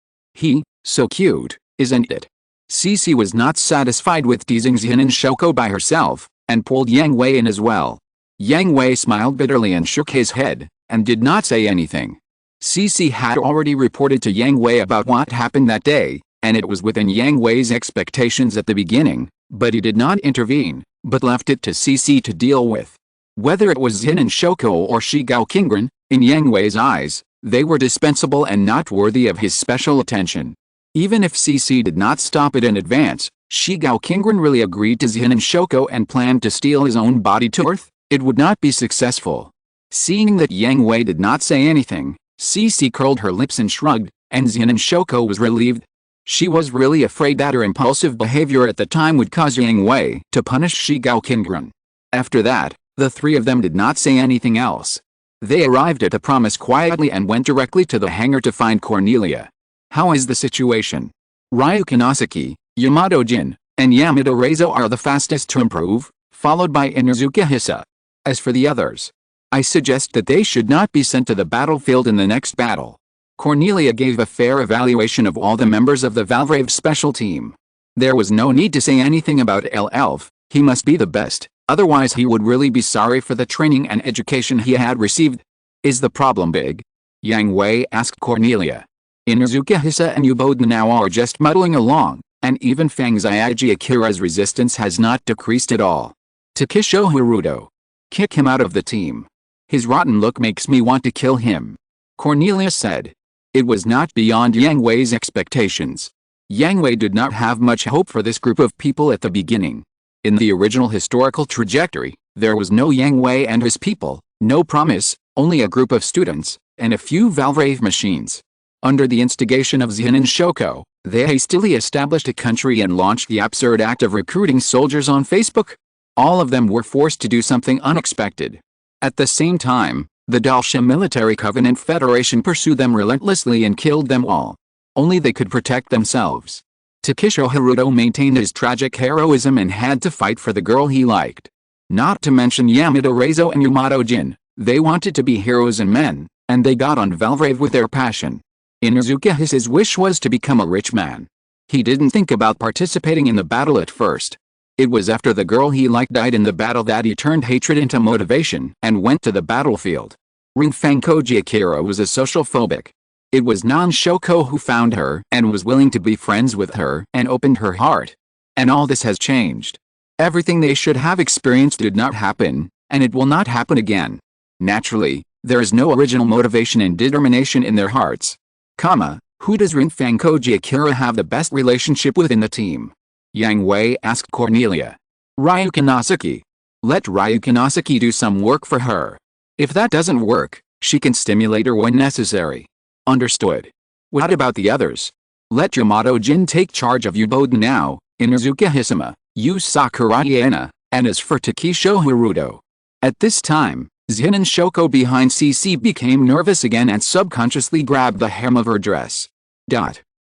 So cute, isn't it? CC was not satisfied with teasing Zin and Shoko by herself, and pulled Yang Hui in as well. Yang Hui smiled bitterly and shook his head, and did not say anything. CC had already reported to Yang Hui about what happened that day, and it was within Yang Hui's expectations at the beginning, but he did not intervene, but left it to CC to deal with. Whether it was Zin and Shoko or Shigao Kingren, in Yang Hui's eyes, they were dispensable and not worthy of his special attention. Even if CC did not stop it in advance, Shigao Kingren really agreed to Zin and Shoko and planned to steal his own body to Earth, it would not be successful. Seeing that Yang Hui did not say anything, CC curled her lips and shrugged, and Zin and Shoko was relieved. She was really afraid that her impulsive behavior at the time would cause Yang Hui to punish Shigao Kingren. After that, the three of them did not say anything else. They arrived at the promise quietly and went directly to the hangar to find Cornelia. How is the situation? Ryu Kanosaki, Yamato Jin, and Yamada Reizo are the fastest to improve, followed by Inuzuka Hisa. As for the others, I suggest that they should not be sent to the battlefield in the next battle. Cornelia gave a fair evaluation of all the members of the Valvrave special team. There was no need to say anything about Elf, he must be the best, otherwise he would really be sorry for the training and education he had received. Is the problem big? Yang Hui asked Cornelia. Inuzuka Hisa and Yubode now are just muddling along, and even Fang Zyagi Akira's resistance has not decreased at all. Takisho Hirudo. Kick him out of the team. His rotten look makes me want to kill him. Cornelia said. It was not beyond Yang Hui's expectations. Yang Hui did not have much hope for this group of people at the beginning. In the original historical trajectory, there was no Yang Hui and his people, no promise, only a group of students, and a few Valvrave machines. Under the instigation of Zin and Shoko, they hastily established a country and launched the absurd act of recruiting soldiers on Facebook. All of them were forced to do something unexpected. At the same time, the Dalsha Military Covenant Federation pursued them relentlessly and killed them all. Only they could protect themselves. Takisho Hirudo maintained his tragic heroism and had to fight for the girl he liked. Not to mention Yamada Reizo and Yamato Jin, they wanted to be heroes and men, and they got on Valvrave with their passion. Inuzuka Hisa's wish was to become a rich man. He didn't think about participating in the battle at first. It was after the girl he liked died in the battle that he turned hatred into motivation and went to the battlefield. Rinfang Koji Akira was a social phobic. It was Non-Shoko who found her and was willing to be friends with her and opened her heart. And all this has changed. Everything they should have experienced did not happen, and it will not happen again. Naturally, there is no original motivation and determination in their hearts. Who does Rinfang Koji Akira have the best relationship with in the team? Yang Hui asked Cornelia. Ryu Kanosaki. Let Ryu Kanosaki do some work for her. If that doesn't work, she can stimulate her when necessary. Understood. What about the others? Let Yamato Jin take charge of Yubode now, Inuzuka Hisama, Yu Sakuraiana, and as for Takisho Hirudo. At this time, Zin and Shoko behind CC became nervous again and subconsciously grabbed the hem of her dress.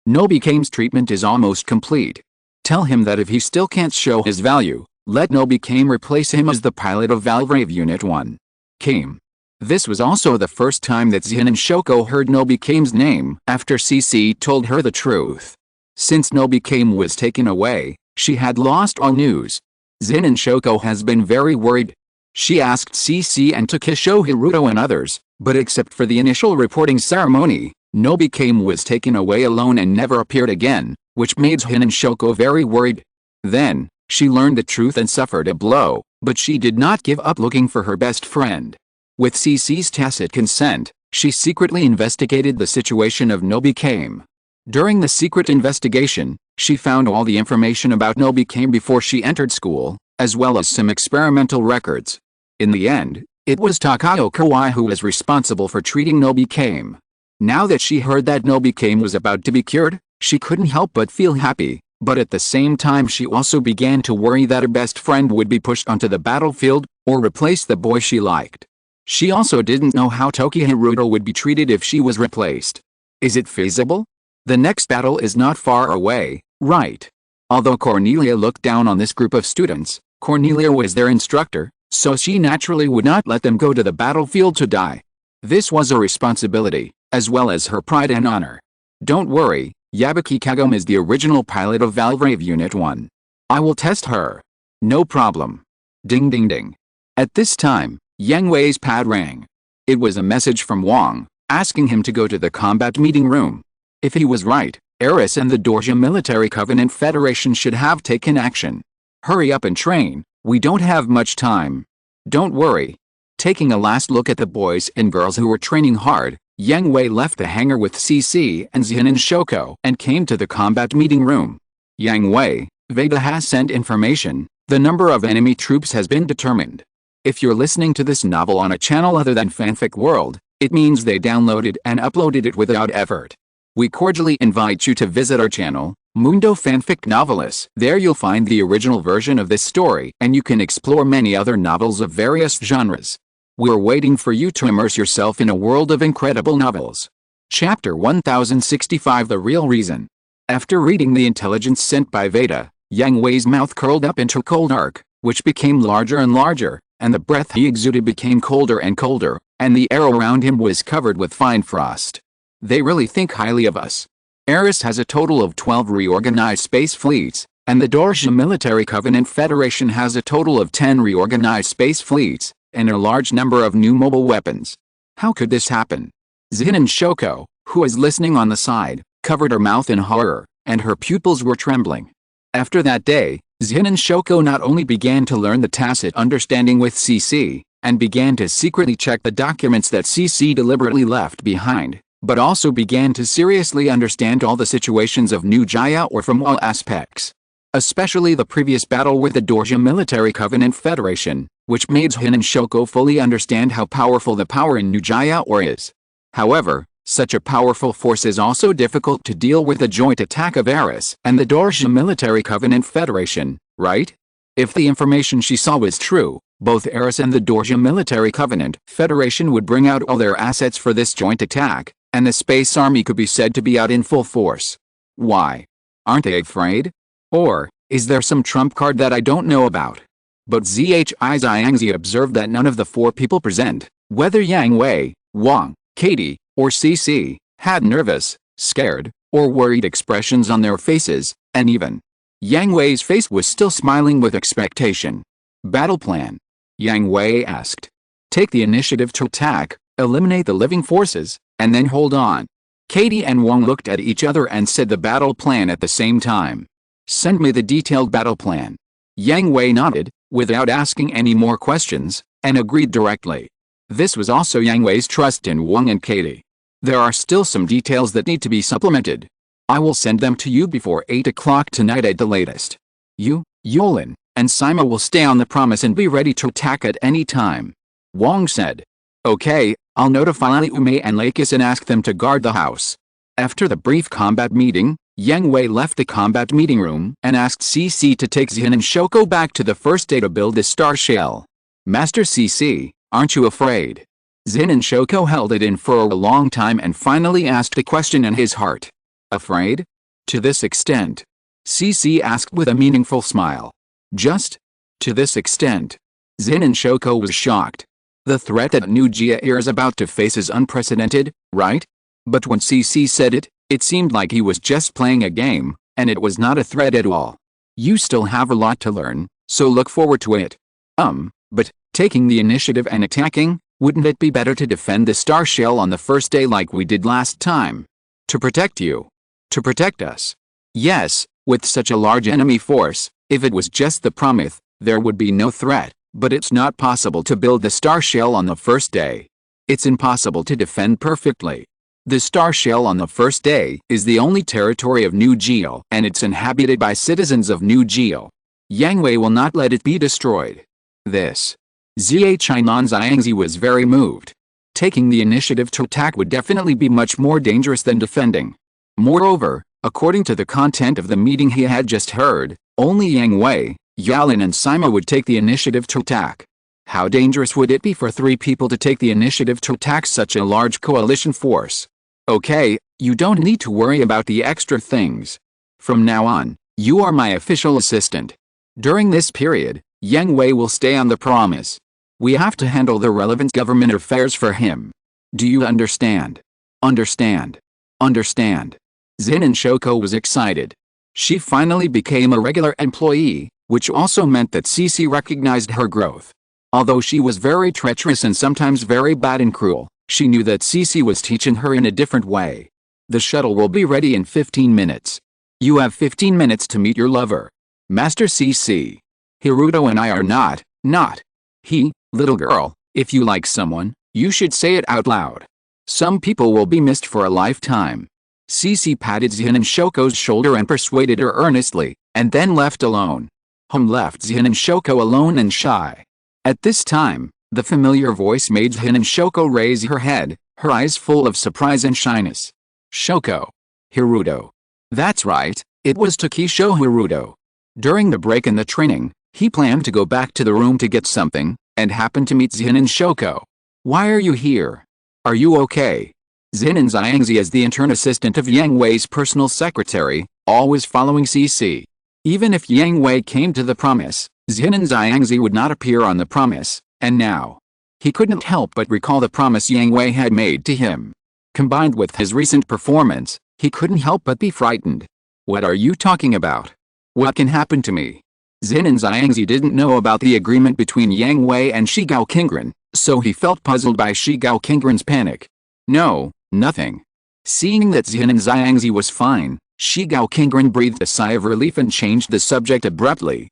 Nobikame's treatment is almost complete. Tell him that if he still can't show his value, let Nobikame replace him as the pilot of Valvrave Unit 1. Kame. This was also the first time that Zin and Shoko heard Nobikame's name after CC told her the truth. Since Nobikame was taken away, she had lost all news. Zin and Shoko has been very worried. She asked CC and Takesho Hiruto and others, but except for the initial reporting ceremony, Nobikame was taken away alone and never appeared again, which made Zin and Shoko very worried. Then, she learned the truth and suffered a blow, but she did not give up looking for her best friend. With CC's tacit consent, she secretly investigated the situation of Nobikame. During the secret investigation, she found all the information about Nobikame before she entered school, as well as some experimental records. In the end, it was Takao Kawai who was responsible for treating Nobikame. Now that she heard that Nobikame was about to be cured, she couldn't help but feel happy, but at the same time she also began to worry that her best friend would be pushed onto the battlefield, or replace the boy she liked. She also didn't know how Toki Hiruto would be treated if she was replaced. Is it feasible? The next battle is not far away, right? Although Cornelia looked down on this group of students, Cornelia was their instructor, so she naturally would not let them go to the battlefield to die. This was a responsibility, as well as her pride and honor. Don't worry, Yabuki Kagome is the original pilot of Valvrave Unit 1. I will test her. No problem. Ding ding ding. At this time, Yang Hui's pad rang. It was a message from Wang, asking him to go to the combat meeting room. If he was right, Eris and the Dorja Military Covenant Federation should have taken action. Hurry up and train, we don't have much time. Don't worry. Taking a last look at the boys and girls who were training hard, Yang Hui left the hangar with CC and Zin and Shoko and came to the combat meeting room. Yang Hui, Veda has sent information. The number of enemy troops has been determined. If you're listening to this novel on a channel other than Fanfic World, it means they downloaded and uploaded it without effort. We cordially invite you to visit our channel, Mundo Fanfic Novelis. There you'll find the original version of this story and you can explore many other novels of various genres. We're waiting for you to immerse yourself in a world of incredible novels. Chapter 1065 The Real Reason. After reading the intelligence sent by Veda, Yang Hui's mouth curled up into a cold arc, which became larger and larger, and the breath he exuded became colder and colder, and the air around him was covered with fine frost. They really think highly of us. Eris has a total of 12 reorganized space fleets, and the Dorja Military Covenant Federation has a total of 10 reorganized space fleets, and a large number of new mobile weapons. How could this happen? Zin and Shoko, who was listening on the side, covered her mouth in horror, and her pupils were trembling. After that day, Zin and Shoko not only began to learn the tacit understanding with CC, and began to secretly check the documents that CC deliberately left behind, but also began to seriously understand all the situations of New Jaya or from all aspects. Especially the previous battle with the Dorja Military Covenant Federation, which made Zin and Shoko fully understand how powerful the power in New Jaya or is. However, such a powerful force is also difficult to deal with the joint attack of Eris and the Dorja Military Covenant Federation, right? If the information she saw was true, both Eris and the Dorja Military Covenant Federation would bring out all their assets for this joint attack, and the Space Army could be said to be out in full force. Why? Aren't they afraid? Or, is there some trump card that I don't know about? But Zhizhangzi observed that none of the four people present, whether Yang Hui, Wang, Katie, or CC, had nervous, scared, or worried expressions on their faces, and even Yang Hui's face was still smiling with expectation. Battle plan? Yang Hui asked. Take the initiative to attack, eliminate the living forces, and then hold on. Katie and Wang looked at each other and said the battle plan at the same time. Send me the detailed battle plan. Yang Hui nodded, without asking any more questions, and agreed directly. This was also Yang Hui's trust in Wang and Katie. There are still some details that need to be supplemented. I will send them to you before 8 o'clock tonight at the latest. You, Yolin, and Sima will stay on the promise and be ready to attack at any time. Wang said. Okay, I'll notify Liume and Lakis and ask them to guard the house. After the brief combat meeting, Yang Hui left the combat meeting room and asked CC to take Zin and Shoko back to the first day to build the star shell. Master CC, aren't you afraid? Zin and Shoko held it in for a long time and finally asked a question in his heart. Afraid? To this extent? CC asked with a meaningful smile. Just? To this extent? Zin and Shoko was shocked. The threat that New Gia is about to face is unprecedented, right? But when CC said it, it seemed like he was just playing a game, and it was not a threat at all. You still have a lot to learn, so look forward to it. But taking the initiative and attacking, wouldn't it be better to defend the star shell on the first day like we did last time? To protect you. To protect us. Yes, with such a large enemy force, if it was just the Promise, there would be no threat, but it's not possible to build the star shell on the first day. It's impossible to defend perfectly. The star shell on the first day is the only territory of New Geo, and it's inhabited by citizens of New Geo. Yang Hui will not let it be destroyed. This. Zhiangzi was very moved. Taking the initiative to attack would definitely be much more dangerous than defending. Moreover, according to the content of the meeting he had just heard, only Yang Hui, Yalin and Sima would take the initiative to attack. How dangerous would it be for 3 people to take the initiative to attack such a large coalition force? Okay, you don't need to worry about the extra things. From now on, you are my official assistant. During this period, Yang Hui will stay on the Promise. We have to handle the relevant government affairs for him. Do you understand? Understand. Understand. Zinin Shoko was excited. She finally became a regular employee, which also meant that CC recognized her growth. Although she was very treacherous and sometimes very bad and cruel, she knew that CC was teaching her in a different way. The shuttle will be ready in 15 minutes. You have 15 minutes to meet your lover. Master CC. Hirudo and I are not. He, little girl, if you like someone, you should say it out loud. Some people will be missed for a lifetime. CC patted Zinin Shoko's shoulder and persuaded her earnestly, and then left alone. Left Zinin Shoko alone and shy. At this time, the familiar voice made Zinin Shoko raise her head, her eyes full of surprise and shyness. Shoko. Hirudo. That's right, it was Takisho Hirudo. During the break in the training, he planned to go back to the room to get something, and happened to meet Zinin Shoko. Why are you here? Are you okay? Zinin Xiangzi is the intern assistant of Yang Hui's personal secretary, always following CC. Even if Yang Hui came to the Promise, Zinin Xiangzi would not appear on the Promise, and now. He couldn't help but recall the promise Yang Hui had made to him. Combined with his recent performance, he couldn't help but be frightened. What are you talking about? What can happen to me? Zinin Xiangzi didn't know about the agreement between Yang Hui and Shigao Kingren, so he felt puzzled by Shigao Kingren's panic. No, nothing. Seeing that Zinin Xiangzi was fine, Shigao Kingren breathed a sigh of relief and changed the subject abruptly.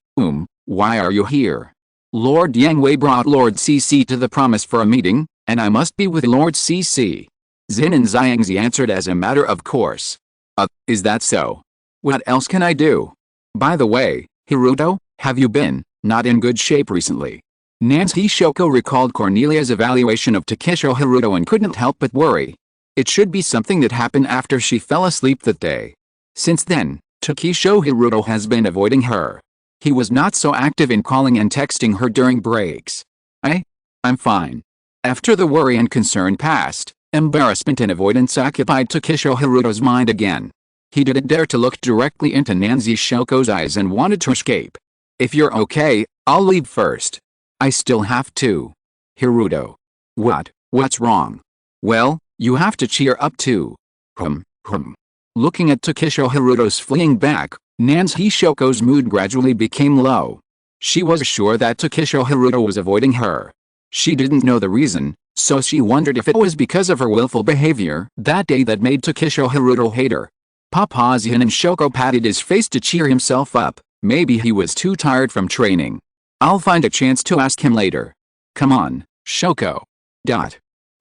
Why are you here? Lord Yang Hui brought Lord CC to the Promise for a meeting, and I must be with Lord CC. Zinin Xiangzi answered as a matter of course. Is that so? What else can I do? By the way, Hirudo, have you been not in good shape recently? Nancy Shoko recalled Cornelia's evaluation of Takisho Hirudo and couldn't help but worry. It should be something that happened after she fell asleep that day. Since then, Takisho Hirudo has been avoiding her. He was not so active in calling and texting her during breaks. I'm fine. After the worry and concern passed, embarrassment and avoidance occupied Takisho Hirudo's mind again. He didn't dare to look directly into Nancy Shoko's eyes and wanted to escape. If you're okay, I'll leave first. I still have to. Hirudo. What's wrong? Well, you have to cheer up too. Looking at Takisho Hirudo's fleeing back, Nancy Shoko's mood gradually became low. She was sure that Takisho Hirudo was avoiding her. She didn't know the reason, so she wondered if it was because of her willful behavior that day that made Takisho Hirudo hate her. Papa Zinin Shoko patted his face to cheer himself up. Maybe he was too tired from training. I'll find a chance to ask him later. Come on, Shoko.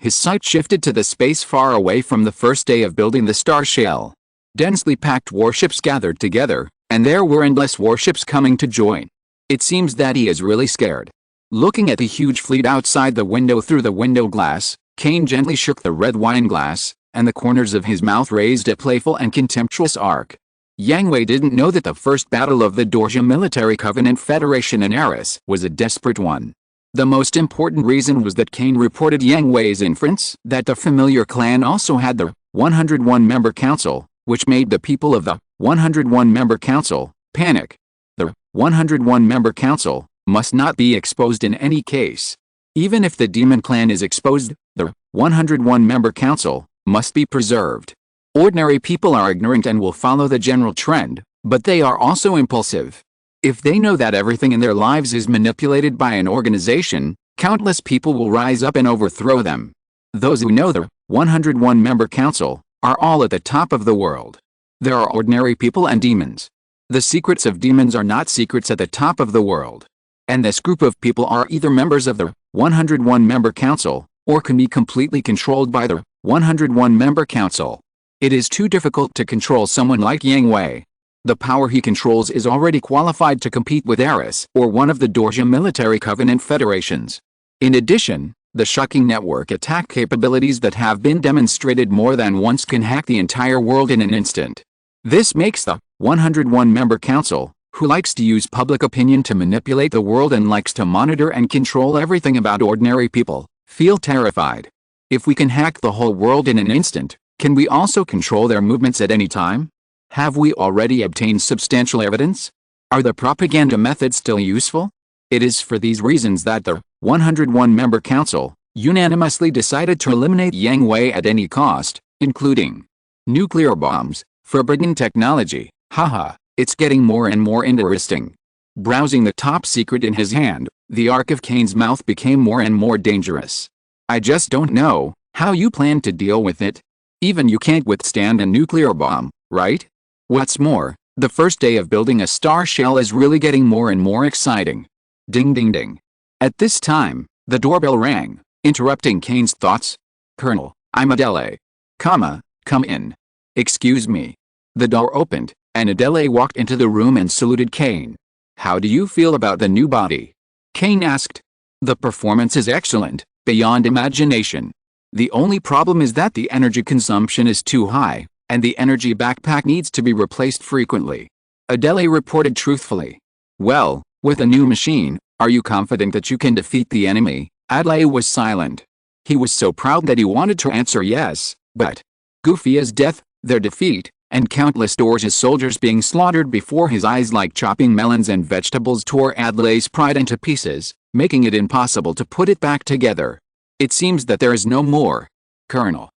His sight shifted to the space far away from the first day of building the star shell. Densely packed warships gathered together, and there were endless warships coming to join. It seems that he is really scared. Looking at the huge fleet outside the window through the window glass, Kane gently shook the red wine glass, and the corners of his mouth raised a playful and contemptuous arc. Yang Hui didn't know that the first battle of the Dorja Military Covenant Federation in Eris was a desperate one. The most important reason was that Kane reported Yang Hui's inference that the familiar clan also had the 101-member council, which made the people of the 101-member council panic. The 101-member council must not be exposed in any case. Even if the demon clan is exposed, the 101-member council must be preserved. Ordinary people are ignorant and will follow the general trend, but they are also impulsive. If they know that everything in their lives is manipulated by an organization, countless people will rise up and overthrow them. Those who know the 101-member council are all at the top of the world. There are ordinary people and demons. The secrets of demons are not secrets at the top of the world. And this group of people are either members of the 101-member council, or can be completely controlled by the 101-member council. It is too difficult to control someone like Yang Hui. The power he controls is already qualified to compete with Eris or one of the Dorja military covenant federations. In addition, the shocking network attack capabilities that have been demonstrated more than once can hack the entire world in an instant. This makes the 101-member council, who likes to use public opinion to manipulate the world and likes to monitor and control everything about ordinary people, feel terrified. If we can hack the whole world in an instant, can we also control their movements at any time? Have we already obtained substantial evidence? Are the propaganda methods still useful? It is for these reasons that the 101-member council unanimously decided to eliminate Yang Hui at any cost, including nuclear bombs, forbidden technology. Haha, it's getting more and more interesting. Browsing the top secret in his hand, the arc of Kane's mouth became more and more dangerous. I just don't know how you plan to deal with it. Even you can't withstand a nuclear bomb, right? What's more, the first day of building a star shell is really getting more and more exciting. Ding ding ding. At this time, the doorbell rang, interrupting Kane's thoughts. Colonel, I'm Adele. Come in. Excuse me. The door opened, and Adele walked into the room and saluted Kane. How do you feel about the new body? Kane asked. The performance is excellent, beyond imagination. The only problem is that the energy consumption is too high, and the energy backpack needs to be replaced frequently. Adele reported truthfully. Well, with a new machine, are you confident that you can defeat the enemy? Adele was silent. He was so proud that he wanted to answer yes, but Gufia's death, their defeat, and countless Dorja's soldiers being slaughtered before his eyes like chopping melons and vegetables tore Adele's pride into pieces, making it impossible to put it back together. It seems that there is no more. Colonel.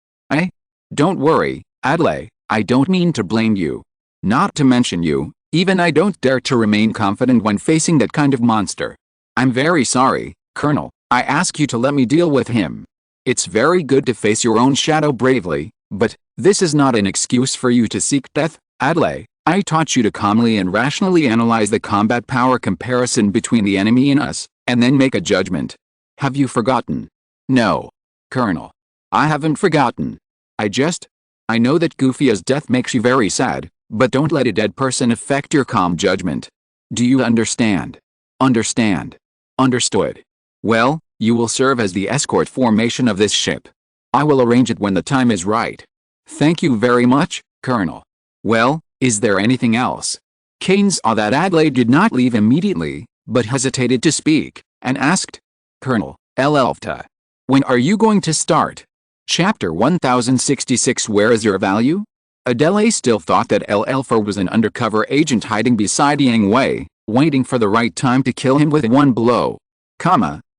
Don't worry, Adele, I don't mean to blame you. Not to mention you, even I don't dare to remain confident when facing that kind of monster. I'm very sorry, Colonel, I ask you to let me deal with him. It's very good to face your own shadow bravely, but this is not an excuse for you to seek death, Adele. I taught you to calmly and rationally analyze the combat power comparison between the enemy and us, and then make a judgment. Have you forgotten? No, Colonel. I haven't forgotten. I know that Gufia's death makes you very sad, but don't let a dead person affect your calm judgment. Do you understand? Understand. Understood. Well, you will serve as the escort formation of this ship. I will arrange it when the time is right. Thank you very much, Colonel. Well, is there anything else? Kane saw that Adele did not leave immediately, but hesitated to speak, and asked, Colonel, Elfta, when are you going to start? Chapter 1066. Where is your value? Adele still thought that Elfer was an undercover agent hiding beside Yang Hui, waiting for the right time to kill him with one blow.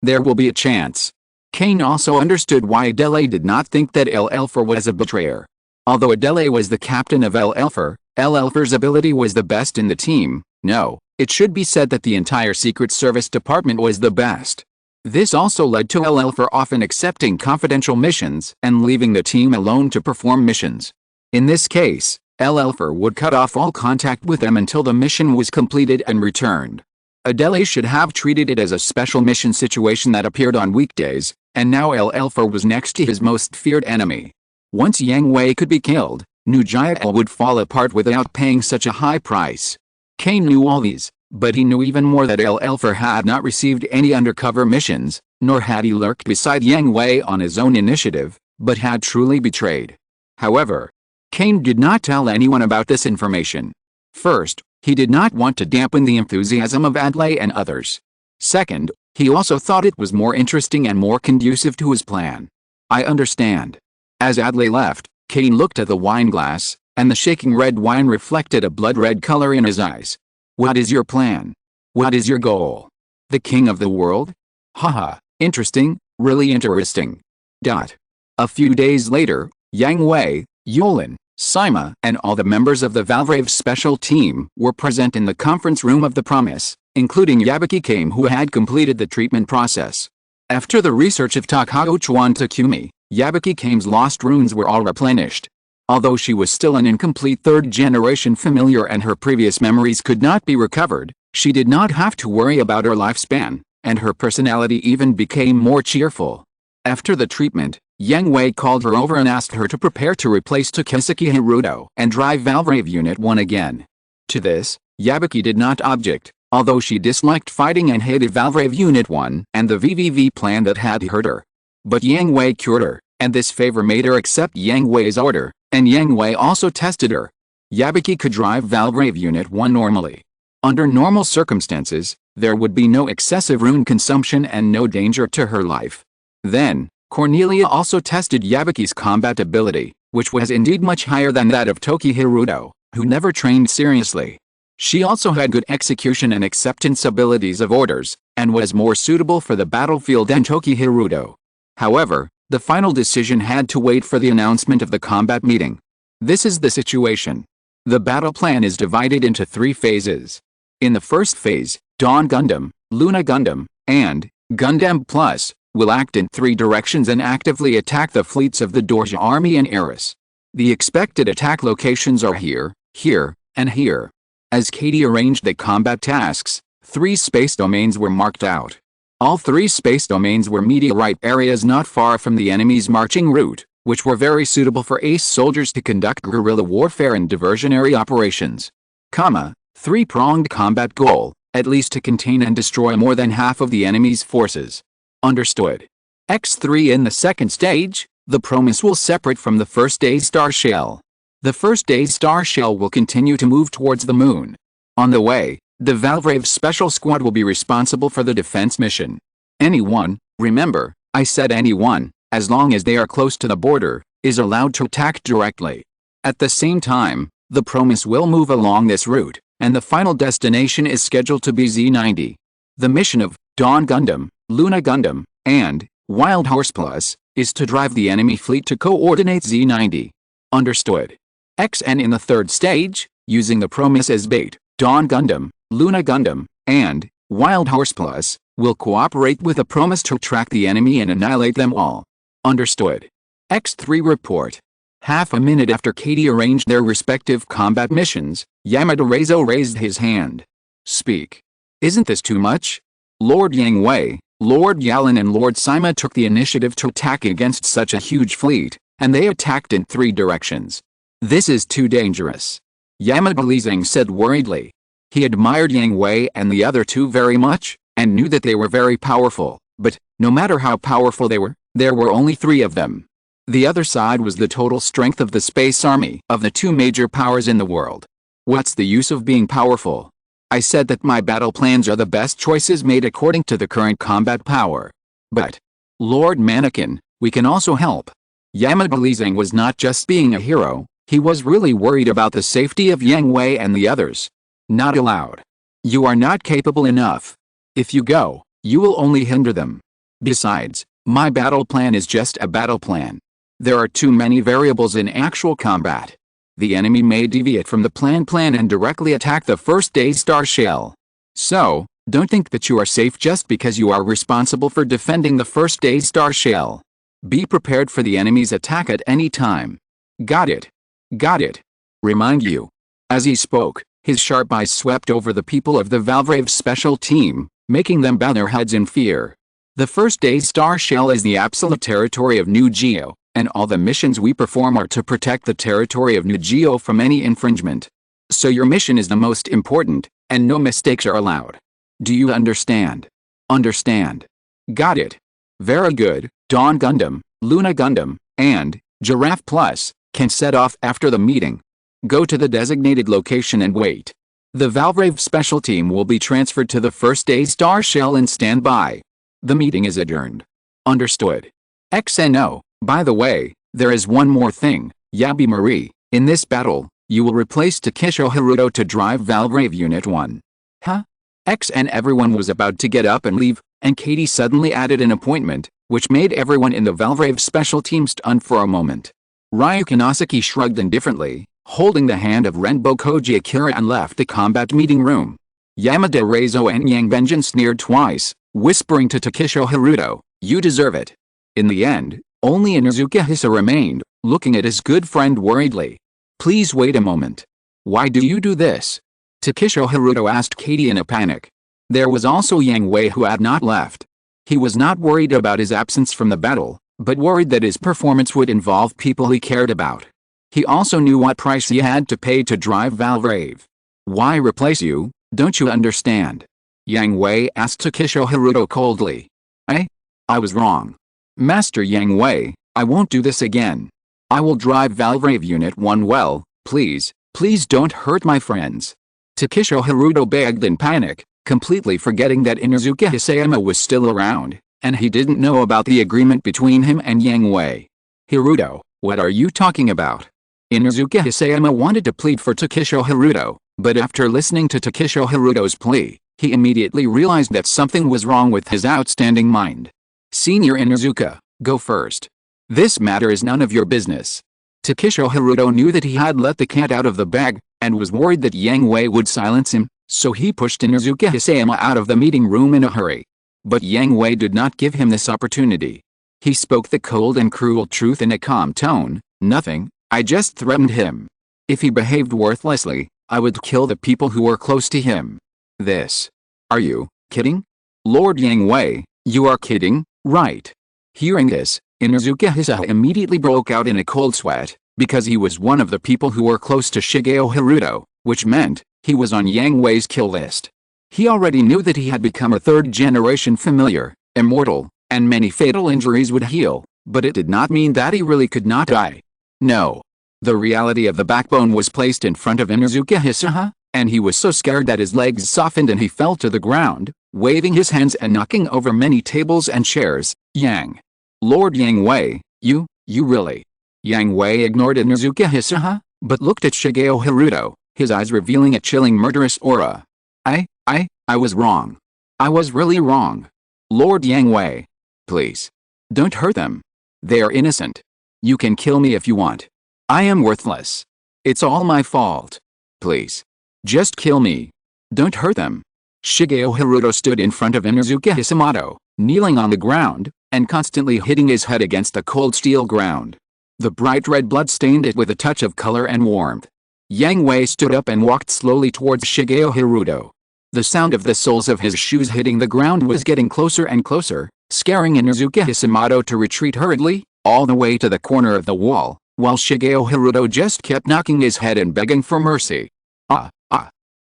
There will be a chance. Kane also understood why Adele did not think that Elfer was a betrayer. Although Adele was the captain of Elfer's ability was the best in the team. No, it should be said that the entire Secret Service department was the best. This also led to Elfer often accepting confidential missions and leaving the team alone to perform missions. In this case, Elfer would cut off all contact with them until the mission was completed and returned. Adele should have treated it as a special mission situation that appeared on weekdays, and now Elfer was next to his most feared enemy. Once Yang Hui could be killed, New Jael would fall apart without paying such a high price. Kane knew all these, but he knew even more that Elfer had not received any undercover missions, nor had he lurked beside Yang Hui on his own initiative, but had truly betrayed. However, Kane did not tell anyone about this information. First, he did not want to dampen the enthusiasm of Adele and others. Second, he also thought it was more interesting and more conducive to his plan. I understand. As Adele left, Kane looked at the wine glass, and the shaking red wine reflected a blood-red color in his eyes. What is your plan? What is your goal? The king of the world? Haha, Interesting, really interesting. A few days later, Yang Hui, Yulin, Sima, and all the members of the Valvrave special team were present in the conference room of the Promise, including Yabuki Kame, who had completed the treatment process. After the research of Takao-chuan Takumi, Yabuki Kame's lost runes were all replenished. Although she was still an incomplete third-generation familiar and her previous memories could not be recovered, she did not have to worry about her lifespan, and her personality even became more cheerful. After the treatment, Yang Hui called her over and asked her to prepare to replace Takesaki Hirudo and drive Valvrave Unit 1 again. To this, Yabuki did not object, although she disliked fighting and hated Valvrave Unit 1 and the VVV plan that had hurt her. But Yang Hui cured her, and this favor made her accept Yang Hui's order, and Yang Hui also tested her. Yabuki could drive Valvrave Unit 1 normally. Under normal circumstances, there would be no excessive rune consumption and no danger to her life. Then, Cornelia also tested Yabuki's combat ability, which was indeed much higher than that of Toki Hirudo, who never trained seriously. She also had good execution and acceptance abilities of orders, and was more suitable for the battlefield than Toki Hirudo. However, the final decision had to wait for the announcement of the combat meeting. This is the situation. The battle plan is divided into 3 phases. In the first phase, Dawn Gundam, Luna Gundam, and Gundam Plus will act in 3 directions and actively attack the fleets of the Dorja Army and Eris. The expected attack locations are here, here, and here. As Katie arranged the combat tasks, 3 space domains were marked out. All 3 space domains were meteorite areas not far from the enemy's marching route, which were very suitable for ace soldiers to conduct guerrilla warfare and diversionary operations. 3-pronged combat goal, at least to contain and destroy more than half of the enemy's forces. Understood. X3 In the second stage, the Promise will separate from the first A-star shell. The first A-star shell will continue to move towards the moon. On the way, the Valvrave Special Squad will be responsible for the defense mission. Anyone, remember, I said anyone, as long as they are close to the border, is allowed to attack directly. At the same time, the Promise will move along this route, and the final destination is scheduled to be Z90. The mission of Dawn Gundam, Luna Gundam, and Wild Horse Plus is to drive the enemy fleet to coordinate Z90. Understood. XN In the third stage, using the Promise as bait, Dawn Gundam, Luna Gundam, and Wild Horse Plus will cooperate with the Promise to track the enemy and annihilate them all. Understood. X3 Report. Half a minute after Katie arranged their respective combat missions, Yamada Reizo raised his hand. Speak. Isn't this too much? Lord Yang Hui, Lord Yalin and Lord Sima took the initiative to attack against such a huge fleet, and they attacked in 3 directions. This is too dangerous. Yamada Lizang said worriedly. He admired Yang Hui and the other 2 very much, and knew that they were very powerful, but, no matter how powerful they were, there were only 3 of them. The other side was the total strength of the space army of the 2 major powers in the world. What's the use of being powerful? I said that my battle plans are the best choices made according to the current combat power. But, Lord Mannequin, we can also help. Yamada Lizang was not just being a hero, he was really worried about the safety of Yang Hui and the others. Not allowed. You are not capable enough. If you go, you will only hinder them. Besides, my battle plan is just a battle plan. There are too many variables in actual combat. The enemy may deviate from the plan and directly attack the first A-star shell. So, don't think that you are safe just because you are responsible for defending the first A-star shell. Be prepared for the enemy's attack at any time. Got it? Got it. Remind you. As he spoke, his sharp eyes swept over the people of the Valvrave special team, making them bow their heads in fear. The first A-star shell is the absolute territory of New Geo, and all the missions we perform are to protect the territory of New Geo from any infringement. So your mission is the most important, and no mistakes are allowed. Do you understand? Understand. Got it. Very good. Dawn Gundam, Luna Gundam, and Giraffe Plus can set off after the meeting. Go to the designated location and wait. The Valvrave special team will be transferred to the first A-star shell and stand by. The meeting is adjourned. Understood. XNO. By the way, there is one more thing, Yabi Marie. In this battle, you will replace Takesho Hirudo to drive Valvrave Unit 1. Huh? And everyone was about to get up and leave, and Katie suddenly added an appointment, which made everyone in the Valvrave special team stunned for a moment. Ryu Kanasaki shrugged indifferently, holding the hand of Renbo Koji Akira, and left the combat meeting room. Yamada Reizo and Yang Benjin sneered twice, whispering to Takisho Haruto, "You deserve it." In the end, only Inuzuka Hisa remained, looking at his good friend worriedly. "Please wait a moment. Why do you do this?" Takisho Haruto asked Katie in a panic. There was also Yang Hui, who had not left. He was not worried about his absence from the battle, but worried that his performance would involve people he cared about. He also knew what price he had to pay to drive Valvrave. "Why replace you, don't you understand?" Yang Hui asked Takisho Haruto coldly. I was wrong. Master Yang Hui, I won't do this again. I will drive Valvrave Unit 1 well, please don't hurt my friends." Takisho Haruto begged in panic, completely forgetting that Inuzuka Hisayama was still around, and he didn't know about the agreement between him and Yang Hui. "Haruto, what are you talking about?" Inuzuka Hisayama wanted to plead for Takisho Haruto, but after listening to Takisho Haruto's plea, he immediately realized that something was wrong with his outstanding mind. "Senior Inuzuka, go first. This matter is none of your business." Takisho Haruto knew that he had let the cat out of the bag, and was worried that Yang Hui would silence him, so he pushed Inuzuka Hisayama out of the meeting room in a hurry. But Yang Hui did not give him this opportunity. He spoke the cold and cruel truth in a calm tone. "Nothing, I just threatened him. If he behaved worthlessly, I would kill the people who were close to him." "This? Are you kidding? Lord Yang Hui, you are kidding, right?" Hearing this, Inuzuka Hisa immediately broke out in a cold sweat, because he was one of the people who were close to Shigeo Haruto, which meant he was on Yang Hui's kill list. He already knew that he had become a third-generation familiar, immortal, and many fatal injuries would heal, but it did not mean that he really could not die. No. The reality of the backbone was placed in front of Inuzuka Hisa, and he was so scared that his legs softened and he fell to the ground, waving his hands and knocking over many tables and chairs. Lord Yang Hui, you really..." Yang Hui ignored Inuzuka Hisa, but looked at Shigeo Haruto, his eyes revealing a chilling murderous aura. I was wrong. I was really wrong. Lord Yang Hui. Please. Don't hurt them. They are innocent. You can kill me if you want. I am worthless. It's all my fault. Please. Just kill me. Don't hurt them." Shigeo Haruto stood in front of Inuzuka Hisamoto, kneeling on the ground, and constantly hitting his head against the cold steel ground. The bright red blood stained it with a touch of color and warmth. Yang Hui stood up and walked slowly towards Shigeo Haruto. The sound of the soles of his shoes hitting the ground was getting closer and closer, scaring Inuzuka Hisamoto to retreat hurriedly, all the way to the corner of the wall, while Shigeo Haruto just kept knocking his head and begging for mercy.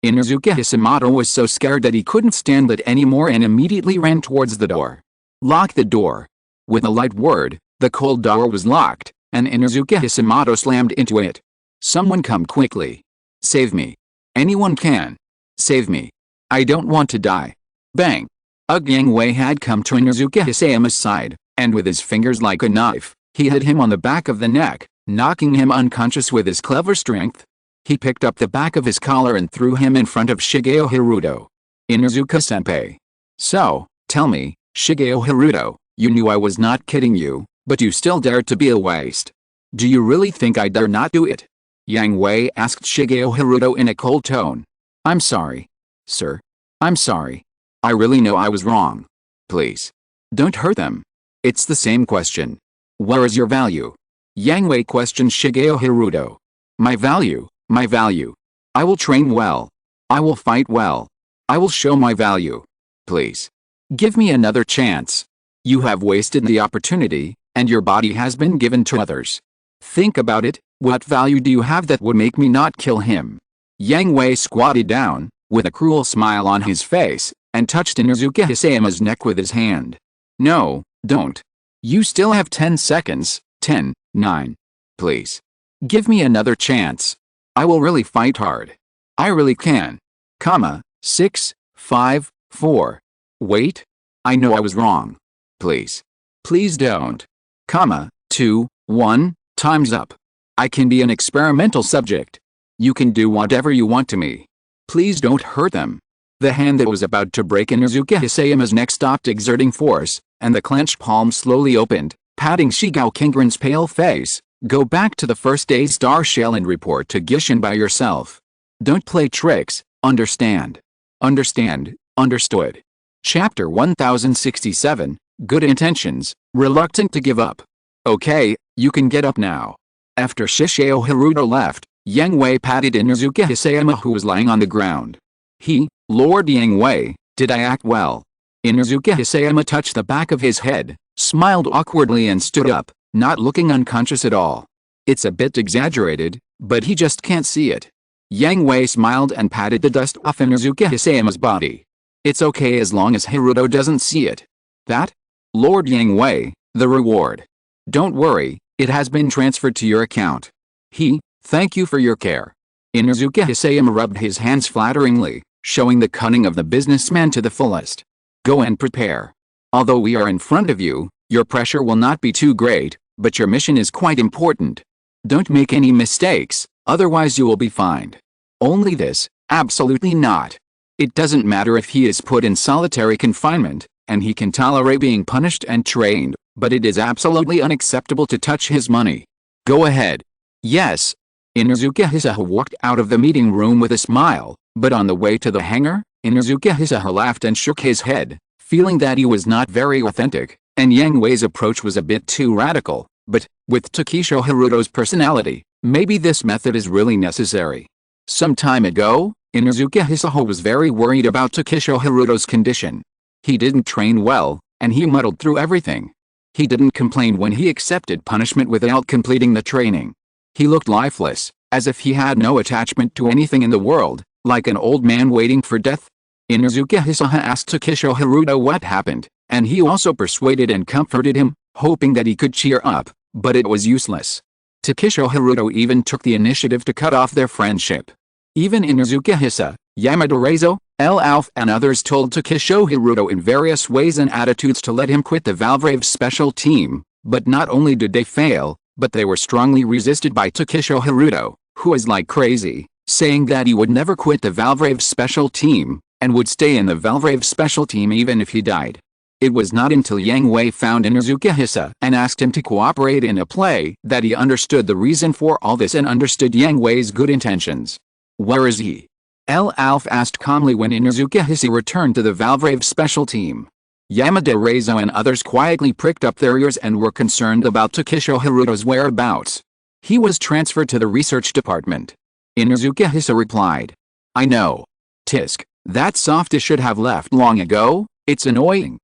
Inuzuka Hisamoto was so scared that he couldn't stand it anymore and immediately ran towards the door. "Lock the door." With a light word, the cold door was locked, and Inuzuka Hisamoto slammed into it. "Someone come quickly. Save me. Anyone can. Save me. I don't want to die." Bang! Yang Hui had come to Inuzuka Hisayama's side, and with his fingers like a knife, he hit him on the back of the neck, knocking him unconscious with his clever strength. He picked up the back of his collar and threw him in front of Shigeo Haruto. "Inuzuka-senpai. So, tell me, Shigeo Haruto, you knew I was not kidding you, but you still dared to be a waste. Do you really think I dare not do it?" Yang Hui asked Shigeo Haruto in a cold tone. "I'm sorry. Sir. I'm sorry. I really know I was wrong. Please. Don't hurt them. It's the same question. Where is your value?" Yang Hui questioned Shigeo Haruto. My value. I will train well. I will fight well. I will show my value. Please. Give me another chance. You have wasted the opportunity, and your body has been given to others. Think about it, what value do you have that would make me not kill him?" Yang Hui squatted down, with a cruel smile on his face, and touched Inuzuka Hisayama's neck with his hand. "No, don't. You still have 10 seconds, 10, 9. Please. Give me another chance. I will really fight hard. I really can. 6, 5, 4. Wait. I know I was wrong. Please. Please don't. 2, 1, time's up. I can be an experimental subject. You can do whatever you want to me. Please don't hurt them. The hand that was about to break Inuzuka Hisayama's neck stopped exerting force, and the clenched palm slowly opened, patting Shigao Kingren's pale face. Go back to the first day star shell and report to Gishin by yourself. Don't play tricks, understand? Understand, understood. Chapter 1067, Good Intentions, Reluctant to Give Up. Okay, you can get up now. After Shishio Haruto left, Yang Hui patted Inuzuka Hisayama who was lying on the ground. Lord Yang Hui, did I act well? Inuzuka Hisayama touched the back of his head, smiled awkwardly and stood up, not looking unconscious at all. It's a bit exaggerated, but he just can't see it. Yang Hui smiled and patted the dust off Inuzuka Hisayama's body. It's okay as long as Haruto doesn't see it. That? Lord Yang Hui, the reward. Don't worry, it has been transferred to your account. Thank you for your care. Inuzuka Hisayama rubbed his hands flatteringly, showing the cunning of the businessman to the fullest. Go and prepare. Although we are in front of you, your pressure will not be too great, but your mission is quite important. Don't make any mistakes, otherwise you will be fined. Only this, absolutely not. It doesn't matter if he is put in solitary confinement, and he can tolerate being punished and trained, but it is absolutely unacceptable to touch his money. Go ahead. Yes. Inuzuka Hisayama walked out of the meeting room with a smile, but on the way to the hangar, Inuzuka Hisayama laughed and shook his head, feeling that he was not very authentic, and Yang Hui's approach was a bit too radical, but, with Takesho Haruto's personality, maybe this method is really necessary. Some time ago, Inuzuka Hisayama was very worried about Takesho Haruto's condition. He didn't train well, and he muddled through everything. He didn't complain when he accepted punishment without completing the training. He looked lifeless, as if he had no attachment to anything in the world, like an old man waiting for death. Inuzuka Hisayama asked Takesho Haruto what happened, and he also persuaded and comforted him, hoping that he could cheer up, but it was useless. Takesho Haruto even took the initiative to cut off their friendship. Even Inuzuka Hisayama, Yamada Reizo, L-Alf and others told Takesho Haruto in various ways and attitudes to let him quit the Valvrave special team, but not only did they fail, but they were strongly resisted by Takesho Haruto, who was like crazy, saying that he would never quit the Valvrave special team, and would stay in the Valvrave special team even if he died. It was not until Yang Hui found Inuzuka Hisayama and asked him to cooperate in a play that he understood the reason for all this and understood Yang Hui's good intentions. Where is he? L-Alf asked calmly when Inuzuka Hisayama returned to the Valvrave special team. Yamada Reizo and others quietly pricked up their ears and were concerned about Takesho Haruto's whereabouts. He was transferred to the research department. Inuzuka Hisayama replied. I know. Tisk, that softie should have left long ago, it's annoying.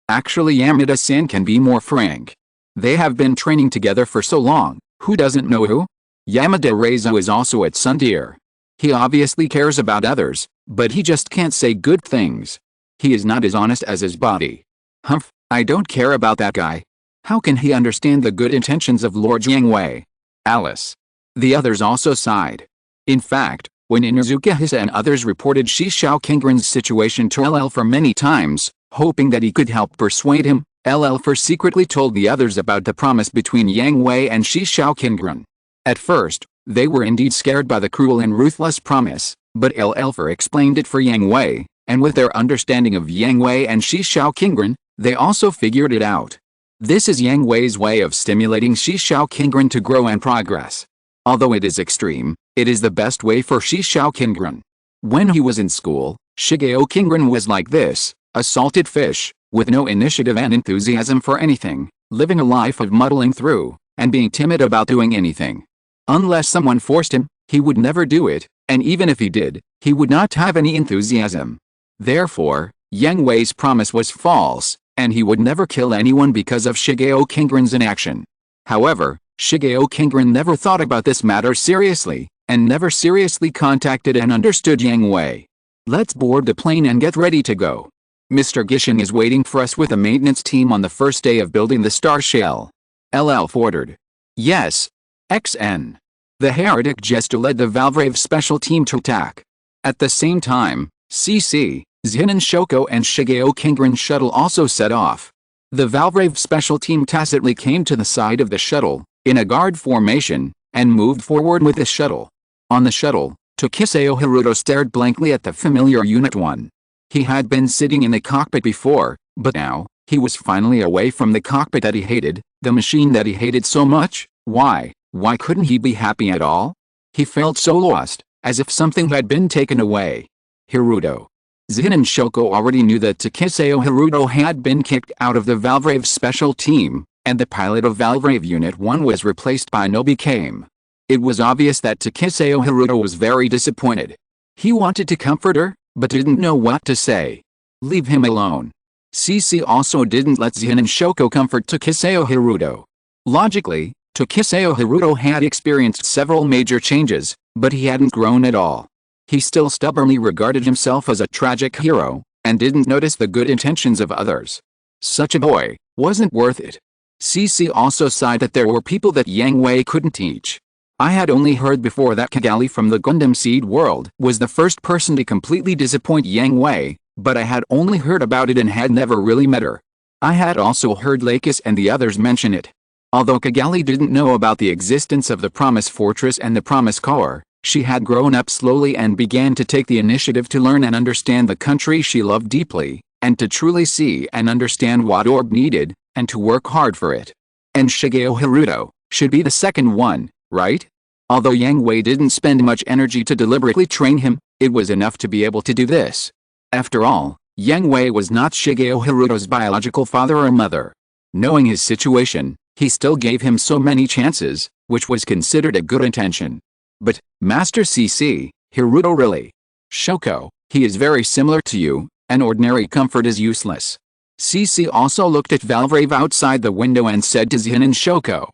Actually Yamada-san can be more frank. They have been training together for so long, who doesn't know who? Yamada Reizo is also at Sundeer. He obviously cares about others, but he just can't say good things. He is not as honest as his body. Humph, I don't care about that guy. How can he understand the good intentions of Lord Yang Hui? Alice. The others also sighed. In fact, when Inuzuka Hisayama and others reported Shishio Kingren's situation to LL for many times, hoping that he could help persuade him, LL for secretly told the others about the promise between Yang Hui and Shishio Kingren. At first, they were indeed scared by the cruel and ruthless promise, but LL for explained it for Yang Hui, and with their understanding of Yang Hui and Shishio Kingren, they also figured it out. This is Yang Hui's way of stimulating Shishio Kingren to grow and progress. Although it is extreme, it is the best way for Shishio Kingren. When he was in school, Shigeo Kingren was like this, a salted fish, with no initiative and enthusiasm for anything, living a life of muddling through, and being timid about doing anything. Unless someone forced him, he would never do it, and even if he did, he would not have any enthusiasm. Therefore, Yang Hui's promise was false, and he would never kill anyone because of Shigeo Kingren's inaction. However, Shigeo Kingren never thought about this matter seriously, and never seriously contacted and understood Yang Hui. Let's board the plane and get ready to go. Mr. Gishin is waiting for us with a maintenance team on the first day of building the star shell. LL ordered. Yes. XN. The heretic jester led the Valvrave special team to attack. At the same time, CC, Zinin Shoko and Shigeo Kingren's shuttle also set off. The Valvrave special team tacitly came to the side of the shuttle, in a guard formation, and moved forward with the shuttle. On the shuttle, Tokiseo Hiruto stared blankly at the familiar Unit 1. He had been sitting in the cockpit before, but now, he was finally away from the cockpit that he hated, the machine that he hated so much. Why couldn't he be happy at all? He felt so lost, as if something had been taken away. Hiruto. Zin and Shoko already knew that Tokiseo Hiruto had been kicked out of the Valvrave special team, and the pilot of Valvrave Unit 1 was replaced by Nobikame. It was obvious that Tokiseo Hiruto was very disappointed. He wanted to comfort her, but didn't know what to say. Leave him alone. CC also didn't let Zin and Shoko comfort Tokiseo Hiruto. Logically, Tokiseo Hiruto had experienced several major changes, but he hadn't grown at all. He still stubbornly regarded himself as a tragic hero, and didn't notice the good intentions of others. Such a boy wasn't worth it. CC also sighed that there were people that Yang Hui couldn't teach. I had only heard before that Kigali from the Gundam Seed world was the first person to completely disappoint Yang Hui, but I had only heard about it and had never really met her. I had also heard Lakis and the others mention it. Although Kigali didn't know about the existence of the Promise Fortress and the Promise Core, she had grown up slowly and began to take the initiative to learn and understand the country she loved deeply, and to truly see and understand what Orb needed, and to work hard for it. And Shigeo Hiruto should be the second one, right? Although Yang Hui didn't spend much energy to deliberately train him, it was enough to be able to do this. After all, Yang Hui was not Shigeo Hiruto's biological father or mother. Knowing his situation, he still gave him so many chances, which was considered a good intention. But, Master CC, Hiruto really? Shoko, he is very similar to you, and ordinary comfort is useless. CC also looked at Valvrave outside the window and said to Zin and Shoko.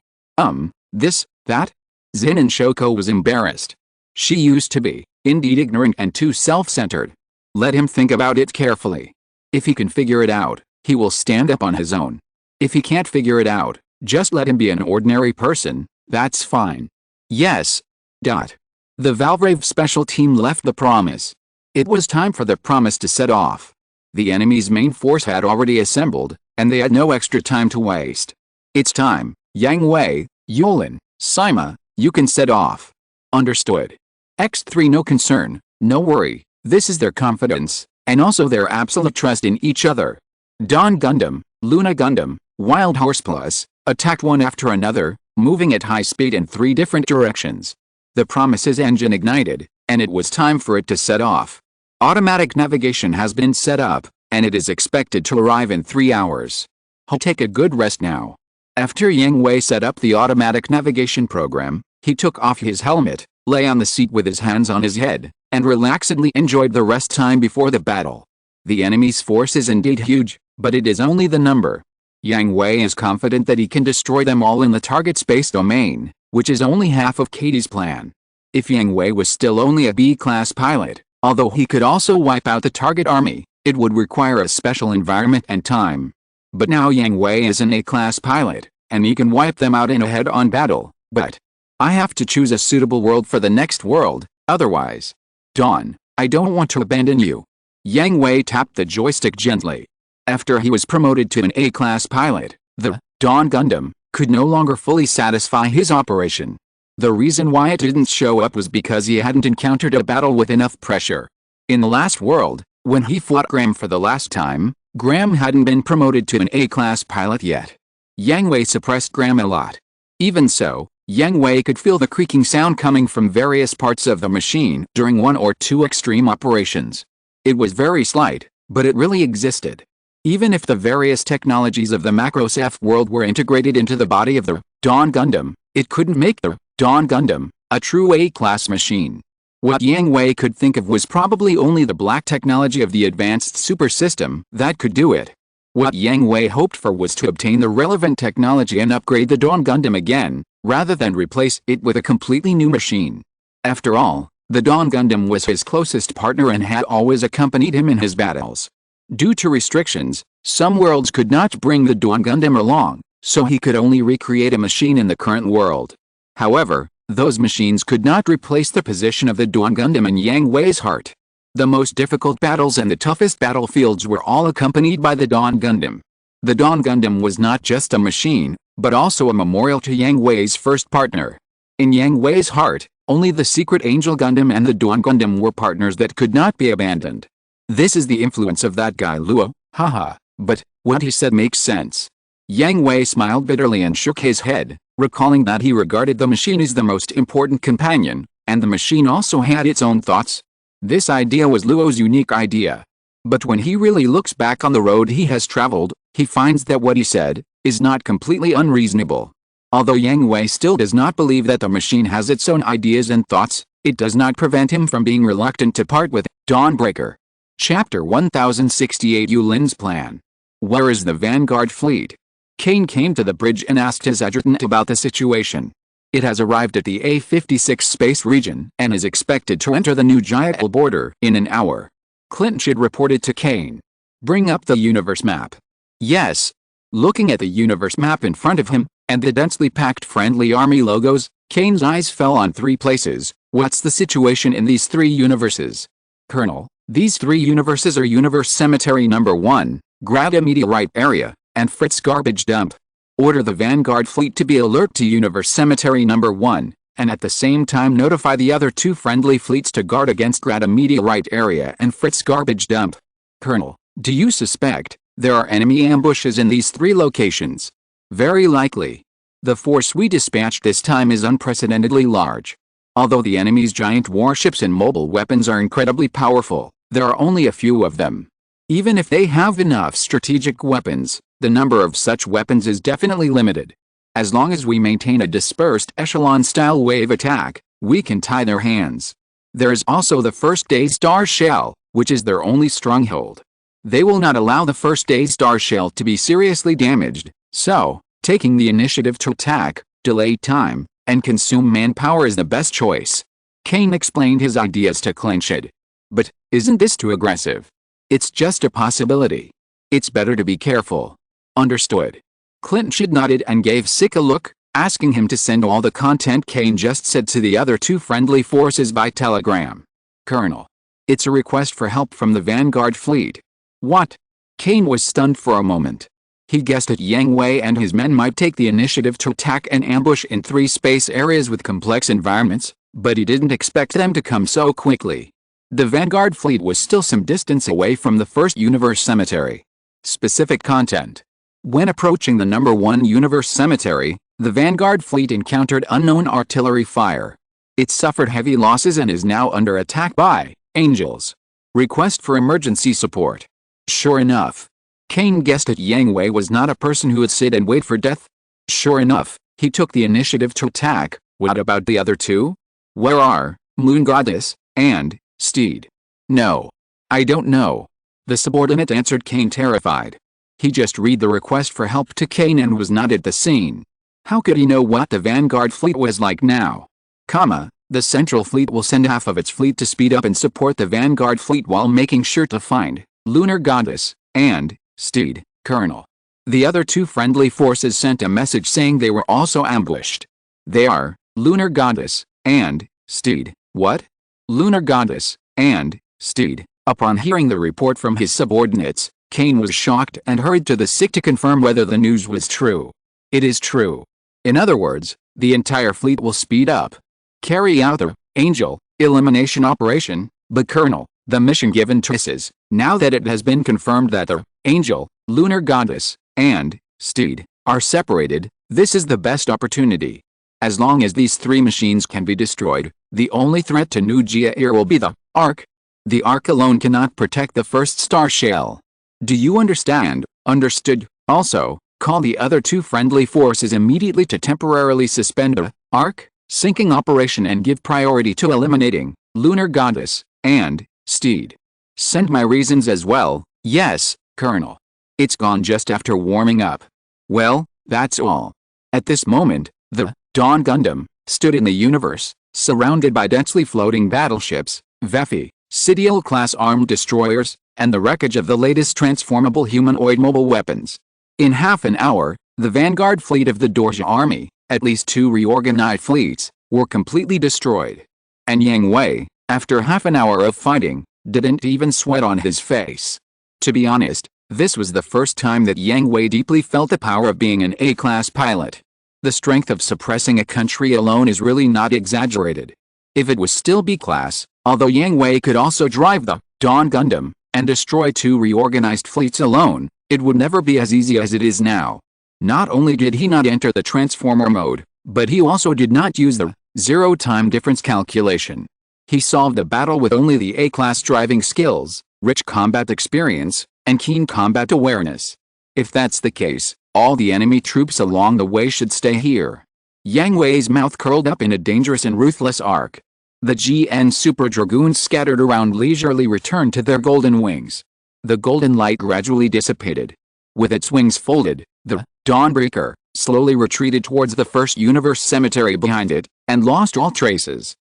This, that? Zin and Shoko was embarrassed. She used to be, indeed, ignorant and too self-centered. Let him think about it carefully. If he can figure it out, he will stand up on his own. If he can't figure it out, just let him be an ordinary person, that's fine. Yes. The Valvrave special team left the Promise. It was time for the Promise to set off. The enemy's main force had already assembled, and they had no extra time to waste. It's time, Yang Hui, Yulin, Sima, you can set off. Understood. X3 no concern, no worry, this is their confidence, and also their absolute trust in each other. Dawn Gundam, Luna Gundam, Wild Horse Plus, attacked one after another, moving at high speed in 3 different directions. The Promise's engine ignited, and it was time for it to set off. Automatic navigation has been set up, and it is expected to arrive in 3 hours. I'll take a good rest now. After Yang Hui set up the automatic navigation program, he took off his helmet, lay on the seat with his hands on his head, and relaxedly enjoyed the rest time before the battle. The enemy's force is indeed huge, but it is only the number. Yang Hui is confident that he can destroy them all in the target space domain, which is only half of Katie's plan. If Yang Hui was still only a B-class pilot, although he could also wipe out the target army, it would require a special environment and time. But now Yang Hui is an A-class pilot, and he can wipe them out in a head-on battle, but I have to choose a suitable world for the next world, otherwise. Dawn, I don't want to abandon you. Yang Hui tapped the joystick gently. After he was promoted to an A-class pilot, the Dawn Gundam could no longer fully satisfy his operation. The reason why it didn't show up was because he hadn't encountered a battle with enough pressure. In the last world, when he fought Graham for the last time, Graham hadn't been promoted to an A-class pilot yet. Yang Hui suppressed Graham a lot. Even so, Yang Hui could feel the creaking sound coming from various parts of the machine during 1 or 2 extreme operations. It was very slight, but it really existed. Even if the various technologies of the Macros F world were integrated into the body of the Dawn Gundam, it couldn't make the Dawn Gundam a true A-class machine. What Yang Hui could think of was probably only the black technology of the advanced super system that could do it. What Yang Hui hoped for was to obtain the relevant technology and upgrade the Dawn Gundam again, rather than replace it with a completely new machine. After all, the Dawn Gundam was his closest partner and had always accompanied him in his battles. Due to restrictions, some worlds could not bring the Dawn Gundam along, so he could only recreate a machine in the current world. However, those machines could not replace the position of the Dawn Gundam in Yang Hui's heart. The most difficult battles and the toughest battlefields were all accompanied by the Dawn Gundam. The Dawn Gundam was not just a machine, but also a memorial to Yang Hui's first partner. In Yang Hui's heart, Only the secret Angel Gundam and the Dawn Gundam were partners that could not be abandoned. This is the influence of that guy Luo, haha, but what he said makes sense. Yang Hui smiled bitterly and shook his head, recalling that he regarded the machine as the most important companion, and the machine also had its own thoughts. This idea was Luo's unique idea. But when he really looks back on the road he has traveled, he finds that what he said is not completely unreasonable. Although Yang Hui still does not believe that the machine has its own ideas and thoughts, it does not prevent him from being reluctant to part with Dawnbreaker. Chapter 1068 Yulin's Plan. Where is the Vanguard fleet? Kane came to the bridge and asked his adjutant about the situation. It has arrived at the A-56 space region and is expected to enter the new Giant border in an hour. Clint should reported to Kane. Bring up the universe map. Yes. Looking at the universe map in front of him, and the densely packed friendly army logos, Kane's eyes fell on three places. What's the situation in these three universes? Colonel, these three universes are Universe Cemetery Number 1, Grada Meteorite Area, and Fritz Garbage Dump. Order the Vanguard fleet to be alert to Universe Cemetery Number 1, and at the same time notify the other two friendly fleets to guard against Grada Meteorite Area and Fritz Garbage Dump. Colonel, do you suspect there are enemy ambushes in these three locations? Very likely. The force we dispatched this time is unprecedentedly large. Although the enemy's giant warships and mobile weapons are incredibly powerful, there are only a few of them. Even if they have enough strategic weapons, the number of such weapons is definitely limited. As long as we maintain a dispersed echelon-style wave attack, we can tie their hands. There is also the First Day Star Shell, which is their only stronghold. They will not allow the First Day Star Shell to be seriously damaged, so, taking the initiative to attack, delay time, and consume manpower is the best choice. Kane explained his ideas to Clinchid. But, isn't this too aggressive? It's just a possibility. It's better to be careful. Understood. Clinchid nodded and gave Sick a look, asking him to send all the content Kane just said to the other two friendly forces by telegram. Colonel. It's a request for help from the Vanguard fleet. What? Kane was stunned for a moment. He guessed that Yang Hui and his men might take the initiative to attack and ambush in three space areas with complex environments, but he didn't expect them to come so quickly. The Vanguard fleet was still some distance away from the first Universe Cemetery. Specific content. When approaching the number 1 Universe Cemetery, the Vanguard fleet encountered unknown artillery fire. It suffered heavy losses and is now under attack by Angels. Request for emergency support. Sure enough. Kane guessed that Yang Hui was not a person who would sit and wait for death. Sure enough, he took the initiative to attack. What about the other two? Where are Moon Goddess and Steed? No. I don't know. The subordinate answered Kane, terrified. He just read the request for help to Kane and was not at the scene. How could he know what the Vanguard fleet was like now? The Central Fleet will send half of its fleet to speed up and support the Vanguard fleet while making sure to find Lunar Goddess and Steed, Colonel. The other two friendly forces sent a message saying they were also ambushed. They are Lunar Goddess and Steed. What? Lunar Goddess and Steed. Upon hearing the report from his subordinates, Kane was shocked and hurried to the SIC to confirm whether the news was true. It is true. In other words, the entire fleet will speed up. Carry out the Angel elimination operation, but Colonel, the mission given to us is, now that it has been confirmed that the Angel, Lunar Goddess, and Steed are separated, this is the best opportunity. As long as these three machines can be destroyed, the only threat to New Gia will be the Ark. The Ark alone cannot protect the first star shell. Do you understand? Understood. Also, call the other two friendly forces immediately to temporarily suspend the Ark sinking operation and give priority to eliminating Lunar Goddess and Steed. Send my reasons as well. Yes, Colonel. It's gone just after warming up. Well, that's all. At this moment, the Dawn Gundam stood in the universe, surrounded by densely floating battleships, Veffy, Sidiel-class armed destroyers, and the wreckage of the latest transformable humanoid mobile weapons. In half an hour, the Vanguard fleet of the Dorja army, at least two reorganized fleets, were completely destroyed. And Yang Hui, after half an hour of fighting, didn't even sweat on his face. To be honest, this was the first time that Yang Hui deeply felt the power of being an A-class pilot. The strength of suppressing a country alone is really not exaggerated. If it was still B-class, although Yang Hui could also drive the Dawn Gundam and destroy 2 reorganized fleets alone, it would never be as easy as it is now. Not only did he not enter the transformer mode, but he also did not use the zero-time difference calculation. He solved the battle with only the A-class driving skills, rich combat experience, and keen combat awareness. If that's the case, all the enemy troops along the way should stay here. Yang Hui's mouth curled up in a dangerous and ruthless arc. The GN Super Dragoons scattered around leisurely returned to their golden wings. The golden light gradually dissipated. With its wings folded, the Dawnbreaker slowly retreated towards the first universe cemetery behind it, and lost all traces.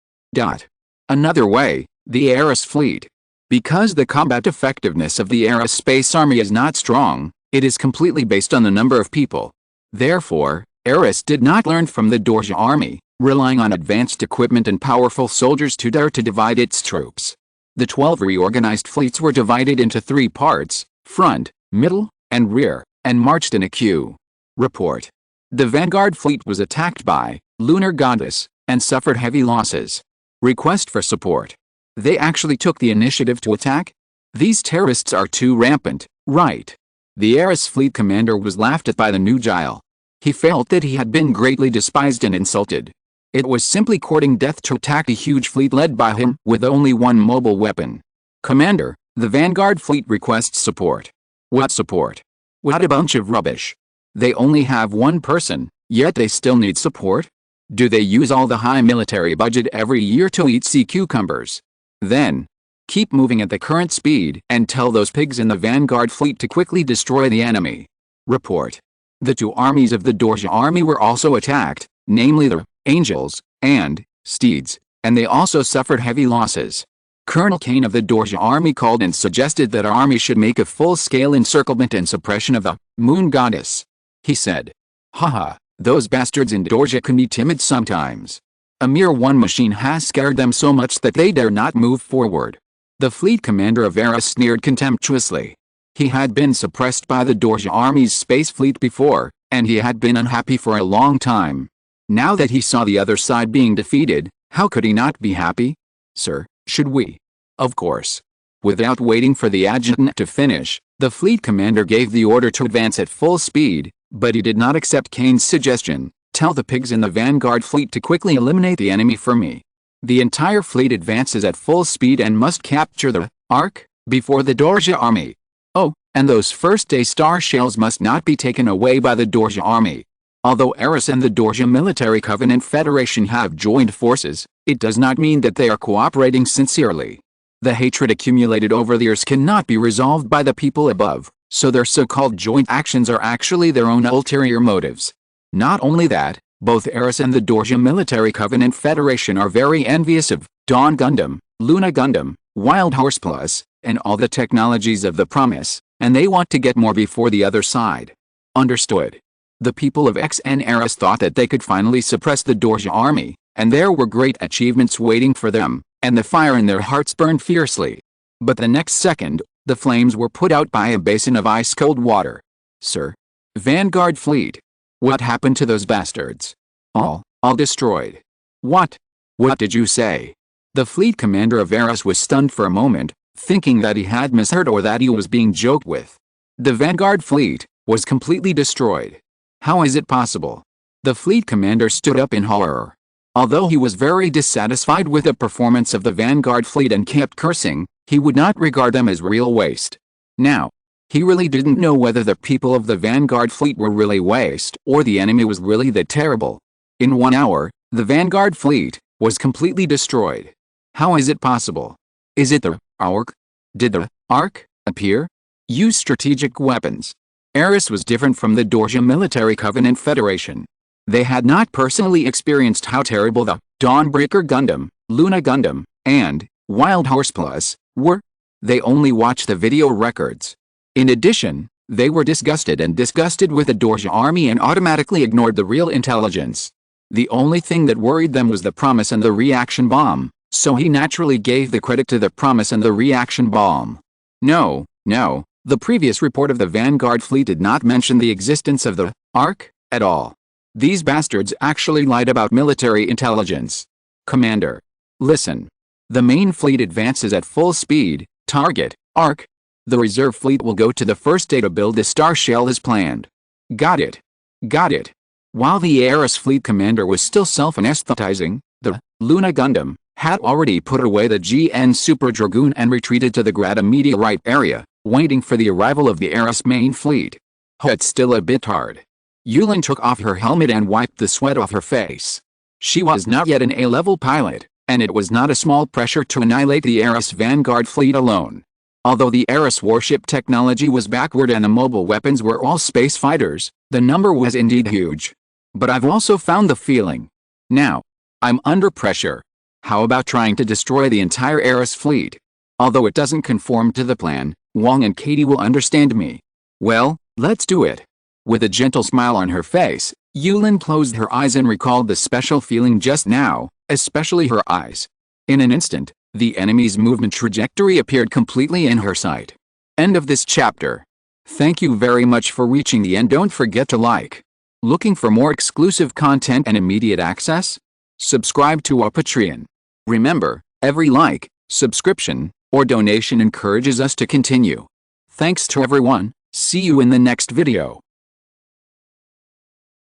Another way, the Eris fleet. Because the combat effectiveness of the Eris Space Army is not strong, it is completely based on the number of people. Therefore, Eris did not learn from the Dorja army, relying on advanced equipment and powerful soldiers to dare to divide its troops. The 12 reorganized fleets were divided into 3 parts, front, middle, and rear, and marched in a queue. Report. The Vanguard fleet was attacked by Lunar Goddess, and suffered heavy losses. Request for support. They actually took the initiative to attack? These terrorists are too rampant, right? The Eris fleet commander was laughed at by the new Gile. He felt that he had been greatly despised and insulted. It was simply courting death to attack a huge fleet led by him with only one mobile weapon. Commander, the Vanguard fleet requests support. What support? What a bunch of rubbish. They only have 1 person, yet they still need support? Do they use all the high military budget every year to eat sea cucumbers? Then, keep moving at the current speed and tell those pigs in the Vanguard fleet to quickly destroy the enemy. Report. The 2 armies of the Dorja army were also attacked, namely the Angels and Steeds, and they also suffered heavy losses. Colonel Kane of the Dorja army called and suggested that our army should make a full-scale encirclement and suppression of the Moon Goddess. He said, "Haha, those bastards in Dorja can be timid sometimes. A mere 1 machine has scared them so much that they dare not move forward." The fleet commander of Eris sneered contemptuously. He had been suppressed by the Dorja army's space fleet before, and he had been unhappy for a long time. Now that he saw the other side being defeated, how could he not be happy? "Sir, should we?" Of course. Without waiting for the adjutant to finish, the fleet commander gave the order to advance at full speed, but he did not accept Kane's suggestion. "Tell the pigs in the Vanguard fleet to quickly eliminate the enemy for me. The entire fleet advances at full speed and must capture the Ark before the Dorja army. Oh, and those first-day star shells must not be taken away by the Dorja army. Although Eris and the Dorja Military Covenant Federation have joined forces, it does not mean that they are cooperating sincerely. The hatred accumulated over the years cannot be resolved by the people above, so their so-called joint actions are actually their own ulterior motives. Not only that, both Eris and the Dorja Military Covenant Federation are very envious of Dawn Gundam, Luna Gundam, Wild Horse Plus, and all the technologies of the Promise, and they want to get more before the other side. Understood. The people of X and Eris thought that they could finally suppress the Dorja army, and there were great achievements waiting for them, and the fire in their hearts burned fiercely. But the next second, the flames were put out by a basin of ice-cold water. "Sir? Vanguard fleet? What happened to those bastards? All destroyed." What did you say?" The fleet commander of Eris was stunned for a moment, thinking that he had misheard or that he was being joked with. The Vanguard fleet was completely destroyed. How is it possible? The fleet commander stood up in horror. Although he was very dissatisfied with the performance of the Vanguard fleet and kept cursing, he would not regard them as real waste. Now, he really didn't know whether the people of the Vanguard fleet were really waste or the enemy was really that terrible. In 1 hour, the Vanguard fleet was completely destroyed. How is it possible? Is it the Ark? Did the Ark appear? Use strategic weapons. Eris was different from the Dorja Military Covenant Federation. They had not personally experienced how terrible the Dawnbreaker Gundam, Luna Gundam, and Wild Horse Plus were. They only watched the video records. In addition, they were disgusted with the Dorja army and automatically ignored the real intelligence. The only thing that worried them was the Promise and the reaction bomb, so he naturally gave the credit to the Promise and the reaction bomb. No, the previous report of the Vanguard fleet did not mention the existence of the Ark at all. These bastards actually lied about military intelligence. Commander. Listen. The main fleet advances at full speed. Target, Arc. The reserve fleet will go to the first day to build the star shell as planned. Got it. Got it. While the Ares fleet commander was still self-anesthetizing, the Luna Gundam had already put away the GN Super Dragoon and retreated to the Grata meteorite area, waiting for the arrival of the Ares main fleet. It's still a bit hard. Yulin took off her helmet and wiped the sweat off her face. She was not yet an A-level pilot, and it was not a small pressure to annihilate the Ares Vanguard fleet alone. Although the Ares warship technology was backward and the mobile weapons were all space fighters, the number was indeed huge. But I've also found the feeling. Now, I'm under pressure. How about trying to destroy the entire Ares fleet? Although it doesn't conform to the plan, Wong and Katie will understand me. Well, let's do it. With a gentle smile on her face, Yulin closed her eyes and recalled the special feeling just now, especially her eyes. In an instant, the enemy's movement trajectory appeared completely in her sight. End of this chapter. Thank you very much for reaching the end. Don't forget to like. Looking for more exclusive content and immediate access? Subscribe to our Patreon. Remember, every like, subscription, or donation encourages us to continue. Thanks to everyone. See you in the next video.